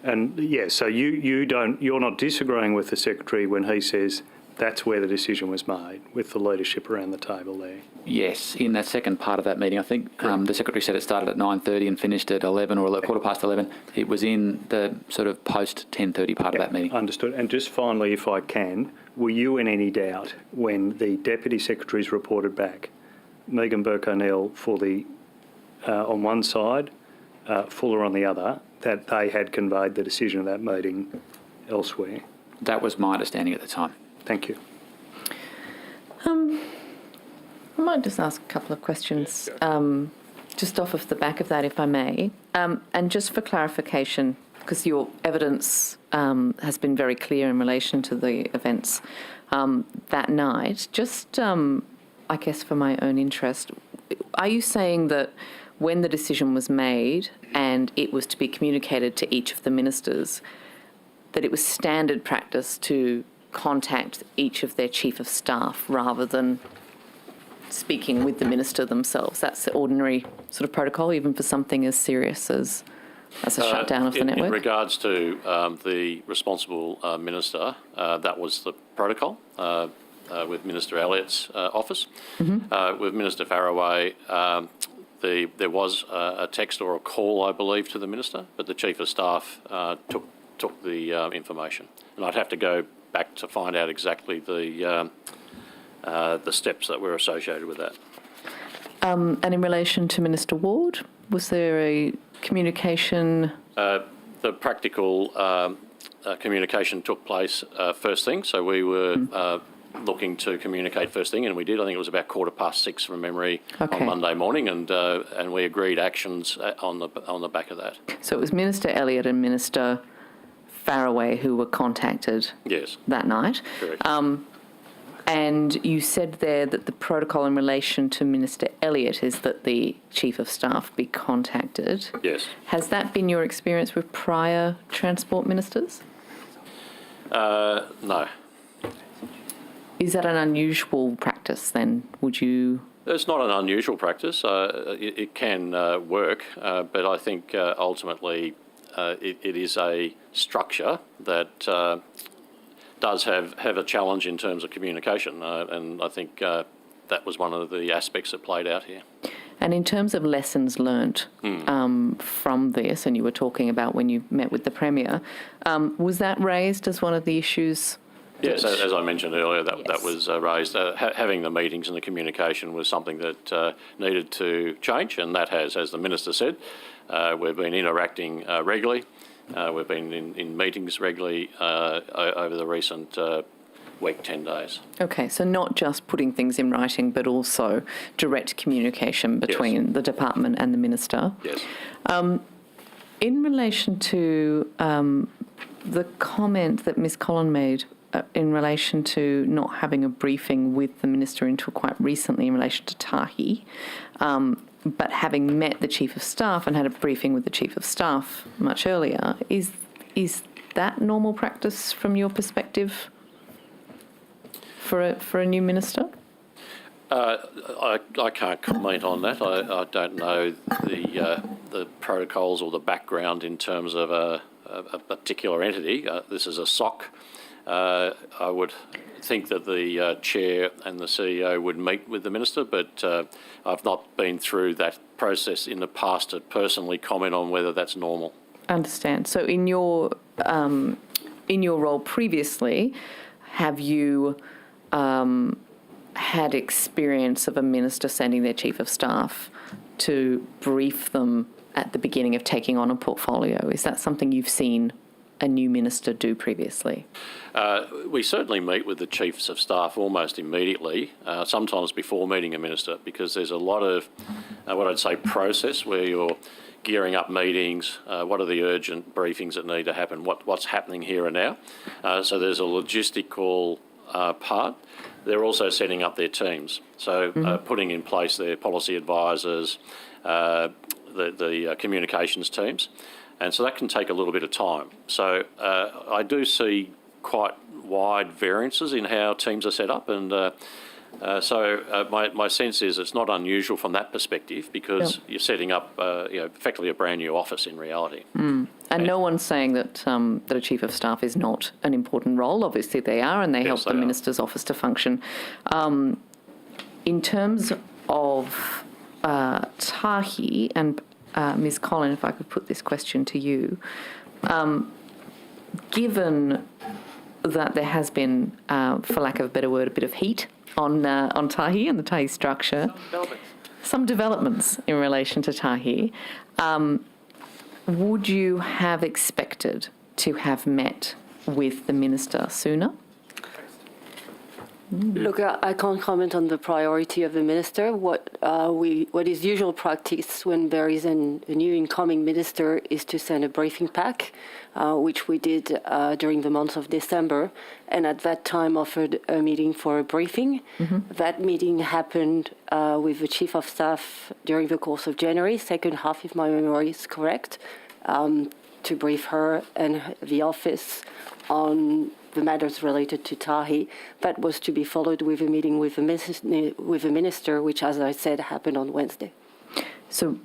And so you're not disagreeing with the Secretary when he says that's where the decision was made, with the leadership around the table there? Yes, in that second part of that meeting, I think the Secretary said it started at 9:30 and finished at 11 or 11:15. It was in the sort of post-10:30 part of that meeting. Understood. And just finally, if I can, were you in any doubt when the Deputy Secretaries reported back, Megan Burke-O'Neill on one side, Fuller on the other, that they had conveyed the decision of that meeting elsewhere? That was my understanding at the time. Thank you. I might just ask a couple of questions, just off of the back of that, if I may. And just for clarification, because your evidence has been very clear in relation to the events that night, just, I guess for my own interest, are you saying that when the decision was made and it was to be communicated to each of the ministers, that it was standard practice to contact each of their chief of staff rather than speaking with the minister themselves? That's the ordinary sort of protocol, even for something as serious as a shutdown of the network? In regards to the responsible minister, that was the protocol with Minister Elliott's office. With Minister Faraway, there was a text or a call, I believe, to the minister, but the chief of staff took the information. And I'd have to go back to find out exactly the steps that were associated with that. And in relation to Minister Ward, was there a communication? The practical communication took place first thing, so we were looking to communicate first thing, and we did. I think it was about 6:15 from memory on Monday morning, and we agreed actions on the back of that. So it was Minister Elliott and Minister Faraway who were contacted that night. Correct. And you said there that the protocol in relation to Minister Elliott is that the Chief of Staff be contacted. Yes. Has that been your experience with prior transport ministers? No. Is that an unusual practice then? Would you... It's not an unusual practice. It can work, but I think ultimately it is a structure that does have a challenge in terms of communication, and I think that was one of the aspects that played out here. And in terms of lessons learnt from this, and you were talking about when you met with the Premier, was that raised as one of the issues? Yes, as I mentioned earlier, that was raised. Having the meetings and the communication was something that needed to change, and that has, as the Minister said, we've been interacting regularly. We've been in meetings regularly over the recent week, 10 days. Okay, so not just putting things in writing, but also direct communication between the department and the Minister. Yes. In relation to the comment that Ms Collin made in relation to not having a briefing with the Minister until quite recently in relation to Tahi, but having met the Chief of Staff and had a briefing with the Chief of Staff much earlier, is that normal practice from your perspective for a new Minister? I can't comment on that. I don't know the protocols or the background in terms of a particular entity. This is a SOC I would think that the Chair and the CEO would meet with the Minister, but I've not been through that process in the past to personally comment on whether that's normal. Understand. So in your role previously, have you had experience of a minister sending their chief of staff to brief them at the beginning of taking on a portfolio? Is that something you've seen a new minister do previously? We certainly meet with the chiefs of staff almost immediately, sometimes before meeting a minister, because there's a lot of what I'd say process where you're gearing up meetings, what are the urgent briefings that need to happen, what's happening here and now. So there's a logistical part. They're also setting up their teams, so putting in place their policy advisors, the communications teams. And so that can take a little bit of time. So I do see quite wide variances in how teams are set up. And so my sense is it's not unusual from that perspective because you're setting up effectively a brand new office in reality. And no one's saying that that a chief of staff is not an important role. Obviously they are, and they help the minister's office to function. In terms of Tahi and Ms. Collin, if I could put this question to you, given that there has been, for lack of a better word, a bit of heat on Tahi and the Tahi structure, some developments in relation to Tahi, would you have expected to have met with the minister sooner? Look, I can't comment on the priority of the minister. What is usual practice when there is a new incoming minister is to send a briefing pack, which we did during the month of December, and at that time offered a meeting for a briefing. That meeting happened with the Chief of Staff during the course of January, second half if my memory is correct, to brief her and the office on the matters related to Tahi. That was to be followed with a meeting with the minister, which, as I said, happened on Wednesday. So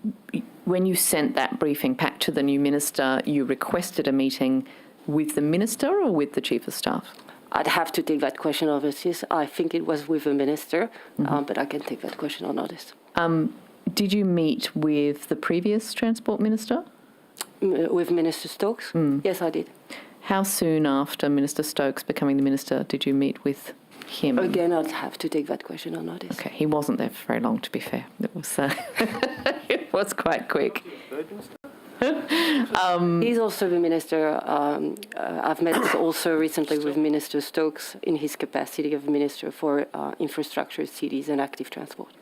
when you sent that briefing pack to the new minister, you requested a meeting with the minister or with the chief of staff? I'd have to take that question on notice. I think it was with the minister, but I can take that question on notice. Did you meet with the previous transport minister? With Minister Stokes? Yes, I did. How soon after Minister Stokes becoming the minister did you meet with him? Again, I'd have to take that question on notice. Okay, he wasn't there for very long, to be fair. It was it was quite quick. He's also the minister. I've met also recently with Minister Stokes in his capacity of Minister for Infrastructure, Cities and Active Transport.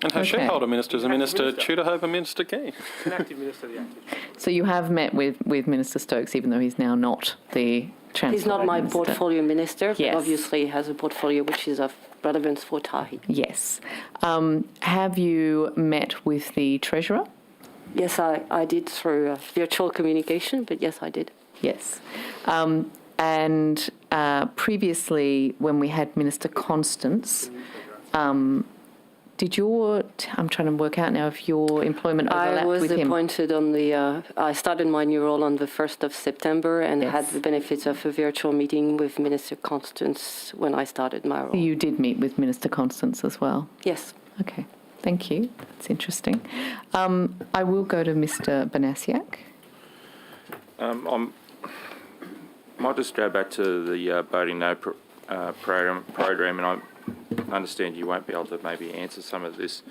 And her shareholder minister is a minister, Tudor Hope and Minister Key. An active minister of the active. So you have met with Minister Stokes, even though he's now not the transport He's not my minister. portfolio minister, Yes. but obviously has a portfolio which is of relevance for Tahi. Yes. Have you met with the Treasurer? Yes, I did through virtual communication, but yes, I did. Yes. And previously, when we had Minister Constance, I'm trying to work out now if your employment overlapped with him. I was appointed on I started my new role on the 1st of September and had the benefits of a virtual meeting with Minister Constance when I started my role. You did meet with Minister Constance as well? Yes. Okay, thank you. That's interesting. I will go to Mr. Banasiak. I might just go back to the Voting No program, and I understand you won't be able to maybe answer some of this.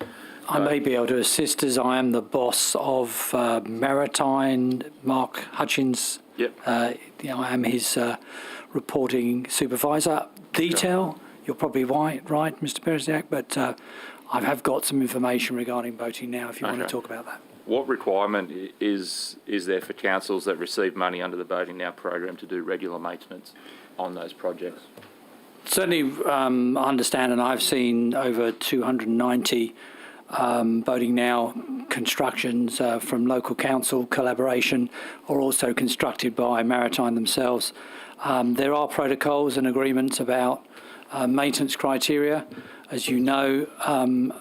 I may be able to assist as I am the boss of Maritime, Mark Hutchins. Yep. I am his reporting supervisor. Detail, you're probably right, Mr. Berziak, but I have got some information regarding Voting Now if you want to talk about that. What requirement is there for councils that receive money under the Voting Now program to do regular maintenance on those projects? Certainly I understand, and I've seen over 290 Voting Now constructions from local council collaboration or also constructed by Maritime themselves. There are protocols and agreements about maintenance criteria. As you know,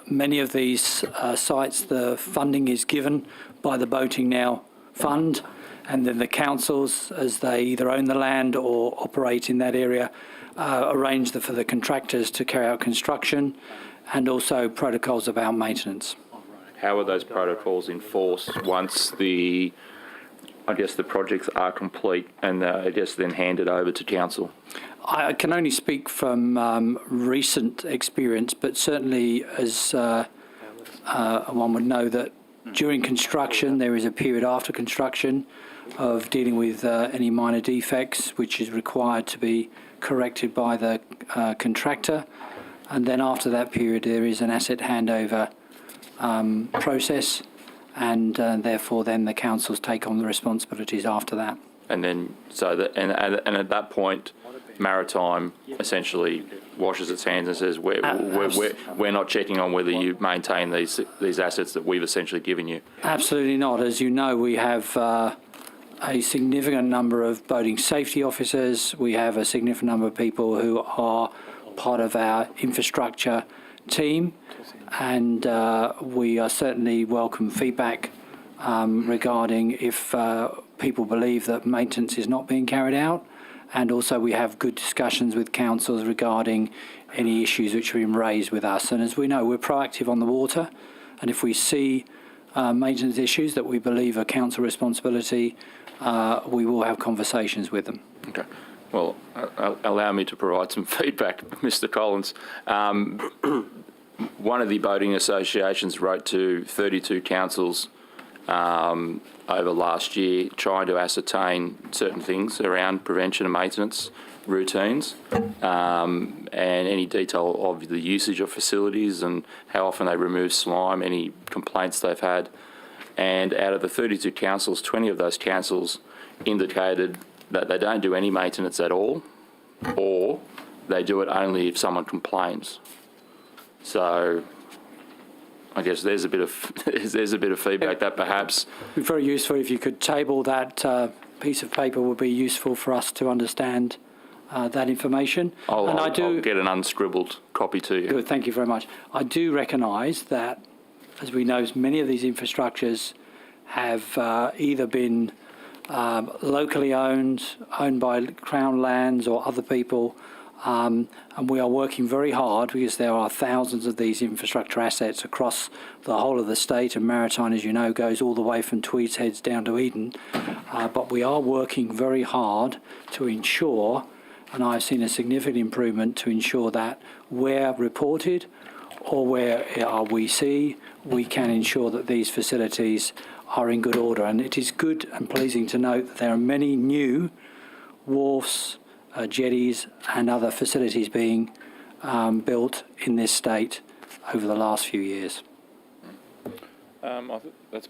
many of these sites, the funding is given by the Voting Now Fund, and then the councils, as they either own the land or operate in that area, arrange for the contractors to carry out construction, and also protocols about maintenance. How are those protocols enforced once the projects are complete and then handed over to council? I can only speak from recent experience, but certainly as one would know that during construction there is a period after construction of dealing with any minor defects, which is required to be corrected by the contractor, and then after that period there is an asset handover process, and therefore then the councils take on the responsibilities after that. And then and at that point, Maritime essentially washes its hands and says, we're not checking on whether you maintain these assets that we've essentially given you. Absolutely not. As you know, we have a significant number of boating safety officers. We have a significant number of people who are part of our infrastructure team, and we are certainly welcome feedback regarding if people believe that maintenance is not being carried out. And also we have good discussions with councils regarding any issues which have been raised with us. And as we know, we're proactive on the water, and if we see maintenance issues that we believe are council responsibility, we will have conversations with them. Okay. Well, allow me to provide some feedback, Mr. Collins. One of the boating associations wrote to 32 councils over last year, trying to ascertain certain things around prevention and maintenance routines, and any detail of the usage of facilities and how often they remove slime, any complaints they've had. And out of the 32 councils, 20 of those councils indicated that they don't do any maintenance at all, or they do it only if someone complains. So I guess there's a bit of feedback that perhaps It'd be very useful if you could table that piece of paper. Would be useful for us to understand that information. I'll get an unscribbled copy to you. Good, thank you very much. I do recognise that, as we know, many of these infrastructures have either been locally owned by Crown lands or other people. And we are working very hard, because there are thousands of these infrastructure assets across the whole of the state, and Maritime, as you know, goes all the way from Tweeds Heads down to Eden. But we are working very hard to ensure, and I've seen a significant improvement to ensure that where reported or where we see, we can ensure that these facilities are in good order. And it is good and pleasing to note that there are many new wharfs, jetties and other facilities being built in this state over the last few years. I think that's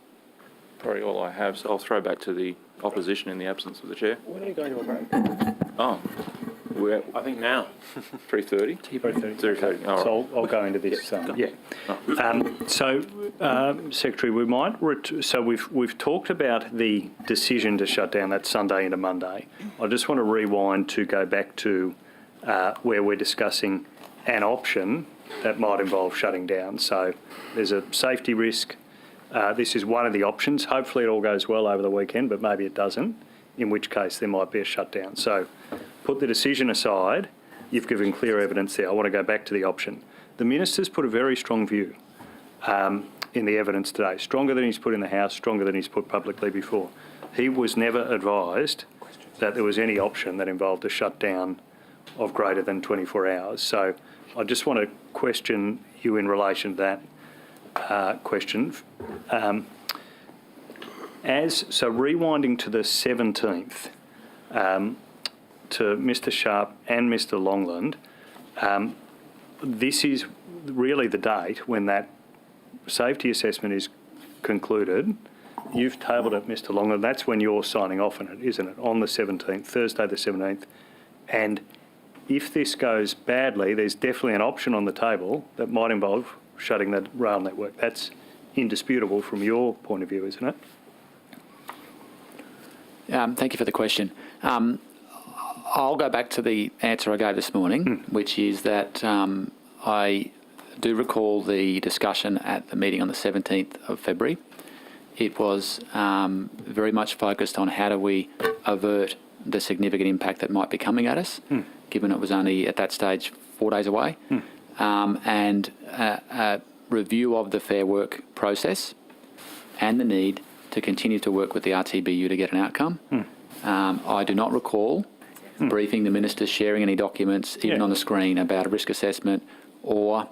probably all I have, so I'll throw back to the opposition in the absence of the chair. When are you going to a break? Oh, I think now. 3:30? 3:30. All right. So I'll go into this. Secretary, we might. So we've talked about the decision to shut down that Sunday into Monday. I just want to rewind to go back to where we're discussing an option that might involve shutting down. So there's a safety risk. This is one of the options. Hopefully it all goes well over the weekend, but maybe it doesn't, in which case there might be a shutdown. So put the decision aside. You've given clear evidence there. I want to go back to the option. The Minister's put a very strong view in the evidence today, stronger than he's put in the House, stronger than he's put publicly before. He was never advised that there was any option that involved a shutdown of greater than 24 hours. So I just want to question you in relation to that question. So rewinding to the 17th, to Mr. Sharp and Mr. Longland, this is really the date when that safety assessment is concluded. You've tabled it, Mr. Longland. That's when you're signing off on it, isn't it? On the 17th, Thursday the 17th. And if this goes badly, there's definitely an option on the table that might involve shutting the rail network. That's indisputable from your point of view, isn't it? Thank you for the question. I'll go back to the answer I gave this morning, which is that I do recall the discussion at the meeting on the 17th of February, it was very much focused on how do we avert the significant impact that might be coming at us, given it was only at that stage 4 days away, and a review of the Fair Work process and the need to continue to work with the RTBU to get an outcome. I do not recall briefing the Minister, sharing any documents, even on the screen, about a risk assessment or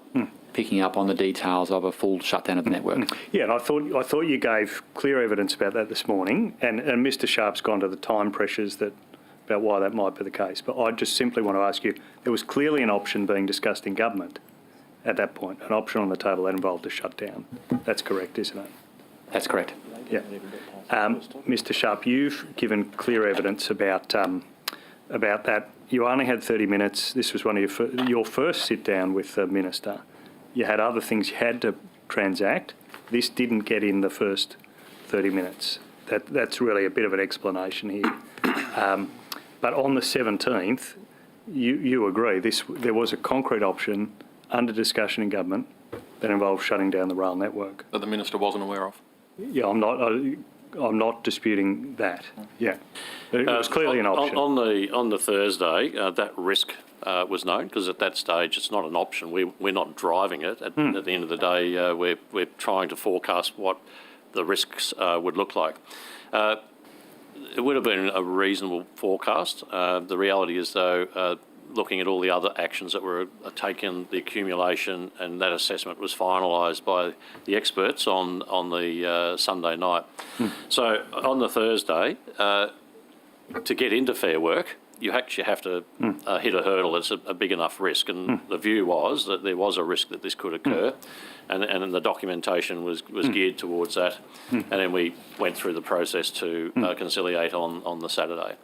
picking up on the details of a full shutdown of the network. Yeah, and I thought you gave clear evidence about that this morning, and Mr Sharp's gone to the time pressures about why that might be the case. But I just simply want to ask you, there was clearly an option being discussed in government at that point, an option on the table that involved a shutdown. That's correct, isn't it? That's correct. Yeah. Mr Sharp, you've given clear evidence about that. You only had 30 minutes. This was one of your first sit down with the Minister. You had other things you had to transact. This didn't get in the first 30 minutes. That's really a bit of an explanation here. But on the 17th, you agree there was a concrete option under discussion in government that involved shutting down the rail network. That the Minister wasn't aware of? Yeah, I'm not disputing that. Yeah, it was clearly an option. On the Thursday, that risk was known, because at that stage it's not an option. We're not driving it. At the end of the day, we're trying to forecast what the risks would look like. It would have been a reasonable forecast. The reality is, though, looking at all the other actions that were taken, the accumulation, and that assessment was finalised by the experts on the Sunday night. So on the Thursday, to get into Fair Work, you actually have to hit a hurdle that's a big enough risk, and the view was that there was a risk that this could occur, and the documentation was geared towards that, and then we went through the process to conciliate on the Saturday.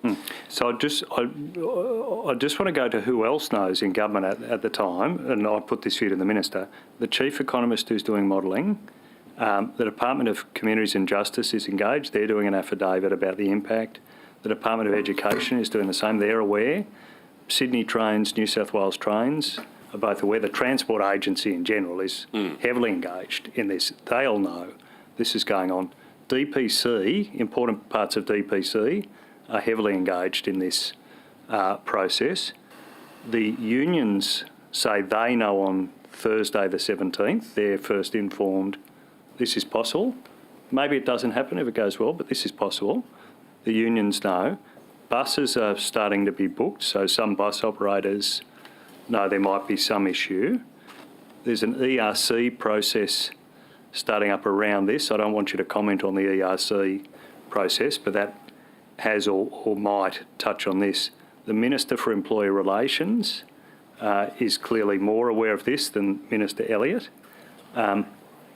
So I just want to go to who else knows in government at the time, and I put this view to the Minister. The Chief Economist who's doing modelling, the Department of Communities and Justice is engaged. They're doing an affidavit about the impact. The Department of Education is doing the same. They're aware. Sydney Trains, New South Wales Trains are both aware. The Transport Agency in general is heavily engaged in this. They all know this is going on. DPC, important parts of DPC, are heavily engaged in this process. The unions say they know on Thursday the 17th, they're first informed this is possible. Maybe it doesn't happen if it goes well, but this is possible. The unions know. Buses are starting to be booked, so some bus operators know there might be some issue. There's an ERC process starting up around this. I don't want you to comment on the ERC process, but that has or might touch on this. The Minister for Employee Relations is clearly more aware of this than Minister Elliott.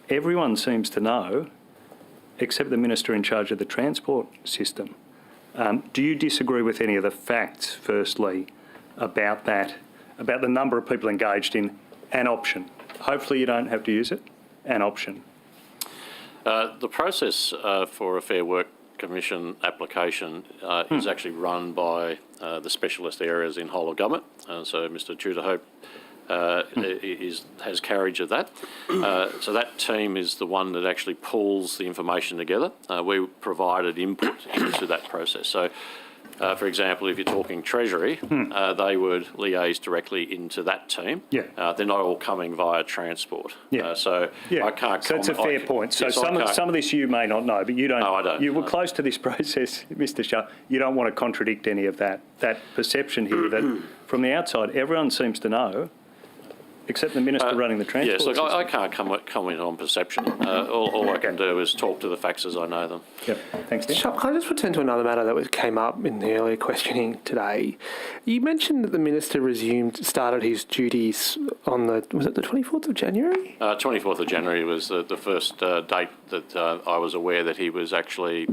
Everyone seems to know, except the Minister in charge of the transport system. Do you disagree with any of the facts, firstly, about that, about the number of people engaged in an option? Hopefully you don't have to use it, an option. The process for a Fair Work Commission application is actually run by the specialist areas in whole of government. So Mr Tudorhope has carriage of that. So that team is the one that actually pulls the information together. We provided input into that process. So, for example, if you're talking Treasury, they would liaise directly into that team. Yeah. They're not all coming via transport. Yeah. I can't. So it's a fair point. So yes, some of this you may not know, but you don't. No, I don't. You were close to this process, Mr. Shah. You don't want to contradict any of that perception here that from the outside everyone seems to know, except the Minister running the transport system. system. I can't comment on perception. All I can do is talk to the facts as I know them. Yep. Thanks, Nick. Sharp, can I just return to another matter that came up in the earlier questioning today? You mentioned that the Minister started his duties on was it the 24th of January? 24th of January was the first date that I was aware that he was actually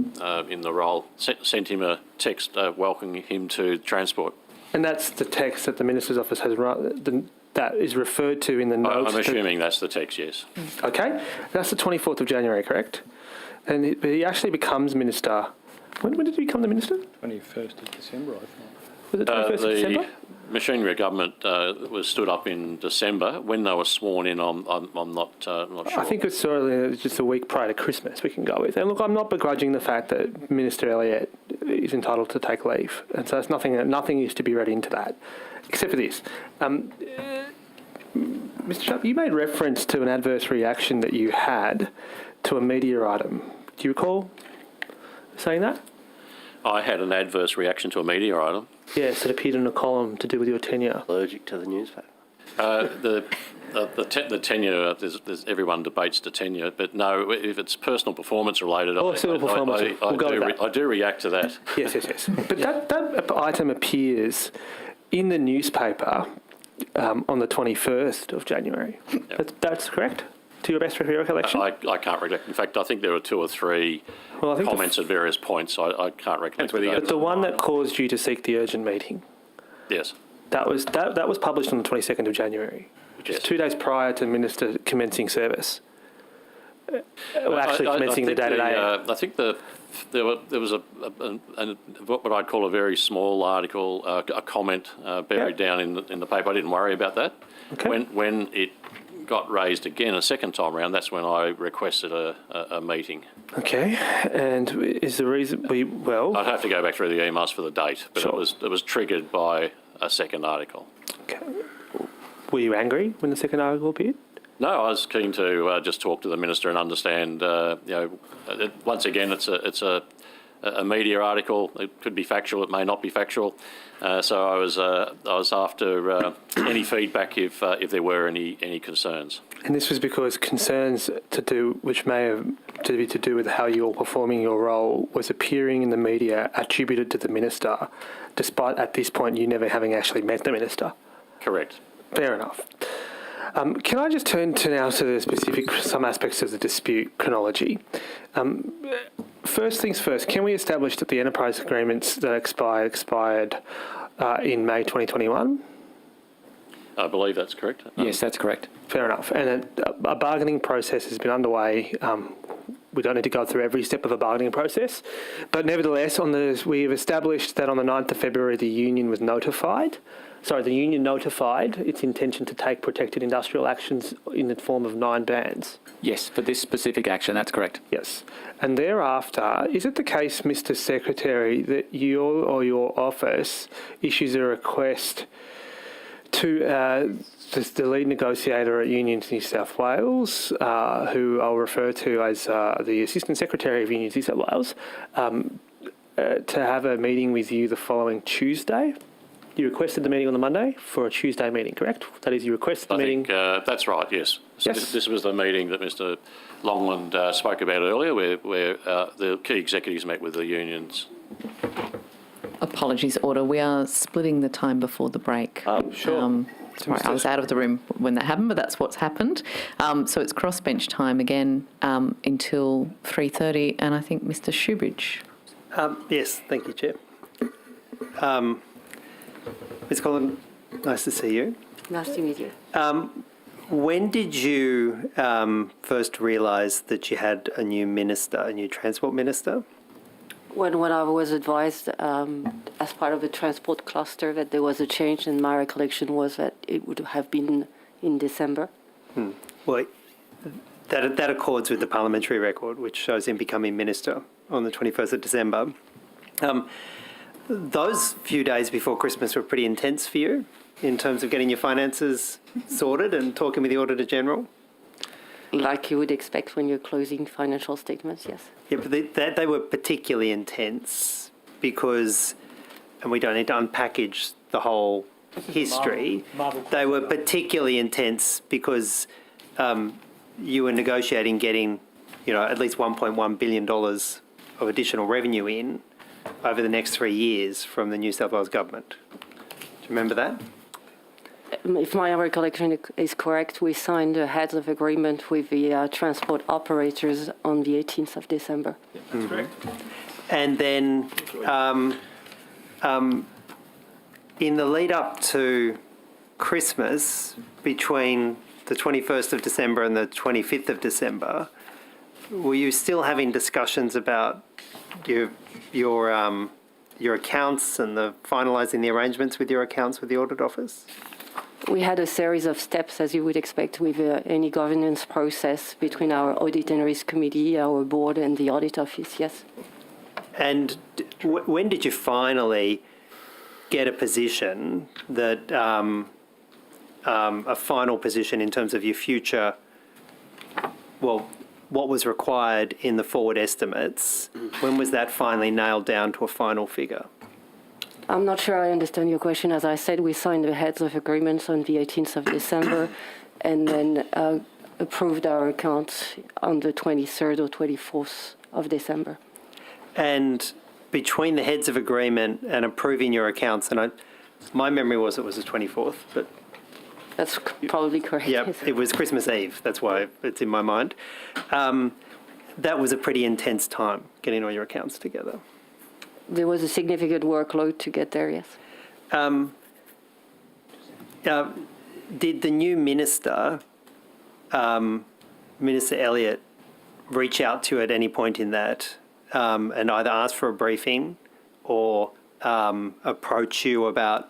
in the role. Sent him a text welcoming him to transport. And that's the text that the Minister's office has run. That is referred to in the notes. I'm assuming that's the text, yes. Okay, that's the 24th of January, correct? But he actually becomes Minister. When did he become the Minister? 21st of December, I think. Was it 21st of December? The machinery government was stood up in December. When they were sworn in, I'm not sure. I think it's just a week prior to Christmas we can go with. And look, I'm not begrudging the fact that Minister Elliott is entitled to take leave. And so it's nothing is to be read into that, except for this. Mr. Sharp, you made reference to an adverse reaction that you had to a media item. Do you recall saying that? I had an adverse reaction to a media item. Yes, it appeared in a column to do with your tenure. Allergic to the newspaper. The tenure, everyone debates the tenure, but no, if it's personal performance related, I do react to that. Yes. But that item appears in the newspaper on the 21st of January. Yep. That's correct? To your best recollection? I can't recollect. In fact, I think there were 2 or 3 comments at various points. I can't recollect. But the one that caused you to seek the urgent meeting? Yes. That was published on the 22nd of January, which is 2 days prior to Minister commencing service. Commencing the day-to-day. I think there was what I'd call a very small article, a comment buried down in the paper. I didn't worry about that. Okay. When it got raised again a second time around, that's when I requested a meeting. Okay, and is the reason I'd have to go back through the emails for the date, but it was triggered by a second article. Okay. Were you angry when the second article appeared? No, I was keen to just talk to the minister and understand. Once again, it's a media article. It could be factual. It may not be factual. So I was after any feedback if there were any concerns. And this was because concerns which may have to do with how you're performing your role was appearing in the media attributed to the minister, despite at this point you never having actually met the minister. Correct. Fair enough. Can I just turn now to some aspects of the dispute chronology? First things first, can we establish that the enterprise agreements that expired in May 2021? I believe that's correct. Yes, that's correct. Fair enough. And a bargaining process has been underway. We don't need to go through every step of a bargaining process. But nevertheless, we have established that on the 9th of February, the union notified its intention to take protected industrial actions in the form of 9 bans. Yes, for this specific action, that's correct. Yes. And thereafter, is it the case, Mr. Secretary, that you or your office issues a request to the lead negotiator at Unions New South Wales, who I'll refer to as the Assistant Secretary of Unions New South Wales, to have a meeting with you the following Tuesday? You requested the meeting on the Monday for a Tuesday meeting, correct? That is, you requested the meeting... that's right, yes. So yes. This was the meeting that Mr Longland spoke about earlier, where the key executives met with the unions. Apologies, Order. We are splitting the time before the break. Sure. Sorry, I was out of the room when that happened, but that's what's happened. So it's crossbench time again until 3:30, and I think Mr Shoebridge. Yes, thank you, Chair. Ms Collin, nice to see you. Nice to meet you. When did you first realise that you had a new transport minister? When I was advised as part of the transport cluster that there was a change, and my recollection was that it would have been in December. Well, that accords with the parliamentary record, which shows him becoming minister on the 21st of December. Those few days before Christmas were pretty intense for you in terms of getting your finances sorted and talking with the Auditor General? Like you would expect when you're closing financial statements, yes. Yeah, but they were particularly intense because, and we don't need to unpackage the whole history, they were particularly intense because you were negotiating getting, at least $1.1 billion of additional revenue in over the next 3 years from the New South Wales government. Do you remember that? If my recollection is correct, we signed a heads of agreement with the transport operators on the 18th of December. Yeah, that's correct. And then in the lead up to Christmas, between the 21st of December and the 25th of December, were you still having discussions about your your accounts and the finalising the arrangements with your accounts with the audit office? We had a series of steps, as you would expect, with any governance process between our Audit and Risk Committee, our board, and the audit office, yes. And when did you finally get a position that, a final position in terms of your future, well, what was required in the forward estimates? When was that finally nailed down to a final figure? I'm not sure I understand your question. As I said, we signed the heads of agreements on the 18th of December and then approved our accounts on the 23rd or 24th of December. And between the heads of agreement and approving your accounts, and my memory was it was the 24th, but... That's probably correct. Yeah, it was Christmas Eve. That's why it's in my mind. That was a pretty intense time, getting all your accounts together. There was a significant workload to get there, yes. Did the new minister, Minister Elliott, reach out to you at any point in that and either ask for a briefing or approach you about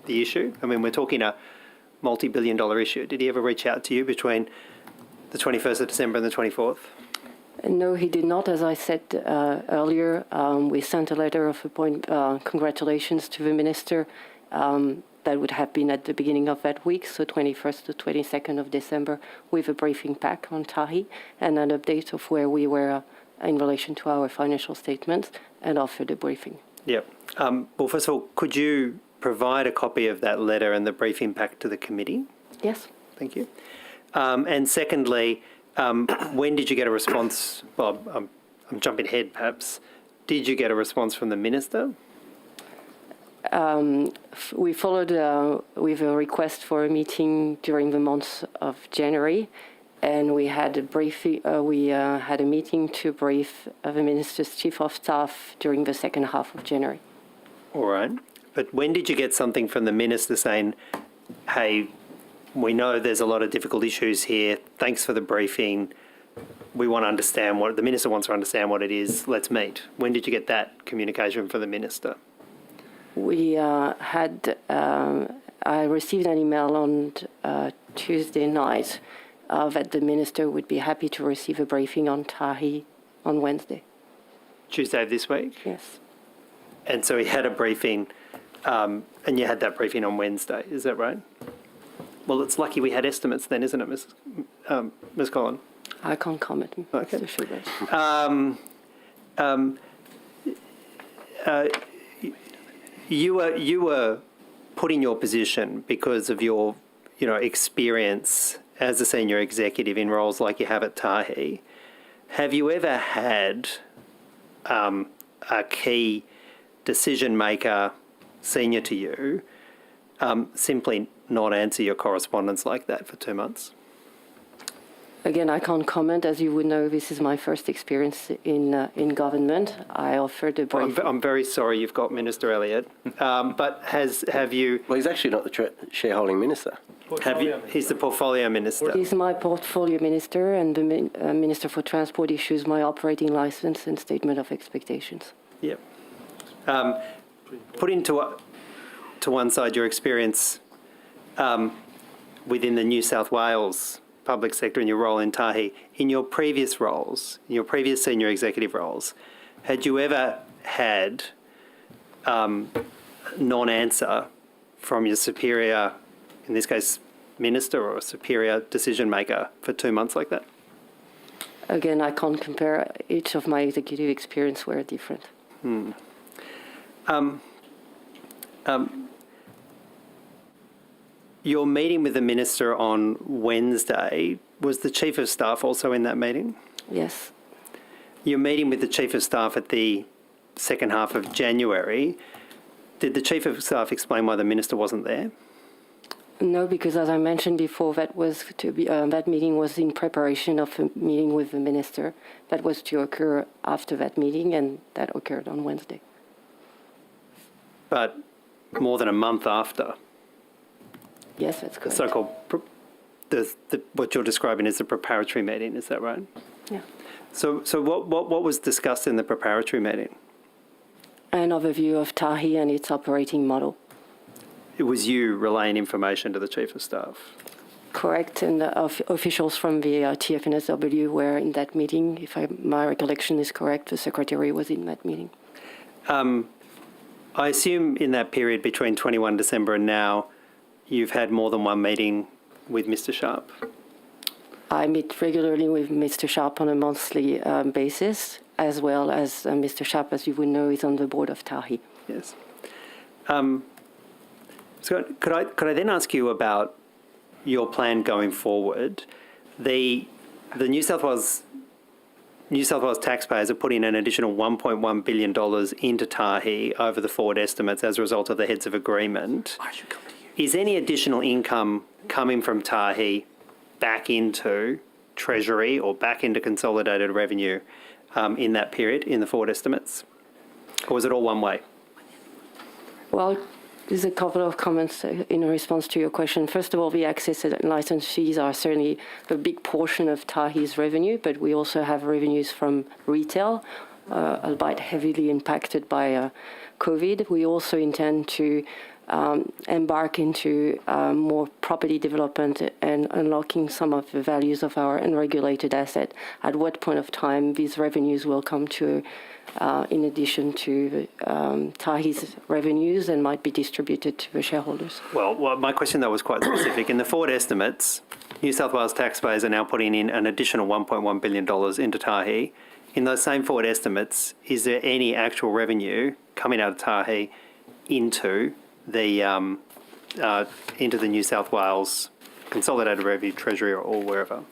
the issue? I mean, we're talking a multi-billion-dollar issue. Did he ever reach out to you between the 21st of December and the 24th? No, he did not. As I said earlier, we sent a letter of congratulations to the minister. That would have been at the beginning of that week, so 21st to 22nd of December, with a briefing pack on Tahi and an update of where we were in relation to our financial statements, and offered a briefing. Yep. Well, first of all, could you provide a copy of that letter and the briefing pack to the committee? Yes. Thank you. And secondly, when did you get a response? Well, I'm jumping ahead, perhaps. Did you get a response from the minister? We followed with a request for a meeting during the month of January, and we had a briefing. We had a meeting to brief the minister's chief of staff during the second half of January. All right. But when did you get something from the minister saying, hey, we know there's a lot of difficult issues here. Thanks for the briefing. We want to understand the minister wants to understand what it is. Let's meet. When did you get that communication from the minister? We I received an email on Tuesday night that the minister would be happy to receive a briefing on Tahi on Wednesday. Tuesday of this week? Yes. And so he had a briefing, and you had that briefing on Wednesday, is that right? Well, it's lucky we had estimates then, isn't it, Ms. Collin? I can't comment. Okay. Mr. Schubert. You were put in your position because of your, experience as a senior executive in roles like you have at Tahi. Have you ever had a key decision maker senior to you simply not answer your correspondence like that for 2 months? Again, I can't comment. As you would know, this is my first experience in government. I offered a brief. I'm very sorry you've got Minister Elliott, but have you... Well, he's actually not the shareholding minister. He's the portfolio minister. He's my portfolio minister, and the Minister for Transport issues my operating license and statement of expectations. Yep. Put into to one side your experience within the New South Wales public sector in your role in Tahi. In your previous roles, in your previous senior executive roles, had you ever had non-answer from your superior, in this case, minister or a superior decision maker for 2 months like that? Again, I can't compare. Each of my executive experience were different. Your meeting with the minister on Wednesday, was the Chief of Staff also in that meeting? Yes. Your meeting with the Chief of Staff at the second half of January, did the Chief of Staff explain why the minister wasn't there? No, because as I mentioned before, that meeting was in preparation of a meeting with the minister. That was to occur after that meeting, and that occurred on Wednesday. But more than a month after? Yes, that's correct. The so-called, what you're describing is the preparatory meeting, is that right? Yeah. So what was discussed in the preparatory meeting? an overview of Tahi and its operating model. It was you relaying information to the Chief of Staff? Correct, and officials from the TFNSW were in that meeting. If my recollection is correct, the Secretary was in that meeting. I assume in that period between 21 December and now, you've had more than one meeting with Mr. Sharp? I meet regularly with Mr. Sharp on a monthly basis, as well as Mr. Sharp, as you would know, is on the board of Tahi. Yes. So could I then ask you about your plan going forward? The New South Wales taxpayers are putting an additional $1.1 billion into Tahi over the forward estimates as a result of the heads of agreement. Is any additional income coming from Tahi back into Treasury or back into consolidated revenue in that period in the forward estimates? Or was it all one way? Well, there's a couple of comments in response to your question. First of all, the access and license fees are certainly a big portion of Tahi's revenue, but we also have revenues from retail, albeit heavily impacted by COVID. We also intend to embark into more property development and unlocking some of the values of our unregulated asset. At what point of time these revenues will come to in addition to Tahi's revenues and might be distributed to the shareholders? Well, my question, though, was quite specific. In the forward estimates, New South Wales taxpayers are now putting in an additional $1.1 billion into Tahi. In those same forward estimates, is there any actual revenue coming out of Tahi into the New South Wales consolidated revenue, Treasury, or wherever?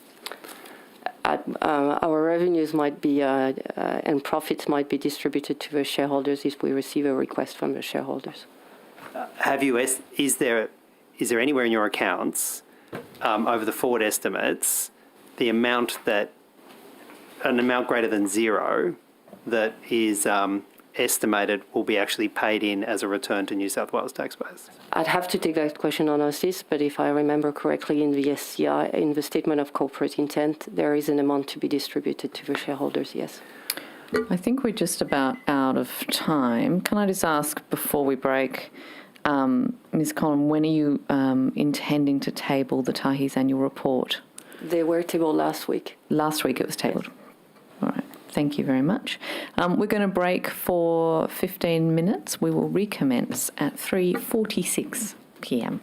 Our revenues might be and profits might be distributed to the shareholders if we receive a request from the shareholders. Is there anywhere in your accounts over the forward estimates an amount greater than zero that is estimated will be actually paid in as a return to New South Wales taxpayers? I'd have to take that question on notice, but if I remember correctly, in the SCI, in the Statement of Corporate Intent, there is an amount to be distributed to the shareholders, yes. I think we're just about out of time. Can I just ask before we break, Ms. Collin, when are you intending to table the Tahi's annual report? They were tabled last week. Last week it was tabled. Yes. All right. Thank you very much. We're going to break for 15 minutes. We will recommence at 3:46 p.m.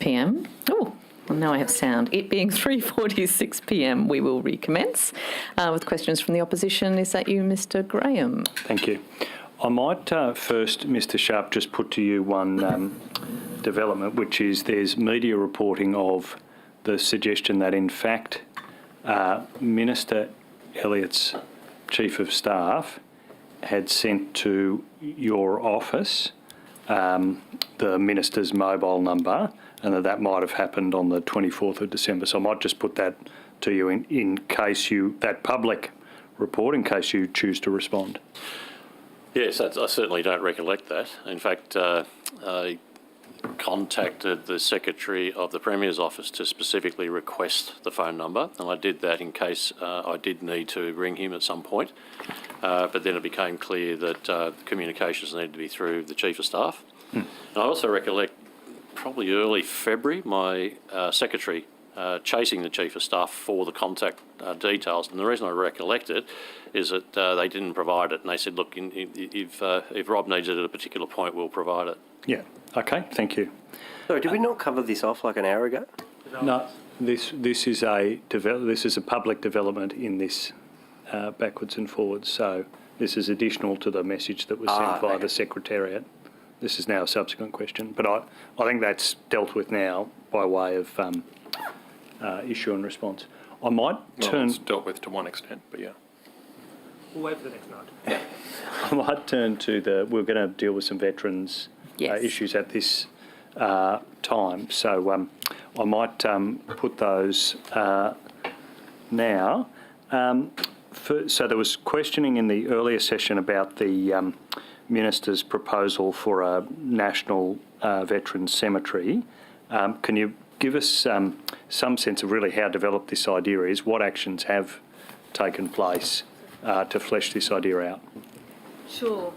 p.m. Oh, well, now I have sound. It being 3:46 p.m, we will recommence with questions from the opposition. Is that you, Mr. Graham? Thank you. I might first, Mr. Sharp, just put to you one development, which is there's media reporting of the suggestion that, in fact, Minister Elliott's Chief of Staff had sent to your office the Minister's mobile number, and that might have happened on the 24th of December. So I might just put that to you in case that public report, in case you choose to respond. Yes, I certainly don't recollect that. In fact, I contacted the Secretary of the Premier's office to specifically request the phone number, and I did that in case I did need to ring him at some point. But then it became clear that communications needed to be through the Chief of Staff. And I also recollect probably early February, my Secretary chasing the Chief of Staff for the contact details. And the reason I recollect it is that they didn't provide it. And they said, look, if Rob needs it at a particular point, we'll provide it. Yeah. Okay. Thank you. Sorry, did we not cover this off like an hour ago? No. This is a public development in this backwards and forwards. So this is additional to the message that was sent by the Secretariat. This is now a subsequent question. But I think that's dealt with now by way of issue and response. I might turn... It's dealt with to one extent, but yeah. We'll wait for the next note. I might turn to we're going to deal with some veterans issues at this time. So I might put those now. So there was questioning in the earlier session about the Minister's proposal for a national veterans cemetery. Can you give us some sense of really how developed this idea is, what actions have taken place to flesh this idea out? Sure.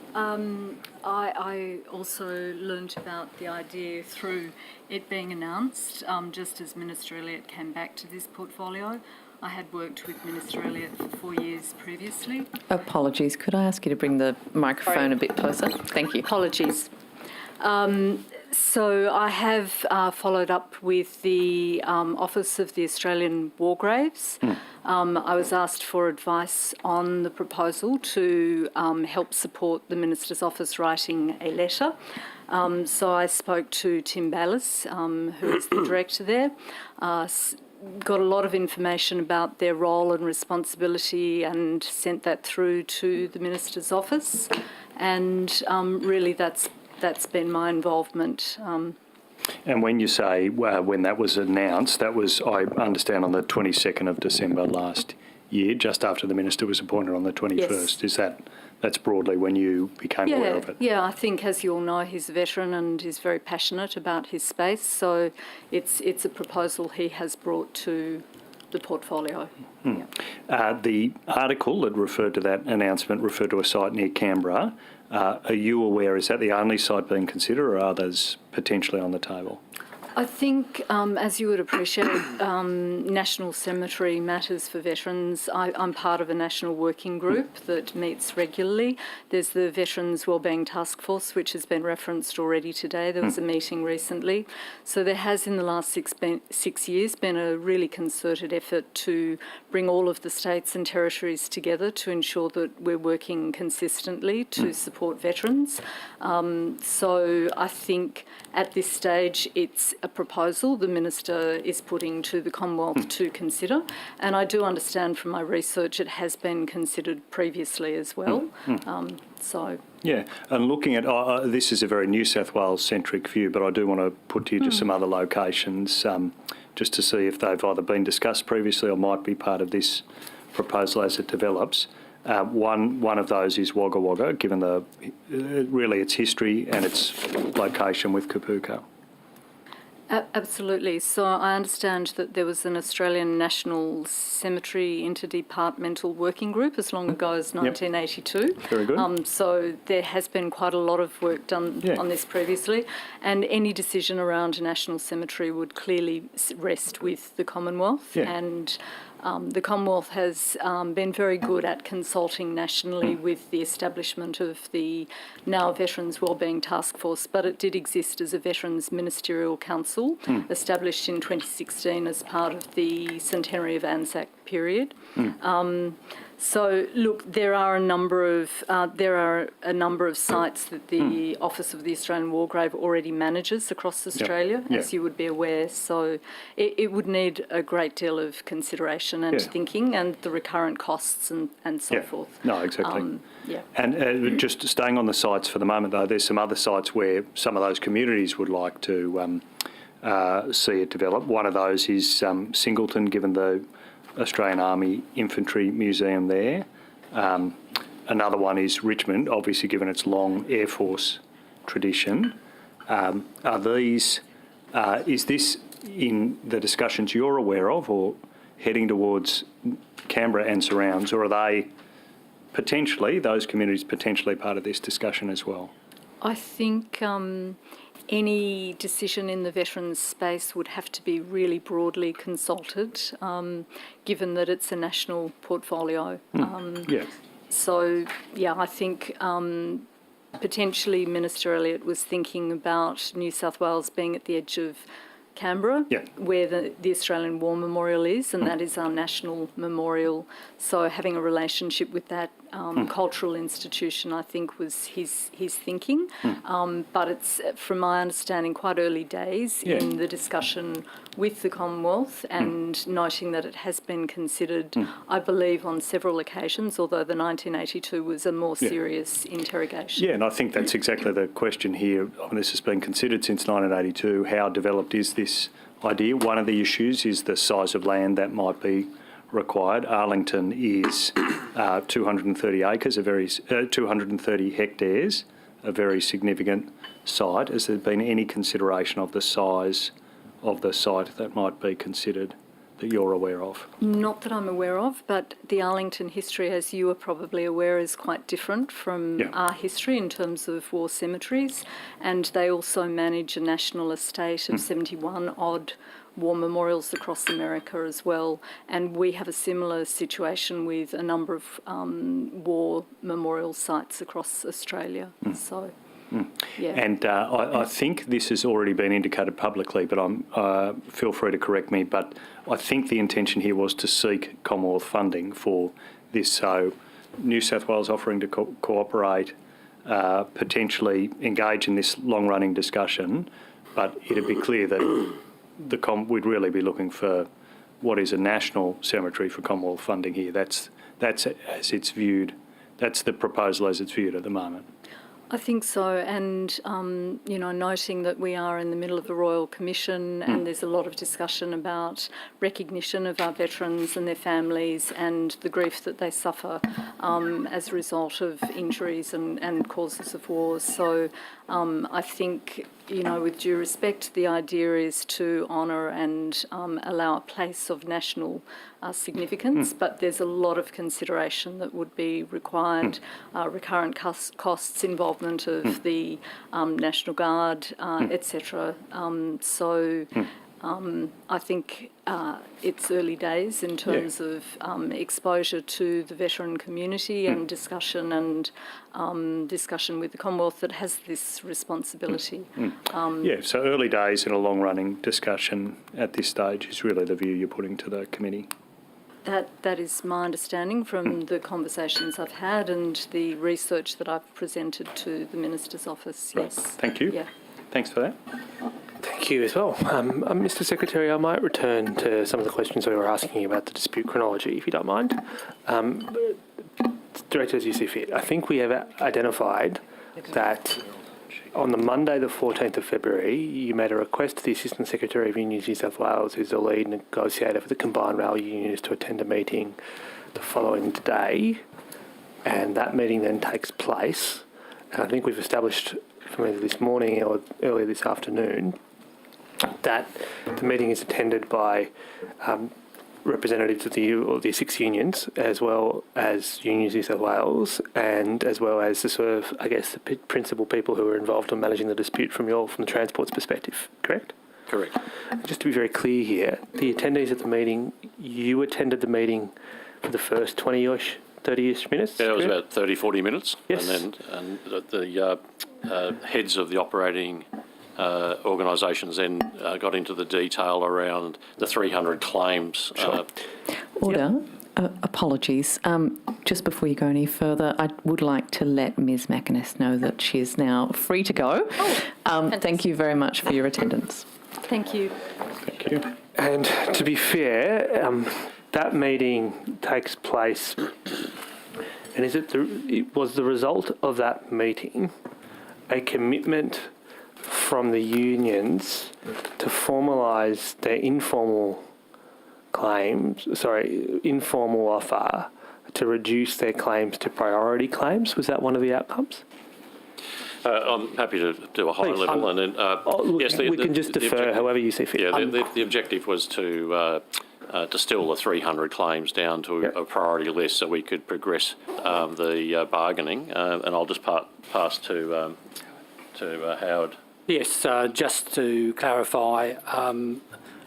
I also learnt about the idea through it being announced, just as Minister Elliott came back to this portfolio. I had worked with Minister Elliott for 4 years previously. Apologies. Could I ask you to bring the microphone a bit closer? Thank you. Apologies. So I have followed up with the Office of the Australian War Graves. I was asked for advice on the proposal to help support the Minister's office writing a letter. So I spoke to Tim Bayliss, who is the director there, got a lot of information about their role and responsibility and sent that through to the Minister's office. And really that's been my involvement. And when you say when that was announced, that was, I understand, on the 22nd of December last year, just after the Minister was appointed on the 21st. Yes. That's broadly when you became aware of it? Yeah, I think, as you all know, he's a veteran and he's very passionate about his space. So it's a proposal he has brought to the portfolio. Yeah. The article that referred to that announcement referred to a site near Canberra. Are you aware, is that the only site being considered, or are others potentially on the table? I think, as you would appreciate, National Cemetery matters for veterans. I'm part of a national working group that meets regularly. There's the Veterans Wellbeing Task Force, which has been referenced already today. There was a meeting recently. So there has, in the last 6 years, been a really concerted effort to bring all of the states and territories together to ensure that we're working consistently to support veterans. So I think at this stage it's a proposal the Minister is putting to the Commonwealth to consider, and I do understand from my research it has been considered previously as well. Yeah, and looking at, this is a very New South Wales-centric view, but I do want to put to you just some other locations just to see if they've either been discussed previously or might be part of this proposal as it develops. One of those is Wagga Wagga, given really its history and its location with Kapuka. Absolutely. So I understand that there was an Australian National Cemetery Interdepartmental Working Group as long ago as 1982. Very good. So there has been quite a lot of work done on this previously, and any decision around a national cemetery would clearly rest with the Commonwealth. And the Commonwealth has been very good at consulting nationally with the establishment of the now Veterans Wellbeing Task Force, but it did exist as a Veterans Ministerial Council Council, established in 2016 as part of the centenary of Anzac period. So, look, there are a number of sites that the Office of the Australian War Grave already manages across Australia, as you would be aware. So, it would need a great deal of consideration and thinking, and the recurrent costs and so forth. No, exactly. And just staying on the sites for the moment, though, there's some other sites where some of those communities would like to see it develop. One of those is Singleton, given the Australian Army Infantry Museum there. Another one is Richmond, obviously given its long Air Force tradition. Is this in the discussions you're aware of, or heading towards Canberra and surrounds, or are they potentially, those communities potentially part of this discussion as well? I think any decision in the veterans space would have to be really broadly consulted, given that it's a national portfolio. So, I think potentially Minister Elliott was thinking about New South Wales being at the edge of Canberra, where the Australian War Memorial is, and that is our national memorial. So having a relationship with that cultural institution, I think, was his thinking. But it's, from my understanding, quite early days in the discussion with the Commonwealth, and noting that it has been considered, I believe, on several occasions, although the 1982 was a more serious interrogation. Yeah, and I think that's exactly the question here. I mean, this has been considered since 1982. How developed is this idea? One of the issues is the size of land that might be required. Arlington is 230 acres, 230 hectares, a very significant site. Has there been any consideration of the size of the site that might be considered that you're aware of? Not that I'm aware of, but the Arlington history, as you are probably aware, is quite different from our history in terms of war cemeteries, and they also manage a national estate of 71 odd war memorials across America as well, and we have a similar situation with a number of war memorial sites across Australia. So. And I think this has already been indicated publicly, but feel free to correct me, but I think the intention here was to seek Commonwealth funding for this. So New South Wales offering to cooperate, potentially engage in this long-running discussion, but it'd be clear that we'd really be looking for what is a national cemetery for Commonwealth funding here. That's as it's viewed. That's the proposal as it's viewed at the moment. I think so, and noting that we are in the middle of the Royal Commission, and there's a lot of discussion about recognition of our veterans and their families and the grief that they suffer as a result of injuries and causes of war. So I think, with due respect, the idea is to honour and allow a place of national significance, but there's a lot of consideration that would be required, recurrent costs, involvement of the National Guard, etc. I think it's early days in terms of exposure to the veteran community and discussion with the Commonwealth that has this responsibility. So early days in a long-running discussion at this stage is really the view you're putting to the committee. That is my understanding from the conversations I've had and the research that I've presented to the Minister's office. Right. Yes. Thank you. Yeah. Thanks for that. Thank you as well. Mr Secretary, I might return to some of the questions we were asking about the dispute chronology, if you don't mind. Director, as you see fit, I think we have identified that on the Monday, the 14th of February, you made a request to the Assistant Secretary of Unions New South Wales, who's the lead negotiator for the combined rail unions, to attend a meeting the following day, and that meeting then takes place. And I think we've established from either this morning or earlier this afternoon that the meeting is attended by representatives of the 6 unions, as well as Unions New South Wales, and as well as the sort of, the principal people who are involved in managing the dispute from the transport's perspective, correct? Correct. Just to be very clear here, the attendees at the meeting, you attended the meeting for the first 20-ish, 30-ish minutes? Yeah, it was about 30, 40 minutes. Yes. And then the heads of the operating organisations then got into the detail around the 300 claims. Order. Apologies. Just before you go any further, I would like to let Ms McInnes know that she is now free to go. Thank you very much for your attendance. Thank you. Thank you. And to be fair, that meeting takes place, and was the result of that meeting a commitment from the unions to formalise their informal offer to reduce their claims to priority claims? Was that one of the outcomes? I'm happy to do a high level, and then yes, we can just defer however you see fit. Yeah, the objective was to distill the 300 claims down to a priority list so we could progress the bargaining. And I'll just pass to Howard. Yes, just to clarify,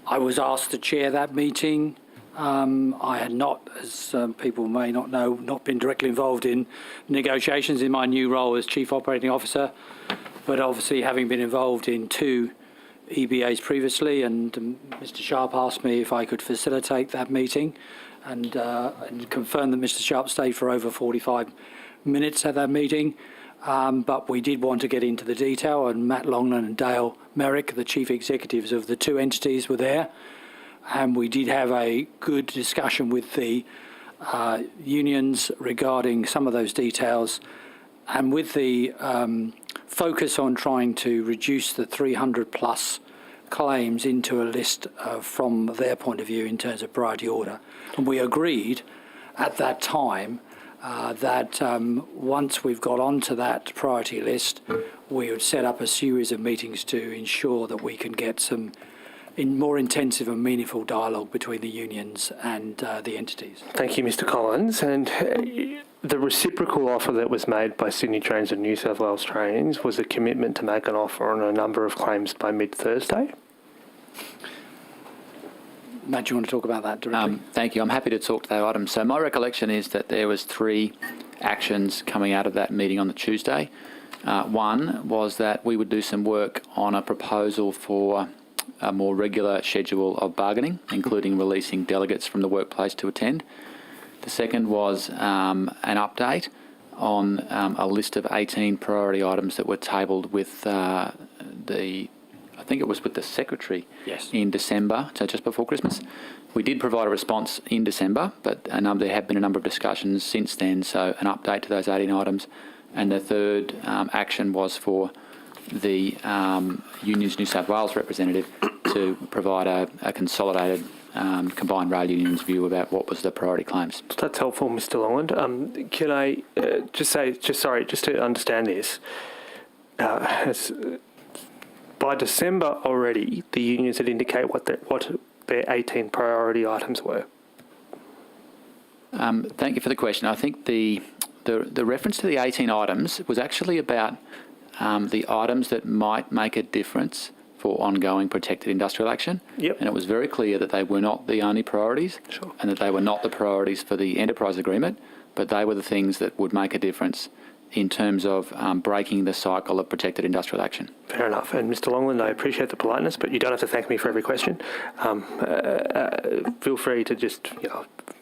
I was asked to chair that meeting. I had not, as people may not know, not been directly involved in negotiations in my new role as Chief Operating Officer, but obviously having been involved in 2 EBAs previously, and Mr Sharp asked me if I could facilitate that meeting, and confirmed that Mr Sharp stayed for over 45 minutes at that meeting. But we did want to get into the detail, and Matt Longland and Dale Merrick, the chief executives of the 2 entities, were there. And we did have a good discussion with the unions regarding some of those details, and with the focus on trying to reduce the 300 plus claims into a list from their point of view in terms of priority order. And we agreed at that time that once we've got onto that priority list, we would set up a series of meetings to ensure that we can get some more intensive and meaningful dialogue between the unions and the entities. Thank you, Mr Collins. And the reciprocal offer that was made by Sydney Trains and New South Wales Trains was a commitment to make an offer on a number of claims by mid-Thursday. Matt, do you want to talk about that directly? Thank you. I'm happy to talk to that item. So my recollection is that there was 3 actions coming out of that meeting on the Tuesday. One was that we would do some work on a proposal for a more regular schedule of bargaining, including releasing delegates from the workplace to attend. The second was an update on a list of 18 priority items that were tabled with I think it was with the Secretary in December, so just before Christmas. We did provide a response in December, but there have been a number of discussions since then, so an update to those 18 items. And the third action was for the Unions New South Wales representative to provide a consolidated combined rail unions view about what was the priority claims. That's helpful, Mr Longland. Can I just to understand this, by December already, the unions had indicated what their 18 priority items were. Thank you for the question. I think the reference to the 18 items was actually about the items that might make a difference for ongoing protected industrial action. Yep. And it was very clear that they were not the only priorities, and that they were not the priorities for the enterprise agreement, but they were the things that would make a difference in terms of breaking the cycle of protected industrial action. Fair enough. And Mr Longland, I appreciate the politeness, but you don't have to thank me for every question. Feel free to just,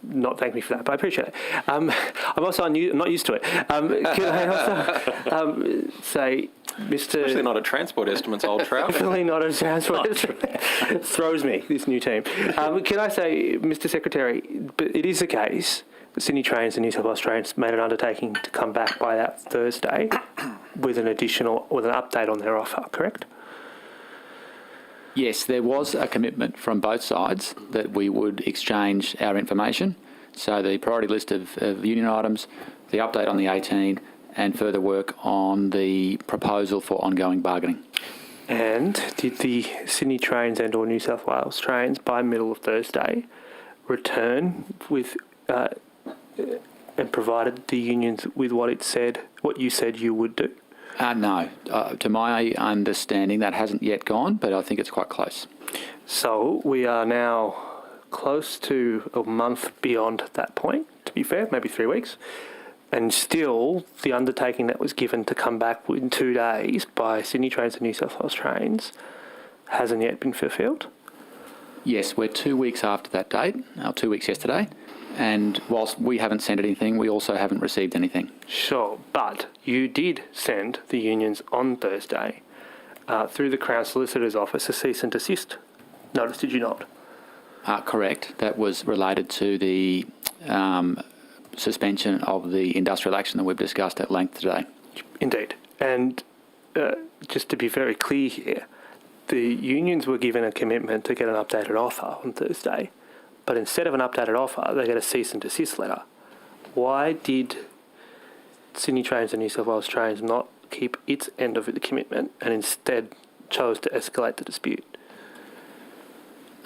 not thank me for that, but I appreciate it. I'm also not used to it. Can I also say, Mr... Especially not a transport estimates, old trout. Definitely not a transport estimate. It throws me, this new team. Can I say, Mr Secretary, but it is the case that Sydney Trains and New South Wales Trains made an undertaking to come back by that Thursday with an update on their offer, correct? Yes, there was a commitment from both sides that we would exchange our information. So the priority list of union items, the update on the 18, and further work on the proposal for ongoing bargaining. And did the Sydney Trains and or New South Wales Trains by middle of Thursday return with and provided the unions with what you said you would do? No. To my understanding, that hasn't yet gone, but I think it's quite close. So we are now close to a month beyond that point, to be fair, maybe 3 weeks. And still, the undertaking that was given to come back in 2 days by Sydney Trains and New South Wales Trains hasn't yet been fulfilled? Yes, we're 2 weeks after that date, 2 weeks yesterday, and whilst we haven't sent anything, we also haven't received anything. Sure, but you did send the unions on Thursday through the Crown Solicitor's Office a cease and desist notice, did you not? Correct. That was related to the suspension of the industrial action that we've discussed at length today. Indeed. And just to be very clear here, the unions were given a commitment to get an updated offer on Thursday, but instead of an updated offer, they get a cease and desist letter. Why did Sydney Trains and New South Wales Trains not keep its end of the commitment and instead chose to escalate the dispute?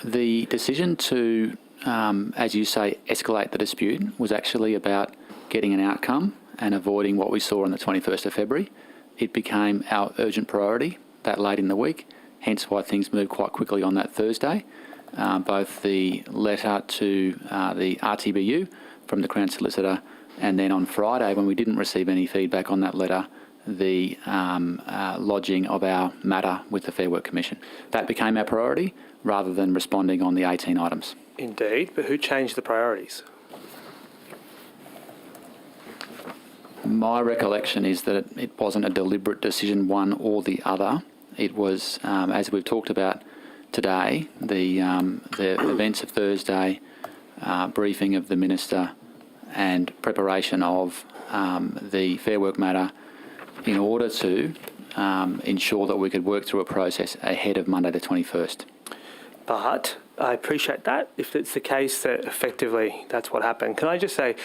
The decision to, as you say, escalate the dispute was actually about getting an outcome and avoiding what we saw on the 21st of February. It became our urgent priority that late in the week, hence why things moved quite quickly on that Thursday. Both the letter to the RTBU from the Crown Solicitor, and then on Friday, when we didn't receive any feedback on that letter, the lodging of our matter with the Fair Work Commission. That became our priority rather than responding on the 18 items. Indeed, but who changed the priorities? My recollection is that it wasn't a deliberate decision, one or the other. It was, as we've talked about today, the events of Thursday, briefing of the Minister and preparation of the Fair Work matter in order to ensure that we could work through a process ahead of Monday the 21st. But I appreciate that, if it's the case that effectively that's what happened. Can I just say,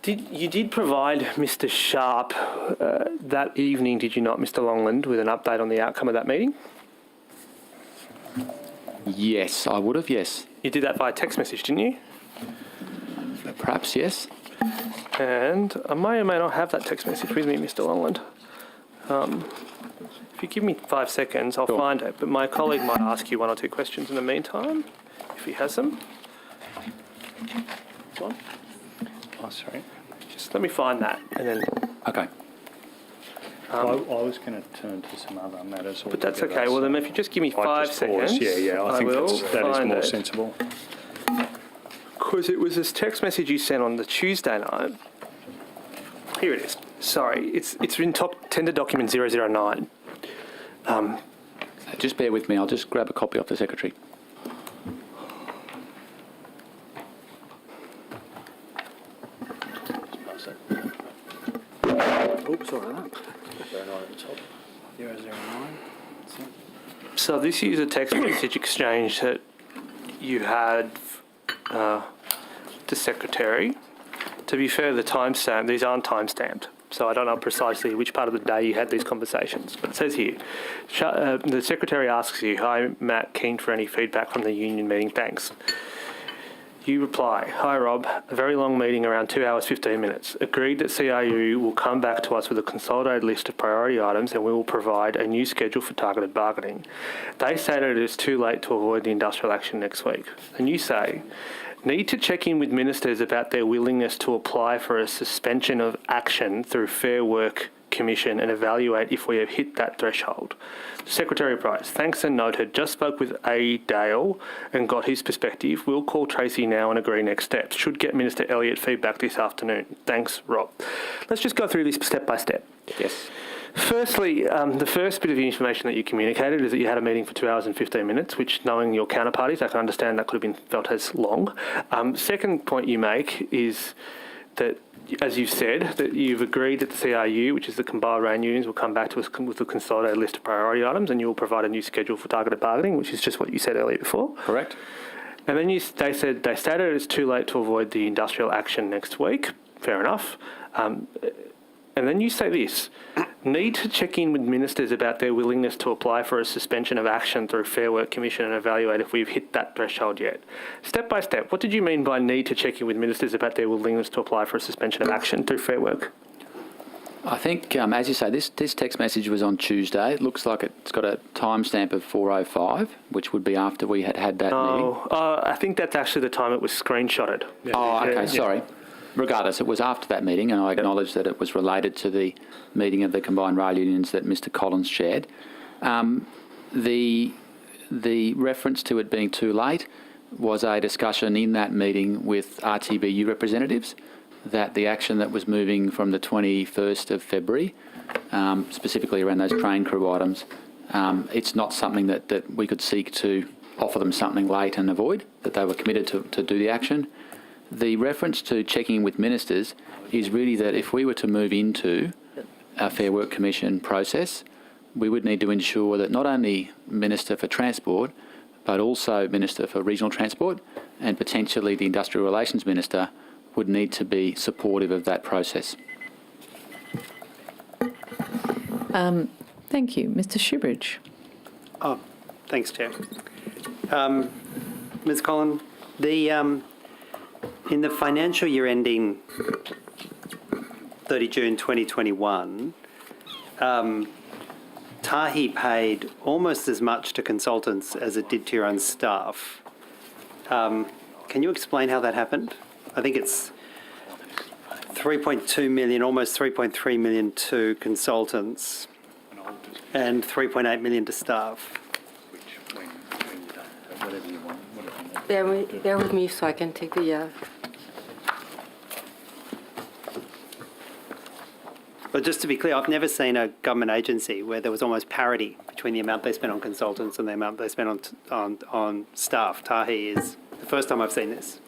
you did provide Mr. Sharp that evening, did you not, Mr. Longland, with an update on the outcome of that meeting? Yes, I would have, yes. You did that by text message, didn't you? Perhaps, yes. And I may or may not have that text message with me, Mr. Longland. If you give me 5 seconds, I'll find it. But my colleague might ask you 1 or 2 questions in the meantime, if he has them. Go on. Oh, sorry. Just let me find that, and then... Okay. I was going to turn to some other matters. But that's okay. Well, then if you just give me 5 seconds... I think that is more sensible. Because it was this text message you sent on the Tuesday night. Here it is. Sorry, it's in tender document 009. Just bear with me. I'll just grab a copy off the Secretary. Oops, sorry about that. 09 at the top. 009. So this is a text message exchange that you had the Secretary. To be fair, the timestamp, these aren't timestamped, so I don't know precisely which part of the day you had these conversations. But it says here, the Secretary asks you, "Hi Matt, keen for any feedback from the union meeting, thanks." You reply, "Hi Rob, a very long meeting around 2 hours 15 minutes. Agreed that CRU will come back to us with a consolidated list of priority items and we will provide a new schedule for targeted bargaining. They say that it is too late to avoid the industrial action next week." And you say, "Need to check in with ministers about their willingness to apply for a suspension of action through Fair Work Commission and evaluate if we have hit that threshold." Secretary Price, "Thanks and noted. Just spoke with A. Dale and got his perspective. We'll call Tracy now and agree next steps. Should get Minister Elliott feedback this afternoon. Thanks, Rob." Let's just go through this step by step. Yes. Firstly, the first bit of information that you communicated is that you had a meeting for 2 hours and 15 minutes, which, knowing your counterparties, I can understand that could have been felt as long. Second point you make is that, as you've said, that you've agreed that the CRU, which is the combined range unions, will come back to us with a consolidated list of priority items, and you will provide a new schedule for targeted bargaining, which is just what you said earlier before. Correct. And then they stated it's too late to avoid the industrial action next week. Fair enough. And then you say this, "Need to check in with ministers about their willingness to apply for a suspension of action through Fair Work Commission and evaluate if we've hit that threshold yet." Step by step, what did you mean by need to check in with ministers about their willingness to apply for a suspension of action through Fair Work? I think, as you say, this text message was on Tuesday. It looks like it's got a timestamp of 4:05, which would be after we had that meeting. I think that's actually the time it was screenshotted. Okay, sorry. regardless, it was after that meeting, and I acknowledge that it was related to the meeting of the combined rail unions that Mr Collins chaired. The reference to it being too late was a discussion in that meeting with RTBU representatives that the action that was moving from the 21st of February, specifically around those train crew items, it's not something that we could seek to offer them something late and avoid, that they were committed to do the action. The reference to checking with ministers is really that if we were to move into a Fair Work Commission process, we would need to ensure that not only Minister for Transport, but also Minister for Regional Transport and potentially the Industrial Relations Minister would need to be supportive of that process. Thank you. Mr Shoebridge. Oh, thanks, Chair. Ms Collin, in the financial year ending 30 June 2021, Tahi paid almost as much to consultants as it did to your own staff. Can you explain how that happened? I think it's 3.2 million, almost 3.3 million to consultants and 3.8 million to staff. Bear with me so I can take the... But just to be clear, I've never seen a government agency where there was almost parity between the amount they spent on consultants and the amount they spent on staff. Tahi is the first time I've seen this.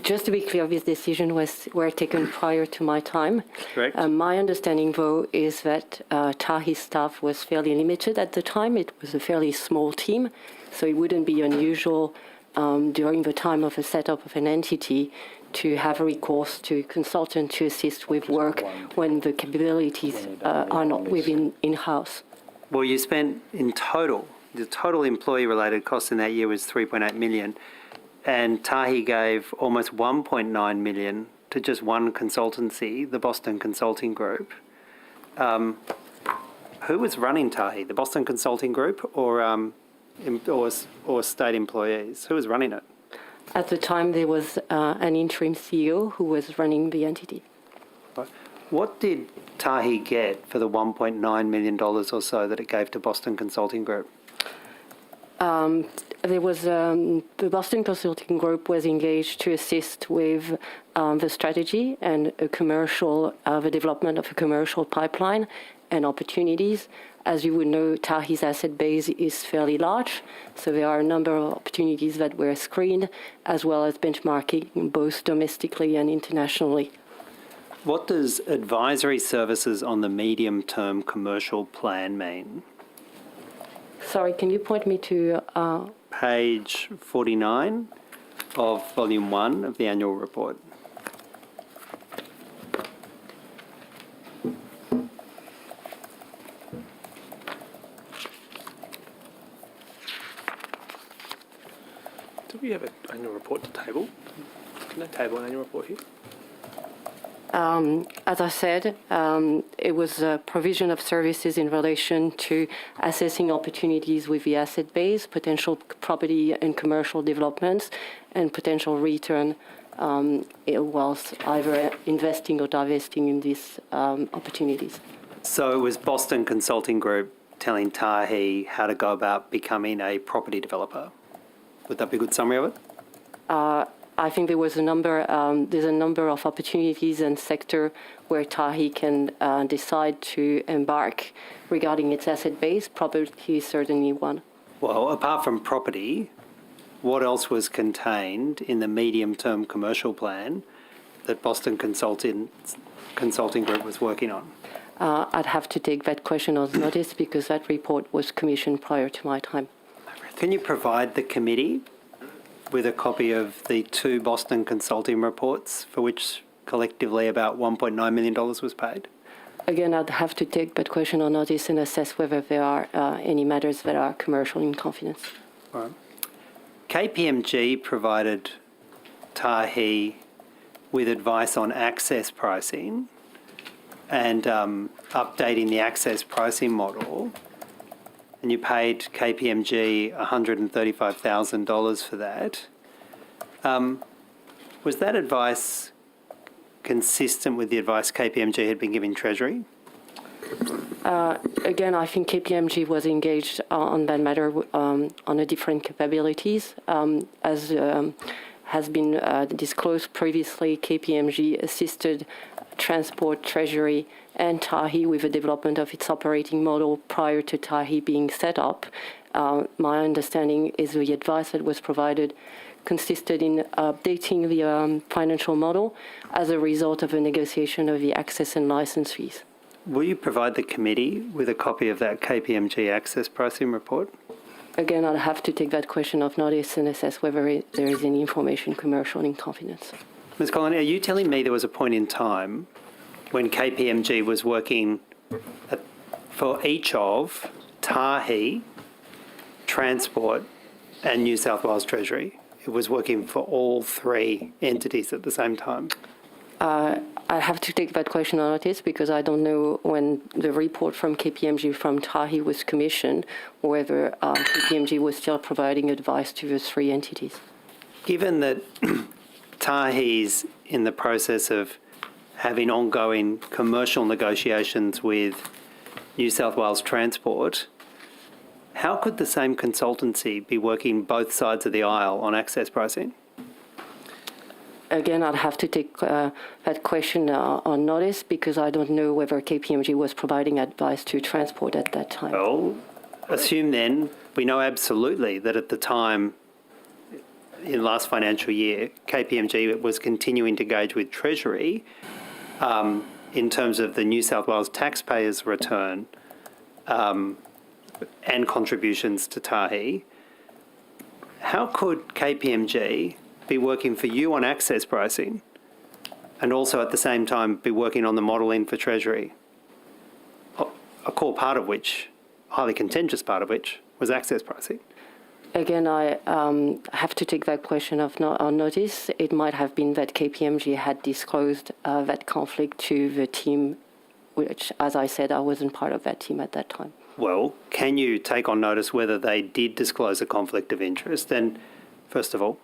Just to be clear, this decision were taken prior to my time. Correct. My understanding, though, is that Tahi's staff was fairly limited at the time. It was a fairly small team, so it wouldn't be unusual during the time of a setup of an entity to have a recourse to a consultant to assist with work when the capabilities are not within in-house. Well, you spent in total, the total employee-related costs in that year was 3.8 million, and Tahi gave almost 1.9 million to just one consultancy, the Boston Consulting Group. Who was running Tahi? The Boston Consulting Group or state employees? Who was running it? At the time, there was an interim CEO who was running the entity. What did Tahi get for the $1.9 million or so that it gave to Boston Consulting Group? There was the Boston Consulting Group was engaged to assist with the strategy and the development of a commercial pipeline and opportunities. As you would know, Tahi's asset base is fairly large, so there are a number of opportunities that were screened, as well as benchmarking both domestically and internationally. What does advisory services on the medium-term commercial plan mean? Sorry, can you point me to... Page 49 of Volume 1 of the annual report. Do we have an annual report to table? Can I table an annual report here? As I said, it was a provision of services in relation to assessing opportunities with the asset base, potential property and commercial developments, and potential return whilst either investing or divesting in these opportunities. So it was Boston Consulting Group telling Tahi how to go about becoming a property developer. Would that be a good summary of it? I think there was there's a number of opportunities and sector where Tahi can decide to embark regarding its asset base. Property is certainly one. Well, apart from property, what else was contained in the medium-term commercial plan that Boston Consulting Group was working on? I'd have to take that question on notice because that report was commissioned prior to my time. Can you provide the committee with a copy of the two Boston Consulting reports for which collectively about $1.9 million was paid? Again, I'd have to take that question on notice and assess whether there are any matters that are commercial in confidence. All right. KPMG provided Tahi with advice on access pricing and updating the access pricing model, and you paid KPMG $135,000 for that. Was that advice consistent with the advice KPMG had been giving Treasury? Again, I think KPMG was engaged on that matter on a different capabilities. As has been disclosed previously, KPMG assisted Transport, Treasury and Tahi with the development of its operating model prior to Tahi being set up. My understanding is the advice that was provided consisted in updating the financial model as a result of a negotiation of the access and license fees. Will you provide the committee with a copy of that KPMG access pricing report? Again, I'll have to take that question of notice and assess whether there is any information commercial in confidence. Ms. Collin, are you telling me there was a point in time when KPMG was working for each of Tahi, Transport and New South Wales Treasury? It was working for all three entities at the same time? I have to take that question on notice because I don't know when the report from KPMG from Tahi was commissioned, or whether KPMG was still providing advice to the three entities. Given that Tahi's in the process of having ongoing commercial negotiations with New South Wales Transport, how could the same consultancy be working both sides of the aisle on access pricing? Again, I'd have to take that question on notice because I don't know whether KPMG was providing advice to Transport at that time. Well, assume then, we know absolutely that at the time, in last financial year, KPMG was continuing to engage with Treasury in terms of the New South Wales taxpayers' return and contributions to Tahi. How could KPMG be working for you on access pricing and also at the same time be working on the modelling for Treasury? A core part of which, highly contentious part of which, was access pricing. Again, I have to take that question on notice. It might have been that KPMG had disclosed that conflict to the team, which, as I said, I wasn't part of that team at that time. Well, can you take on notice whether they did disclose a conflict of interest? And first of all,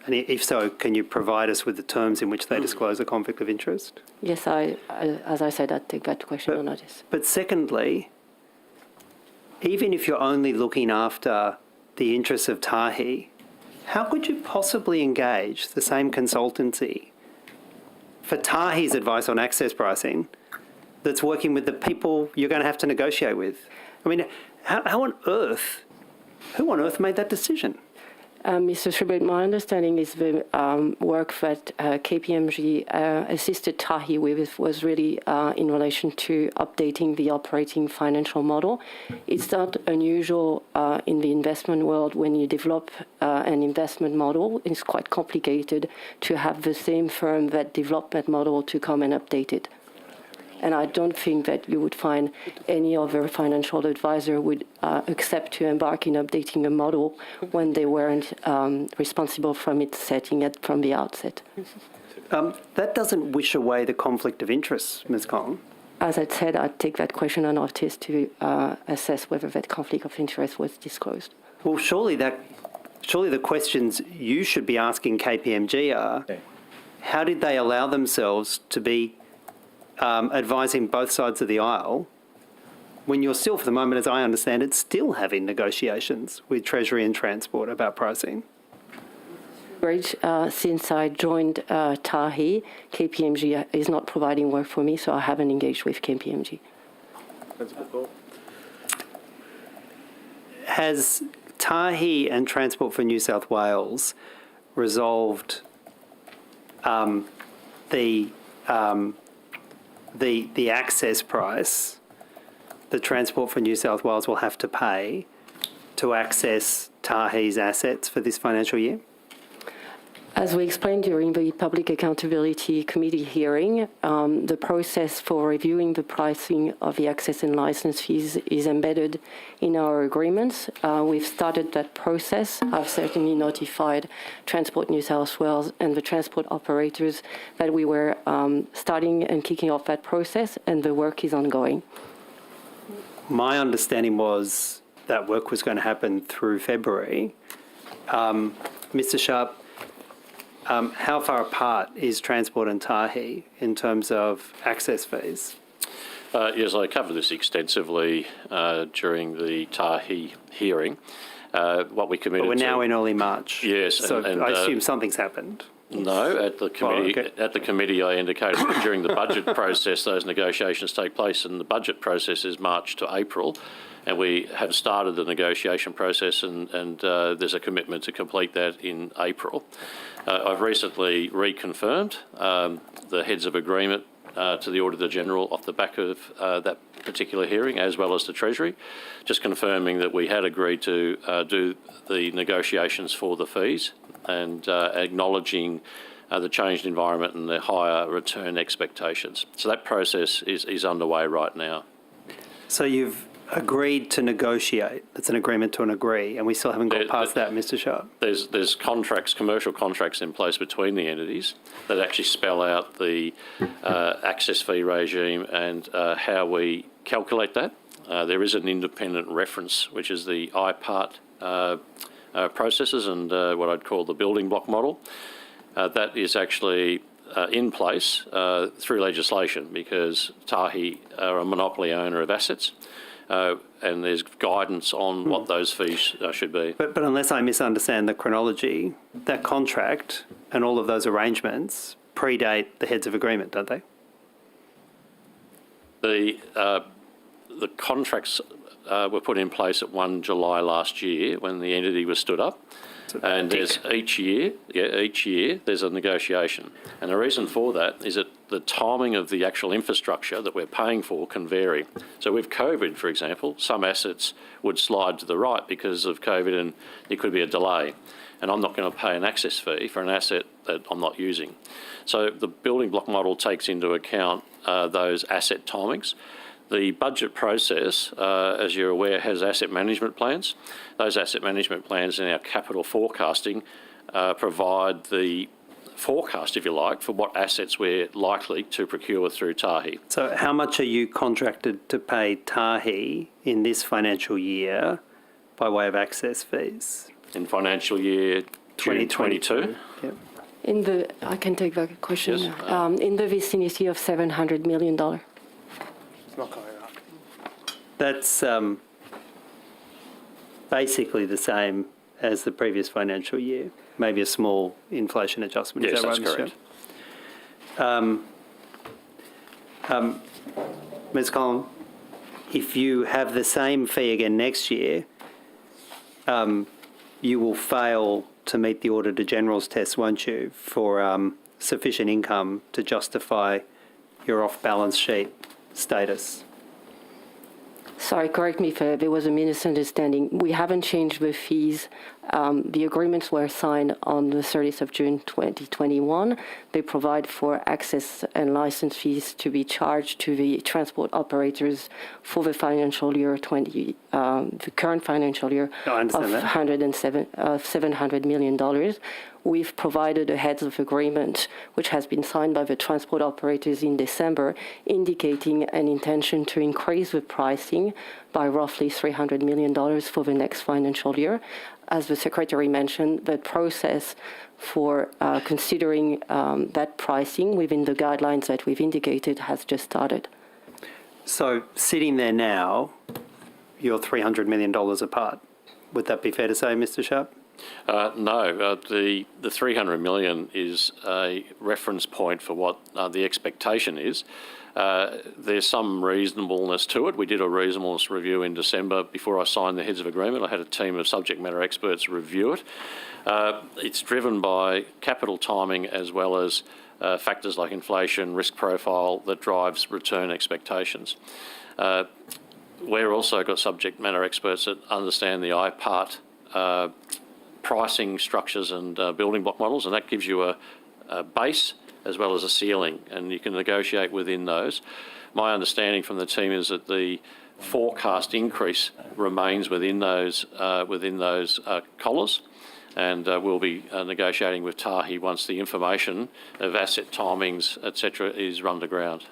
and if so, can you provide us with the terms in which they disclose a conflict of interest? Yes, as I said, I'd take that question on notice. But secondly, even if you're only looking after the interests of Tahi, how could you possibly engage the same consultancy for Tahi's advice on access pricing that's working with the people you're going to have to negotiate with? I mean, who on earth made that decision? Mr. Schubert, my understanding is the work that KPMG assisted Tahi with was really in relation to updating the operating financial model. It's not unusual in the investment world when you develop an investment model. It's quite complicated to have the same firm that developed that model to come and update it. And I don't think that you would find any other financial advisor would accept to embark in updating a model when they weren't responsible from its setting from the outset. That doesn't wish away the conflict of interest, Ms. Collin. As I said, I'd take that question on notice to assess whether that conflict of interest was disclosed. Well, surely the questions you should be asking KPMG are, how did they allow themselves to be advising both sides of the aisle when you're still, for the moment, as I understand it, still having negotiations with Treasury and Transport about pricing? Since I joined Tahi, KPMG is not providing work for me, so I haven't engaged with KPMG. Has Tahi and Transport for New South Wales resolved the access price that Transport for New South Wales will have to pay to access Tahi's assets for this financial year? As we explained during the Public Accountability Committee hearing, the process for reviewing the pricing of the access and license fees is embedded in our agreements. We've started that process. I've certainly notified Transport New South Wales and the transport operators that we were starting and kicking off that process, and the work is ongoing. My understanding was that work was going to happen through February. Mr. Sharp, how far apart is Transport and Tahi in terms of access fees? Yes, I covered this extensively during the Tahi hearing. What we committed But we're now to, in early March. Yes, So I assume something's happened. No, at the committee, at the committee, I indicated that during the budget process, those negotiations take place, and the budget process is March to April, and we have started the negotiation process, and there's a commitment to complete that in April. I've recently reconfirmed the heads of agreement to the Auditor General off the back of that particular hearing, as well as the Treasury, just confirming that we had agreed to do the negotiations for the fees and acknowledging the changed environment and the higher return expectations. So that process is underway right now. So you've agreed to negotiate. It's an agreement to an agree, and we still haven't got past that, Mr. Sharp. There's contracts, commercial contracts in place between the entities that actually spell out the access fee regime and how we calculate that. There is an independent reference, which is the IPART processes and what I'd call the building block model. That is actually in place through legislation because Tahi are a monopoly owner of assets. And there's guidance on what those fees should be. But unless I misunderstand the chronology, that contract and all of those arrangements predate the heads of agreement, don't they? The contracts were put in place at 1 July last year when the entity was stood up. And there's each year there's a negotiation. And the reason for that is that the timing of the actual infrastructure that we're paying for can vary. So with COVID, for example, some assets would slide to the right because of COVID and there could be a delay. And I'm not going to pay an access fee for an asset that I'm not using. So the building block model takes into account those asset timings. The budget process, as you're aware, has asset management plans. Those asset management plans in our capital forecasting provide the forecast, if you like, for what assets we're likely to procure through Tahi. So how much are you contracted to pay Tahi in this financial year by way of access fees? In financial year 2022? Yep. I can take that question. Yes. In the vicinity of $700 million. It's not going up. That's basically the same as the previous financial year, maybe a small inflation adjustment. Yes, is that that's right, correct. Ms. Collins, if you have the same fee again next year, you will fail to meet the Auditor General's test, won't you, for sufficient income to justify your off-balance sheet status? Sorry, correct me if there was a misunderstanding. We haven't changed the fees. The agreements were signed on the 30th of June 2021. They provide for access and license fees to be charged to the transport operators for the financial year the current financial year of $700 million. We've provided a heads of agreement, which has been signed by the transport operators in December, indicating an intention to increase the pricing by roughly $300 million for the next financial year. As the Secretary mentioned, the process for considering that pricing within the guidelines that we've indicated has just started. So sitting there now, you're $300 million apart. Would that be fair to say, Mr. Sharp? No, the $300 million is a reference point for what the expectation is. There's some reasonableness to it. We did a reasonableness review in December before I signed the heads of agreement. I had a team of subject matter experts review it. It's driven by capital timing as well as factors like inflation, risk profile that drives return expectations. We've also got subject matter experts that understand the IPART pricing structures and building block models, and that gives you a base as well as a ceiling, and you can negotiate within those. My understanding from the team is that the forecast increase remains within those collars, and we'll be negotiating with Tahi once the information of asset timings, etc., is run to ground,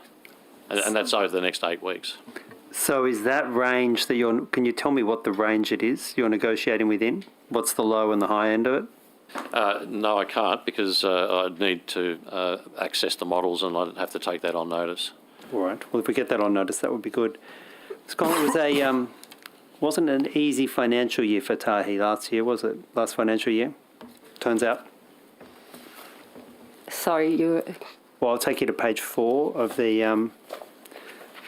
and that's over the next 8 weeks. So is that range that can you tell me what the range it is you're negotiating within? What's the low and the high end of it? No, I can't because I'd need to access the models and I'd have to take that on notice. All right. Well, if we get that on notice, that would be good. Scott, it was wasn't an easy financial year for Tahi last year, was it? Last financial year, turns out. Sorry, you... Well, I'll take you to page 4 of the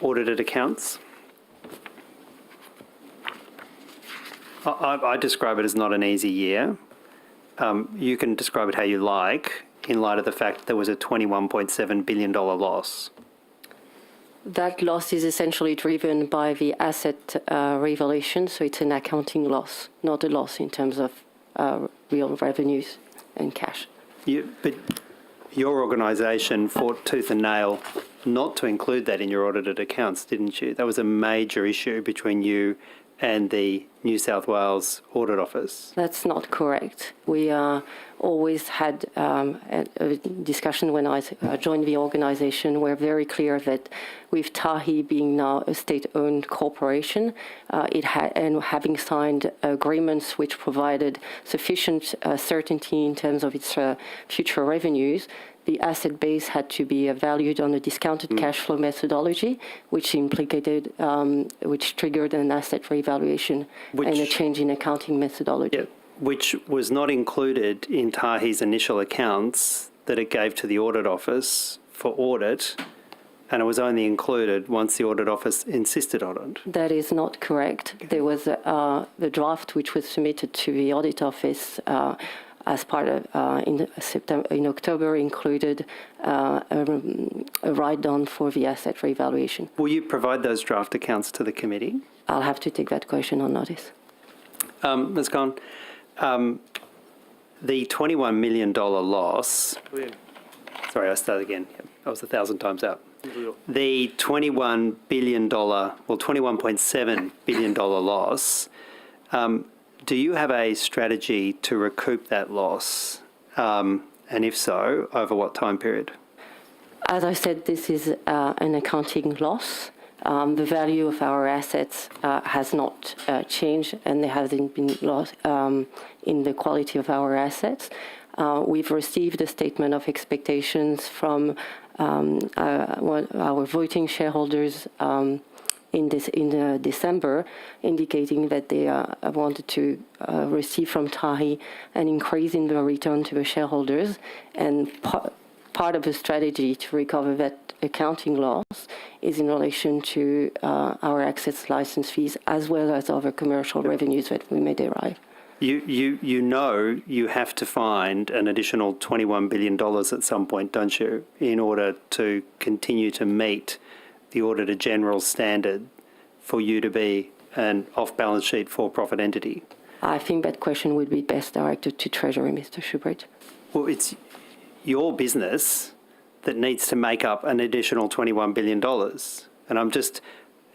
audited accounts. I describe it as not an easy year. You can describe it how you like, in light of the fact that there was a $21.7 billion loss. That loss is essentially driven by the asset revaluation, so it's an accounting loss, not a loss in terms of real revenues and cash. But your organisation fought tooth and nail not to include that in your audited accounts, didn't you? That was a major issue between you and the New South Wales Audit Office. That's not correct. We always had a discussion when I joined the organisation. We're very clear that with Tahi being now a state-owned corporation, and having signed agreements which provided sufficient certainty in terms of its future revenues, the asset base had to be valued on a discounted cash flow methodology, which implicated, which triggered an asset revaluation and a change in accounting methodology. Yeah, which was not included in Tahi's initial accounts that it gave to the Audit Office for audit, and it was only included once the Audit Office insisted on it. That is not correct. There was the draft which was submitted to the Audit Office as part of in October included a write-down for the asset revaluation. Will you provide those draft accounts to the committee? I'll have to take that question on notice. Ms. Conn, the $21 million loss. Sorry, I start again. I was 1,000 times out. The $21 billion, well, $21.7 billion loss. Do you have a strategy to recoup that loss? And if so, over what time period? As I said, this is an accounting loss. The value of our assets has not changed, and there hasn't been loss in the quality of our assets. We've received a statement of expectations from our voting shareholders in December, indicating that they wanted to receive from Tahi an increase in the return to the shareholders, and part of the strategy to recover that accounting loss is in relation to our access license fees as well as other commercial revenues that we may derive. You know you have to find an additional $21 billion at some point, don't you, in order to continue to meet the Auditor General's standard for you to be an off-balance sheet for-profit entity? I think that question would be best directed to Treasury, Mr. Schubert. Well, it's your business that needs to make up an additional $21 billion. And I'm just,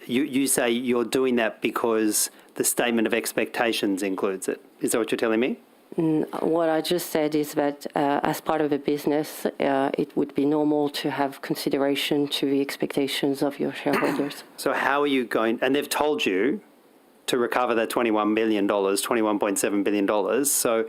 you say you're doing that because the statement of expectations includes it. Is that what you're telling me? What I just said is that as part of a business, it would be normal to have consideration to the expectations of your shareholders. So how are you going, and they've told you to recover that $21 billion, $21.7 billion. So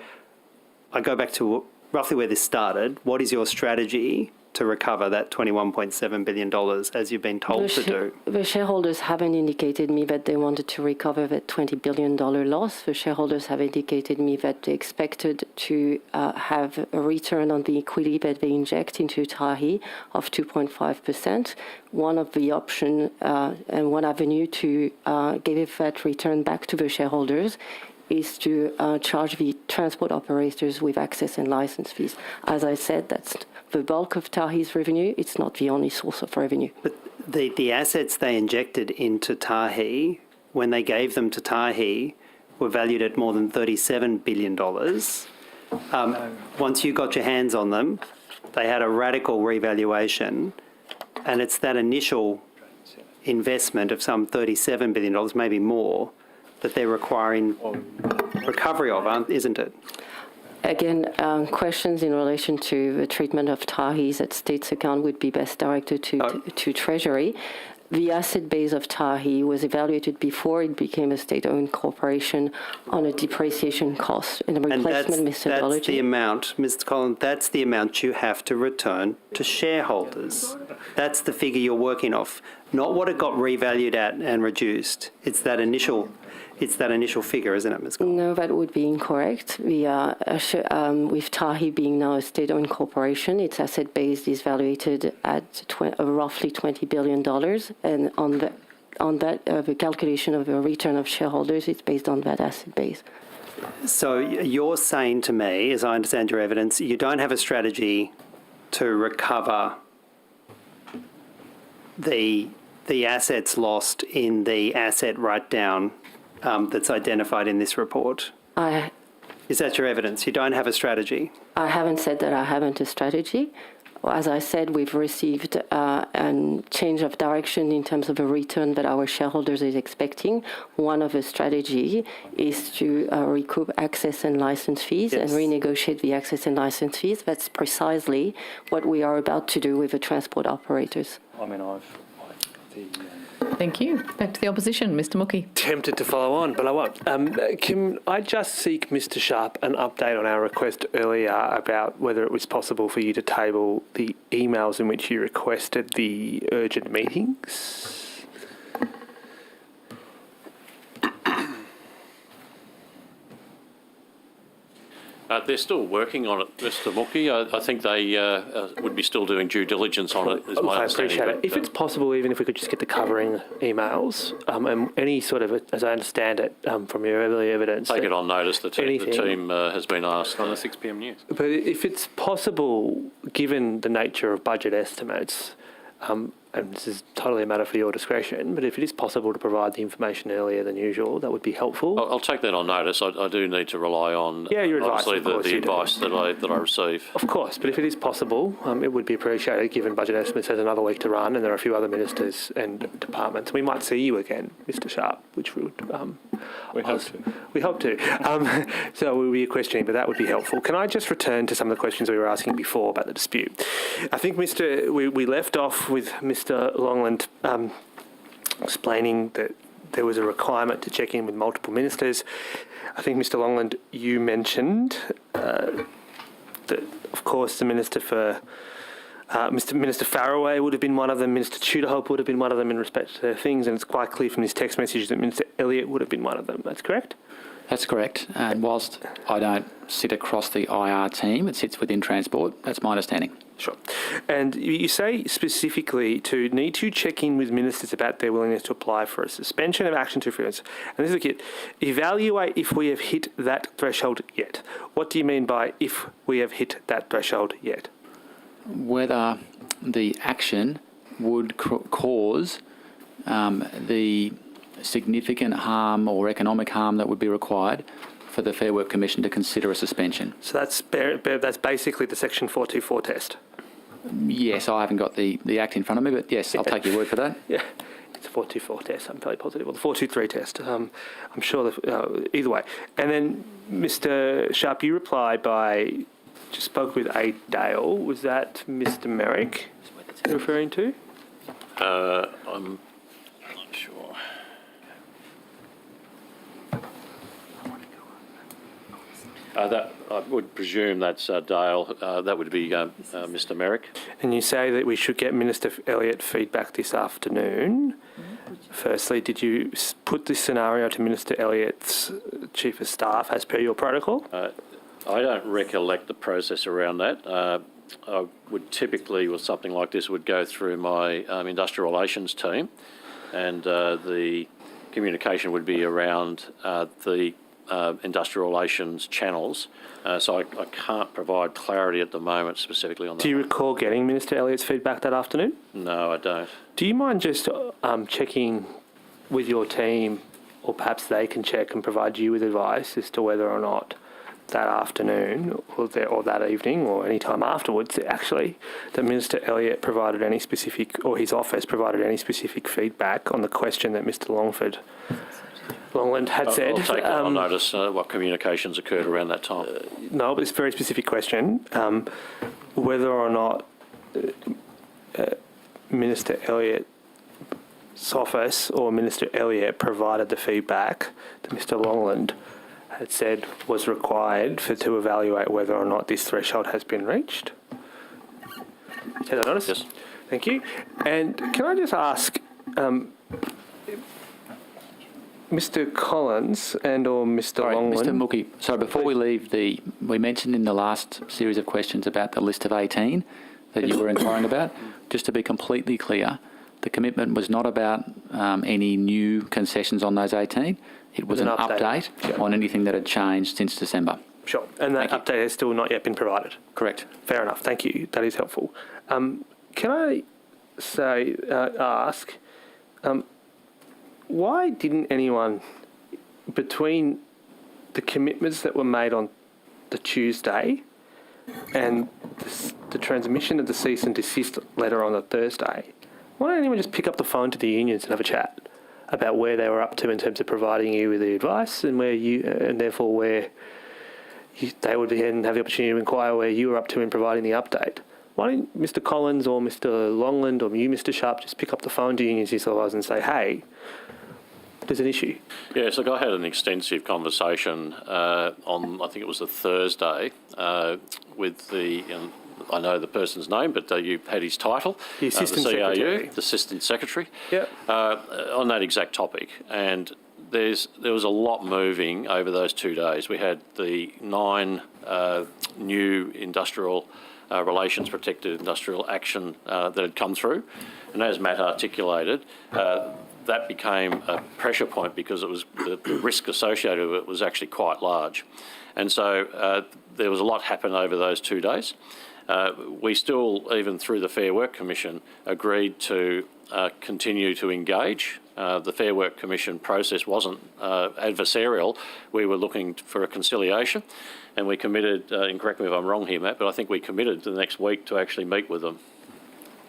I go back to roughly where this started. What is your strategy to recover that $21.7 billion as you've been told to do? The shareholders haven't indicated me that they wanted to recover that $20 billion loss. The shareholders have indicated me that they expected to have a return on the equity that they inject into Tahi of 2.5%. One of the option and one avenue to give that return back to the shareholders is to charge the transport operators with access and license fees. As I said, that's the bulk of Tahi's revenue. It's not the only source of revenue. But the assets they injected into Tahi, when they gave them to Tahi, were valued at more than $37 billion. Once you got your hands on them, they had a radical revaluation, and it's that initial investment of some $37 billion, maybe more, that they're requiring recovery of, isn't it? Again, questions in relation to the treatment of Tahi's at State's account would be best directed to Treasury. the asset base of Tahi was evaluated before it became a state-owned corporation on a depreciation cost and a replacement methodology. That's the amount, Mr. Collins, that's the amount you have to return to shareholders. That's the figure you're working off, not what it got revalued at and reduced. It's that initial figure, isn't it, Ms. Collins? No, that would be incorrect. With Tahi being now a state-owned corporation, its asset base is valuated at roughly $20 billion, and on that, the calculation of the return of shareholders is based on that asset base. So you're saying to me, as I understand your evidence, you don't have a strategy to recover the assets lost in the asset write-down that's identified in this report? Is that your evidence? You don't have a strategy? I haven't said that I haven't a strategy. As I said, we've received a change of direction in terms of the return that our shareholders is expecting. One of the strategy is to recoup access and license fees and renegotiate the access and license fees. That's precisely what we are about to do with the transport operators. Thank you. Back to the opposition, Mr. Mookie. Tempted to follow on, but I won't. Can I just seek Mr. Sharp an update on our request earlier about whether it was possible for you to table the emails in which you requested the urgent meetings? They're still working on it, Mr. Mookie. I think they would be still doing due diligence on it, is my understanding. I appreciate it. If it's possible, even if we could just get the covering emails and any sort of, as I understand it from your early evidence. Take it on notice. The team has been asked on the 6 p.m. news. But if it's possible, given the nature of budget estimates, and this is totally a matter for your discretion, but if it is possible to provide the information earlier than usual, that would be helpful. I'll take that on notice. I do need to rely on your advice, obviously the advice that I receive. Of course, but if it is possible, it would be appreciated given budget estimates has another week to run and there are a few other ministers and departments. We might see you again, Mr. Sharp, which would... we hope to. We hope to. So it will be a questioning, but that would be helpful. Can I just return to some of the questions we were asking before about the dispute? I think we left off with Mr. Longland explaining that there was a requirement to check in with multiple ministers. I think, Mr. Longland, you mentioned that, of course, the Minister for Minister Faraway would have been one of them, Minister Tudorhope would have been one of them in respect to their things, and it's quite clear from this text message that Minister Elliott would have been one of them. That's correct? That's correct. And whilst I don't sit across the IR team, it sits within Transport. That's my understanding. Sure. And you say specifically to need to check in with ministers about their willingness to apply for a suspension of action to interference. And this is a kit. Evaluate if we have hit that threshold yet. What do you mean by if we have hit that threshold yet? Whether the action would cause the significant harm or economic harm that would be required for the Fair Work Commission to consider a suspension. So that's basically the Section 424 test? Yes, I haven't got the Act in front of me, but yes, I'll take your word for that. Yeah, it's a 424 test, I'm fairly positive, or the 423 test. I'm sure either way. And then, Mr. Sharp, you replied by, just spoke with A. Dale. Was that Mr. Merrick you're referring to? I'm not sure. That I would presume that's Dale. That would be Mr. Merrick. And you say that we should get Minister Elliott feedback this afternoon. Firstly, did you put this scenario to Minister Elliott's Chief of Staff as per your protocol? I don't recollect the process around that. I would typically, with something like this, would go through my industrial relations team, and the communication would be around the industrial relations channels, so I can't provide clarity at the moment specifically on that. Do you recall getting Minister Elliott's feedback that afternoon? No, I don't. Do you mind just checking with your team, or perhaps they can check and provide you with advice as to whether or not that afternoon or that evening or any time afterwards, actually, that Minister Elliott provided any specific, or his office provided any specific feedback on the question that Mr. Longland had said. I'll take that on notice what communications occurred around that time. No, but it's a very specific question. Whether or not Minister Elliott office or Minister Elliott provided the feedback that Mr Longland had said was required to evaluate whether or not this threshold has been reached? Take that notice? Yes. Thank you. And can I just ask, Mr Collins and or Mr Longland... Mr Mookie, sorry, before we leave, we mentioned in the last series of questions about the list of 18 that you were inquiring about. Just to be completely clear, the commitment was not about any new concessions on those 18. It was an update on anything that had changed since December. Sure. And that update has still not yet been provided? Correct. Fair enough. Thank you. That is helpful. Can I ask, why didn't anyone, between the commitments that were made on the Tuesday and the transmission of the cease and desist letter on the Thursday, why don't anyone just pick up the phone to the unions and have a chat about where they were up to in terms of providing you with the advice and where you, and therefore where they would then have the opportunity to inquire where you were up to in providing the update? Why don't Mr Collins or Mr Longland or you, Mr Sharp, just pick up the phone to Unions New South Wales and say, hey, there's an issue? Yes, look, I had an extensive conversation on, I think it was a Thursday, with the, I know the person's name, but you had his title. The Assistant the CRU, Secretary. the Assistant Secretary. Yep. On that exact topic. And there was a lot moving over those 2 days. We had the 9 new industrial relations protected industrial action that had come through. And as Matt articulated, that became a pressure point because it was the risk associated with it was actually quite large. And so there was a lot happen over those 2 days. We still, even through the Fair Work Commission, agreed to continue to engage. The Fair Work Commission process wasn't adversarial. We were looking for a conciliation, and we committed, and correct me if I'm wrong here, Matt, but I think we committed the next week to actually meet with them.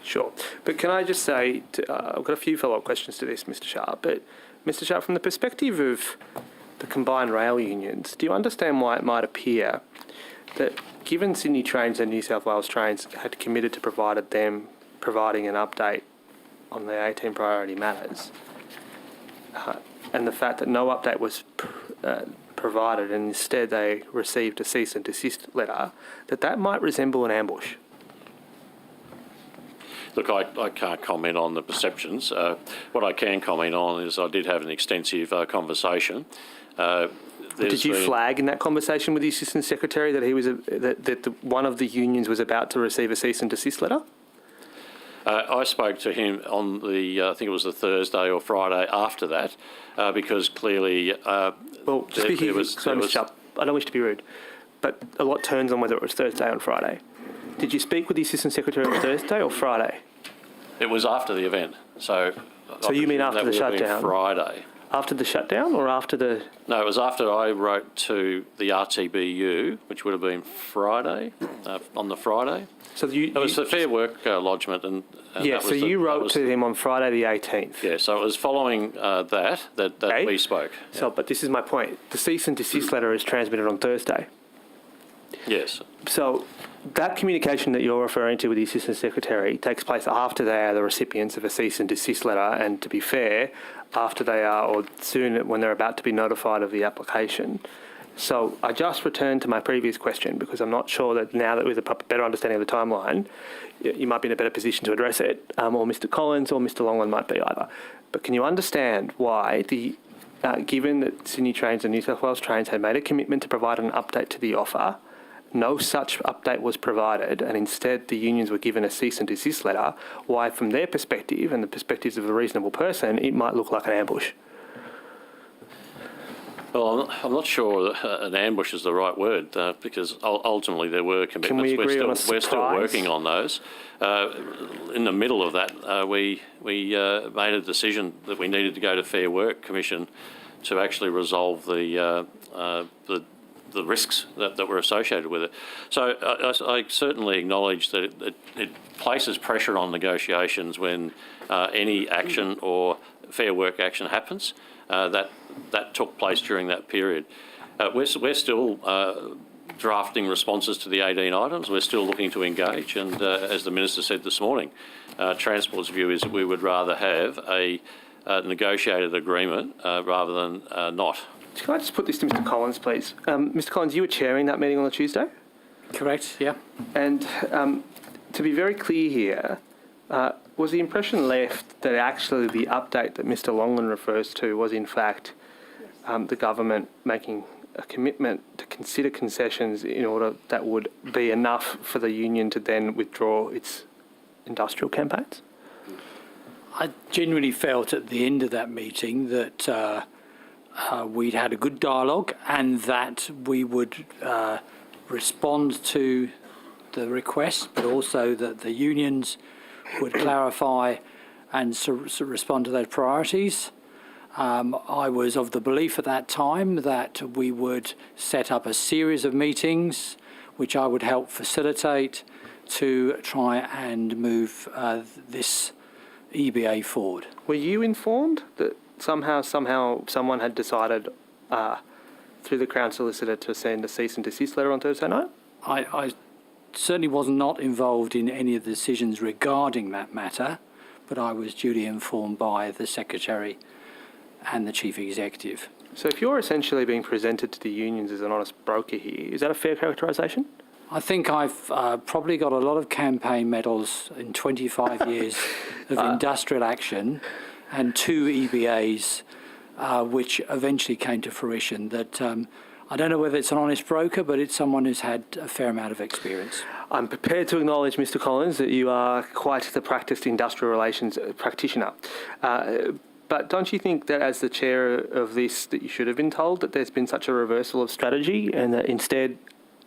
Sure. But can I just say, I've got a few follow-up questions to this, Mr Sharp, but Mr Sharp, from the perspective of the combined rail unions, do you understand why it might appear that given Sydney Trains and New South Wales Trains had committed to providing an update on the 18 priority matters, and the fact that no update was provided and instead they received a cease and desist letter, that might resemble an ambush? Look, I can't comment on the perceptions. What I can comment on is I did have an extensive conversation. Did you flag in that conversation with the Assistant Secretary that he was one of the unions was about to receive a cease and desist letter? I spoke to him on the, I think it was the Thursday or Friday after that, because clearly well, speaking Mr. Sharp, I don't wish to be rude, but a lot turns on whether it was Thursday or Friday. Did you speak with the Assistant Secretary on Thursday or Friday? It was after the event, so you mean after the shutdown? Friday. After the shutdown or after the... No, it was after I wrote to the RTBU, which would have been Friday, on the Friday. So it was the Fair Work lodgement. And yeah, so you wrote to him on Friday the 18th. Yeah, so it was following that okay. We spoke. So, yeah. But this is my point. The cease and desist letter is transmitted on Thursday. Yes. So that communication that you're referring to with the Assistant Secretary takes place after they are the recipients of a cease and desist letter, and to be fair, after they are, or soon when they're about to be notified of the application. So I just returned to my previous question because I'm not sure that now that with a better understanding of the timeline, you might be in a better position to address it, or Mr Collins or Mr Longland might be either. But can you understand why given that Sydney Trains and New South Wales Trains had made a commitment to provide an update to the offer, no such update was provided, and instead the unions were given a cease and desist letter, why from their perspective and the perspectives of a reasonable person, it might look like an ambush? Well, I'm not sure an ambush is the right word, because ultimately there were commitments. Can we agree on a surprise? We're still working on those. In the middle of that, we made a decision that we needed to go to Fair Work Commission to actually resolve the risks that were associated with it. So I certainly acknowledge that it places pressure on negotiations when any action or Fair Work action happens. That took place during that period. We're still drafting responses to the 18 items. We're still looking to engage, and as the Minister said this morning, Transport's view is that we would rather have a negotiated agreement rather than not. Can I just put this to Mr Collins, please? Mr Collins, you were chairing that meeting on the Tuesday? Correct, yeah. And to be very clear here, was the impression left that actually the update that Mr Longland refers to was in fact the government making a commitment to consider concessions in order that would be enough for the union to then withdraw its industrial campaigns? I genuinely felt at the end of that meeting that we'd had a good dialogue and that we would respond to the request, but also that the unions would clarify and respond to those priorities. I was of the belief at that time that we would set up a series of meetings which I would help facilitate to try and move this EBA forward. Were you informed that somehow someone had decided through the Crown Solicitor to send a cease and desist letter on Thursday night? I certainly was not involved in any of the decisions regarding that matter, but I was duly informed by the Secretary and the Chief Executive. So if you're essentially being presented to the unions as an honest broker here, is that a fair characterisation? I think I've probably got a lot of campaign medals in 25 years of industrial action and 2 EBAs which eventually came to fruition that I don't know whether it's an honest broker, but it's someone who's had a fair amount of experience. I'm prepared to acknowledge, Mr Collins, that you are quite the practised industrial relations practitioner. But don't you think that as the chair of this, that you should have been told that there's been such a reversal of strategy and that instead,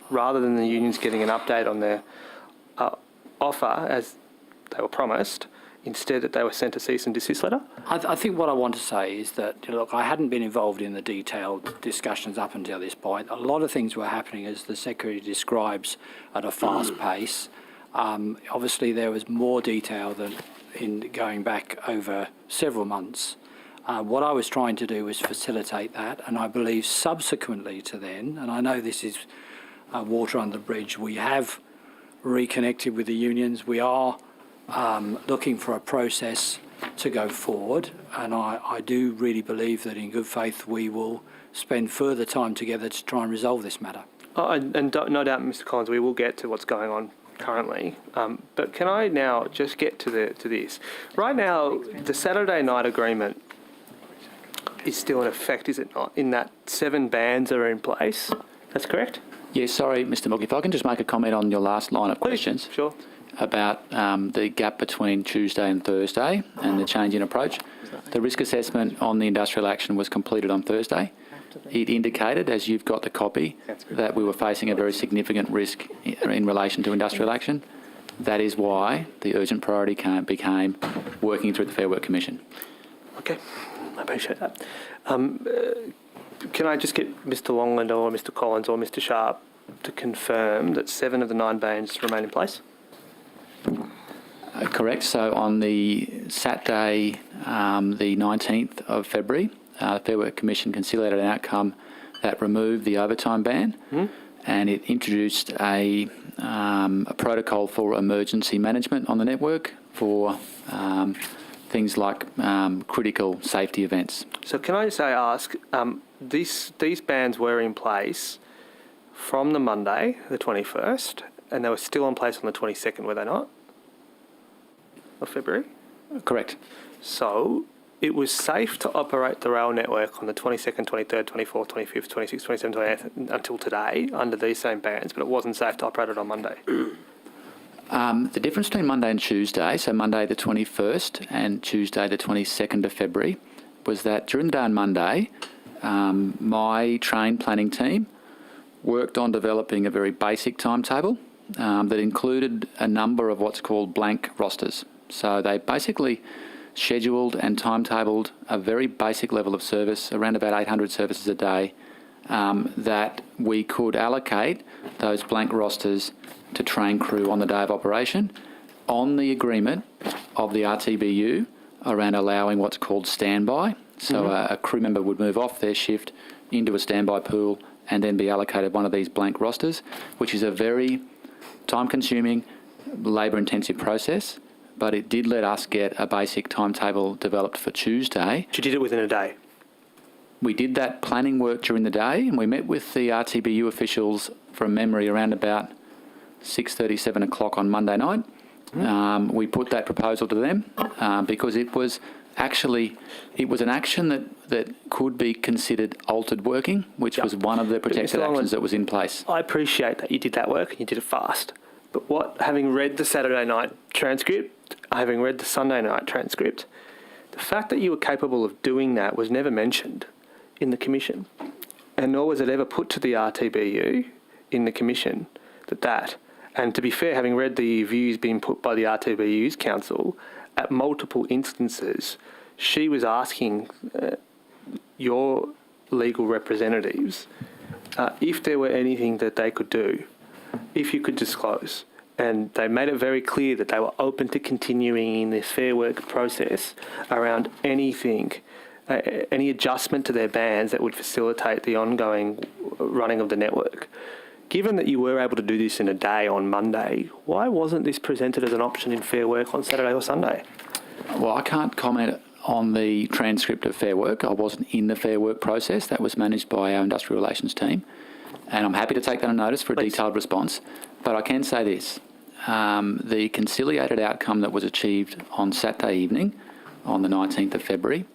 rather than the unions getting an update on their offer as they were promised, instead that they were sent a cease and desist letter? I think what I want to say is that, look, I hadn't been involved in the detailed discussions up until this point. A lot of things were happening, as the Secretary describes, at a fast pace. Obviously, there was more detail than in going back over several months. What I was trying to do was facilitate that, and I believe subsequently to then, and I know this is water under the bridge, we have reconnected with the unions. We are looking for a process to go forward, and I do really believe that in good faith we will spend further time together to try and resolve this matter. And no doubt, Mr Collins, we will get to what's going on currently, but can I now just get to this? Right now, the Saturday night agreement is still in effect, is it not? In that 7 bans are in place. That's correct? Yes, sorry, Mr Milk, if I can just make a comment on your last line of questions. Sure. About the gap between Tuesday and Thursday and the change in approach. The risk assessment on the industrial action was completed on Thursday. It indicated, as you've got the copy, that we were facing a very significant risk in relation to industrial action. That is why the urgent priority became working through the Fair Work Commission. Okay, I appreciate that. Can I just get Mr Longland or Mr Collins or Mr Sharp to confirm that 7 of the 9 bans remain in place? Correct. So on the Saturday, the 19th of February, the Fair Work Commission conciliated an outcome that removed the overtime ban, and it introduced a protocol for emergency management on the network for things like critical safety events. So can I just ask, these bans were in place from the Monday, the 21st, and they were still in place on the 22nd, were they not? Of February? Correct. So it was safe to operate the rail network on the 22nd, 23rd, 24th, 25th, 26th, 27th, 28th until today under these same bans, but it wasn't safe to operate it on Monday. The difference between Monday and Tuesday, so Monday the 21st and Tuesday the 22nd of February, was that during the day on Monday, my train planning team worked on developing a very basic timetable that included a number of what's called blank rosters. So they basically scheduled and timetabled a very basic level of service, around about 800 services a day, that we could allocate those blank rosters to train crew on the day of operation on the agreement of the RTBU around allowing what's called standby. So a crew member would move off their shift into a standby pool and then be allocated one of these blank rosters, which is a very time-consuming, labour-intensive process, but it did let us get a basic timetable developed for Tuesday. You did it within a day? We did that planning work during the day, and we met with the RTBU officials from memory around about 6:30, 7 o'clock on Monday night. We put that proposal to them because it was an action that could be considered altered working, which was one of the protected actions that was in place. I appreciate that you did that work and you did it fast. But having read the Saturday night transcript, having read the Sunday night transcript, the fact that you were capable of doing that was never mentioned in the Commission. And nor was it ever put to the RTBU in the Commission that, and to be fair, having read the views being put by the RTBU's counsel, at multiple instances, she was asking your legal representatives if there were anything that they could do, if you could disclose. And they made it very clear that they were open to continuing in this fair work process around anything, any adjustment to their bans that would facilitate the ongoing running of the network. Given that you were able to do this in a day on Monday, why wasn't this presented as an option in Fair Work on Saturday or Sunday? Well, I can't comment on the transcript of Fair Work. I wasn't in the Fair Work process. That was managed by our industrial relations team. And I'm happy to take that on notice for a detailed response. But I can say this. The conciliated outcome that was achieved on Saturday evening, on the 19th of February,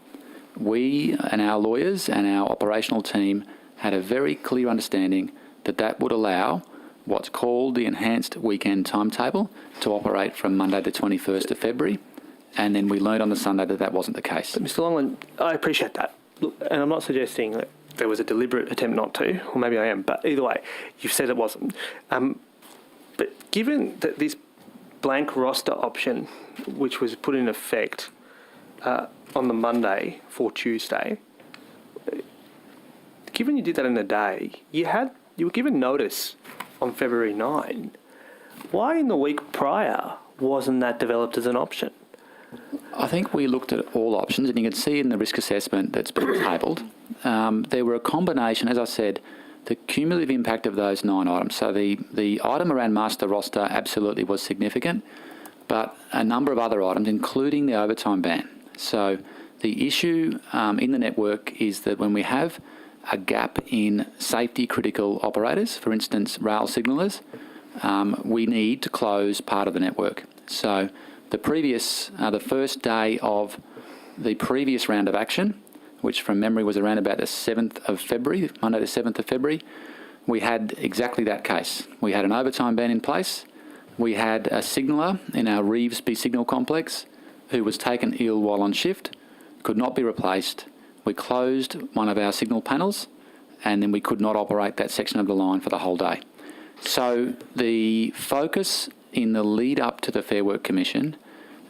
we and our lawyers and our operational team had a very clear understanding that would allow what's called the enhanced weekend timetable to operate from Monday the 21st of February. And then we learned on the Sunday that wasn't the case. But Mr. Longland, I appreciate that. Look, and I'm not suggesting that there was a deliberate attempt not to, or maybe I am, but either way, you've said it wasn't. But given that this blank roster option, which was put in effect on the Monday for Tuesday, given you did that in a day, you were given notice on February 9. Why in the week prior wasn't that developed as an option? I think we looked at all options, and you can see in the risk assessment that's been tabled, there were a combination, as I said, the cumulative impact of those 9 items. So the item around master roster absolutely was significant, but a number of other items, including the overtime ban. So the issue in the network is that when we have a gap in safety critical operators, for instance, rail signallers, we need to close part of the network. So the first day of the previous round of action, which from memory was around about the 7th of February, Monday the 7th of February, we had exactly that case. We had an overtime ban in place. We had a signaller in our Revesby signal complex who was taken ill while on shift, could not be replaced. We closed one of our signal panels, and then we could not operate that section of the line for the whole day. So the focus in the lead up to the Fair Work Commission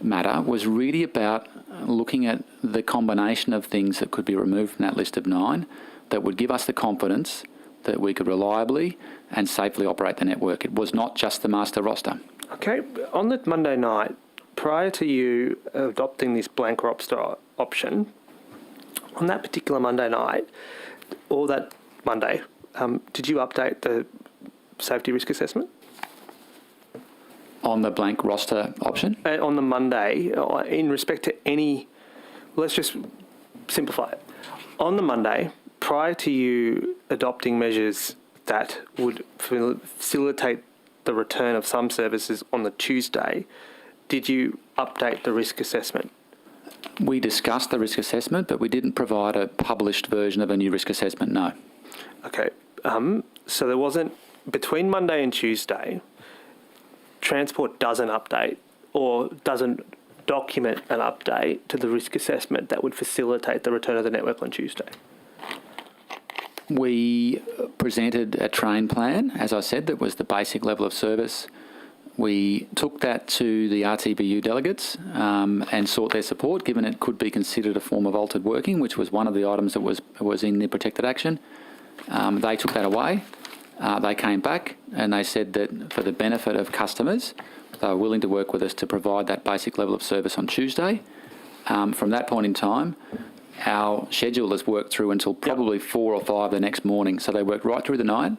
matter was really about looking at the combination of things that could be removed from that list of 9 that would give us the confidence that we could reliably and safely operate the network. It was not just the master roster. Okay, on the Monday night, prior to you adopting this blank roster option, on that particular Monday night, or that Monday, did you update the safety risk assessment? On the blank roster option? On the Monday, in respect to any, let's just simplify it. On the Monday, prior to you adopting measures that would facilitate the return of some services on the Tuesday, did you update the risk assessment? We discussed the risk assessment, but we didn't provide a published version of a new risk assessment, no. Okay, so there wasn't, between Monday and Tuesday, Transport doesn't update or doesn't document an update to the risk assessment that would facilitate the return of the network on Tuesday? We presented a train plan, as I said, that was the basic level of service. We took that to the RTBU delegates and sought their support, given it could be considered a form of altered working, which was one of the items that was in the protected action. They took that away. They came back and they said that for the benefit of customers, they were willing to work with us to provide that basic level of service on Tuesday. From that point in time, our schedulers worked through until probably 4 or 5 the next morning. So they worked right through the night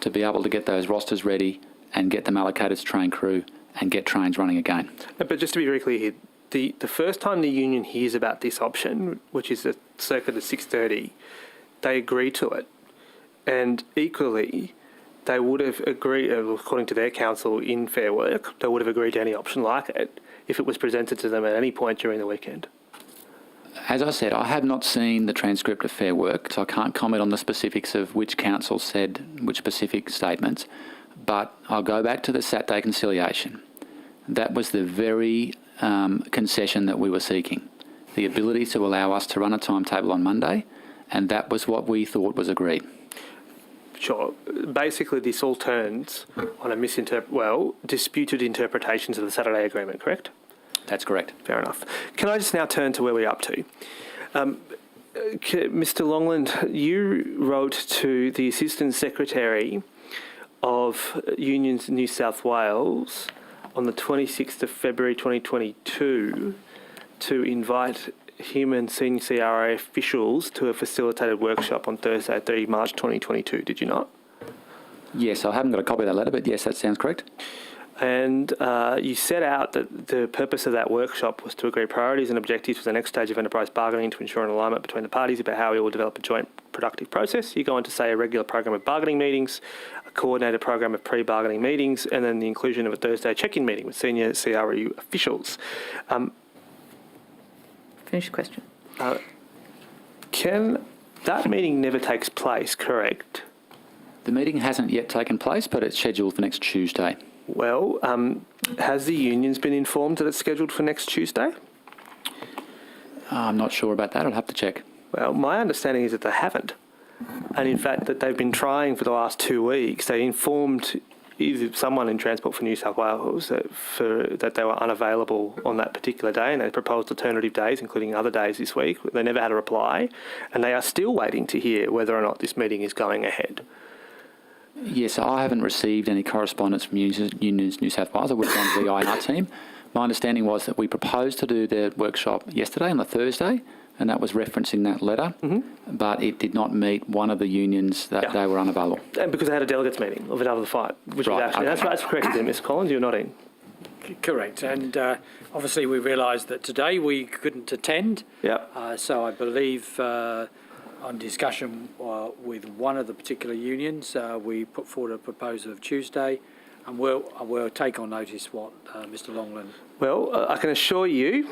to be able to get those rosters ready and get them allocated to train crew and get trains running again. But just to be very clear here, the first time the union hears about this option, which is at circa the 6:30, they agree to it. And equally, they would have agreed, according to their counsel in Fair Work, they would have agreed to any option like it if it was presented to them at any point during the weekend. As I said, I have not seen the transcript of Fair Work, so I can't comment on the specifics of which council said which specific statements, but I'll go back to the Saturday conciliation. That was the very concession that we were seeking, the ability to allow us to run a timetable on Monday, and that was what we thought was agreed. Sure. Basically, this all turns on a disputed interpretations of the Saturday agreement, correct? That's correct. Fair enough. Can I just now turn to where we're up to? Mr. Longland, you wrote to the Assistant Secretary of Unions New South Wales on the 26th of February 2022 to invite him and senior CRA officials to a facilitated workshop on Thursday, 30 March 2022, did you not? Yes, I haven't got a copy of that letter, but yes, that sounds correct. And you set out that the purpose of that workshop was to agree priorities and objectives for the next stage of enterprise bargaining to ensure an alignment between the parties about how we will develop a joint productive process. You go on to say a regular program of bargaining meetings, a coordinated program of pre-bargaining meetings, and then the inclusion of a Thursday check-in meeting with senior CRU officials. Finish your question. That meeting never takes place, correct? The meeting hasn't yet taken place, but it's scheduled for next Tuesday. Well, has the unions been informed that it's scheduled for next Tuesday? I'm not sure about that. I'll have to check. Well, my understanding is that they haven't. And in fact, that they've been trying for the last 2 weeks. They informed either someone in Transport for New South Wales that they were unavailable on that particular day, and they proposed alternative days, including other days this week. They never had a reply, and they are still waiting to hear whether or not this meeting is going ahead. Yes, I haven't received any correspondence from Unions New South Wales. I worked on the INR team. My understanding was that we proposed to do the workshop yesterday on the Thursday, and that was referencing that letter, but it did not meet one of the unions that they were unavailable. And because they had a delegates meeting of another fight, which right, was actually, okay. that's correct, isn't it, Ms. Collins? You're nodding. Correct. And obviously we realised that today we couldn't attend. So I believe on discussion with one of the particular unions, we put forward a proposal of Tuesday, and we'll take on notice what Mr. Longland... Well, I can assure you,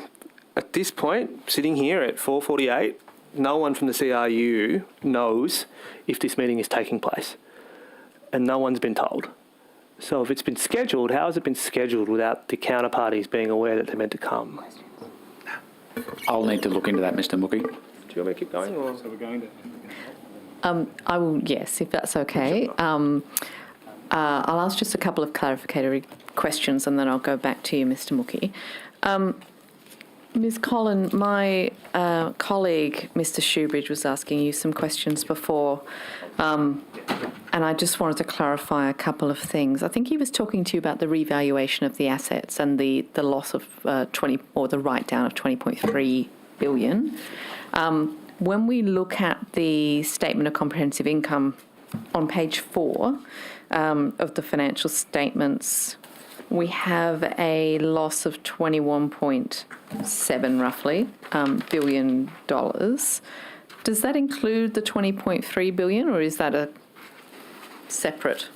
at this point, sitting here at 4:48, no one from the CRU knows if this meeting is taking place, and no one's been told. So if it's been scheduled, how has it been scheduled without the counterparties being aware that they're meant to come? I'll need to look into that, Mr. Mookie. Do you want me to keep going? Or? So we're going to... I will, yes, if that's okay. Sure. I'll ask just a couple of clarificatory questions and then I'll go back to you, Mr. Mookie. Ms. Collin, my colleague, Mr. Shoebridge, was asking you some questions before, and I just wanted to clarify a couple of things. I think he was talking to you about the revaluation of the assets and the loss of the write-down of $20.3 billion. When we look at the Statement of Comprehensive Income on page 4 of the financial statements, we have a loss of $21.7 roughly billion. Does that include the $20.3 billion, or is that a separate?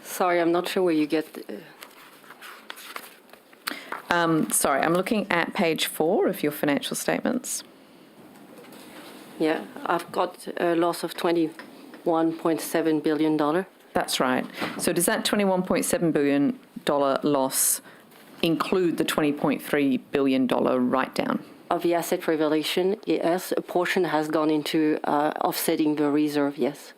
Sorry, I'm not sure where you get. Sorry, I'm looking at page 4 of your financial statements. Yeah, I've got a loss of $21.7 billion. That's right. So does that $21.7 billion loss include the $20.3 billion write-down? Of the asset revaluation, yes. A portion has gone into offsetting the reserve, yes.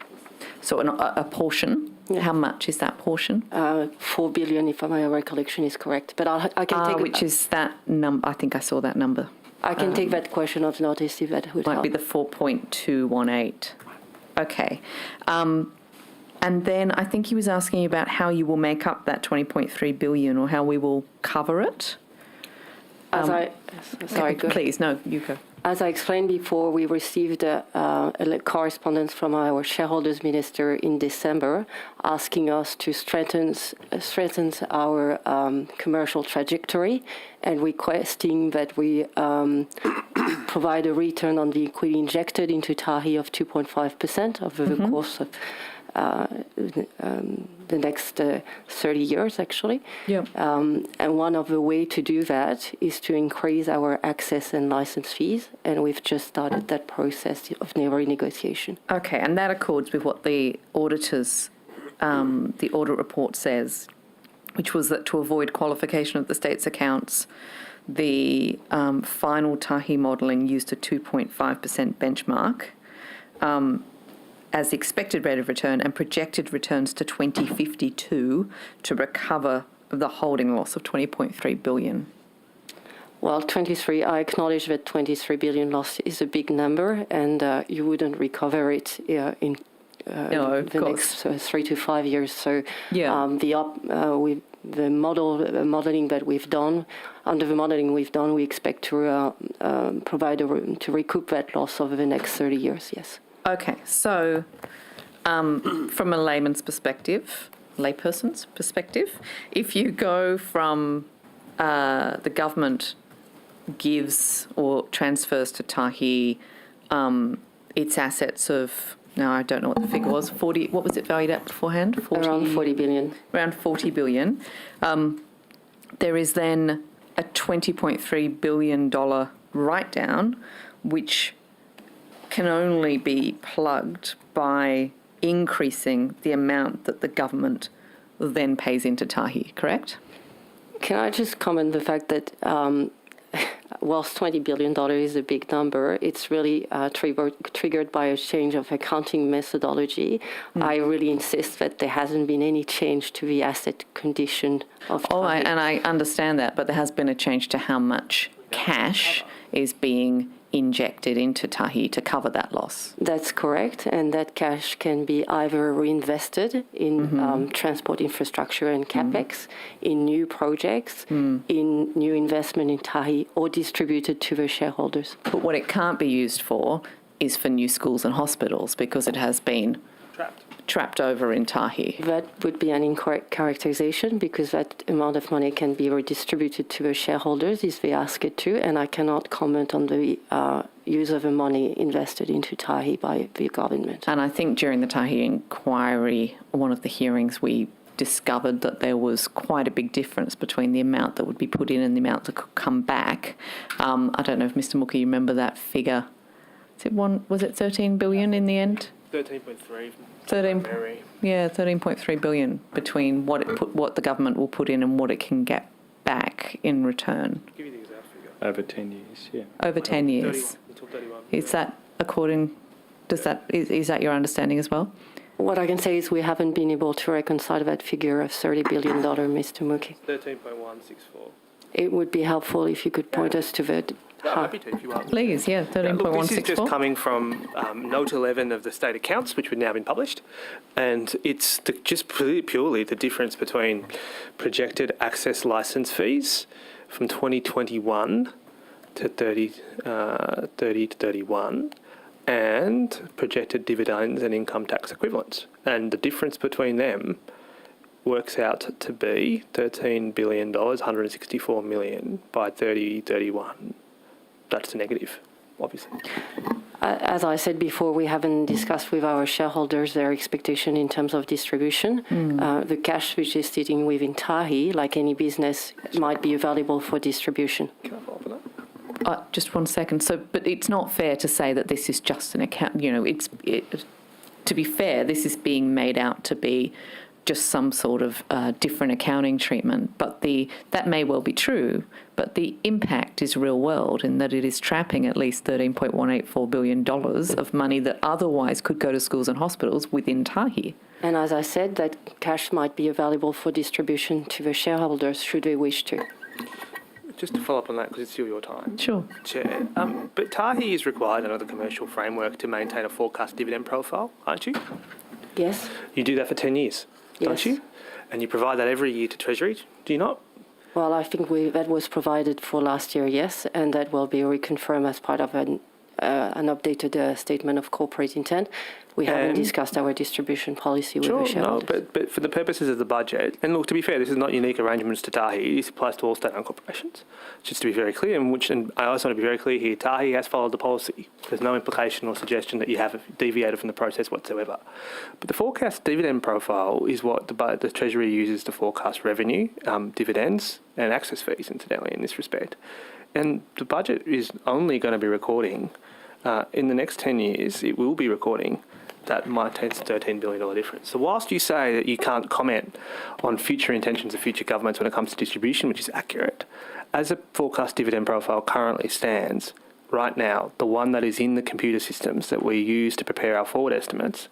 So a portion? Yeah. How much is that portion? $4 billion, if my recollection is correct. But I can take... Which is that number? I think I saw that number. I can take that question of notice if that would help. Might be the 4.218. Okay. And then I think he was asking you about how you will make up that $20.3 billion or how we will cover it. Sorry, go Please, no, you go. As I explained before, we received a correspondence from our shareholders minister in December asking us to strengthen our commercial trajectory and requesting that we provide a return on the equity injected into Tahi of 2.5% over the course of the next 30 years, actually. Yeah. And one of the way to do that is to increase our access and license fees, and we've just started that process of renegotiation. Okay, and that accords with what the auditors, the audit report says, which was that to avoid qualification of the state's accounts, the final Tahi modelling used a 2.5% benchmark as the expected rate of return and projected returns to 2052 to recover the holding loss of $20.3 billion. Well, I acknowledge that 23 billion loss is a big number, and you wouldn't recover it in the next 3 to 5 years. So the modelling that we've done, under the modelling we've done, we expect to provide to recoup that loss over the next 30 years, yes. Okay, so from a layman's layperson's perspective, if you go from the government gives or transfers to Tahi its assets of, now I don't know what the figure was, 40, what was it valued at beforehand? Around 40 billion. Around 40 billion. There is then a $20.3 billion write-down, which can only be plugged by increasing the amount that the government then pays into Tahi, correct? Can I just comment the fact that whilst $20 billion is a big number, it's really triggered by a change of accounting methodology. I really insist that there hasn't been any change to the asset condition of Tahi. And I understand that, but there has been a change to how much cash is being injected into Tahi to cover that loss. That's correct, and that cash can be either reinvested in transport infrastructure and capex, in new projects, in new investment in Tahi, or distributed to the shareholders. But what it can't be used for is for new schools and hospitals, because it has been trapped over in Tahi. That would be an incorrect characterization, because that amount of money can be redistributed to the shareholders if they ask it to, and I cannot comment on the use of the money invested into Tahi by the government. And I think during the Tahi inquiry, one of the hearings, we discovered that there was quite a big difference between the amount that would be put in and the amount that could come back. I don't know if Mr. Mookie, you remember that figure. Was it 13 billion in the end? 13.3. 13.3 billion between what the government will put in and what it can get back in return. I'll give you the exact figure. Over 10 years, yeah. Over 10 years. 31, until 31. Is that is that your understanding as well? What I can say is we haven't been able to reconcile that figure of $30 billion, Mr. Mookie. 13.164. It would be helpful if you could point us to the... happy to, if you want. Please, yeah, 13.164. This is just coming from Note 11 of the state accounts, which have now been published, and it's just purely the difference between projected access license fees from 2021 to 30 to 31, and projected dividends and income tax equivalents. And the difference between them works out to be $13 billion, $164 million by 3031. That's a negative, obviously. As I said before, we haven't discussed with our shareholders their expectation in terms of distribution. The cash which is sitting within Tahi, like any business, might be available for distribution. Can I follow up on that? Just 1 second. But it's not fair to say that this is just an account. To be fair, this is being made out to be just some sort of different accounting treatment. But that may well be true, but the impact is real world in that it is trapping at least $13.184 billion of money that otherwise could go to schools and hospitals within Tahi. And as I said, that cash might be available for distribution to the shareholders should they wish to. Just to follow up on that, because it's still your time. Sure. Chair. But Tahi is required under the commercial framework to maintain a forecast dividend profile, aren't you? Yes. You do that for 10 years, don't you? And you provide that every year to Treasury, do you not? Well, I think that was provided for last year, yes, and that will be reconfirmed as part of an updated statement of corporate intent. We haven't discussed our distribution policy with the shareholders. No, but for the purposes of the budget, and look, to be fair, this is not unique arrangements to Tahi. This applies to all state-owned corporations. Just to be very clear, and I also want to be very clear here, Tahi has followed the policy. There's no implication or suggestion that you have deviated from the process whatsoever. But the forecast dividend profile is what the Treasury uses to forecast revenue, dividends, and access fees, incidentally, in this respect. And the budget is only going to be recording, in the next 10 years, it will be recording that $10 to $13 billion difference. So whilst you say that you can't comment on future intentions of future governments when it comes to distribution, which is accurate, as a forecast dividend profile currently stands, right now, the one that is in the computer systems that we use to prepare our forward estimates,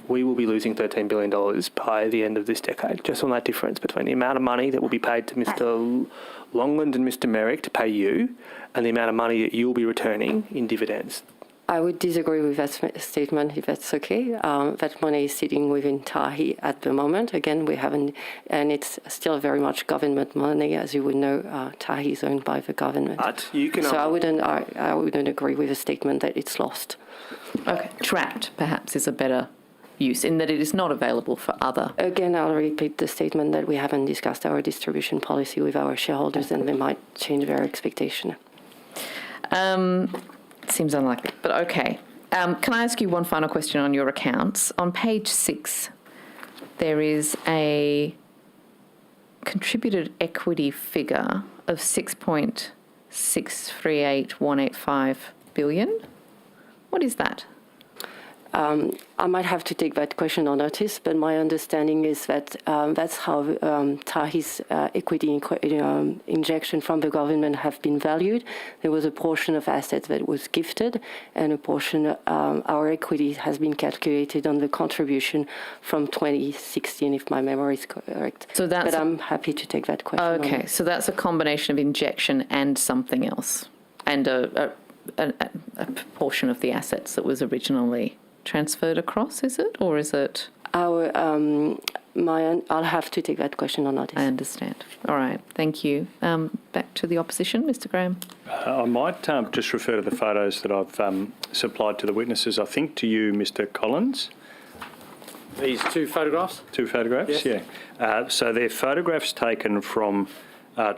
we will be losing $13 billion by the end of this decade, just on that difference between the amount of money that will be paid to Mr. Longland and Mr. Merrick to pay you and the amount of money that you'll be returning in dividends. I would disagree with that statement, if that's okay. That money is sitting within Tahi at the moment. Again, we haven't, and it's still very much government money, as you would know. Tahi is owned by the government. But you can. So I wouldn't agree with the statement that it's lost. Okay, trapped perhaps is a better use in that it is not available for other. Again, I'll repeat the statement that we haven't discussed our distribution policy with our shareholders, and they might change their expectation. Seems unlikely, but okay. Can I ask you one final question on your accounts? On page 6, there is a contributed equity figure of $6.638185 billion. What is that? I might have to take that question on notice, but my understanding is that that's how Tahi's equity injection from the government have been valued. There was a portion of assets that was gifted, and a portion, our equity has been calculated on the contribution from 2016, if my memory is correct. So that's but I'm happy to take that question. Okay, so that's a combination of injection and something else, and a portion of the assets that was originally transferred across, is it? Or is it? I'll have to take that question on notice. I understand. All right, thank you. Back to the opposition, Mr. Graham. I might just refer to the photos that I've supplied to the witnesses. I think to you, Mr. Collins. These two photographs? Two photographs, yes. Yeah. So they're photographs taken from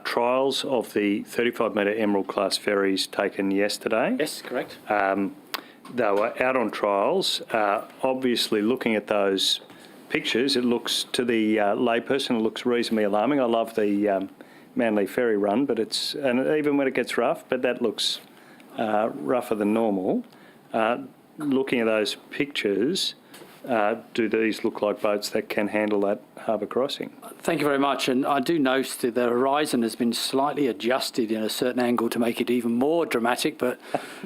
trials of the 35-metre Emerald class ferries taken yesterday. Yes, correct. They were out on trials. Obviously, looking at those pictures, it looks, to the layperson, it looks reasonably alarming. I love the Manly ferry run, but and even when it gets rough, but that looks rougher than normal. Looking at those pictures, do these look like boats that can handle that harbour crossing? Thank you very much. And I do note that the horizon has been slightly adjusted in a certain angle to make it even more dramatic, but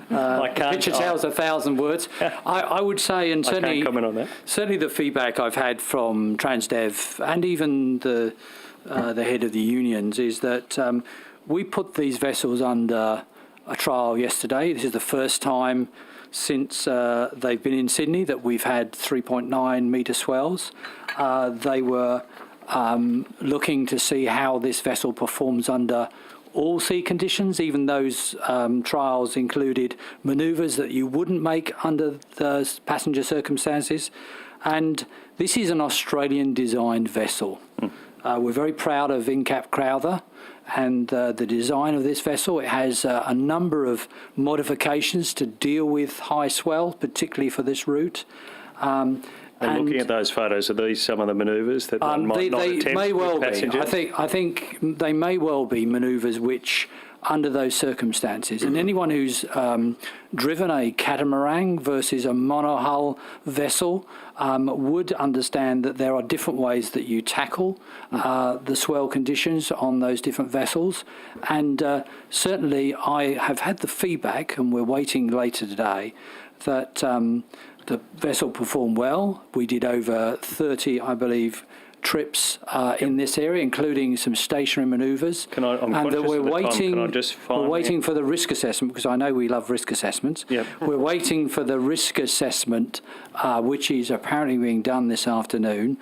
the picture tells 1,000 words. I would say, and certainly, I can't comment on that. Certainly the feedback I've had from Transdev and even the head of the unions is that we put these vessels under a trial yesterday. This is the first time since they've been in Sydney that we've had 3.9 metre swells. They were looking to see how this vessel performs under all sea conditions. Even those trials included manoeuvres that you wouldn't make under the passenger circumstances. And this is an Australian-designed vessel. We're very proud of Incap Crowther and the design of this vessel. It has a number of modifications to deal with high swell, particularly for this route. And looking at those photos, are these some of the manoeuvres that one might not attempt may well with passengers? be. I think they may well be manoeuvres which, under those circumstances, and anyone who's driven a catamaran versus a monohull vessel would understand that there are different ways that you tackle the swell conditions on those different vessels. And certainly I have had the feedback, and we're waiting later today, that the vessel performed well. We did over 30, I believe, trips in this area, including some stationary manoeuvres. We're waiting for the risk assessment, because I know we love risk assessments. Yep. We're waiting for the risk assessment, which is apparently being done this afternoon.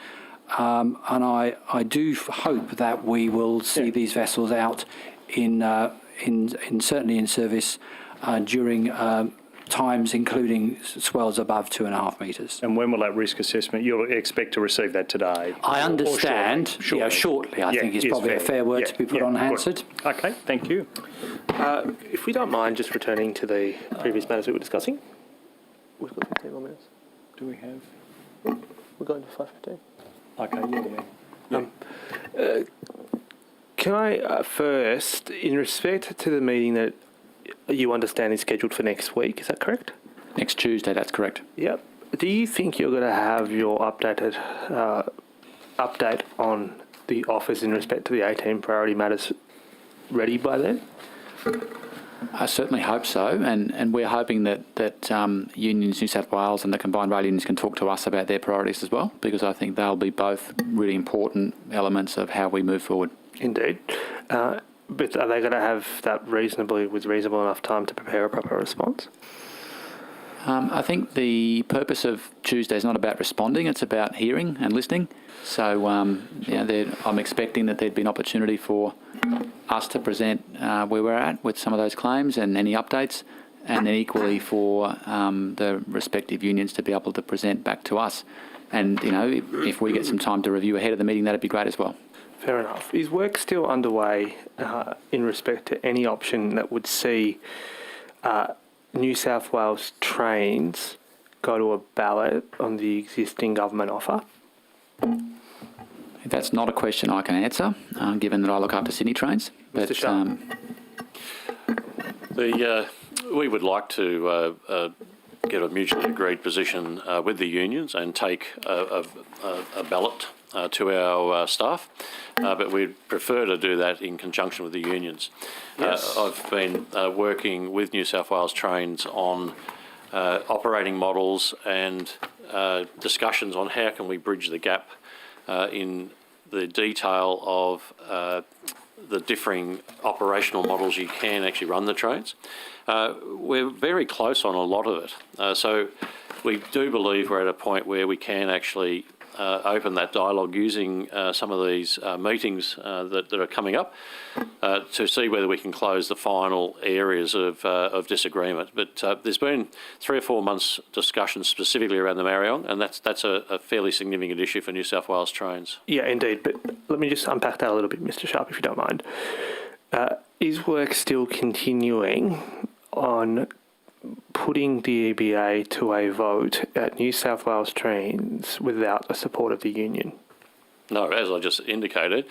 and I do hope that we will see these vessels out in certainly in service during times including swells above 2.5 metres. And when will that risk assessment, you'll expect to receive that today? I understand, shortly I think is probably a fair word to be put on Hansard. Okay, thank you. If we don't mind just returning to the previous matters we were discussing. We've got 15 more minutes. Do we have? We're going to 5:15. Okay, Can I first, in respect to the meeting that you understand is scheduled for next week, is that correct? Next Tuesday, that's correct. Yep. Do you think you're going to have your updated update on the office in respect to the 18 priority matters ready by then? I certainly hope so, and we're hoping that Unions New South Wales and the combined rail unions can talk to us about their priorities as well, because I think they'll be both really important elements of how we move forward. Indeed. But are they going to have that with reasonable enough time to prepare a proper response? I think the purpose of Tuesday is not about responding, it's about hearing and listening. So I'm expecting that there'd be an opportunity for us to present where we're at with some of those claims and any updates, and then equally for the respective unions to be able to present back to us. And, if we get some time to review ahead of the meeting, that'd be great as well. Fair enough. Is work still underway in respect to any option that would see New South Wales trains go to a ballot on the existing government offer? That's not a question I can answer, given that I look after Sydney trains. But we would like to get a mutually agreed position with the unions and take a ballot to our staff, but we'd prefer to do that in conjunction with the unions. Yes. I've been working with New South Wales Trains on operating models and discussions on how can we bridge the gap in the detail of the differing operational models you can actually run the trains. We're very close on a lot of it. So we do believe we're at a point where we can actually open that dialogue using some of these meetings that are coming up to see whether we can close the final areas of disagreement. But there's been 3 or 4 months discussion specifically around the Marion, and that's a fairly significant issue for New South Wales Trains. Yeah, indeed. But let me just unpack that a little bit, Mr. Sharp, if you don't mind. Is work still continuing on putting the EBA to a vote at New South Wales Trains without the support of the union? No, as I just indicated,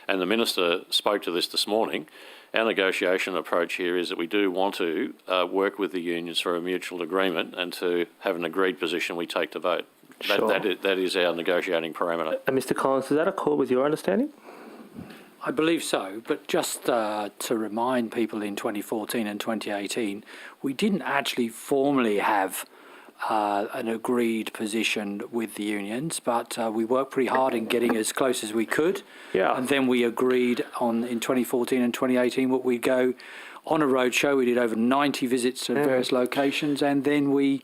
and the Minister spoke to this morning, our negotiation approach here is that we do want to work with the unions for a mutual agreement and to have an agreed position we take to vote. Sure. That is our negotiating parameter. And Mr. Collins, is that accord with your understanding? I believe so, but just to remind people, in 2014 and 2018, we didn't actually formally have an agreed position with the unions, but we worked pretty hard in getting as close as we could. Yeah. And then we agreed in 2014 and 2018 what we'd go on a roadshow. We did over 90 visits to various locations, and then we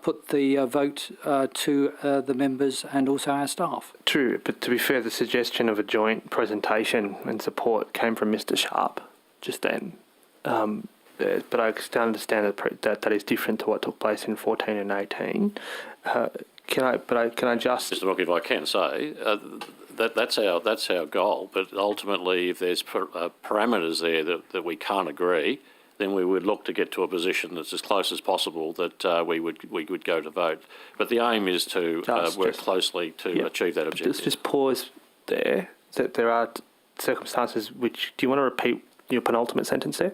put the vote to the members and also our staff. True, but to be fair, the suggestion of a joint presentation and support came from Mr. Sharp just then. But I still understand that is different to what took place in 14 and 18. Can I just... Mr. Mock, if I can say, that's our goal, but ultimately if there's parameters there that we can't agree, then we would look to get to a position that's as close as possible that we would go to vote. But the aim is to work closely to achieve that objective. Just pause there. That there are circumstances which... Do you want to repeat your penultimate sentence there?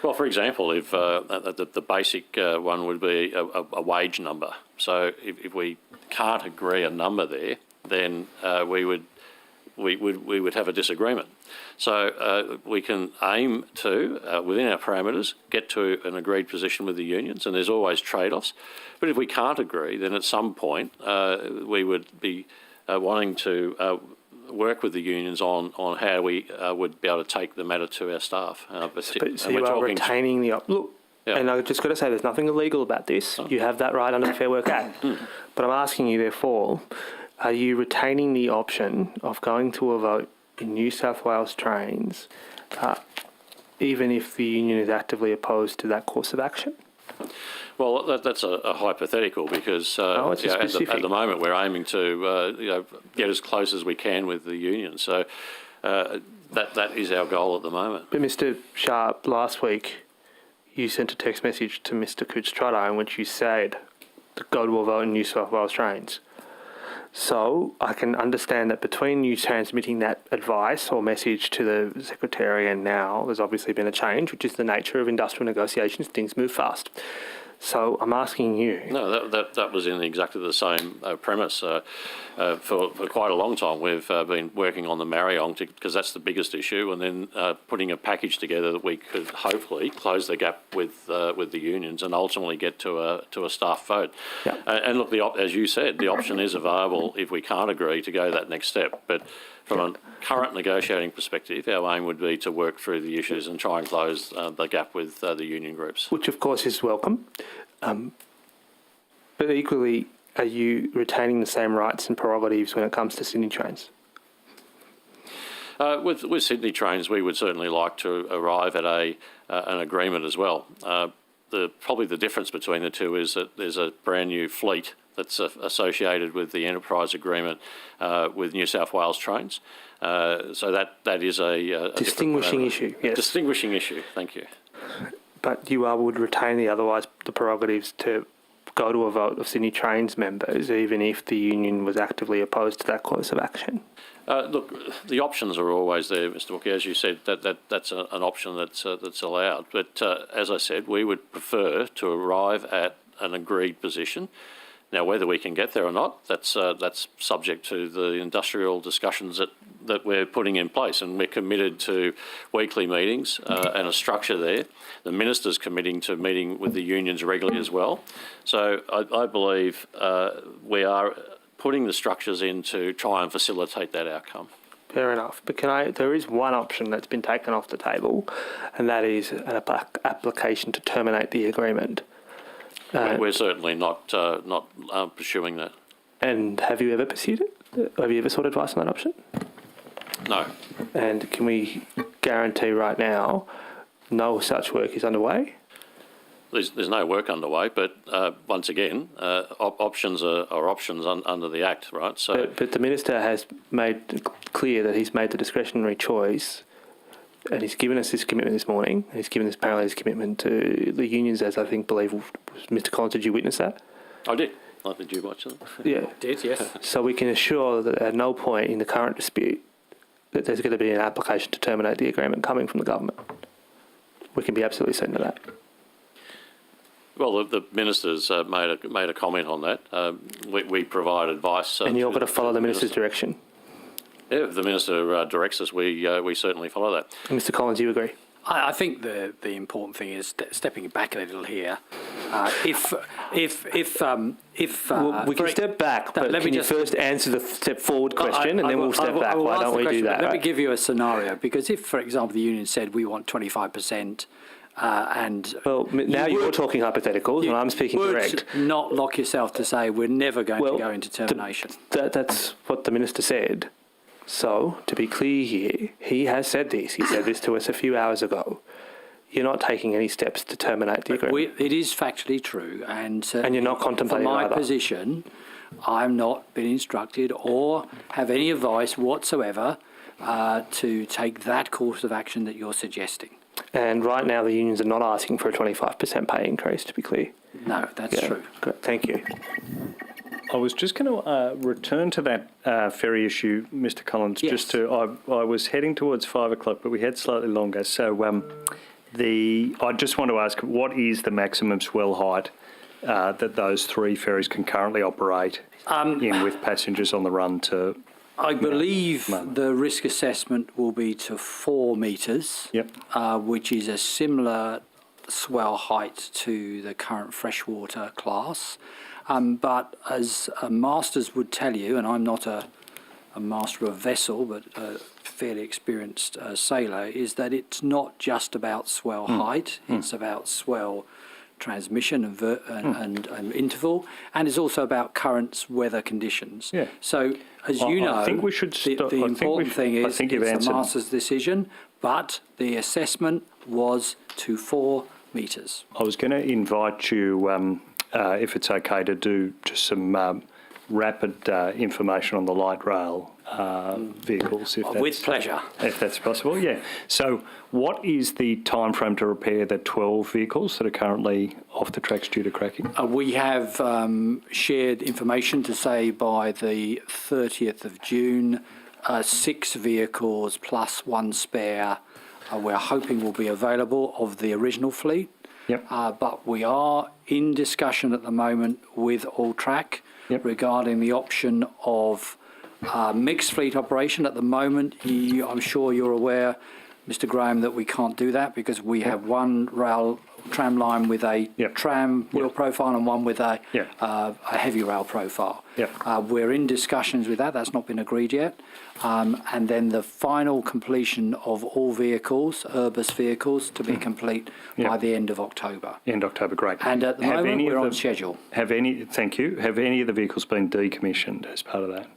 Well, for example, if the basic one would be a wage number. So if we can't agree a number there, then we would have a disagreement. So we can aim to, within our parameters, get to an agreed position with the unions, and there's always trade-offs. But if we can't agree, then at some point we would be wanting to work with the unions on how we would be able to take the matter to our staff. So you are retaining the... Look, and I've just got to say there's nothing illegal about this. You have that right under the Fair Work Act. But I'm asking you, therefore, are you retaining the option of going to a vote in New South Wales trains, even if the union is actively opposed to that course of action? Well, that's a hypothetical because it's at the moment we're aiming to get as close as we can with the union. So that is our goal at the moment. But Mr. Sharp, last week you sent a text message to Mr. Cooch-Trotter in which you said to go to a vote in New South Wales trains. So I can understand that between you transmitting that advice or message to the Secretary and now, there's obviously been a change, which is the nature of industrial negotiations. Things move fast. So I'm asking you. No, that was in exactly the same premise. For quite a long time, we've been working on the Mariong because that's the biggest issue, and then putting a package together that we could hopefully close the gap with the unions and ultimately get to a staff vote. Yeah. And look, as you said, the option is available if we can't agree to go that next step. But from a current negotiating perspective, our aim would be to work through the issues and try and close the gap with the union groups. Which, of course, is welcome. But equally, are you retaining the same rights and prerogatives when it comes to Sydney trains? With Sydney trains, we would certainly like to arrive at an agreement as well. Probably the difference between the two is that there's a brand new fleet that's associated with the enterprise agreement with New South Wales trains. So that is a distinguishing issue. Yes. Distinguishing issue. Thank you. But you would retain the prerogatives to go to a vote of Sydney Trains members, even if the union was actively opposed to that course of action. Look, the options are always there, Mr. Walker. As you said, that's an option that's allowed. But as I said, we would prefer to arrive at an agreed position. Now, whether we can get there or not, that's subject to the industrial discussions that we're putting in place, and we're committed to weekly meetings and a structure there. The minister's committing to meeting with the unions regularly as well. So I believe we are putting the structures in to try and facilitate that outcome. Fair enough. But there is one option that's been taken off the table, and that is an application to terminate the agreement. We're certainly not pursuing that. And have you ever pursued it? Have you ever sought advice on that option? No. And can we guarantee right now no such work is underway? There's no work underway, but once again, options are options under the Act, right? So, but the Minister has made clear that he's made the discretionary choice, and he's given us this commitment this morning, and he's given us apparently his commitment to the unions, as I believe Mr. Collins, did you witness that? I did. Did you watch it? Yeah. I did, yes. So we can assure that at no point in the current dispute that there's going to be an application to terminate the agreement coming from the government. We can be absolutely certain of that. Well, the minister's made a comment on that. We provide advice. And you're going to follow the minister's direction? Yeah, if the minister directs us, we certainly follow that. And Mr. Collins, you agree? I think the important thing is stepping back a little here. If well, we can step back, but can you first answer the step forward question, and then we'll step back? Why don't we do that? Let me give you a scenario, because if, for example, the union said we want 25%, and now you're talking hypotheticals, and I'm speaking direct. Not lock yourself to say we're never going to go into termination. That's what the minister said. So, to be clear here, he has said this. He said this to us a few hours ago. You're not taking any steps to terminate the agreement. It is factually true, and you're not contemplating from my either. Position, I'm not been instructed or have any advice whatsoever to take that course of action that you're suggesting. And right now, the unions are not asking for a 25% pay increase, to be clear. No, that's true. Great. Thank you. I was just going to return to that ferry issue, Mr. Collins. Yes. I was heading towards 5 o'clock, but we had slightly longer. So I just want to ask, what is the maximum swell height that those 3 ferries can currently operate in with passengers on the run to? I believe the risk assessment will be to 4 metres, which is a similar swell height to the current freshwater class. But as masters would tell you, and I'm not a master of a vessel, but a fairly experienced sailor, is that it's not just about swell height, it's about swell transmission and interval, and it's also about current weather conditions. Yeah. So, as you know, I think we should stop. the important thing is you've it's the answered. master's decision, but the assessment was to 4 metres. I was going to invite you, if it's okay, to do just some rapid information on the light rail vehicles. With pleasure. If that's possible, yeah. So what is the time frame to repair the 12 vehicles that are currently off the tracks due to cracking? We have shared information to say by the 30th of June, 6 vehicles plus 1 spare we're hoping will be available of the original fleet. Yep. But we are in discussion at the moment with Alltrack regarding the option of mixed fleet operation. At the moment, I'm sure you're aware, Mr. Graham, that we can't do that because we have one tram line with a tram wheel profile and one with a heavy rail profile. We're in discussions with that. That's not been agreed yet. And then the final completion of all vehicles, Urbis vehicles, to be complete by the end of October. End of October, great. And at the moment, we're on schedule. Thank you. Have any of the vehicles been decommissioned as part of that?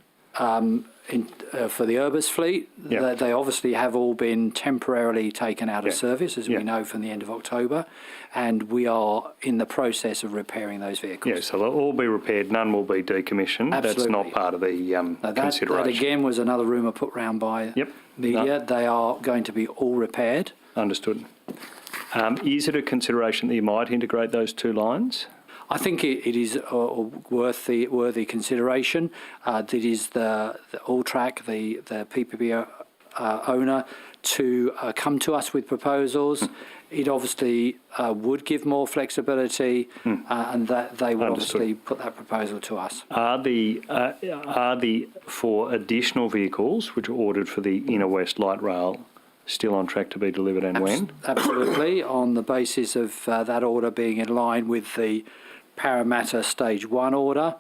For the Urbis fleet, they obviously have all been temporarily taken out of service, as we know, from the end of October, and we are in the process of repairing those vehicles. Yeah, so they'll all be repaired, none will be decommissioned. Absolutely. That's not part of the consideration. That again was another rumour put round by media. No. They are going to be all repaired. Understood. Is it a consideration that you might integrate those 2 lines? I think it is worthy consideration. That is the Alltrack, the PPP owner, to come to us with proposals. It obviously would give more flexibility, and that they would obviously put that proposal to us. Are the 4 additional vehicles which are ordered for the Inner West Light Rail still on track to be delivered, and when? Absolutely, on the basis of that order being in line with the Parramatta Stage 1 order.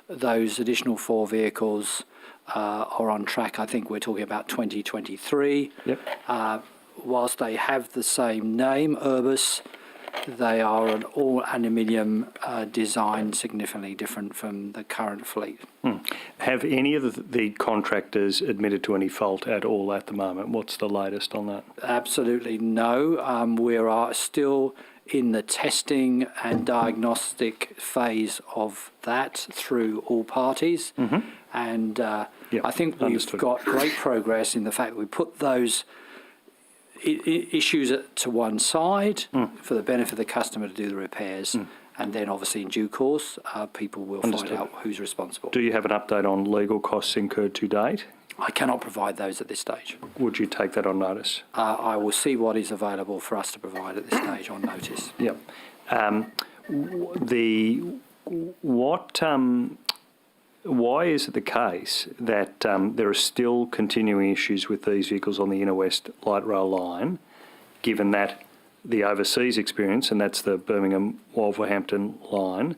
Those additional 4 vehicles are on track. I think we're talking about 2023. Whilst they have the same name, Urbis, they are an all-aluminium design, significantly different from the current fleet. Have any of the contractors admitted to any fault at all at the moment? What's the latest on that? Absolutely no. We are still in the testing and diagnostic phase of that through all parties. And I think we've got great progress in the fact that we put those issues to one side for the benefit of the customer to do the repairs. And then obviously in due course, people will find out who's responsible. Do you have an update on legal costs incurred to date? I cannot provide those at this stage. Would you take that on notice? I will see what is available for us to provide at this stage on notice. Yep. Why is it the case that there are still continuing issues with these vehicles on the Inner West Light Rail line, given that the overseas experience, and that's the Birmingham-Wolverhampton line,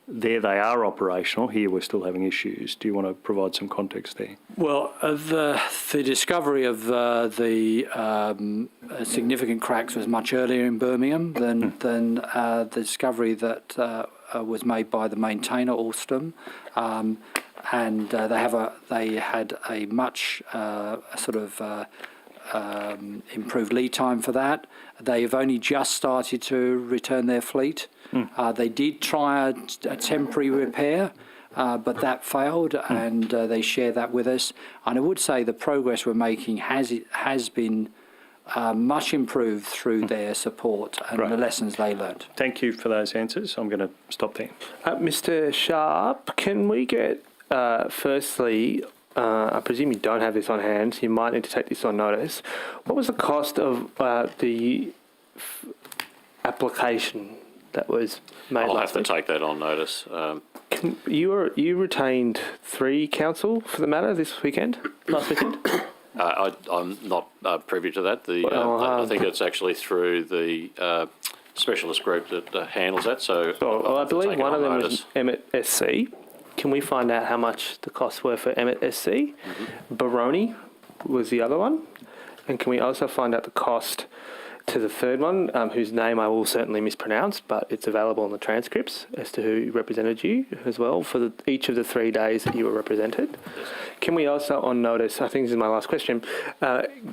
there they are operational, here we're still having issues. Do you want to provide some context there? Well, the discovery of the significant cracks was much earlier in Birmingham than the discovery that was made by the maintainer, Alstom. And they had a much improved lead time for that. They have only just started to return their fleet. They did try a temporary repair, but that failed, and they share that with us. And I would say the progress we're making has been much improved through their support and the lessons they learned. Thank you for those answers. I'm going to stop there. Mr. Sharp, can we get firstly, I presume you don't have this on hand, so you might need to take this on notice. What was the cost of the application that was made I'll last have week? to take that on notice. You retained 3 counsel for the matter last weekend? I'm not privy to that. I think it's actually through the specialist group that handles that. So I believe one of them was Emmett SC. Can we find out how much the costs were for Emmett SC? Baroni was the other one. And can we also find out the cost to the third one, whose name I will certainly mispronounce, but it's available on the transcripts as to who represented you as well for each of the 3 days that you were represented. Can we also, on notice, I think this is my last question,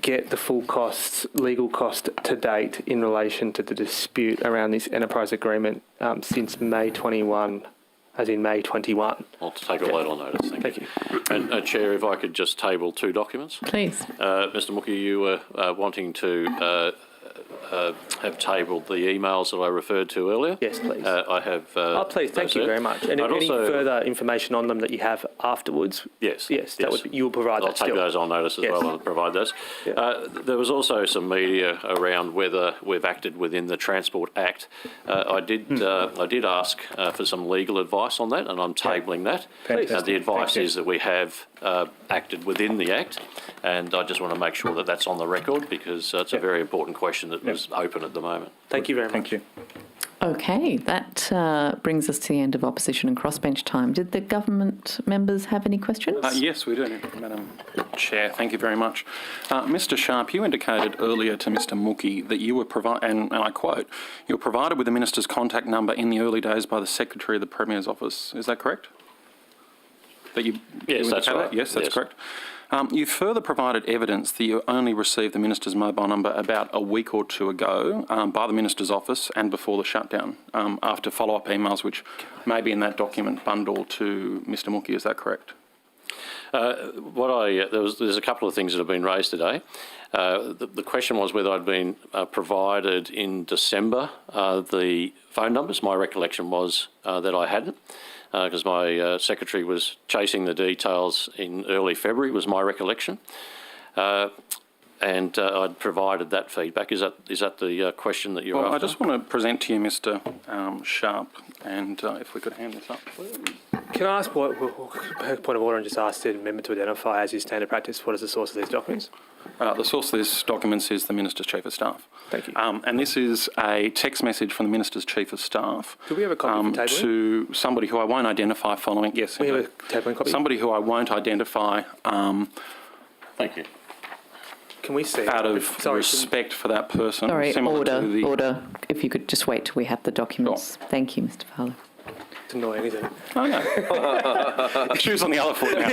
get the full costs, legal cost to date in relation to the dispute around this enterprise agreement since May 21, as in May 21? I'll take all that on notice. Thank you. And Chair, if I could just table 2 documents. Please. Mr. Mookie, you were wanting to have tabled the emails that I referred to earlier. Yes, please. I have. Please, thank you very much. And any further information on them that you have afterwards? Yes. That would be, you will provide that still. I'll take those on notice as well and provide those. Yeah. There was also some media around whether we've acted within the Transport Act. I did ask for some legal advice on that, and I'm tabling that. The advice is that we have acted within the Act, and I just want to make sure that that's on the record because it's a very important question that was open at the moment. Thank you very much. Thank you. Okay, that brings us to the end of opposition and crossbench time. Did the government members have any questions? Yes, we do, Madam Chair. Thank you very much. Mr. Sharp, you indicated earlier to Mr. Mookie that you were and I quote, you were provided with the Minister's contact number in the early days by the Secretary of the Premier's office. Is that correct? Yes, that's right. Yes, that's correct. You further provided evidence that you only received the Minister's mobile number about a week or 2 ago by the Minister's office and before the shutdown, after follow-up emails which may be in that document bundle to Mr. Mookie. Is that correct? There's a couple of things that have been raised today. The question was whether I'd been provided in December the phone numbers. My recollection was that I hadn't. Because my secretary was chasing the details in early February, was my recollection. And I'd provided that feedback. Is that the question that you're after? I just want to present to you, Mr. Sharp, and if we could hand this up, please. Can I ask point of order and just ask the amendment to identify as your standard practice what is the source of these documents? The source of these documents is the Minister's Chief of Staff. Thank you. And this is a text message from the Minister's Chief of Staff. Do we have a copy of the tabling? To somebody who I won't identify following... Yes. We have a tabling copy? Somebody who I won't identify... Thank you. Can we see? Out of respect for that person. Sorry, order. If you could just wait till we have the documents. Sure. Thank you, Mr. Fowler. It's annoying, isn't it? Oh, no. Shoes on the other foot now.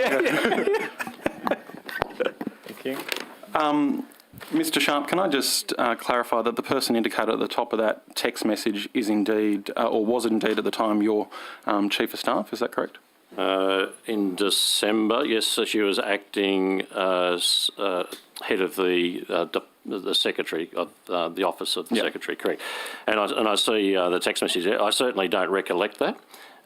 Thank you. Mr. Sharp, can I just clarify that the person indicated at the top of that text message is indeed, or was indeed at the time, your Chief of Staff? Is that correct? In December, yes, so she was acting as head of the secretary of the office of the secretary, correct? And I see the text message there. I certainly don't recollect that,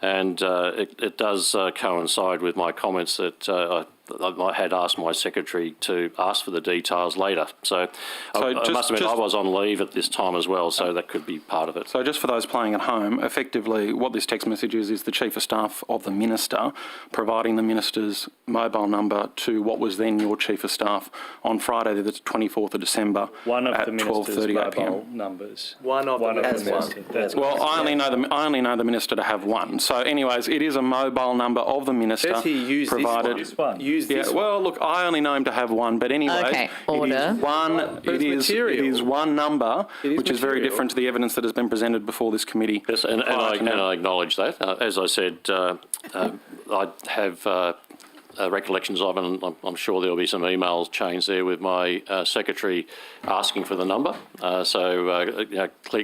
and it does coincide with my comments that I had asked my secretary to ask for the details later. So I must admit I was on leave at this time as well, so that could be part of it. So just for those playing at home, effectively what this text message is the Chief of Staff of the Minister providing the Minister's mobile number to what was then your Chief of Staff on Friday the 24th of December at 12:38 p.m. numbers. One of the Ministers. Well, I only know the Minister to have one. So anyways, it is a mobile number of the Minister provided. This one. Use this one. Well, look, I only know him to have one, but anyways, it is one number, which is very different to the evidence that has been presented before this committee. Yes, and I acknowledge that. As I said, I have recollections of, and I'm sure there'll be some email chains there with my secretary asking for the number.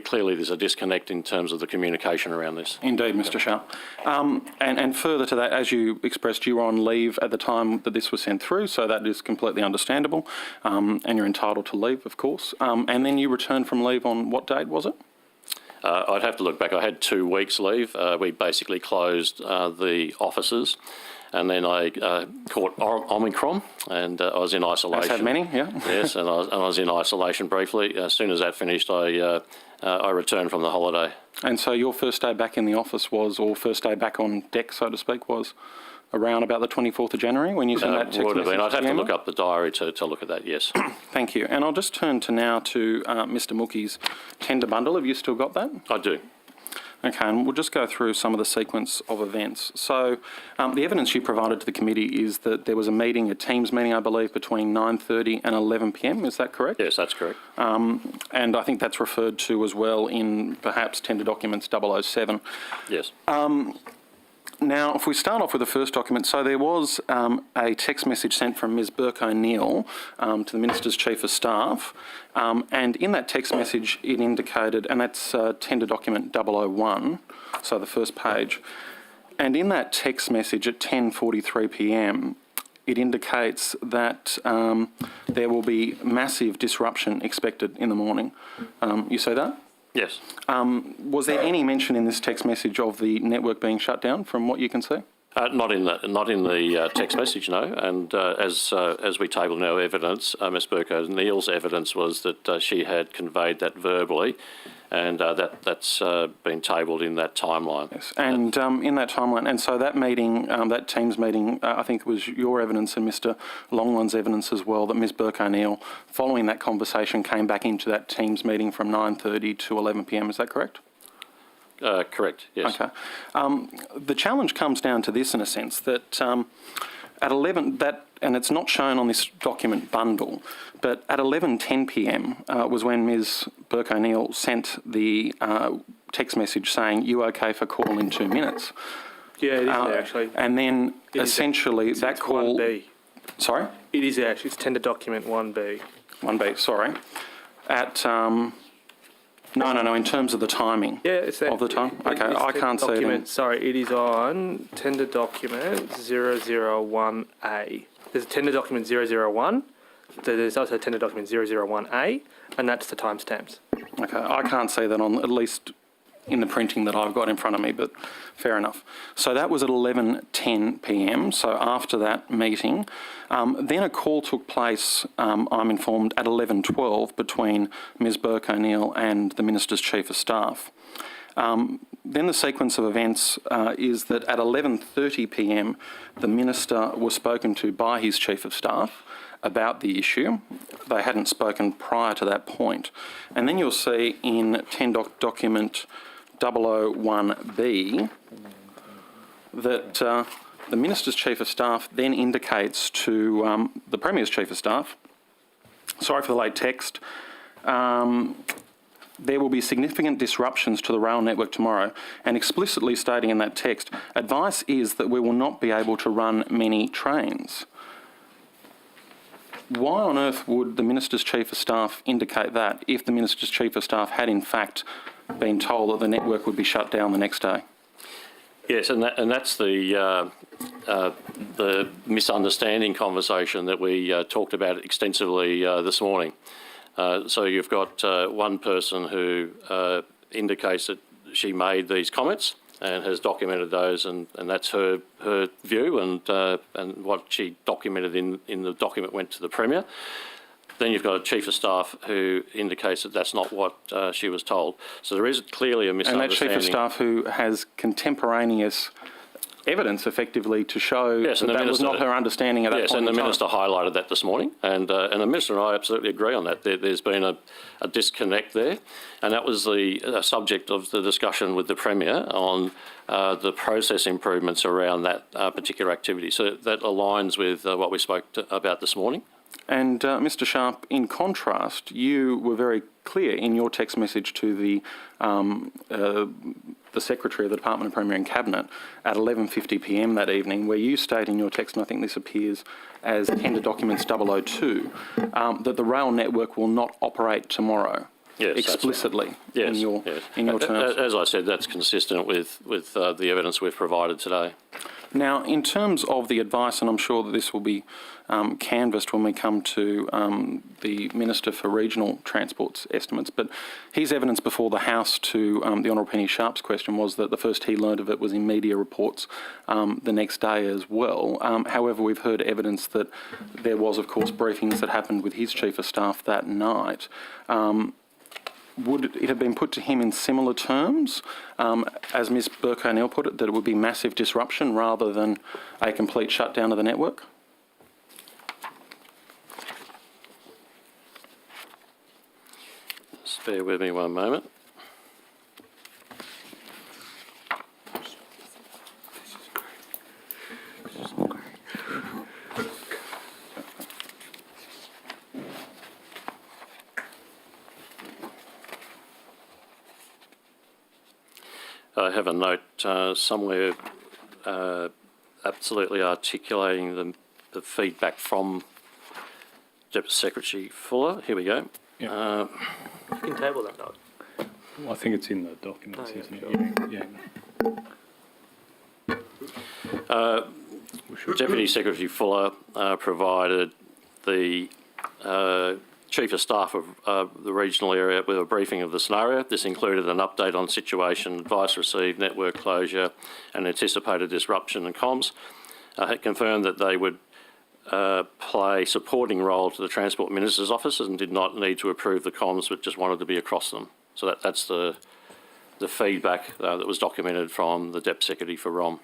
Clearly there's a disconnect in terms of the communication around this. Indeed, Mr. Sharp. And further to that, as you expressed, you were on leave at the time that this was sent through, so that is completely understandable, and you're entitled to leave, of course. And then you returned from leave on what date was it? I'd have to look back. I had 2 weeks leave. We basically closed the offices. And then I caught Omicron, and I was in isolation. As have many, yeah. Yes, and I was in isolation briefly. As soon as that finished, I returned from the holiday. And so your first day back in the office or first day back on deck, so to speak, was around about the 24th of January when you sent that text would have message? been. I'd have to look up the diary to look at that, yes. Thank you. And I'll just turn now to Mr. Mookie's tender bundle. Have you still got that? I do. Okay, and we'll just go through some of the sequence of events. So the evidence you provided to the committee is that there was a meeting, a Teams meeting, I believe, between 9:30 and 11 p.m. Is that correct? Yes, that's correct. And I think that's referred to as well in perhaps tender documents 007. Yes. Now, if we start off with the first document, so there was a text message sent from Ms Burke O'Neill to the Minister's Chief of Staff, and in that text message it indicated, and that's tender document 001, so the first page, and in that text message at 10:43 p.m, it indicates that there will be massive disruption expected in the morning. You see that? Yes. Was there any mention in this text message of the network being shut down, from what you can see? Not in the text message, no. And as we tabled in our evidence, Ms Burke O'Neill's evidence was that she had conveyed that verbally, and that's been tabled in that timeline. Yes. And in that timeline, and so that meeting, that Teams meeting, I think it was your evidence and Mr Longland's evidence as well, that Ms Burke O'Neill, following that conversation, came back into that Teams meeting from 9:30 to 11 p.m. Is that correct? Correct, yes. Okay. The challenge comes down to this, in a sense, that at 11, and it's not shown on this document bundle, but at 11:10 p.m. Was when Ms Burke O'Neill sent the text message saying, "You okay for call in 2 minutes?" Yeah, it is there, actually. And then It essentially is, that it's call... 1B. Sorry? It is there, actually. It's tender document 1B. 1B, sorry. At... No, in terms of the timing. Yeah, it's there. Of the time? Okay, It's I can't see it. in- Sorry, it is on tender document 001A. There's a tender document 001. There's also a tender document 001A, and that's the timestamps. Okay, I can't see that on, at least in the printing that I've got in front of me, but fair enough. So that was at 11:10 p.m, so after that meeting. Then a call took place, I'm informed, at 11:12 between Ms Burke O'Neill and the Minister's Chief of Staff. Then the sequence of events is that at 11:30 p.m, the Minister was spoken to by his Chief of Staff about the issue. They hadn't spoken prior to that point. And then you'll see in document 001B that the Minister's Chief of Staff then indicates to the Premier's Chief of Staff, sorry for the late text, there will be significant disruptions to the rail network tomorrow, and explicitly stating in that text, advice is that we will not be able to run many trains. Why on earth would the Minister's Chief of Staff indicate that if the Minister's Chief of Staff had in fact been told that the network would be shut down the next day? Yes, and that's the misunderstanding conversation that we talked about extensively this morning. So you've got one person who indicates that she made these comments and has documented those, and that's her view, and what she documented in the document went to the Premier. Then you've got a Chief of Staff who indicates that that's not what she was told. So there is clearly a misunderstanding. And that Chief of Staff who has contemporaneous evidence effectively to show that was not her understanding at that point in time. Yes, and the Minister highlighted that this morning, and the Minister and I absolutely agree on that. There's been a disconnect there, and that was the subject of the discussion with the Premier on the process improvements around that particular activity. So that aligns with what we spoke about this morning. And Mr Sharp, in contrast, you were very clear in your text message to the Secretary of the Department of Premier and Cabinet at 11:50 p.m. that evening, where you state in your text, and I think this appears as tender documents 002, that the rail network will not operate tomorrow. Yes, explicitly right. in your terms. As I said, that's consistent with the evidence we've provided today. Now, in terms of the advice, and I'm sure that this will be canvassed when we come to the Minister for Regional Transport's estimates, but his evidence before the House to the Honourable Penny Sharp's question was that the first he learned of it was in media reports the next day as well. However, we've heard evidence that there was, of course, briefings that happened with his Chief of Staff that night. Would it have been put to him in similar terms, as Ms Burke O'Neill put it, that it would be massive disruption rather than a complete shutdown of the network? Just bear with me one moment. I have a note somewhere absolutely articulating the feedback from Deputy Secretary Fuller. Here we go. You can table that note. I think it's in the documents, isn't it? Yeah. Deputy Secretary Fuller provided the Chief of Staff of the regional area with a briefing of the scenario. This included an update on situation, advice received, network closure and anticipated disruption and comms. Had confirmed that they would play supporting role to the Transport Minister's office and did not need to approve the comms but just wanted to be across them. So that's the feedback that was documented from the Deputy Secretary for ROM.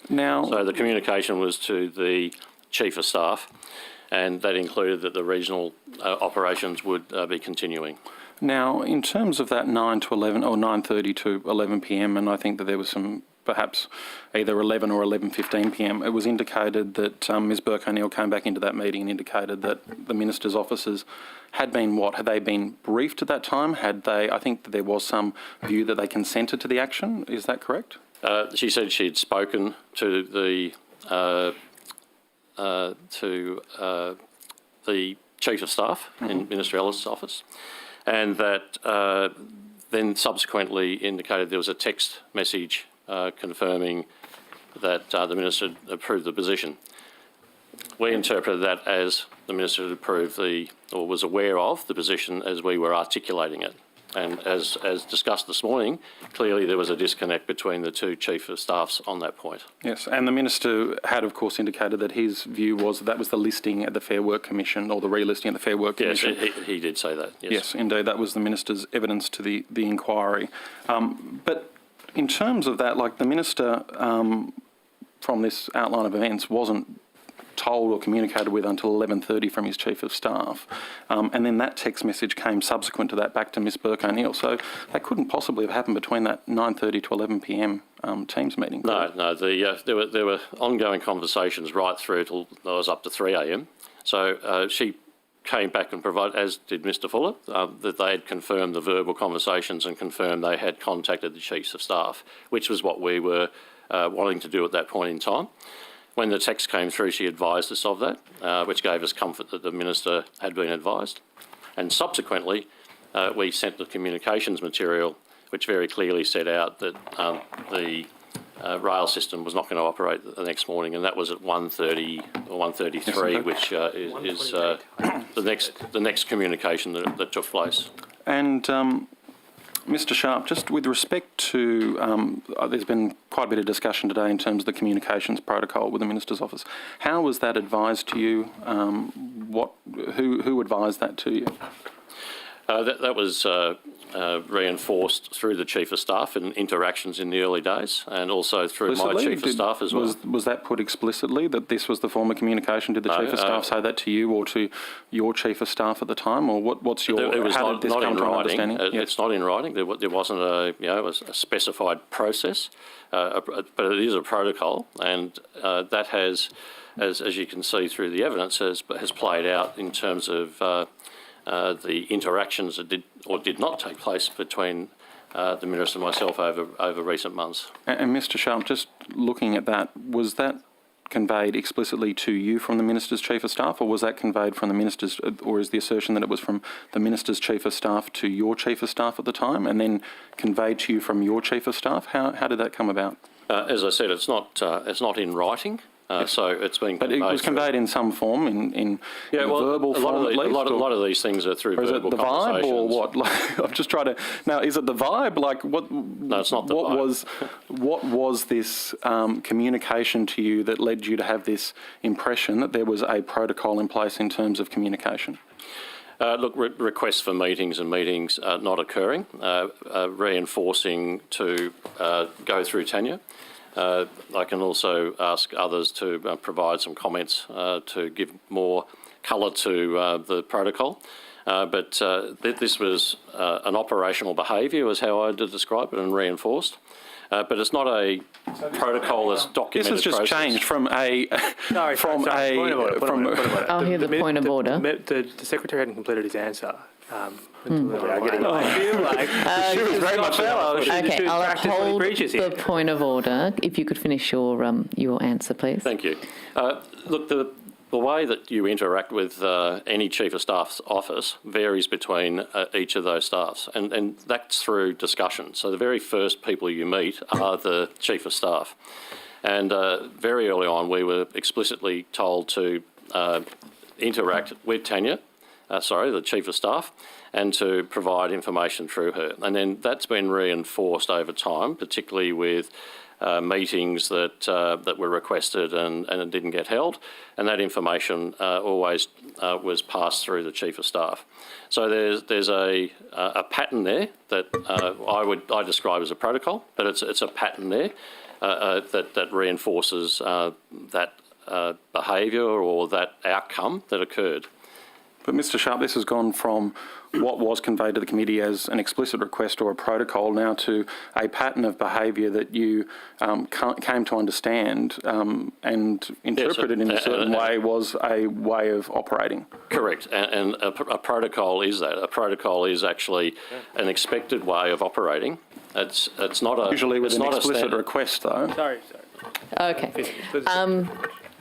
Now, so the communication was to the Chief of Staff, and that included that the regional operations would be continuing. Now, in terms of that 9 to 11 or 9:30 to 11 p.m, and I think that there was some perhaps either 11 or 11:15 p.m, it was indicated that Ms Burke-O'Neill came back into that meeting and indicated that the Minister's officers had been what? Had they been briefed at that time? Had they, I think that there was some view that they consented to the action. Is that correct? She said she had spoken to the Chief of Staff in Minister Ellis' office, and that then subsequently indicated there was a text message confirming that the Minister had approved the position. We interpreted that as the Minister had approved or was aware of the position as we were articulating it. And as discussed this morning, clearly there was a disconnect between the two Chief of Staffs on that point. Yes, and the Minister had, of course, indicated that his view was that was the listing at the Fair Work Commission or the relisting at the Fair Work Commission. Yes, he did say that, yes. Yes, indeed, that was the Minister's evidence to the inquiry. But in terms of that, like the Minister, from this outline of events, wasn't told or communicated with until 11:30 from his Chief of Staff. And then that text message came subsequent to that back to Ms Burke-O'Neill. So that couldn't possibly have happened between that 9:30 to 11 p.m. Teams meeting. No. There were ongoing conversations right through till it was up to 3 a.m. So she came back and provided, as did Mr Fuller, that they had confirmed the verbal conversations and confirmed they had contacted the Chiefs of Staff, which was what we were wanting to do at that point in time. When the text came through, she advised us of that, which gave us comfort that the Minister had been advised. And subsequently, we sent the communications material, which very clearly set out that the rail system was not going to operate the next morning, and that was at 1:30 or 1:33, which is the next communication that took place. And Mr Sharp, just with respect to, there's been quite a bit of discussion today in terms of the communications protocol with the Minister's office. How was that advised to you? Who advised that to you? That was reinforced through the Chief of Staff in interactions in the early days, and also through my Chief of Staff as well. Was that put explicitly, that this was the form of communication? Did the Chief of Staff say that to you or to your Chief of Staff at the time, or what's your? It was how not did this come in to an writing. understanding? It's not in writing. There wasn't a specified process, but it is a protocol, and that has, as you can see through the evidence, has played out in terms of the interactions that did or did not take place between the Minister and myself over recent months. And Mr Sharp, just looking at that, was that conveyed explicitly to you from the Minister's Chief of Staff, or was that conveyed from the Minister's, or is the assertion that it was from the Minister's Chief of Staff to your Chief of Staff at the time, and then conveyed to you from your Chief of Staff? How did that come about? As I said, it's not in writing. So it's been But it was conveyed in some form, in verbal form at least? A lot of these things are through verbal conversations. Is it the vibe or what? Like, I'm just trying to... Now, is it the vibe? Like, what... No, it's not the vibe. What was this communication to you that led you to have this impression that there was a protocol in place in terms of communication? Look, requests for meetings and meetings not occurring, reinforcing to go through tenure. I can also ask others to provide some comments to give more colour to the protocol. But this was an operational behaviour, is how I would describe it, and reinforced. But it's not a protocol that's documented. This has just changed from a... Point of order. I'll hear the point of order. The Secretary hadn't completed his answer. Okay, I'll uphold the point of order. If you could finish your answer, please. Thank you. Look, the way that you interact with any Chief of Staff's office varies between each of those staffs, and that's through discussion. So the very first people you meet are the Chief of Staff. And very early on, we were explicitly told to interact with Tanya, the Chief of Staff, and to provide information through her. And then that's been reinforced over time, particularly with meetings that were requested and it didn't get held, and that information always was passed through the Chief of Staff. So there's a pattern there that I describe as a protocol, but it's a pattern there that reinforces that behaviour or that outcome that occurred. But Mr Sharp, this has gone from what was conveyed to the committee as an explicit request or a protocol now to a pattern of behaviour that you came to understand and interpreted in a certain way was a way of operating. Correct, and a protocol is that. A protocol is actually an expected way of operating. It's not a... Usually with an explicit request, though. Sorry. Okay.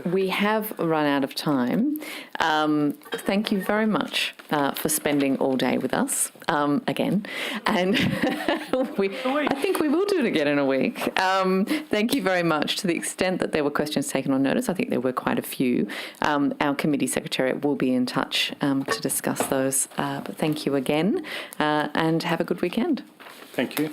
We have run out of time. Thank you very much for spending all day with us again. And I think we will do it again in a week. Thank you very much. To the extent that there were questions taken on notice, I think there were quite a few. Our committee secretariat will be in touch to discuss those. But thank you again and have a good weekend. Thank you.